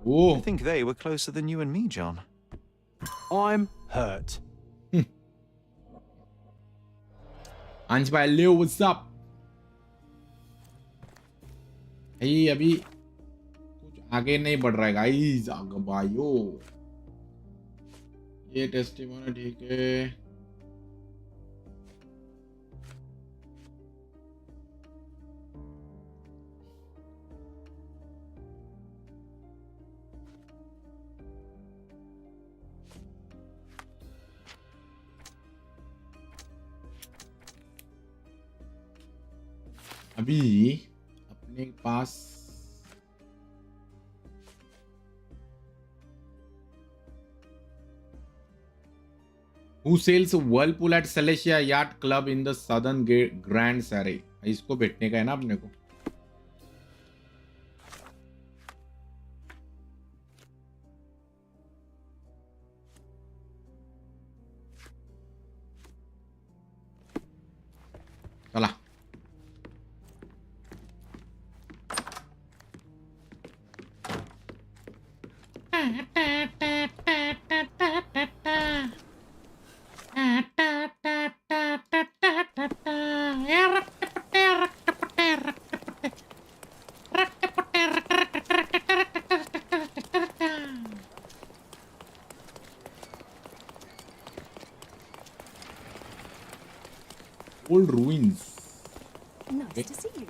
S2: Ooh.
S3: I think they were closer than you and me, John.
S4: I'm hurt.
S2: Anj bhai, Leo, what's up? भाई अभी कुछ आगे नहीं बढ़ रहा है guys. आगे भाइयों, ये टेस्टिमोनी ठीक है. अभी अपने पास Who sells Whirlpool at Celestia Yacht Club in the Southern Grand Surrey? इसको भेटने का है ना अपने को. चला. Old ruins.
S17: Nice to see you.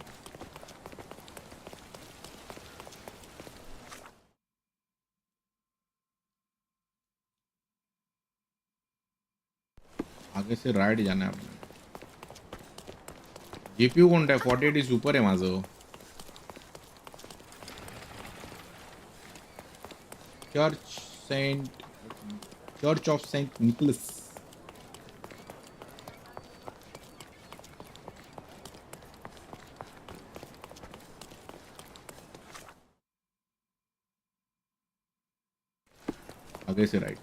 S2: आगे से राइट जाना है आपने. जीपीयू कोणता आहे? 4080 सुपर आहे माझं. Church of Saint Nicholas. आगे से राइट.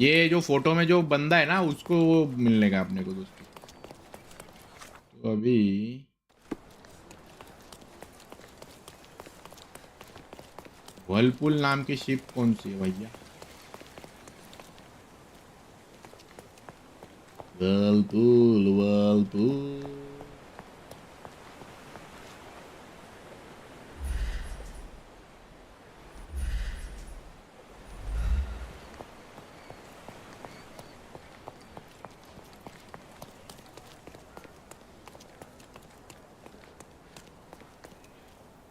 S2: ये जो फोटो में जो बंदा है ना, उसको वो मिलने का अपने को दोस्तों. तो अभी व्हर्लपूल नाम की शिप कौन सी है भैया? Whirlpool.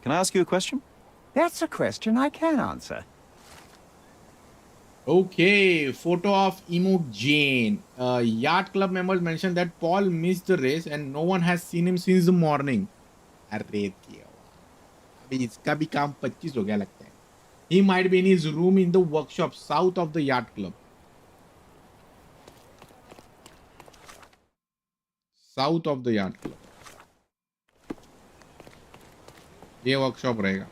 S3: Can I ask you a question?
S15: That's a question I can answer.
S2: Okay, photo of Emo Jane. Yacht Club members mentioned that Paul missed the race and no one has seen him since the morning. अरे क्या अभी इसका भी काम 25 हो गया लगता है. He might be in his room in the workshop south of the Yacht Club. South of the Yacht Club. ये वर्कशॉप रहेगा.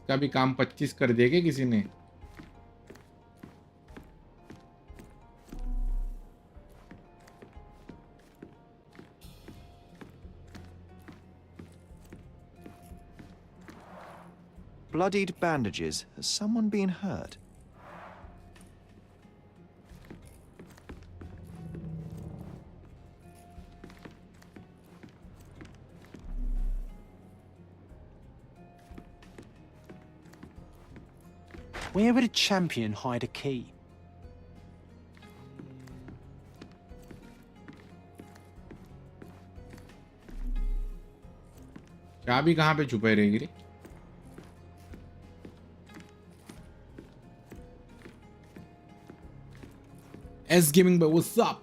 S2: इसका भी काम 25 कर दिया क्या किसी ने?
S3: Bloodied bandages. Has someone been hurt?
S4: Where would a champion hide a key?
S2: चाबी कहाँ पे छुपाई रहेगी रे? S Gaming by what's up?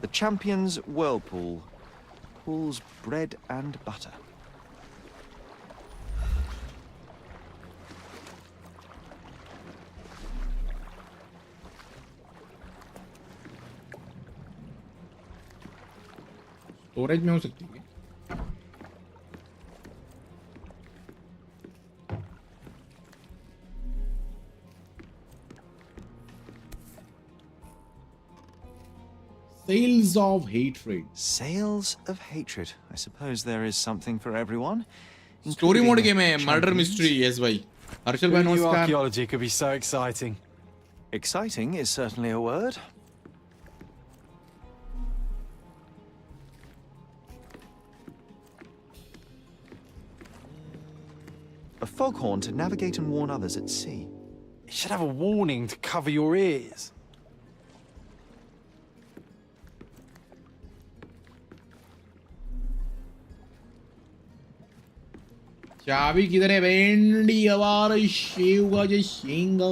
S3: The champion's whirlpool pulls bread and butter.
S2: Storage में हो सकती है। Sales of hatred.
S3: Sales of hatred. I suppose there is something for everyone.
S2: Story mode game है, murder mystery. Yes भाई. हर्षल भाई
S4: New
S2: नमस्कार.
S4: archaeology could be so exciting.
S3: Exciting is certainly a word. A foghorn to navigate and warn others at sea.
S4: It should have a warning to cover your ears.
S2: चाबी किधर है? भेंडी हमारा शेव का जो शेंगा।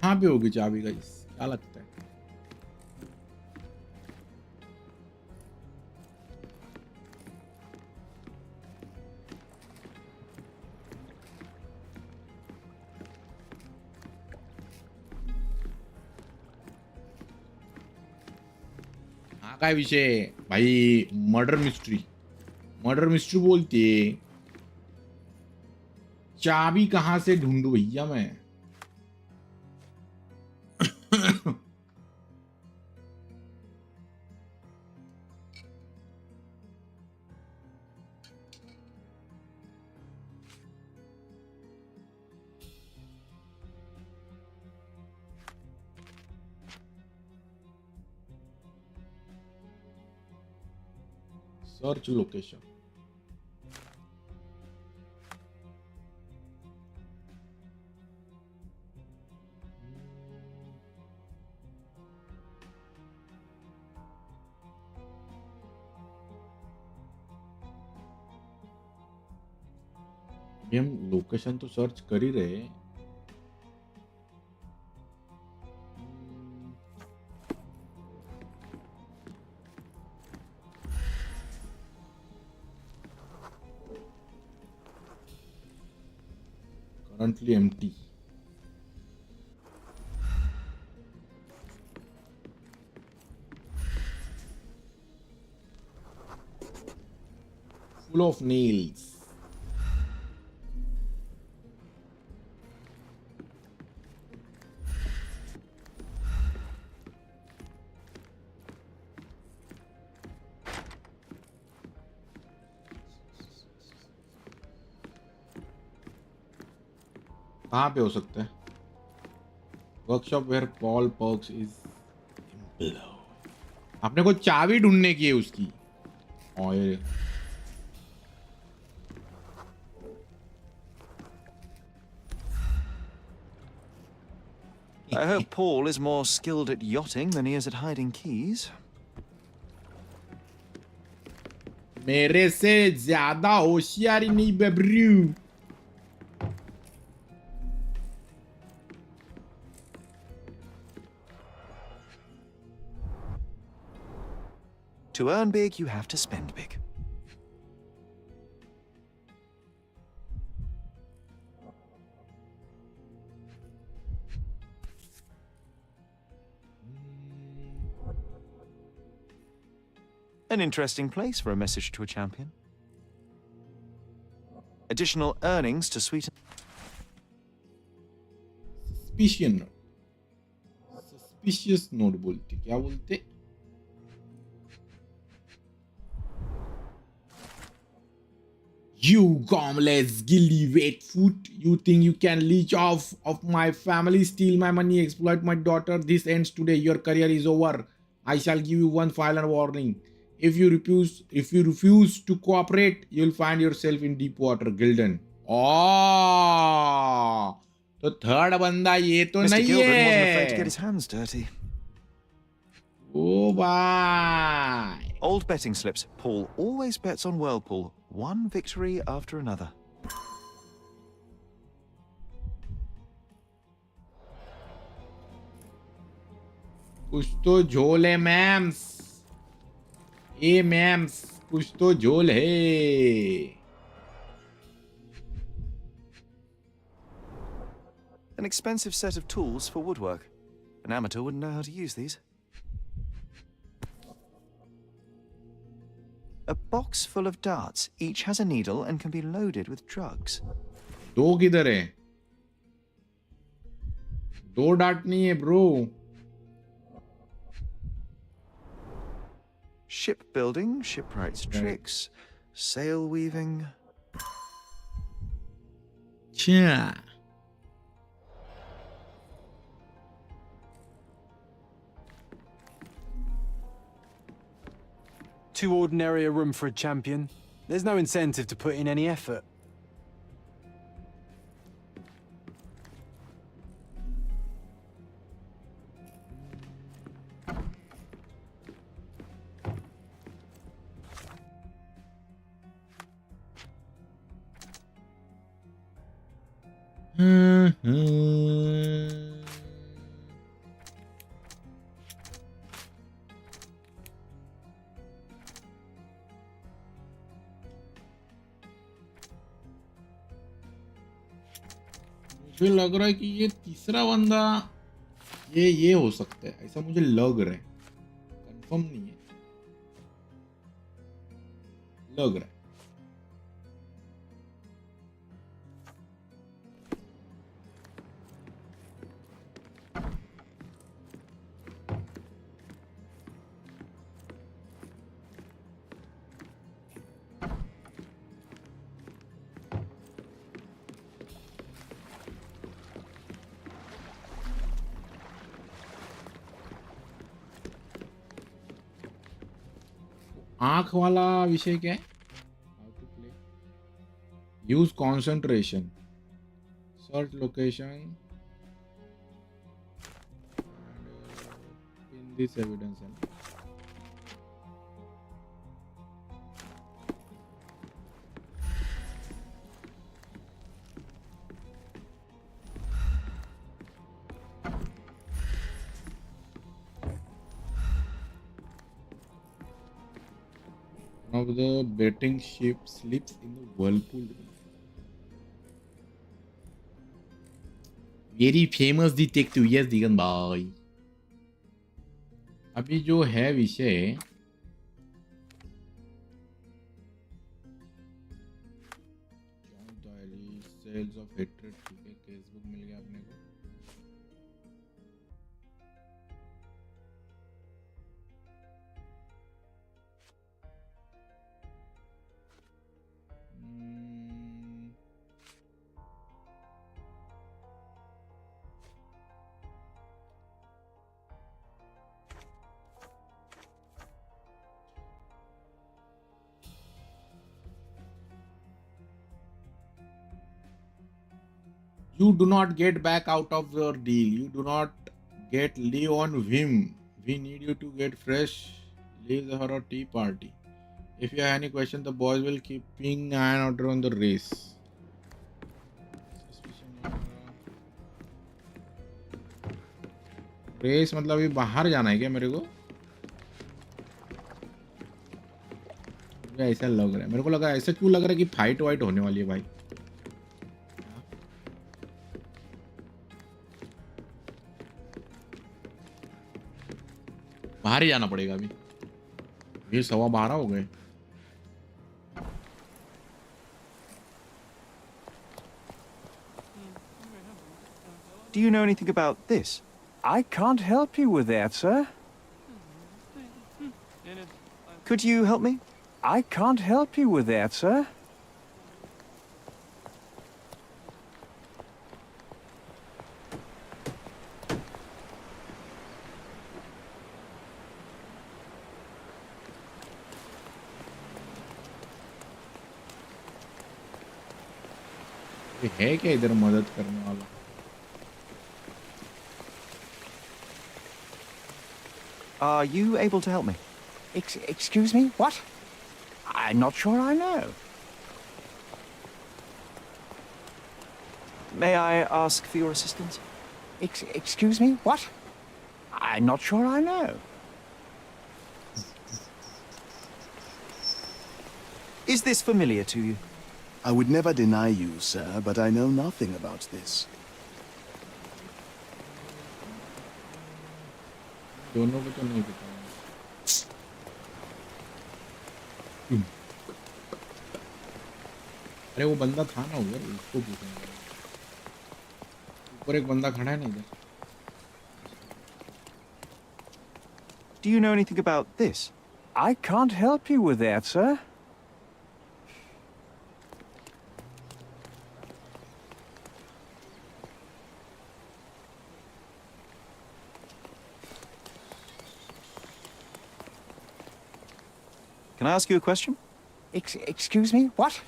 S2: कहाँ पे होगी चाबी गाइस? क्या लगता है? हाँ काय विषय भाई? मर्डर मिस्ट्री बोलते। चाबी कहाँ से ढूंढूं भैया मैं? Search location. हम लोकेशन तो सर्च कर ही रहे हैं। Currently empty. Full of nails. कहाँ पे हो सकता है? Workshop where Paul Perks is अपने को चाबी ढूंढने की है उसकी। और
S3: I hope Paul is more skilled at yachting than he is at hiding keys.
S2: मेरे से ज्यादा होशियारी नहीं बेब्रू।
S3: To earn big, you have to spend big. An interesting place for a message to a champion. Additional earnings to sweeten.
S2: Suspicious note बोलते क्या बोलते? You harmless, gilly, wet foot. You think you can leech off of my family, steal my money, exploit my daughter? This ends today. Your career is over. I shall give you one final warning. If you refuse to cooperate, you'll find yourself in deep water, Gilden. Oh, तो third बंदा ये तो
S3: Mr.
S2: नहीं
S3: Gilden wasn't afraid to get
S2: है।
S3: his hands dirty.
S2: Oh, bye.
S3: Old betting slips. Paul always bets on Whirlpool. One victory after another.
S2: कुछ तो झोल है मैम्स। ए मैम्स, कुछ तो झोल है।
S3: An expensive set of tools for woodwork. An amateur wouldn't know how to use these. A box full of darts. Each has a needle and can be loaded with drugs.
S2: दो किधर है? दो dart नहीं है bro.
S3: Shipbuilding, shipwrights tricks, sail weaving.
S2: अच्छा।
S4: Too ordinary a room for a champion. There's no incentive to put in any effort.
S2: मुझे लग रहा है कि ये तीसरा बंदा ये हो सकता है, ऐसा मुझे लग रहा है, कंफर्म नहीं है, लग रहा है। आंख वाला विषय क्या है? Use concentration, search location, in this evidence है। One of the betting ship sleeps in the whirlpool. Very famous detective, yes, दिगन भाई। अभी जो है विषय, सेल्स ऑफ हेट्रेड, ठीक है, केसबुक मिल गया अपने को। You do not get back out of your deal. You do not get leave on whim. We need you to get fresh leaves for a tea party. If you have any question, the boys will keep ping and order on the race. Race मतलब अभी बाहर जाना है क्या मेरे को? मुझे ऐसा लग रहा है, मेरे को लगा ऐसा क्यों लग रहा है कि फाइट वाइट होने वाली है भाई. बाहर ही जाना पड़ेगा अभी. ये 12:15 हो गए.
S3: Do you know anything about this?
S15: I can't help you with that, sir.
S3: Could you help me?
S15: I can't help you with that, sir.
S2: है क्या इधर मदद करने वाला?
S3: Are you able to help me?
S15: Excuse me? What? I'm not sure I know.
S3: May I ask for your assistance?
S15: Excuse me? What? I'm not sure I know.
S3: Is this familiar to you?
S19: I would never deny you, sir, but I know nothing about this.
S2: दोनों को तो नहीं पता. अरे वो बंदा था ना उधर, उसको पूछेंगे. ऊपर एक बंदा खड़ा है ना इधर.
S3: Do you know anything about this?
S15: I can't help you with that, sir.
S3: Can I ask you a question?
S15: Excuse me? What?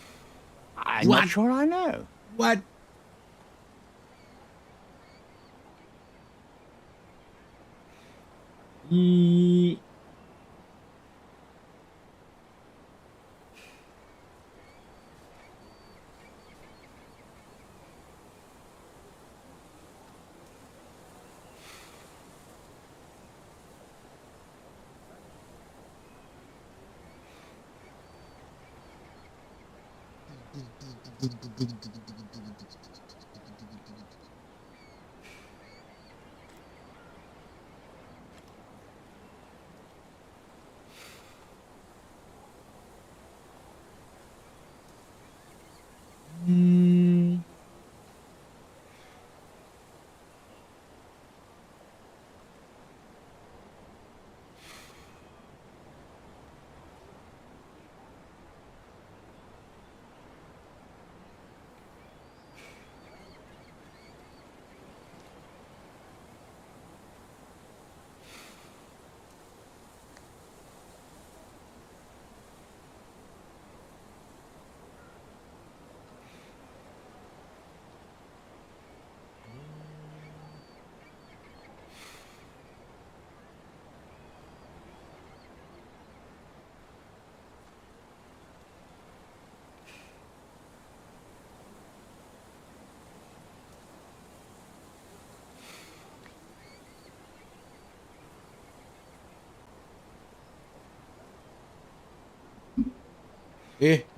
S15: I'm not sure I know.
S2: What?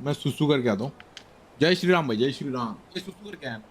S2: मैं सुसु करके आता हूँ. जय श्री राम भाई, जय श्री राम. ये सुसु करके आया.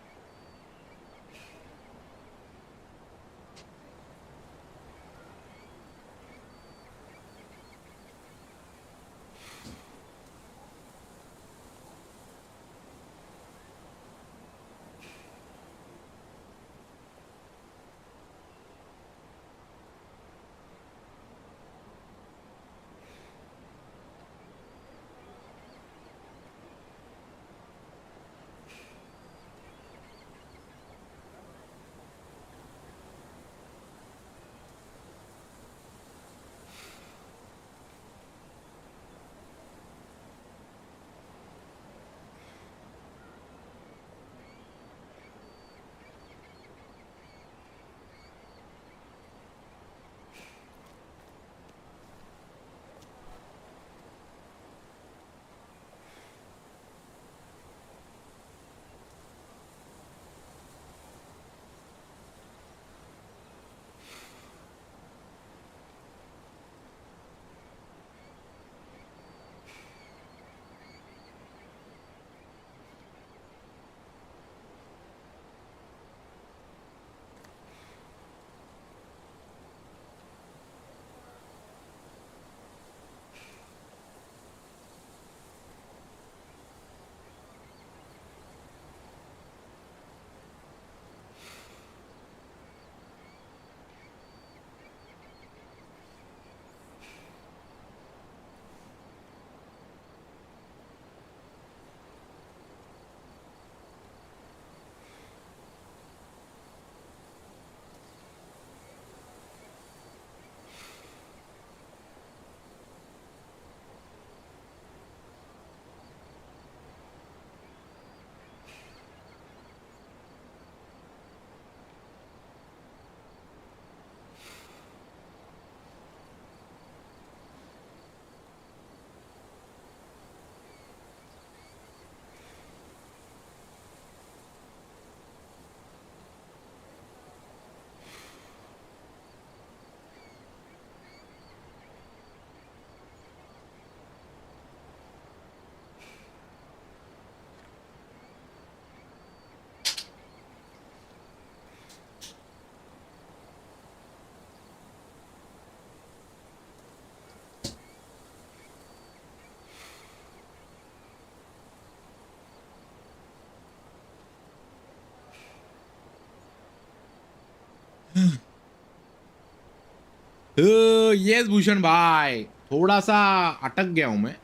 S2: यस भूषण भाई, थोड़ा सा अटक गया हूं मैं,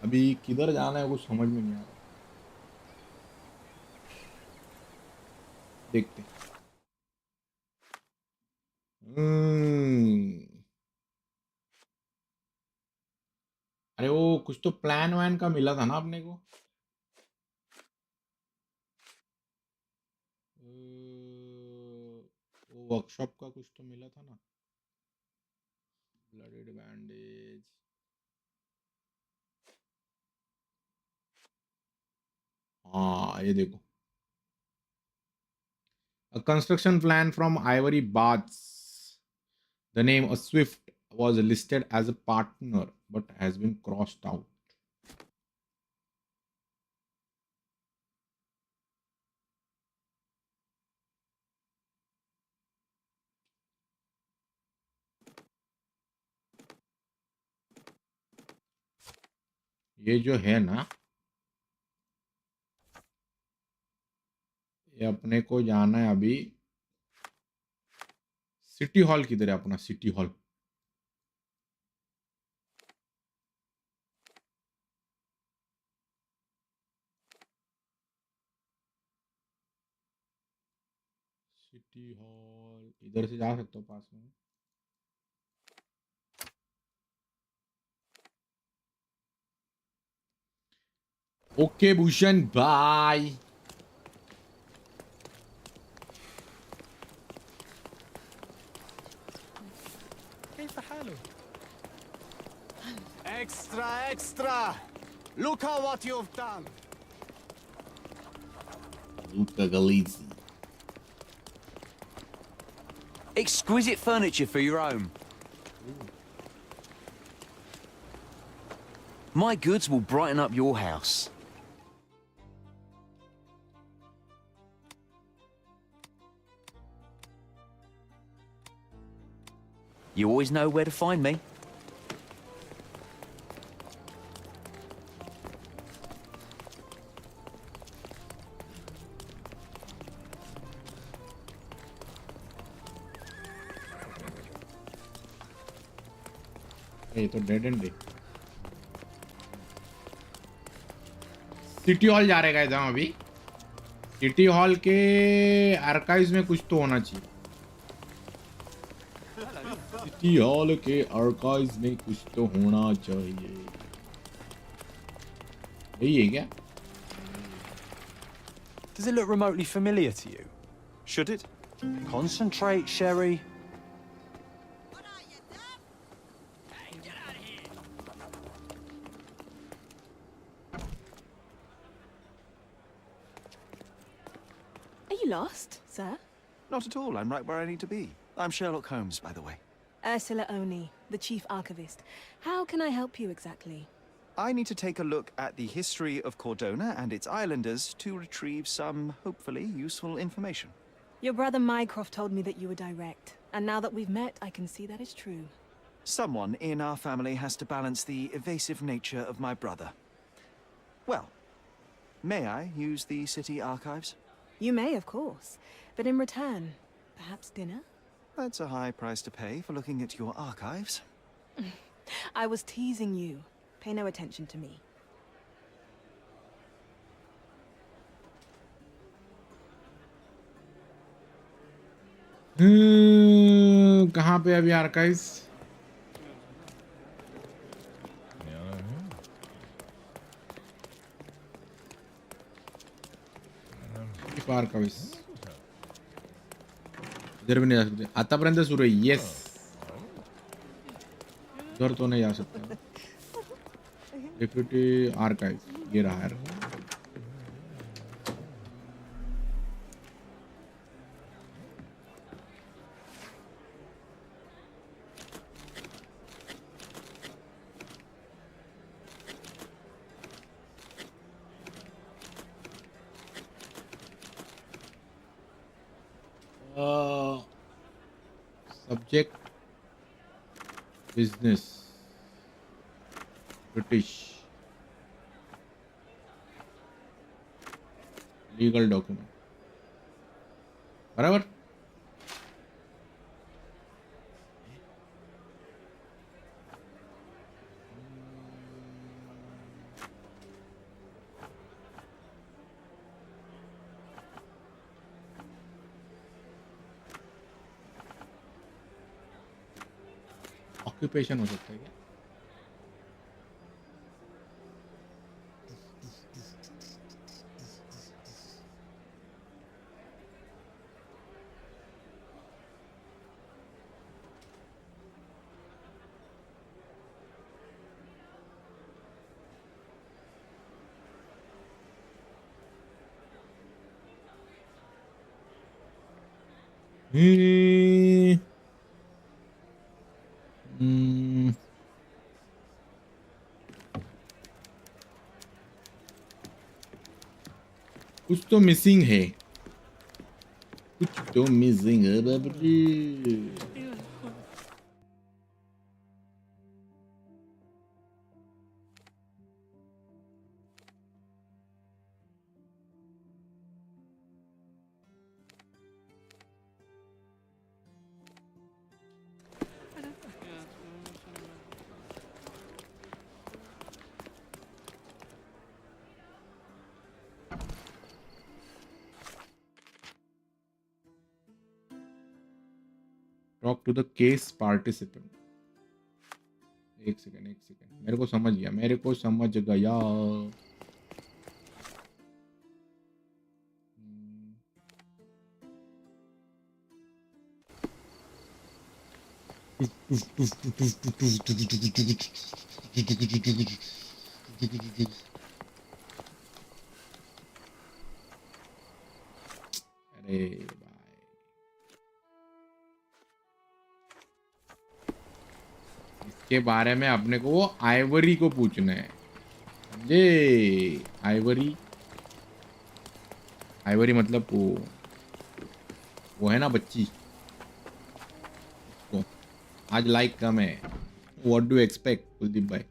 S2: अभी किधर जाना है कुछ समझ में नहीं आ रहा, देखते हैं। अरे वो कुछ तो प्लान वैन का मिला था ना अपने को, वो वर्कशॉप का कुछ तो मिला था ना, ब्लडेड बैंडेज, हाँ ये देखो, a construction plan from Ivory Baths. The name of Swift was listed as a partner but has been crossed out. ये जो है ना, ये अपने को जाना है अभी सिटी हॉल, किधर है अपना सिटी हॉल, सिटी हॉल इधर से जा सकता हूँ पास में, okay Bhushan bye.
S11: كيف حاله؟
S15: Extra, extra! Look at what you've done.
S2: Luca Galizzi.
S1: Exquisite furniture for your home. My goods will brighten up your house. You always know where to find me.
S2: ये तो dead and है। City hall जा रहेगा जहाँ अभी, city hall के archives में कुछ तो होना चाहिए, सिटी हॉल के आर्काइव्स में कुछ तो होना चाहिए, यही है क्या?
S4: Does it look remotely familiar to you?
S3: Should it?
S4: Concentrate, Sherry.
S17: Are you lost, sir?
S3: Not at all. I'm right where I need to be. I'm Sherlock Holmes, by the way.
S17: Ursula Oni, the chief archivist. How can I help you exactly?
S3: I need to take a look at the history of Cordona and its islanders to retrieve some, hopefully, useful information.
S17: Your brother Mycroft told me that you were direct, and now that we've met, I can see that is true.
S3: Someone in our family has to balance the evasive nature of my brother. Well, may I use the city archives?
S17: You may, of course. But in return, perhaps dinner?
S3: That's a high price to pay for looking at your archives.
S17: I was teasing you. Pay no attention to me.
S2: कहाँ पे अभी archives? Archives इधर भी नहीं जा सकते, आतापर्यंत सुरू आहे, येस इधर तो नहीं जा सकता, डेप्यूटी आर्काइव ये रहा है। Subject business British legal document बराबर। ऑक्यूपेशन हो सकता है क्या? कुछ तो मिसिंग है, कुछ तो मिसिंग है बाबरी। Talk to the case participant. एक सेकंड, मेरे को समझ गया। अरे के बारे में अपने को वो आइवरी को पूछना है, समझे? आइवरी मतलब वो है ना बच्ची, तो आज लाइक कम है। व्हाट डू एक्सपेक्ट कुलदीप भाई?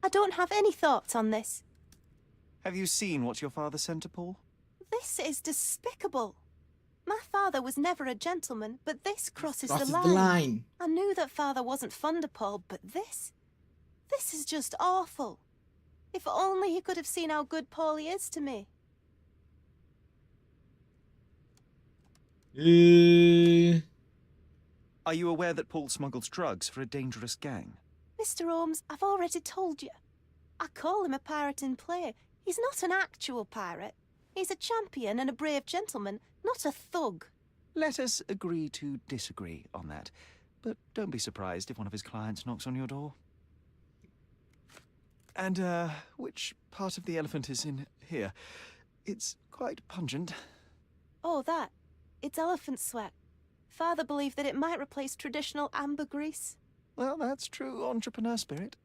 S12: I don't have any thoughts on this.
S3: Have you seen what your father sent to Paul?
S12: This is despicable. My father was never a gentleman, but this crosses the
S2: line.
S12: I knew that father wasn't fond of Paul, but this is just awful. If only he could have seen how good Paulie is to me.
S3: Are you aware that Paul smuggles drugs for a dangerous gang?
S12: Mr. Holmes, I've already told you. I call him a pirate in play. He's not an actual pirate. He's a champion and a brave gentleman, not a thug.
S3: Let us agree to disagree on that. But don't be surprised if one of his clients knocks on your door. And, which part of the elephant is in here? It's quite pungent.
S12: Oh, that. It's elephant sweat. Father believed that it might replace traditional ambergris.
S3: Well, that's true entrepreneur spirit.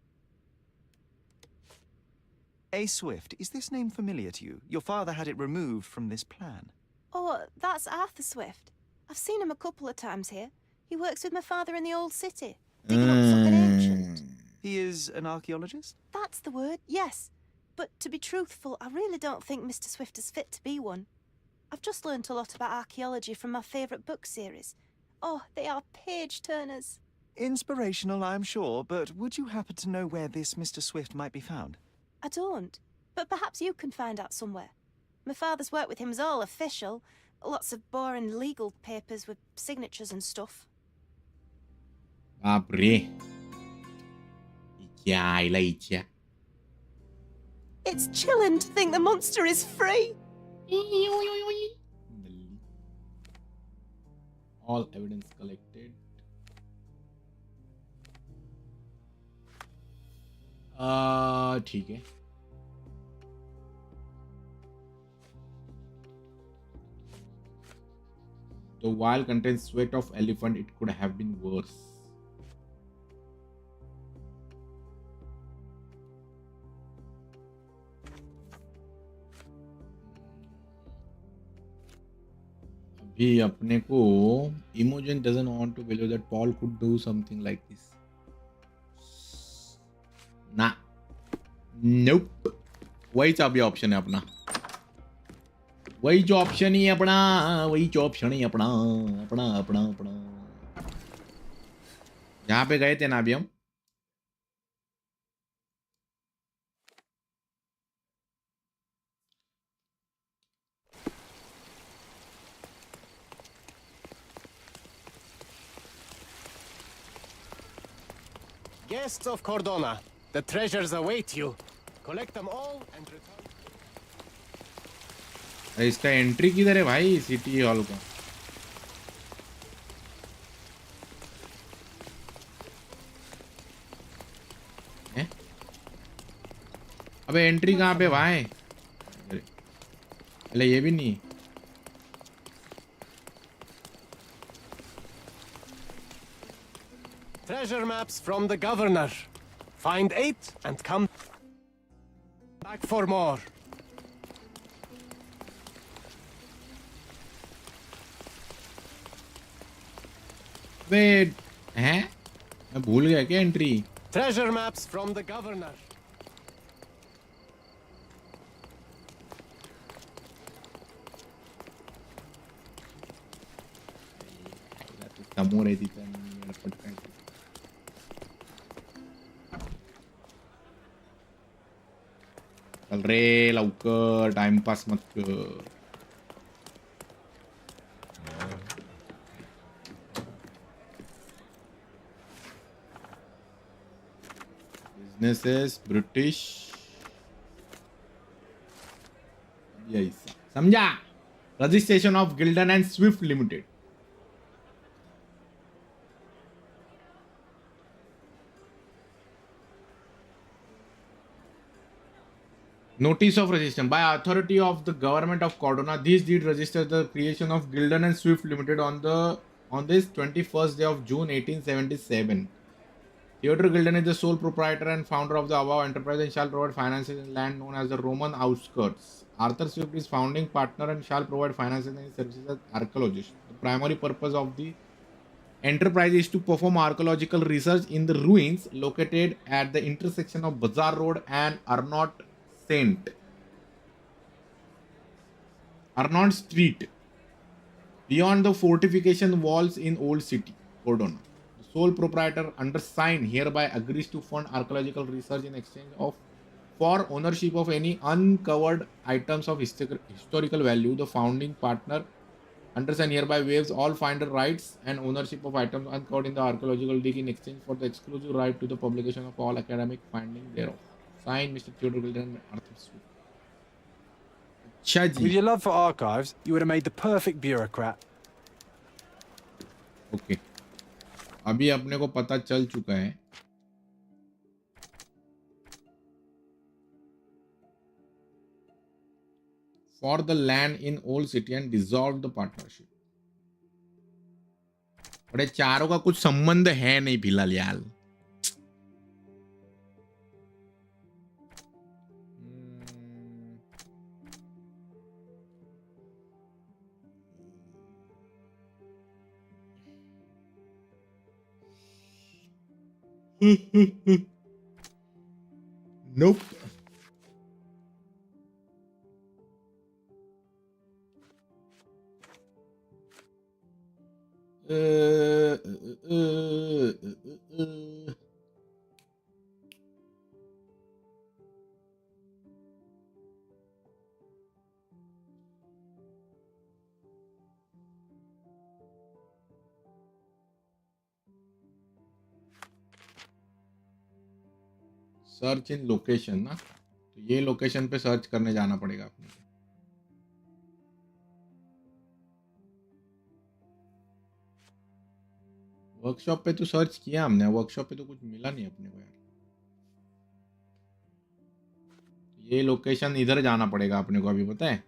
S3: A. Swift, is this name familiar to you? Your father had it removed from this plan.
S12: Oh, that's Arthur Swift. I've seen him a couple of times here. He works with my father in the old city, digging up something ancient.
S3: He is an archaeologist?
S12: That's the word, yes. But to be truthful, I really don't think Mr. Swift is fit to be one. I've just learnt a lot about archaeology from my favourite book series. Oh, they are page-turners.
S3: Inspirational, I'm sure, but would you happen to know where this Mr. Swift might be found?
S12: I don't, but perhaps you can find out somewhere. My father's work with him is all official. Lots of boring legal papers with signatures and stuff.
S2: Babre.
S12: It's chilling to think the monster is free.
S2: All evidence collected. ठीक है. The vial contains sweat of elephant. It could have been worse. अभी अपने को Imogen doesn't want to believe that Paul could do something like this. ना, nope. वही चाबी option है अपना. वही जो ऑप्शन ही अपना, वही जो ऑप्शन ही अपना, अपना अपना अपना. जहाँ पे गए थे ना अभी हम,
S16: Guests of Cordona, the treasures await you. Collect them all and return.
S2: अरे इसका एंट्री किधर है भाई सिटी हॉल का? हैं? अबे एंट्री कहाँ पे भाई? अरे ये भी नहीं.
S16: Treasure maps from the governor. Find 8 and come back for more.
S2: Wait, हैं? मैं भूल गया क्या entry?
S16: Treasure maps from the governor.
S2: समोर आहे तिथे. चल रे लवकर टाइमपास मत कर. Businesses British यही समझा. Registration of Gildan and Swift Limited. Notice of registration by authority of the government of Cordona. This deed registers the creation of Gildan and Swift Limited on this 21st day of June 1877. Theodore Gildan is the sole proprietor and founder of the above enterprise and shall provide finances in land known as the Roman outskirts. Arthur Swift is founding partner and shall provide finances and services as archaeologist. The primary purpose of the enterprise is to perform archaeological research in the ruins located at the intersection of Bazaar Road and Arnott Street, beyond the fortification walls in Old City, Cordona. The sole proprietor undersigned hereby agrees to fund archaeological research in exchange for ownership of any uncovered items of historical value. The founding partner undersigned hereby waives all finder rights and ownership of items uncovered in the archaeological dig in exchange for the exclusive right to the publication of all academic findings thereof. Signed, Mr. Theodore Gildan and Arthur Swift.
S4: With your love for archives, you would have made the perfect bureaucrat.
S2: Okay. अभी अपने को पता चल चुका है. For the land in Old City and dissolved the partnership. बड़े चारों का कुछ संबंध है नहीं फिलहाल यार. Nope. सर्च इन लोकेशन ना, तो ये लोकेशन पे सर्च करने जाना पड़ेगा अपने को. वर्कशॉप पे तो सर्च किया हमने, वर्कशॉप पे तो कुछ मिला नहीं अपने को यार. ये लोकेशन इधर जाना पड़ेगा अपने को अभी, पता है.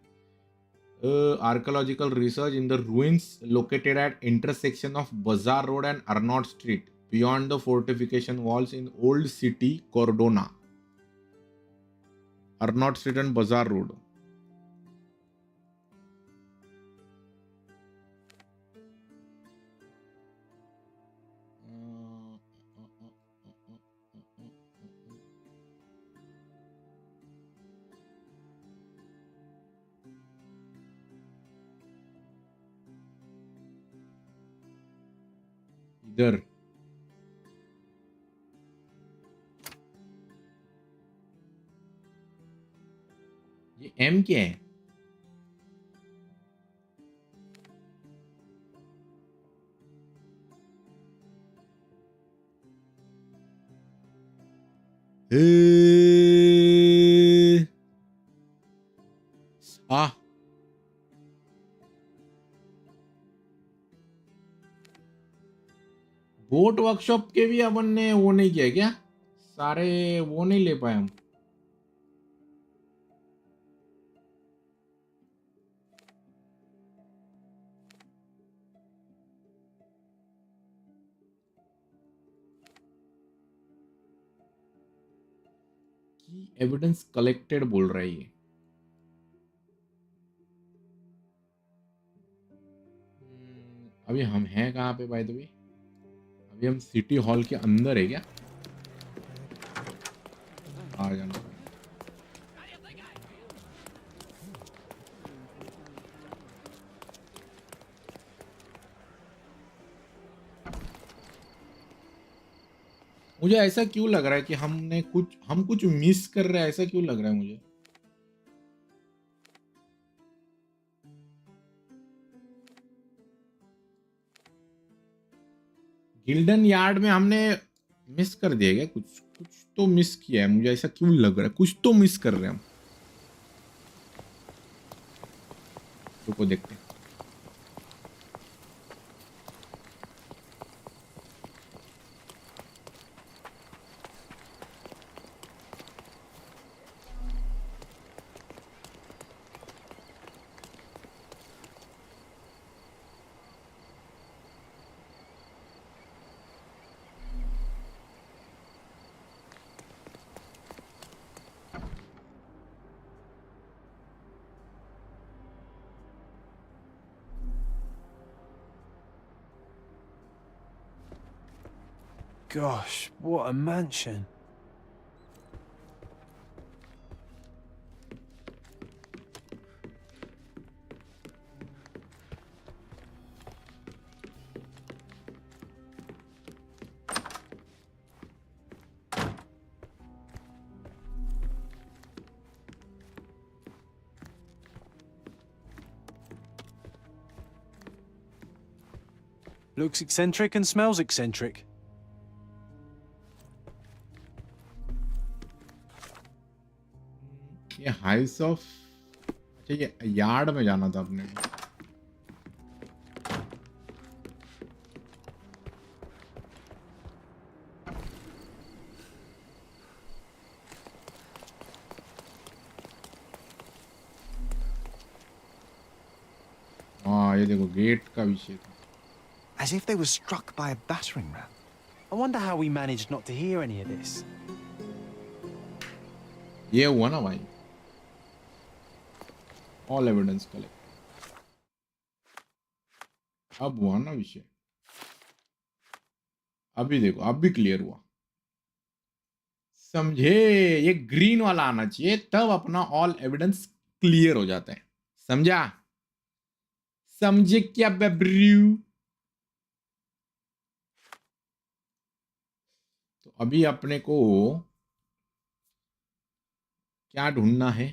S2: Archaeological research in the ruins located at intersection of Bazaar Road and Arnott Street, beyond the fortification walls in Old City, Cordona. Arnott Street and Bazaar Road. इधर ये M क्या है? आ बोट वर्कशॉप के भी अपन ने वो नहीं किया क्या? सारे वो नहीं ले पाए हम। की एविडेंस कलेक्टेड बोल रहा है ये। अभी हम हैं कहाँ पे बाय द वे? अभी हम सिटी हॉल के अंदर है क्या? आ जाना। मुझे ऐसा क्यों लग रहा है कि हम कुछ मिस कर रहे हैं, ऐसा क्यों लग रहा है मुझे? गिल्डन यार्ड में हमने मिस कर दिया क्या? कुछ कुछ तो मिस किया है, मुझे ऐसा क्यों लग रहा है, कुछ तो मिस कर रहे हैं हम। रुको देखते हैं।
S3: Gosh, what a mansion. Looks eccentric and smells eccentric.
S2: ये हाउस ऑफ, अच्छा ये यार्ड में जाना था अपने को। हाँ ये देखो गेट का विषय था।
S3: As if they were struck by a battering ram. I wonder how we managed not to hear any of this.
S2: ये हुआ ना भाई, ऑल एविडेंस कलेक्ट। अब हुआ ना विषय, अभी देखो अब भी क्लियर हुआ, समझे? ये ग्रीन वाला आना चाहिए, तब अपना ऑल एविडेंस क्लियर हो जाता है। समझा? समझे क्या बेब्रू? तो अभी अपने को क्या ढूंढना है?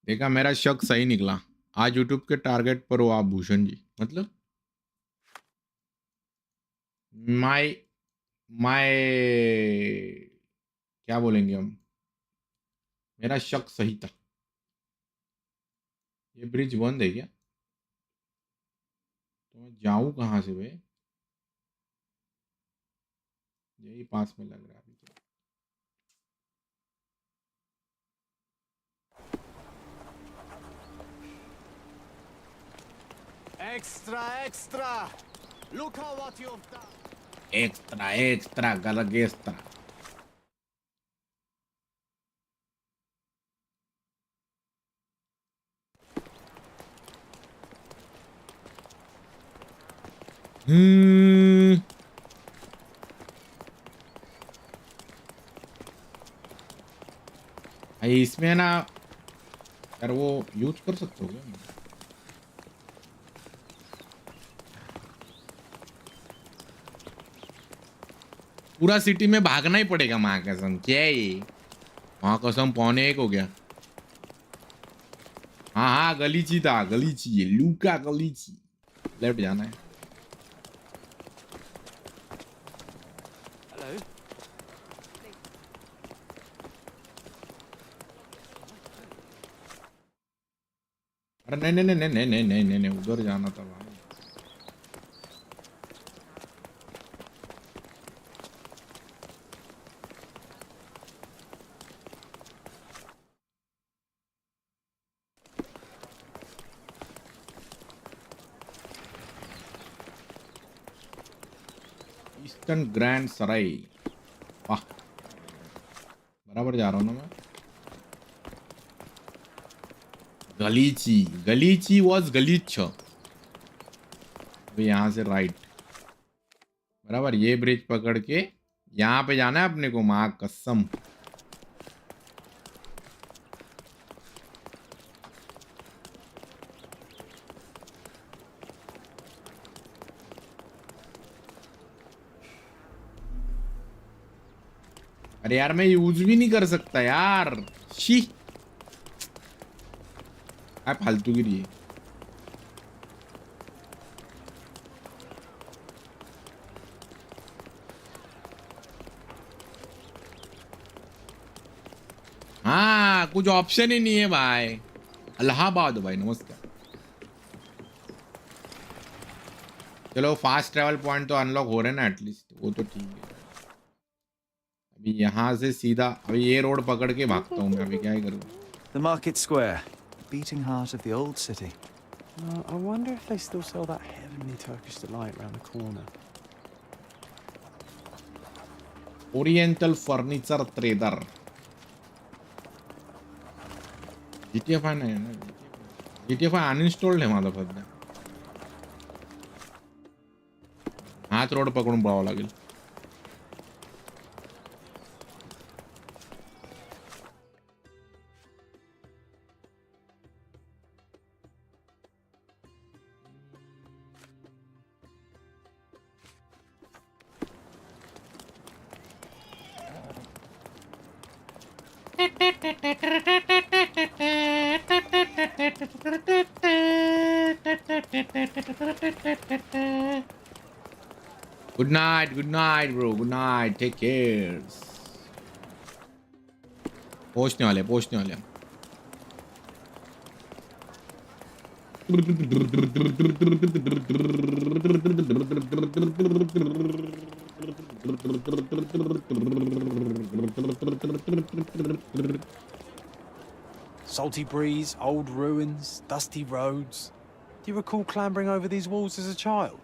S2: देखा, मेरा शक सही निकला। आज यूट्यूब के टारगेट पर हो आप भूषण जी, मतलब माय माय क्या बोलेंगे हम, मेरा शक सही था। ये ब्रिज बंद है क्या? तो मैं जाऊं कहाँ से बे? यही पास में लग रहा है अभी तो।
S16: Extra, extra! Look at what you've done!
S2: Extra गलगेस्ट्रा। भाई इसमें ना यार वो यूज कर सकते हो क्या? पूरा सिटी में भागना ही पड़ेगा माँ कसम। क्या है ये? माँ कसम 1:45 हो गया। हाँ हाँ गलीची था, गलीची ये लूका गलीची। लेफ्ट जाना है।
S5: Hello.
S2: अरे नहीं नहीं नहीं नहीं नहीं नहीं नहीं नहीं उधर जाना था भाई। ईस्टर्न ग्रैंड सराय। वाह बराबर जा रहा हूँ ना मैं। गलीची, गलीची वॉज गलीच। अभी यहाँ से राइट बराबर, ये ब्रिज पकड़ के यहाँ पे जाना है अपने को। माँ कसम अरे यार मैं यूज भी नहीं कर सकता यार। शी क्या फालतूगिरी है। हाँ कुछ ऑप्शन ही नहीं है भाई। इलाहाबाद भाई नमस्कार। चलो फास्ट ट्रैवल पॉइंट तो अनलॉक हो रहे हैं ना एटलीस्ट, वो तो ठीक है। अभी यहाँ से सीधा अभी ये रोड पकड़ के भागता हूँ मैं। अभी क्या ही करूँ।
S3: The market square, beating heart of the old city.
S4: I wonder if they still sell that heavenly Turkish delight around the corner.
S2: Oriental furniture trader. GTA 5 नाही ना, GTA 5 अनइन्स्टॉल्ड आहे माझा सध्या। हाच रोड पकडून पळावं लागेल। Good night bro, good night, take care। पहुंचने वाले पहुंचने वाले।
S4: Salty breeze, old ruins, dusty roads. Do you recall clambering over these walls as a child?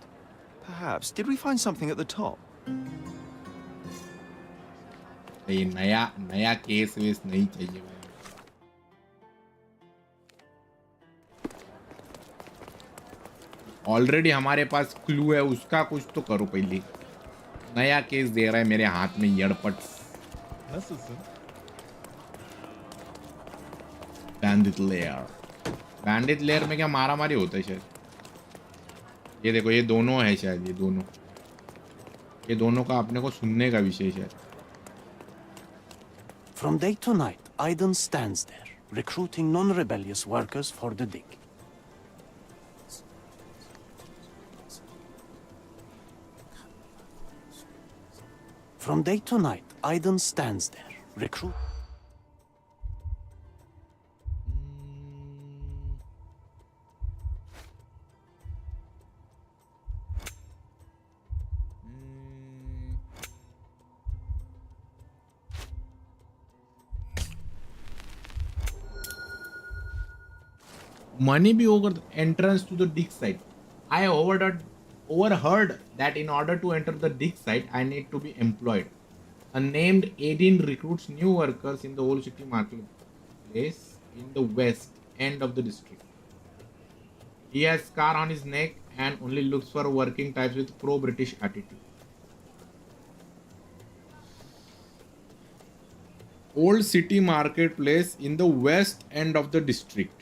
S3: Perhaps. Did we find something at the top?
S2: ये नया नया case वेस नहीं चाहिए भाई। ऑलरेडी हमारे पास क्लू है, उसका कुछ तो करो पहले। नया केस दे रहा है मेरे हाथ में यड़पट। बैंडिट लेयर, बैंडिट लेयर में क्या मारा मारी होता है शायद। ये देखो ये दोनों है शायद, ये दोनों का अपने को सुनने का विषय शायद।
S7: From day to night, Aiden stands there, recruiting non-rebellious workers for the dig.
S16: From day to night, Aiden stands there, recruit.
S2: Money be over the entrance to the dig site. I overheard that in order to enter the dig site, I need to be employed. A named Aiden recruits new workers in the old city marketplace in the west end of the district. He has scar on his neck and only looks for working types with pro-British attitude. Old city marketplace in the west end of the district.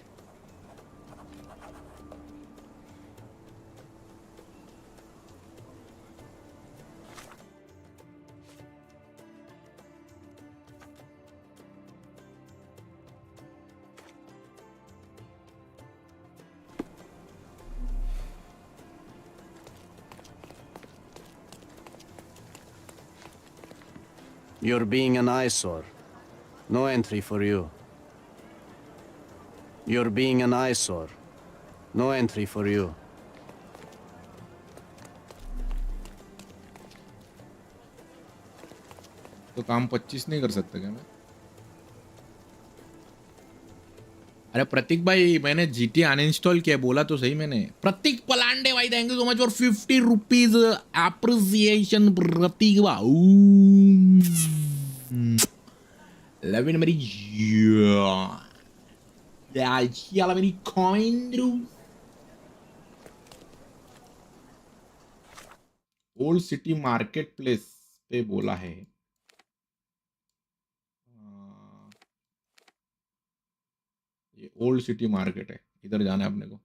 S16: You're being an eyesore. No entry for you. You're being an eyesore. No entry for you.
S2: तो काम 25 नहीं कर सकता क्या मैं? अरे प्रतीक भाई मैंने जीटी अनइंस्टॉल किया, बोला तो सही मैंने. प्रतीक पलांडे भाई, thank you so much for 50 rupees appreciation Pratik भाई. लव इन मेरी यार मेरी coin. Old city market place पे बोला है. ये ओल्ड सिटी मार्केट है, इधर जाना है अपने को.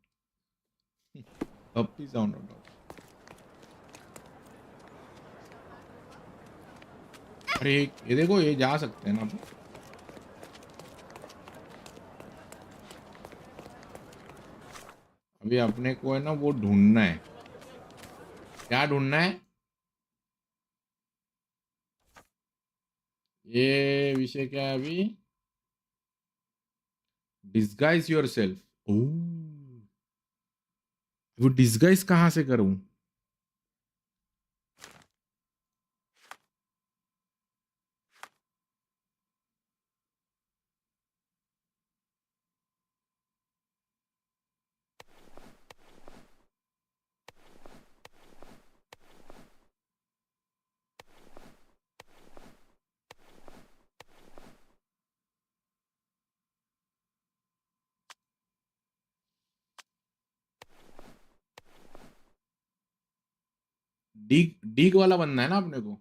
S2: पप्पी साउंड आउट. अरे ये देखो, ये जा सकते हैं ना. अभी अपने को है ना वो ढूंढना है. क्या ढूंढना है? ये विषय क्या है अभी? Disguise your self. वो डिस्गाइज कहां से करूं? डीग डीग वाला बनना है ना अपने को.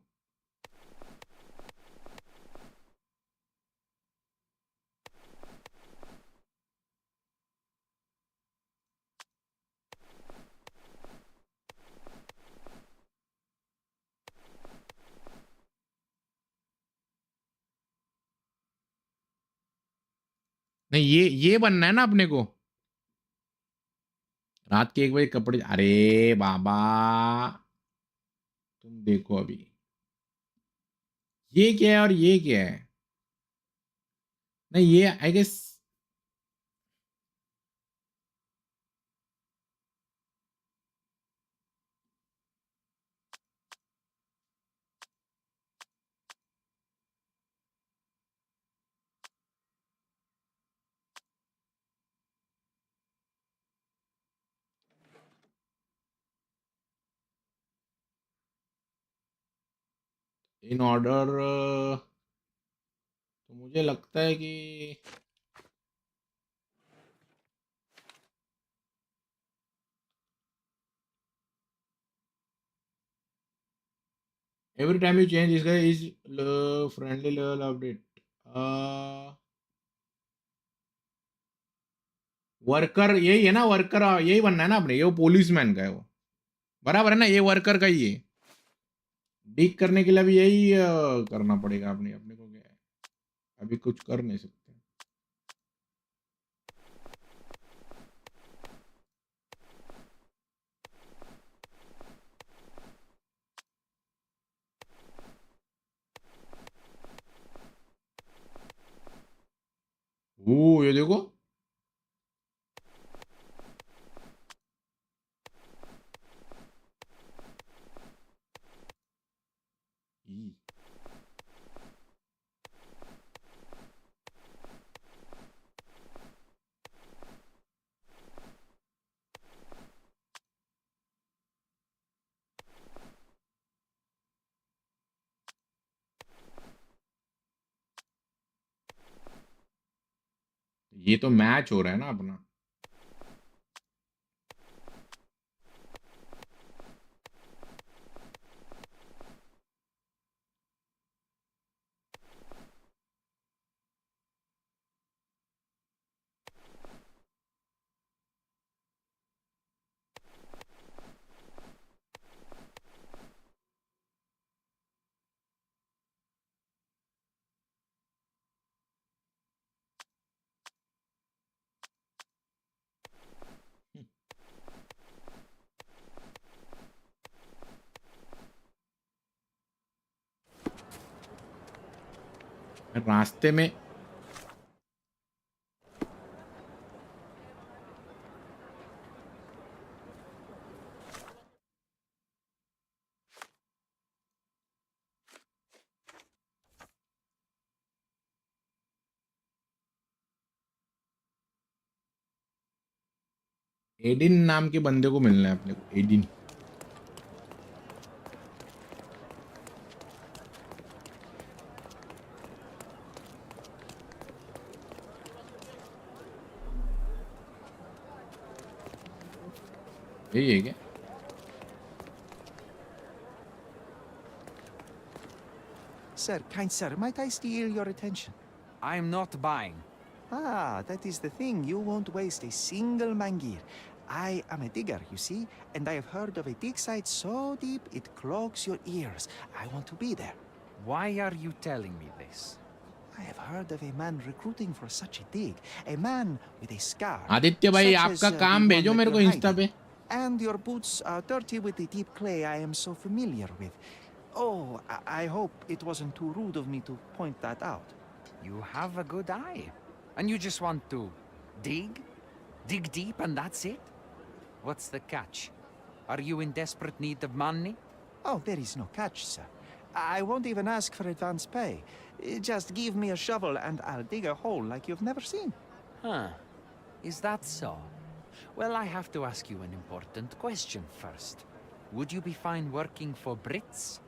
S2: नहीं, ये बनना है ना अपने को. रात के 1 बजे कपड़े. अरे बाबा तुम देखो अभी ये क्या है और ये क्या है. नहीं ये आई गेस इन ऑर्डर. तो मुझे लगता है कि every time you change this guy is friendly level update. Worker यही है ना. वर्कर यही बनना है ना अपने. ये वो पुलिसमैन का है वो. बराबर है ना. ये वर्कर का ही है. डीक करने के लिए भी यही करना पड़ेगा अपने को. क्या है अभी कुछ कर नहीं सकते. ओ ये देखो, ये तो मैच हो रहा है ना अपना। रास्ते में एडिन नाम के बंदे को मिलना है अपने को, एडिन। यही है क्या?
S3: Sir, kind sir, might I steal your attention?
S7: I'm not buying.
S3: Ah, that is the thing. You won't waste a single mangir. I am a digger, you see, and I have heard of a dig site so deep it clogs your ears. I want to be there.
S7: Why are you telling me this?
S3: I have heard of a man recruiting for such a dig. A man with a scar.
S2: Aditya भाई,
S3: such
S2: आपका
S3: as,
S2: काम
S3: the
S2: भेजो
S3: one
S2: मेरे
S3: that
S2: को
S3: you're
S2: Insta पे।
S3: hiding. And your boots are dirty with the deep clay I am so familiar with. Oh, I hope it wasn't too rude of me to point that out.
S7: You have a good eye. And you just want to dig? Dig deep and that's it? What's the catch? Are you in desperate need of money?
S3: Oh, there is no catch, sir. I won't even ask for advance pay. Just give me a shovel and I'll dig a hole like you've never seen.
S7: Huh. Is that so? Well, I have to ask you an important question first. Would you be fine working for Brits?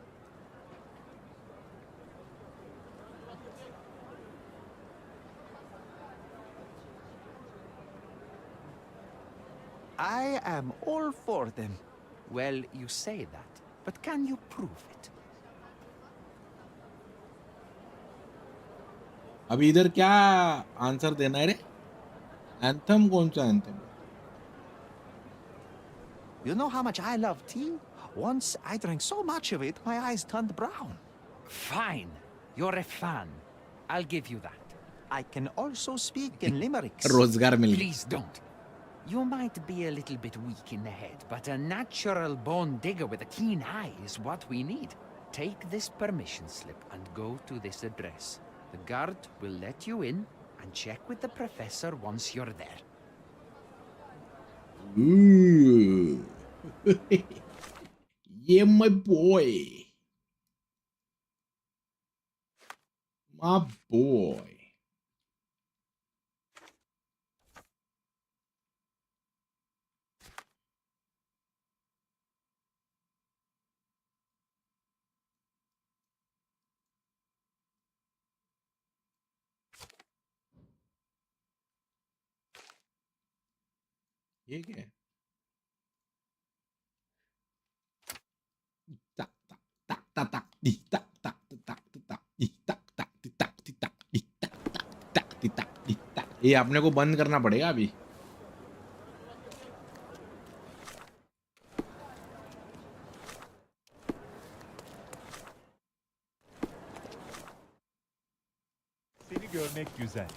S3: I am all for them.
S7: Well, you say that, but can you prove it?
S2: अभी इधर क्या answer देना है रे? Anthem कौन सा anthem?
S3: You know how much I love tea? Once I drank so much of it, my eyes turned brown.
S7: Fine. You're a fan. I'll give you that.
S3: I can also speak in limericks.
S2: रोजगार मिल गया।
S7: Please don't. You might be a little bit weak in the head, but a natural born digger with a keen eye is what we need. Take this permission slip and go to this address. The guard will let you in and check with the professor once you're there.
S2: Ooh. Yeah, my boy. My boy. ये क्या है? ये अपने को बंद करना पड़ेगा अभी।
S22: Seni görmek güzel.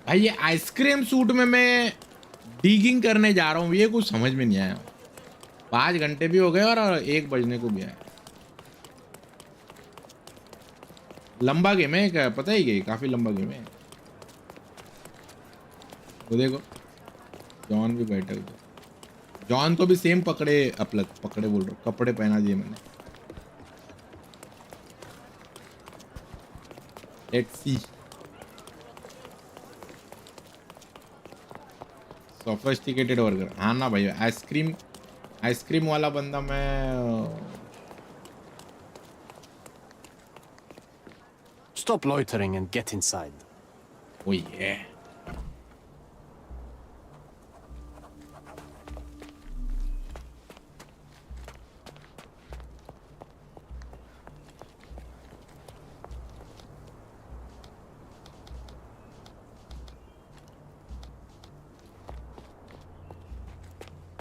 S2: भाई ये आइसक्रीम सूट में मैं डिगिंग करने जा रहा हूँ, ये कुछ समझ में नहीं आया। 5 घंटे भी हो गए और 1 बजने को भी आया। लंबा गेम है क्या, पता ही है, काफी लंबा गेम है। वो देखो जॉन भी बैठा उधर। जॉन को भी सेम पकड़े अपलग पकड़े बोल रहा हूँ, कपड़े पहना दिए मैंने। Let's see. सोफिस्टिकेटेड बर्गर, हाँ ना भाई, आइसक्रीम वाला बंदा मैं।
S16: Stop loitering and get inside.
S2: Oh yeah.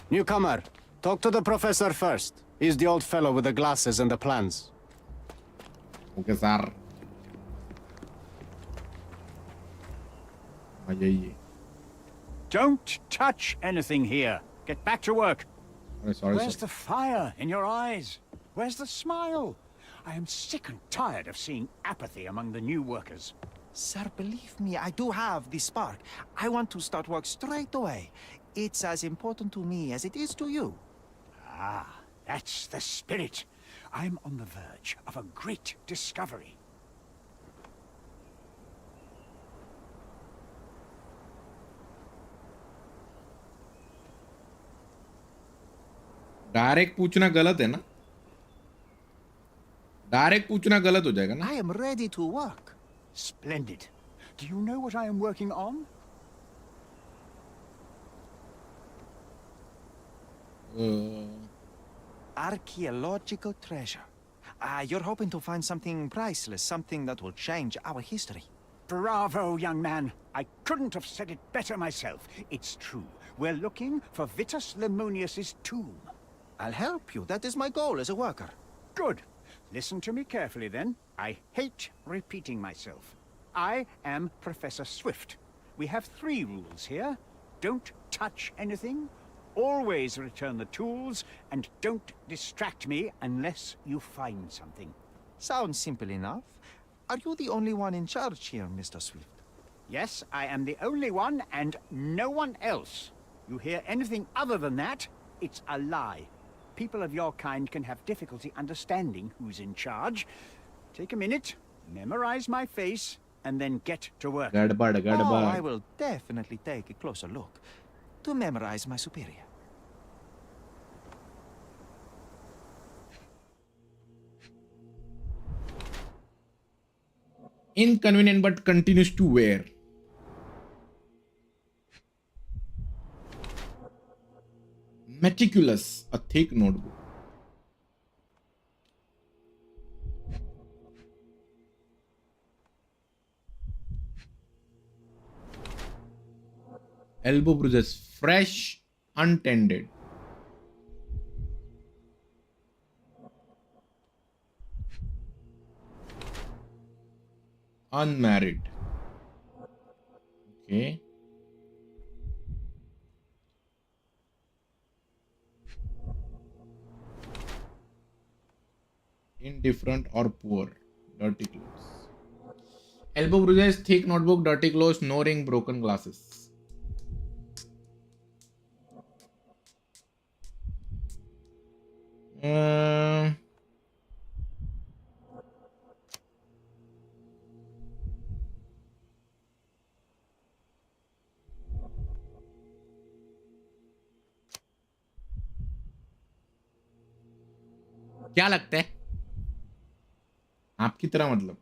S16: Newcomer, talk to the professor first. He's the old fellow with the glasses and the plans.
S2: Okay, sir.
S15: Don't touch anything here. Get back to work.
S2: Sorry,
S15: Where's
S2: sir.
S15: the fire in your eyes? Where's the smile? I am sick and tired of seeing apathy among the new workers.
S3: Sir, believe me, I do have the spark. I want to start work straight away. It's as important to me as it is to you.
S15: Ah, that's the spirit. I'm on the verge of a great discovery.
S2: Direct पूछना गलत है ना, direct पूछना गलत हो जाएगा ना।
S3: I am ready to work.
S15: Splendid. Do you know what I am working on?
S3: Archaeological treasure. You're hoping to find something priceless, something that will change our history.
S15: Bravo, young man. I couldn't have said it better myself. It's true. We're looking for Vitus Lemonius's tomb.
S3: I'll help you. That is my goal as a worker.
S15: Good. Listen to me carefully, then. I hate repeating myself. I am Professor Swift. We have 3 rules here. Don't touch anything, always return the tools, and don't distract me unless you find something.
S3: Sounds simple enough. Are you the only one in charge here, Mr. Swift?
S15: Yes, I am the only one and no one else. You hear anything other than that, it's a lie. People of your kind can have difficulty understanding who's in charge. Take a minute, memorize my face, and then get to work.
S3: Oh, I will definitely take a closer look to memorize my superior.
S2: Inconvenient but continues to wear. Meticulous, a thick notebook. Elbow bruises, fresh, untended. Unmarried. Okay. Indifferent or poor. Dirty clothes. Elbow bruises, thick notebook, dirty clothes, no ring, broken glasses. क्या लगता है आपकी तरह, मतलब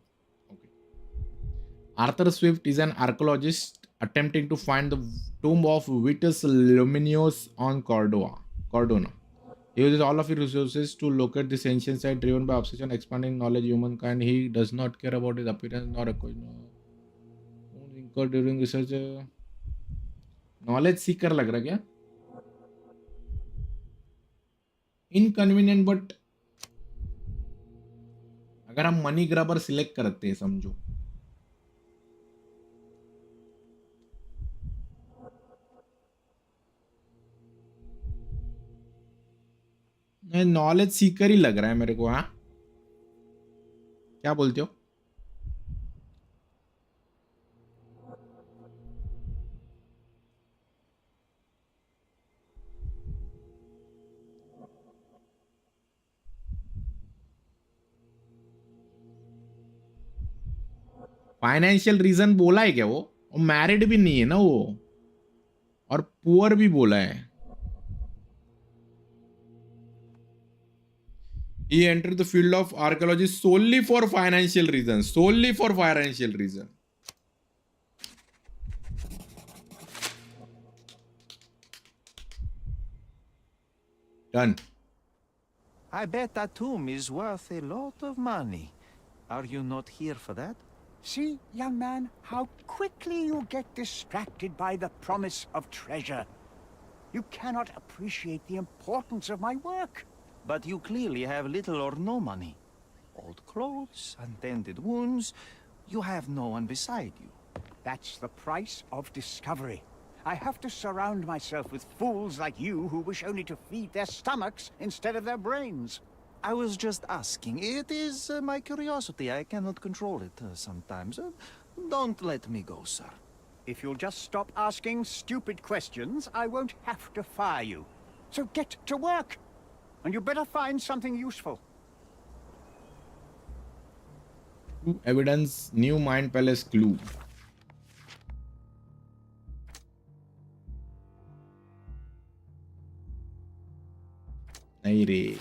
S2: Arthur Swift is an archaeologist attempting to find the tomb of Vitus Lemonius on Cordona. He uses all of his resources to locate this ancient site, driven by obsession, expanding knowledge of humankind. He does not care about his appearance nor incurred during research. Knowledge seeker लग रहा क्या? Inconvenient but अगर हम money grabber select करते हैं, समझो knowledge Sikar ही लग रहा है मेरे को. हाँ, क्या बोलते हो? फाइनेंशियल रीजन बोला है क्या वो? मैरिड भी नहीं है ना वो, और पुअर भी बोला है. He entered the field of archaeology solely for financial reasons. Solely for financial reason. Done.
S3: I bet that tomb is worth a lot of money. Are you not here for that?
S15: See, young man, how quickly you get distracted by the promise of treasure. You cannot appreciate the importance of my work.
S3: But you clearly have little or no money. Old clothes, untended wounds. You have no one beside you.
S15: That's the price of discovery. I have to surround myself with fools like you who wish only to feed their stomachs instead of their brains.
S3: I was just asking. It is my curiosity. I cannot control it sometimes. Don't let me go, sir.
S15: If you'll just stop asking stupid questions, I won't have to fire you. So get to work. And you better find something useful.
S2: Evidence, new Mind Palace clue. नहीं रे.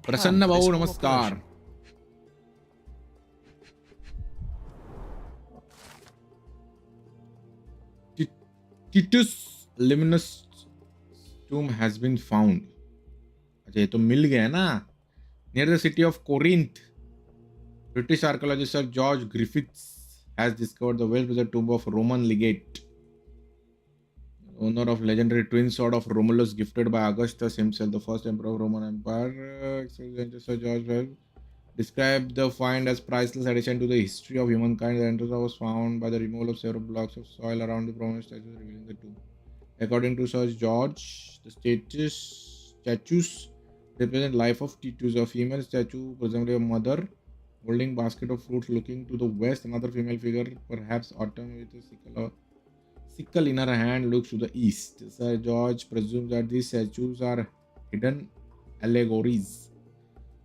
S2: प्रसन्न भाऊ नमस्कार. Titus Livinus tomb has been found. अच्छा ये तो मिल गया ना. Near the city of Corinth, British archaeologist Sir George Griffiths has discovered the well-preserved tomb of Roman legate, owner of legendary twin sword of Romulus gifted by Augustus himself, the first emperor of Roman Empire. Sir George described the find as priceless addition to the history of humankind. The entrance was found by the removal of several blocks of soil around the prominent statues revealing the tomb. According to Sir George, the statues represent life of Titus, a female statue, presumably a mother, holding basket of fruits looking to the west. Another female figure, perhaps Autumn, with a sickle in her hand, looks to the east. Sir George presumes that these statues are hidden allegories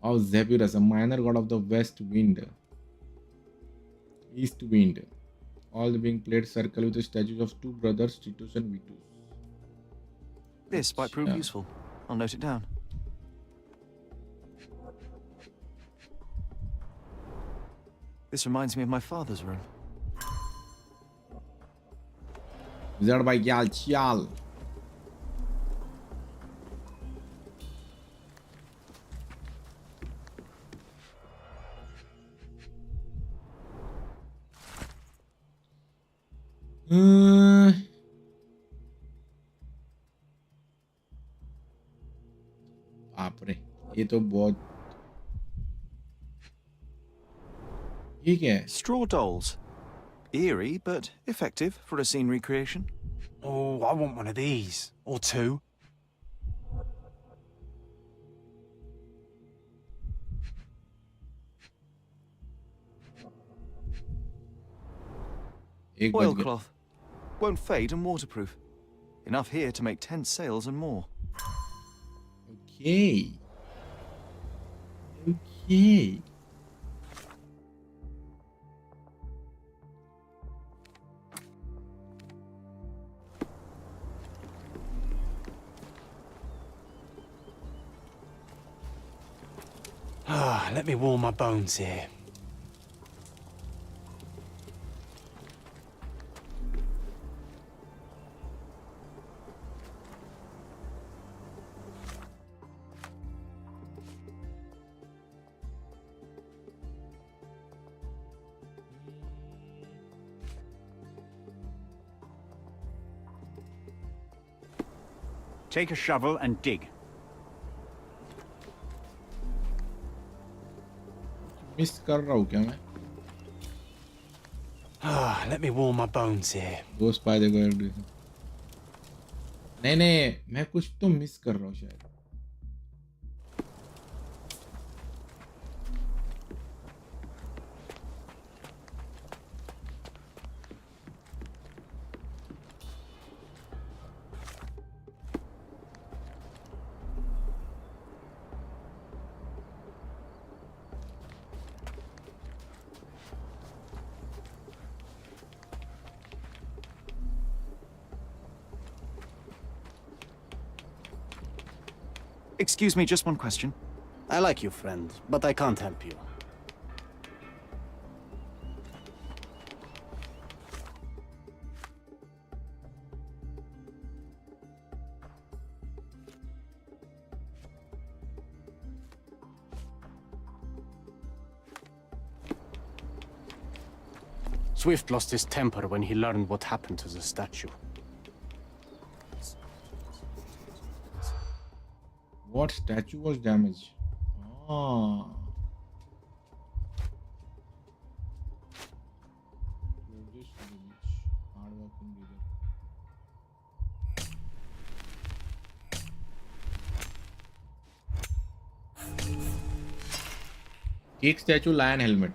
S2: of Zephyros, a minor god of the east wind, all being played circle with the statues of two brothers, Titus and Vitus.
S3: This might prove useful. I'll note it down. This reminds me of my father's room.
S2: Wizard by Gyal. बाप रे, ये तो बहुत ठीक है.
S3: Straw dolls. Eerie, but effective for a scene recreation.
S4: Oh, I want one of these. Or two.
S3: Oilcloth. Won't fade and waterproof. Enough here to make 10 sails and more.
S2: Okay. Okay.
S4: Let me warm my bones here.
S15: Take a shovel and dig.
S2: Miss कर रहा हूँ क्या मैं?
S4: Let me warm my bones here.
S2: दोस्त पाए देखो यार. नहीं मैं कुछ तो मिस कर रहा हूँ शायद.
S3: Excuse me, just one question.
S16: I like you, friend, but I can't help you. Swift lost his temper when he learned what happened to the statue.
S2: What statue was damaged? Ah. Cake statue, lion helmet.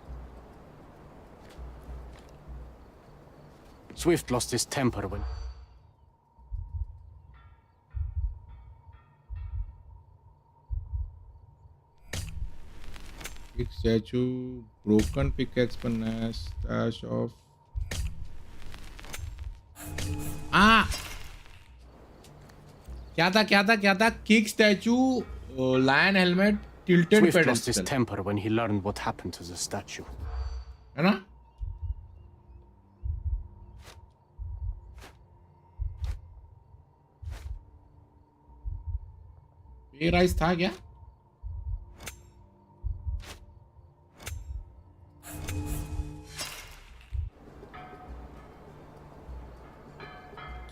S16: Swift lost his temper when...
S2: Cake statue, broken pickaxe बनना है, stash of... क्या था? Cake statue, lion helmet, tilted
S16: Swift
S2: pedestal.
S16: lost his temper when he learned what happened to the statue.
S2: है ना? ये rice था क्या?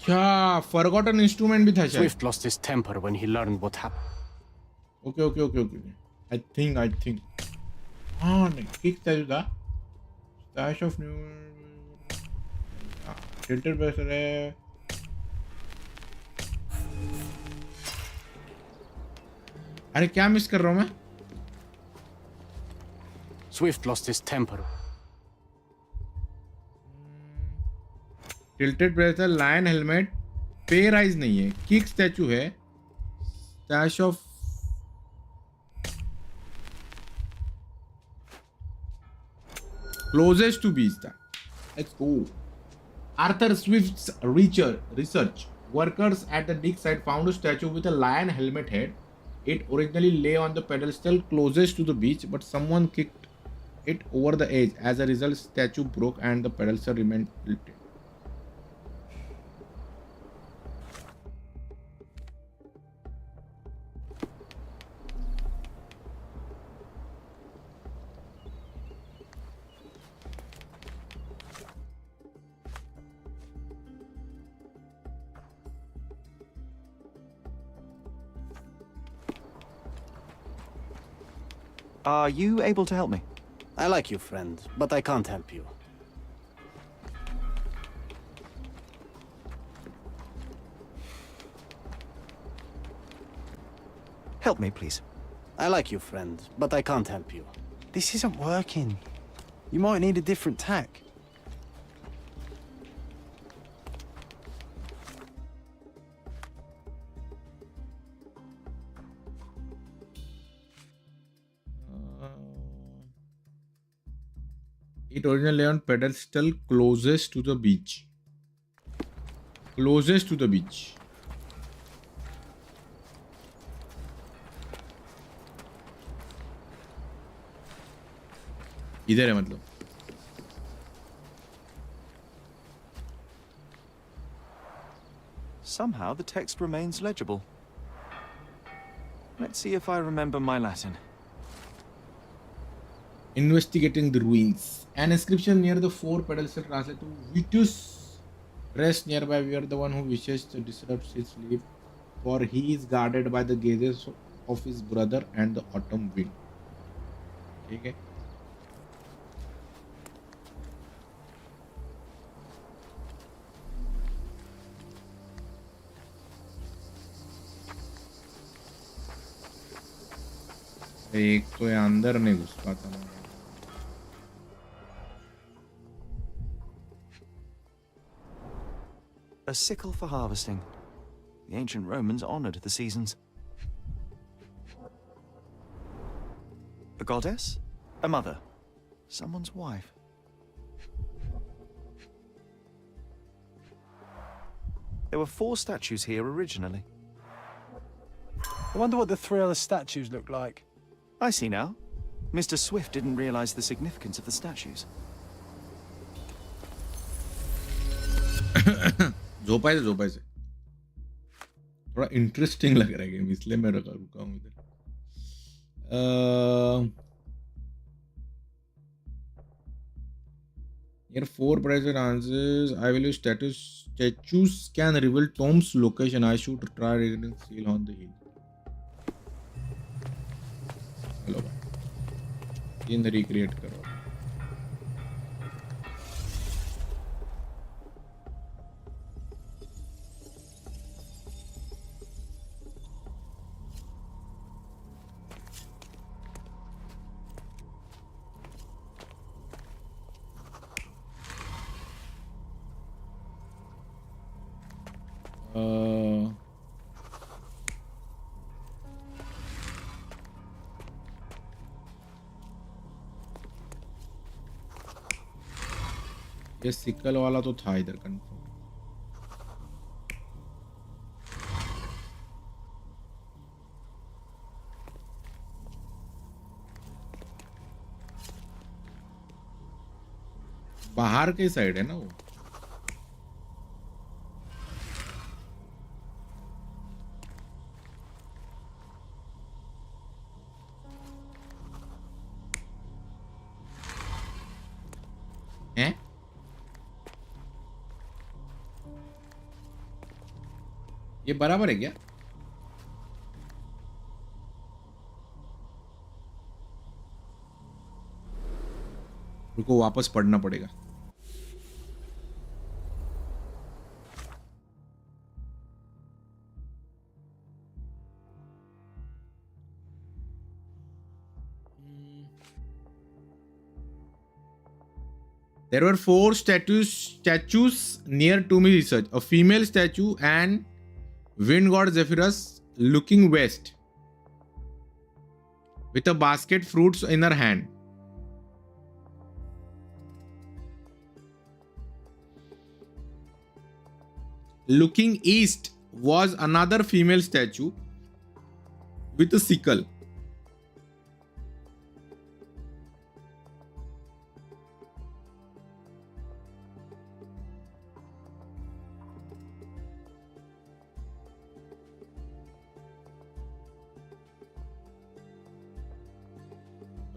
S2: क्या forgotten instrument भी था शायद?
S16: Swift lost his temper when he learned what happened.
S2: Okay. I think. हाँ नहीं, किक statue था. Stash of new. Tilted pedestal है. अरे क्या मिस कर रहा हूँ मैं?
S16: Swift lost his temper.
S2: Tilted pedestal, lion helmet, पे राइज नहीं है, किक स्टैचू है, stash of closest to beach था. Let's go. Arthur Swift's research workers at the dig site found a statue with a lion helmet head. It originally lay on the pedestal closest to the beach, but someone kicked it over the edge. As a result, statue broke and the pedestal remained tilted.
S3: Are you able to help me?
S16: I like you, friend, but I can't help you.
S3: Help me, please.
S16: I like you, friend, but I can't help you.
S4: This isn't working. You might need a different tack.
S2: It originally lay on pedestal closest to the beach. Closest to the beach. इधर है मतलब.
S3: Somehow the text remains legible. Let's see if I remember my Latin.
S2: Investigating the ruins. An inscription near the four pedestals translated to Vitus. Rest nearby where the one who wishes to disrupt his sleep, for he is guarded by the gazes of his brother and the autumn wind. ठीक है. एक तो ये अंदर नहीं घुस पाता ना.
S3: A sickle for harvesting. The ancient Romans honored the seasons. A goddess? A mother? Someone's wife? There were 4 statues here originally.
S4: I wonder what the 3 other statues look like.
S3: I see now. Mr. Swift didn't realize the significance of the statues.
S2: झोपायचं थोड़ा interesting लग रहा है game, इसलिए मैं रुका हूँ इधर. Here 4 present answers. I will use statues can reveal Tom's location. I should try reading seal on the hill. Hello भाई, इन रिक्रिएट करो. ये सिकल वाला तो था इधर कंफर्म. बाहर के साइड है ना वो. हैं? ये बराबर है क्या? रुको, वापस पढ़ना पड़ेगा. There were 4 statues near to me research. A female statue and wind god Zephyrus looking west with a basket fruits in her hand. Looking east was another female statue with a sickle.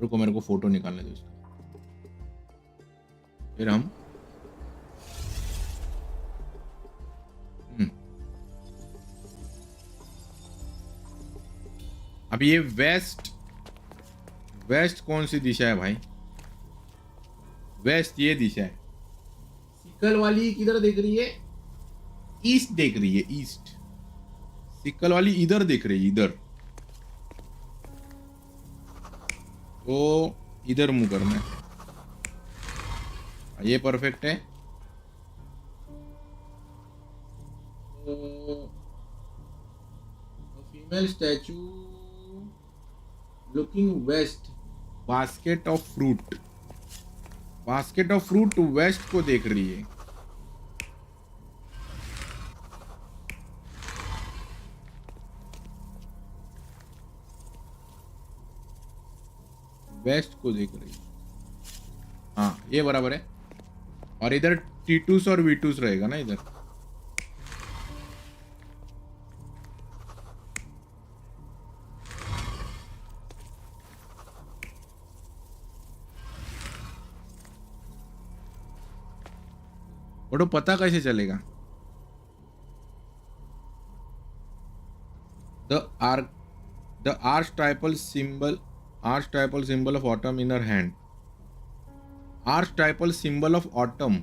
S2: रुको, मेरे को photo निकालने दो इसका. फिर हम अब ये वेस्ट कौन सी दिशा है भाई? वेस्ट ये दिशा है. सिकल वाली किधर देख रही है? ईस्ट देख रही है, ईस्ट. सिकल वाली इधर देख रही है, इधर. तो इधर मुंह करना है. ये परफेक्ट है. Female statue looking west, basket of fruit. Basket of fruit west को देख रही है. वेस्ट को देख रही है. ये बराबर है, और इधर T2s और V2s रहेगा ना इधर। फोटो पता कैसे चलेगा? The archetypal symbol of autumn in her hand. Archetypal symbol of autumn.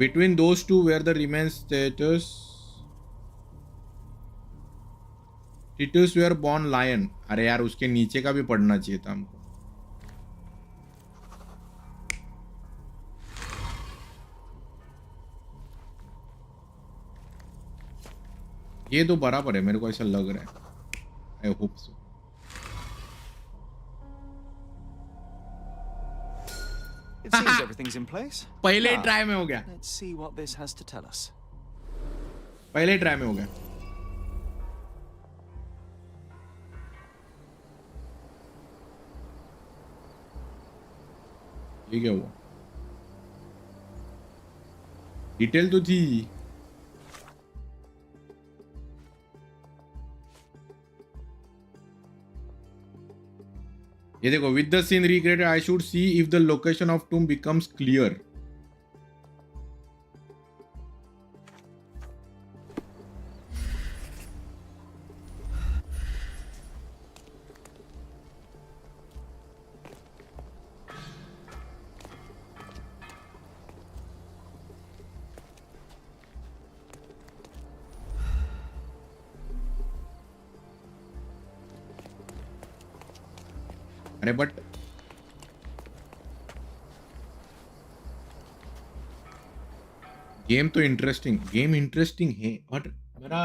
S2: Between those two where the remains status Titus were born lion. अरे यार उसके नीचे का भी पढ़ना चाहिए था हमको। ये तो बराबर है, मेरे को ऐसा लग रहा है। I hope so.
S3: It seems everything's in place.
S2: पहले ट्राई में हो गया।
S3: Let's see what this has to tell us.
S2: पहले ट्राई में हो गया। ये क्या हुआ? डिटेल तो थी। ये देखो, with the scene recreated, I should see if the location of tomb becomes clear. अरे बट गेम तो इंटरेस्टिंग है, बट मेरा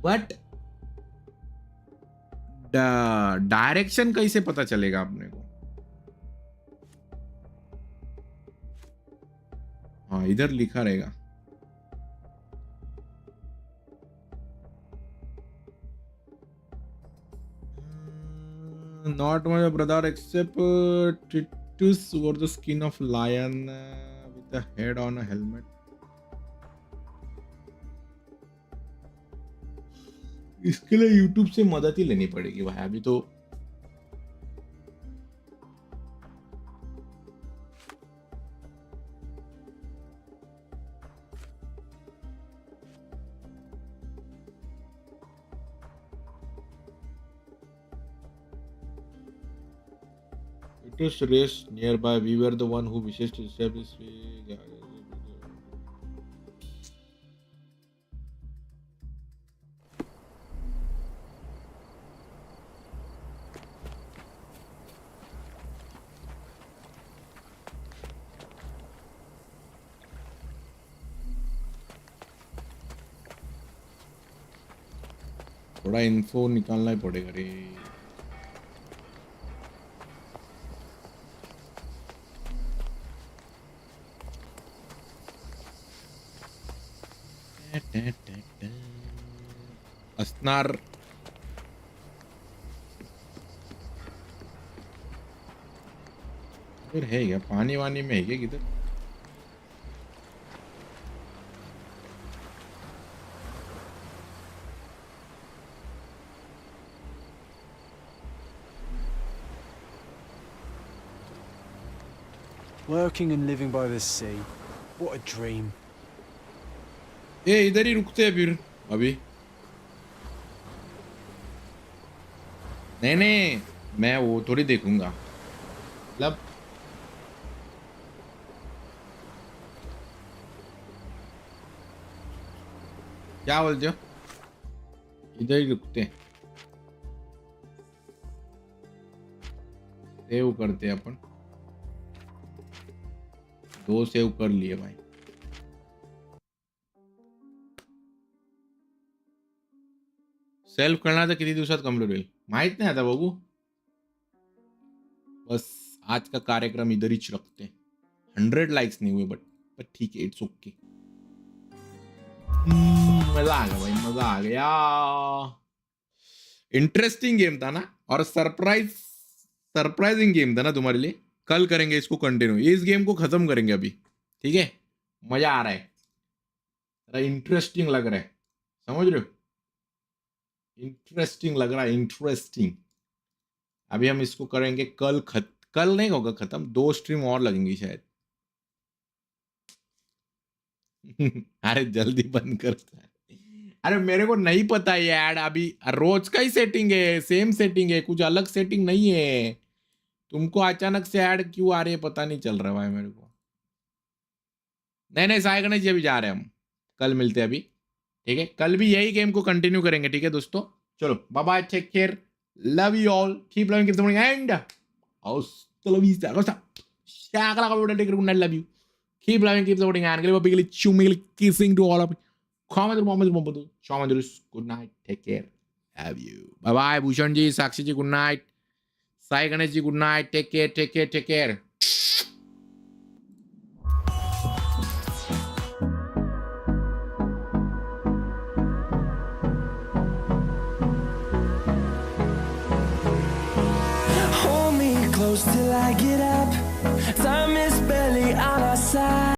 S2: बट डायरेक्शन कैसे पता चलेगा अपने को? हाँ, इधर लिखा रहेगा। Not my brother except Titus wore the skin of lion with a head on a helmet. इसके लिए YouTube से मदद ही लेनी पड़ेगी भाई। अभी तो race nearby. We were the one who wishes to establish. थोड़ा इन्फो निकालना ही पड़ेगा रे। अस्नार इधर है क्या? पानी वानी में है क्या किधर?
S4: Working and living by the sea. What a dream.
S2: ये इधर ही रुकते हैं फिर अभी। नहीं, मैं वो थोड़ी देखूंगा। मतलब क्या बोलते हो? इधर ही रुकते हैं, सेव करते हैं अपन। 2 सेव कर लिए भाई। सेल्फ करणार तर किती दिवसात कंप्लीट होईल माहित नाही आता बघू। बस आज का कार्यक्रम इधर ही रखते हैं। 100 लाइक्स नहीं हुए बट ठीक है, इट्स ओके। मजा आ गया भाई, मजा आ गया। इंटरेस्टिंग गेम था ना, और सरप्राइजिंग गेम था ना तुम्हारे लिए। कल करेंगे इसको कंटिन्यू, इस गेम को खत्म करेंगे अभी, ठीक है? मजा आ रहा है, इंटरेस्टिंग लग रहा है, समझ रहे हो? इंटरेस्टिंग लग रहा है, इंटरेस्टिंग। अभी हम इसको करेंगे कल कल नहीं होगा खत्म, 2 स्ट्रीम और लगेंगी शायद। अरे जल्दी बंद कर। अरे मेरे को नहीं पता ये ऐड अभी रोज का ही सेटिंग है, सेम सेटिंग है, कुछ अलग सेटिंग नहीं है। तुमको अचानक से ऐड क्यों आ रही है पता नहीं चल रहा भाई मेरे को। नहीं साई गणेश जी, अभी जा रहे हैं हम, कल मिलते हैं अभी, ठीक है? कल भी यही गेम को कंटिन्यू करेंगे, ठीक है दोस्तों? चलो bye bye, take care, love you all, keep loving, keep supporting and hasta la vista, love you, keep loving, keep supporting, and bigly chummy kissing to all of you. Good night, take care, love you, bye bye. Bhushan ji, Sakshi ji, good night. Sai Ganesh ji, good night, take care, take care, take care.
S8: Hold me close till I get up. Time is barely on our side.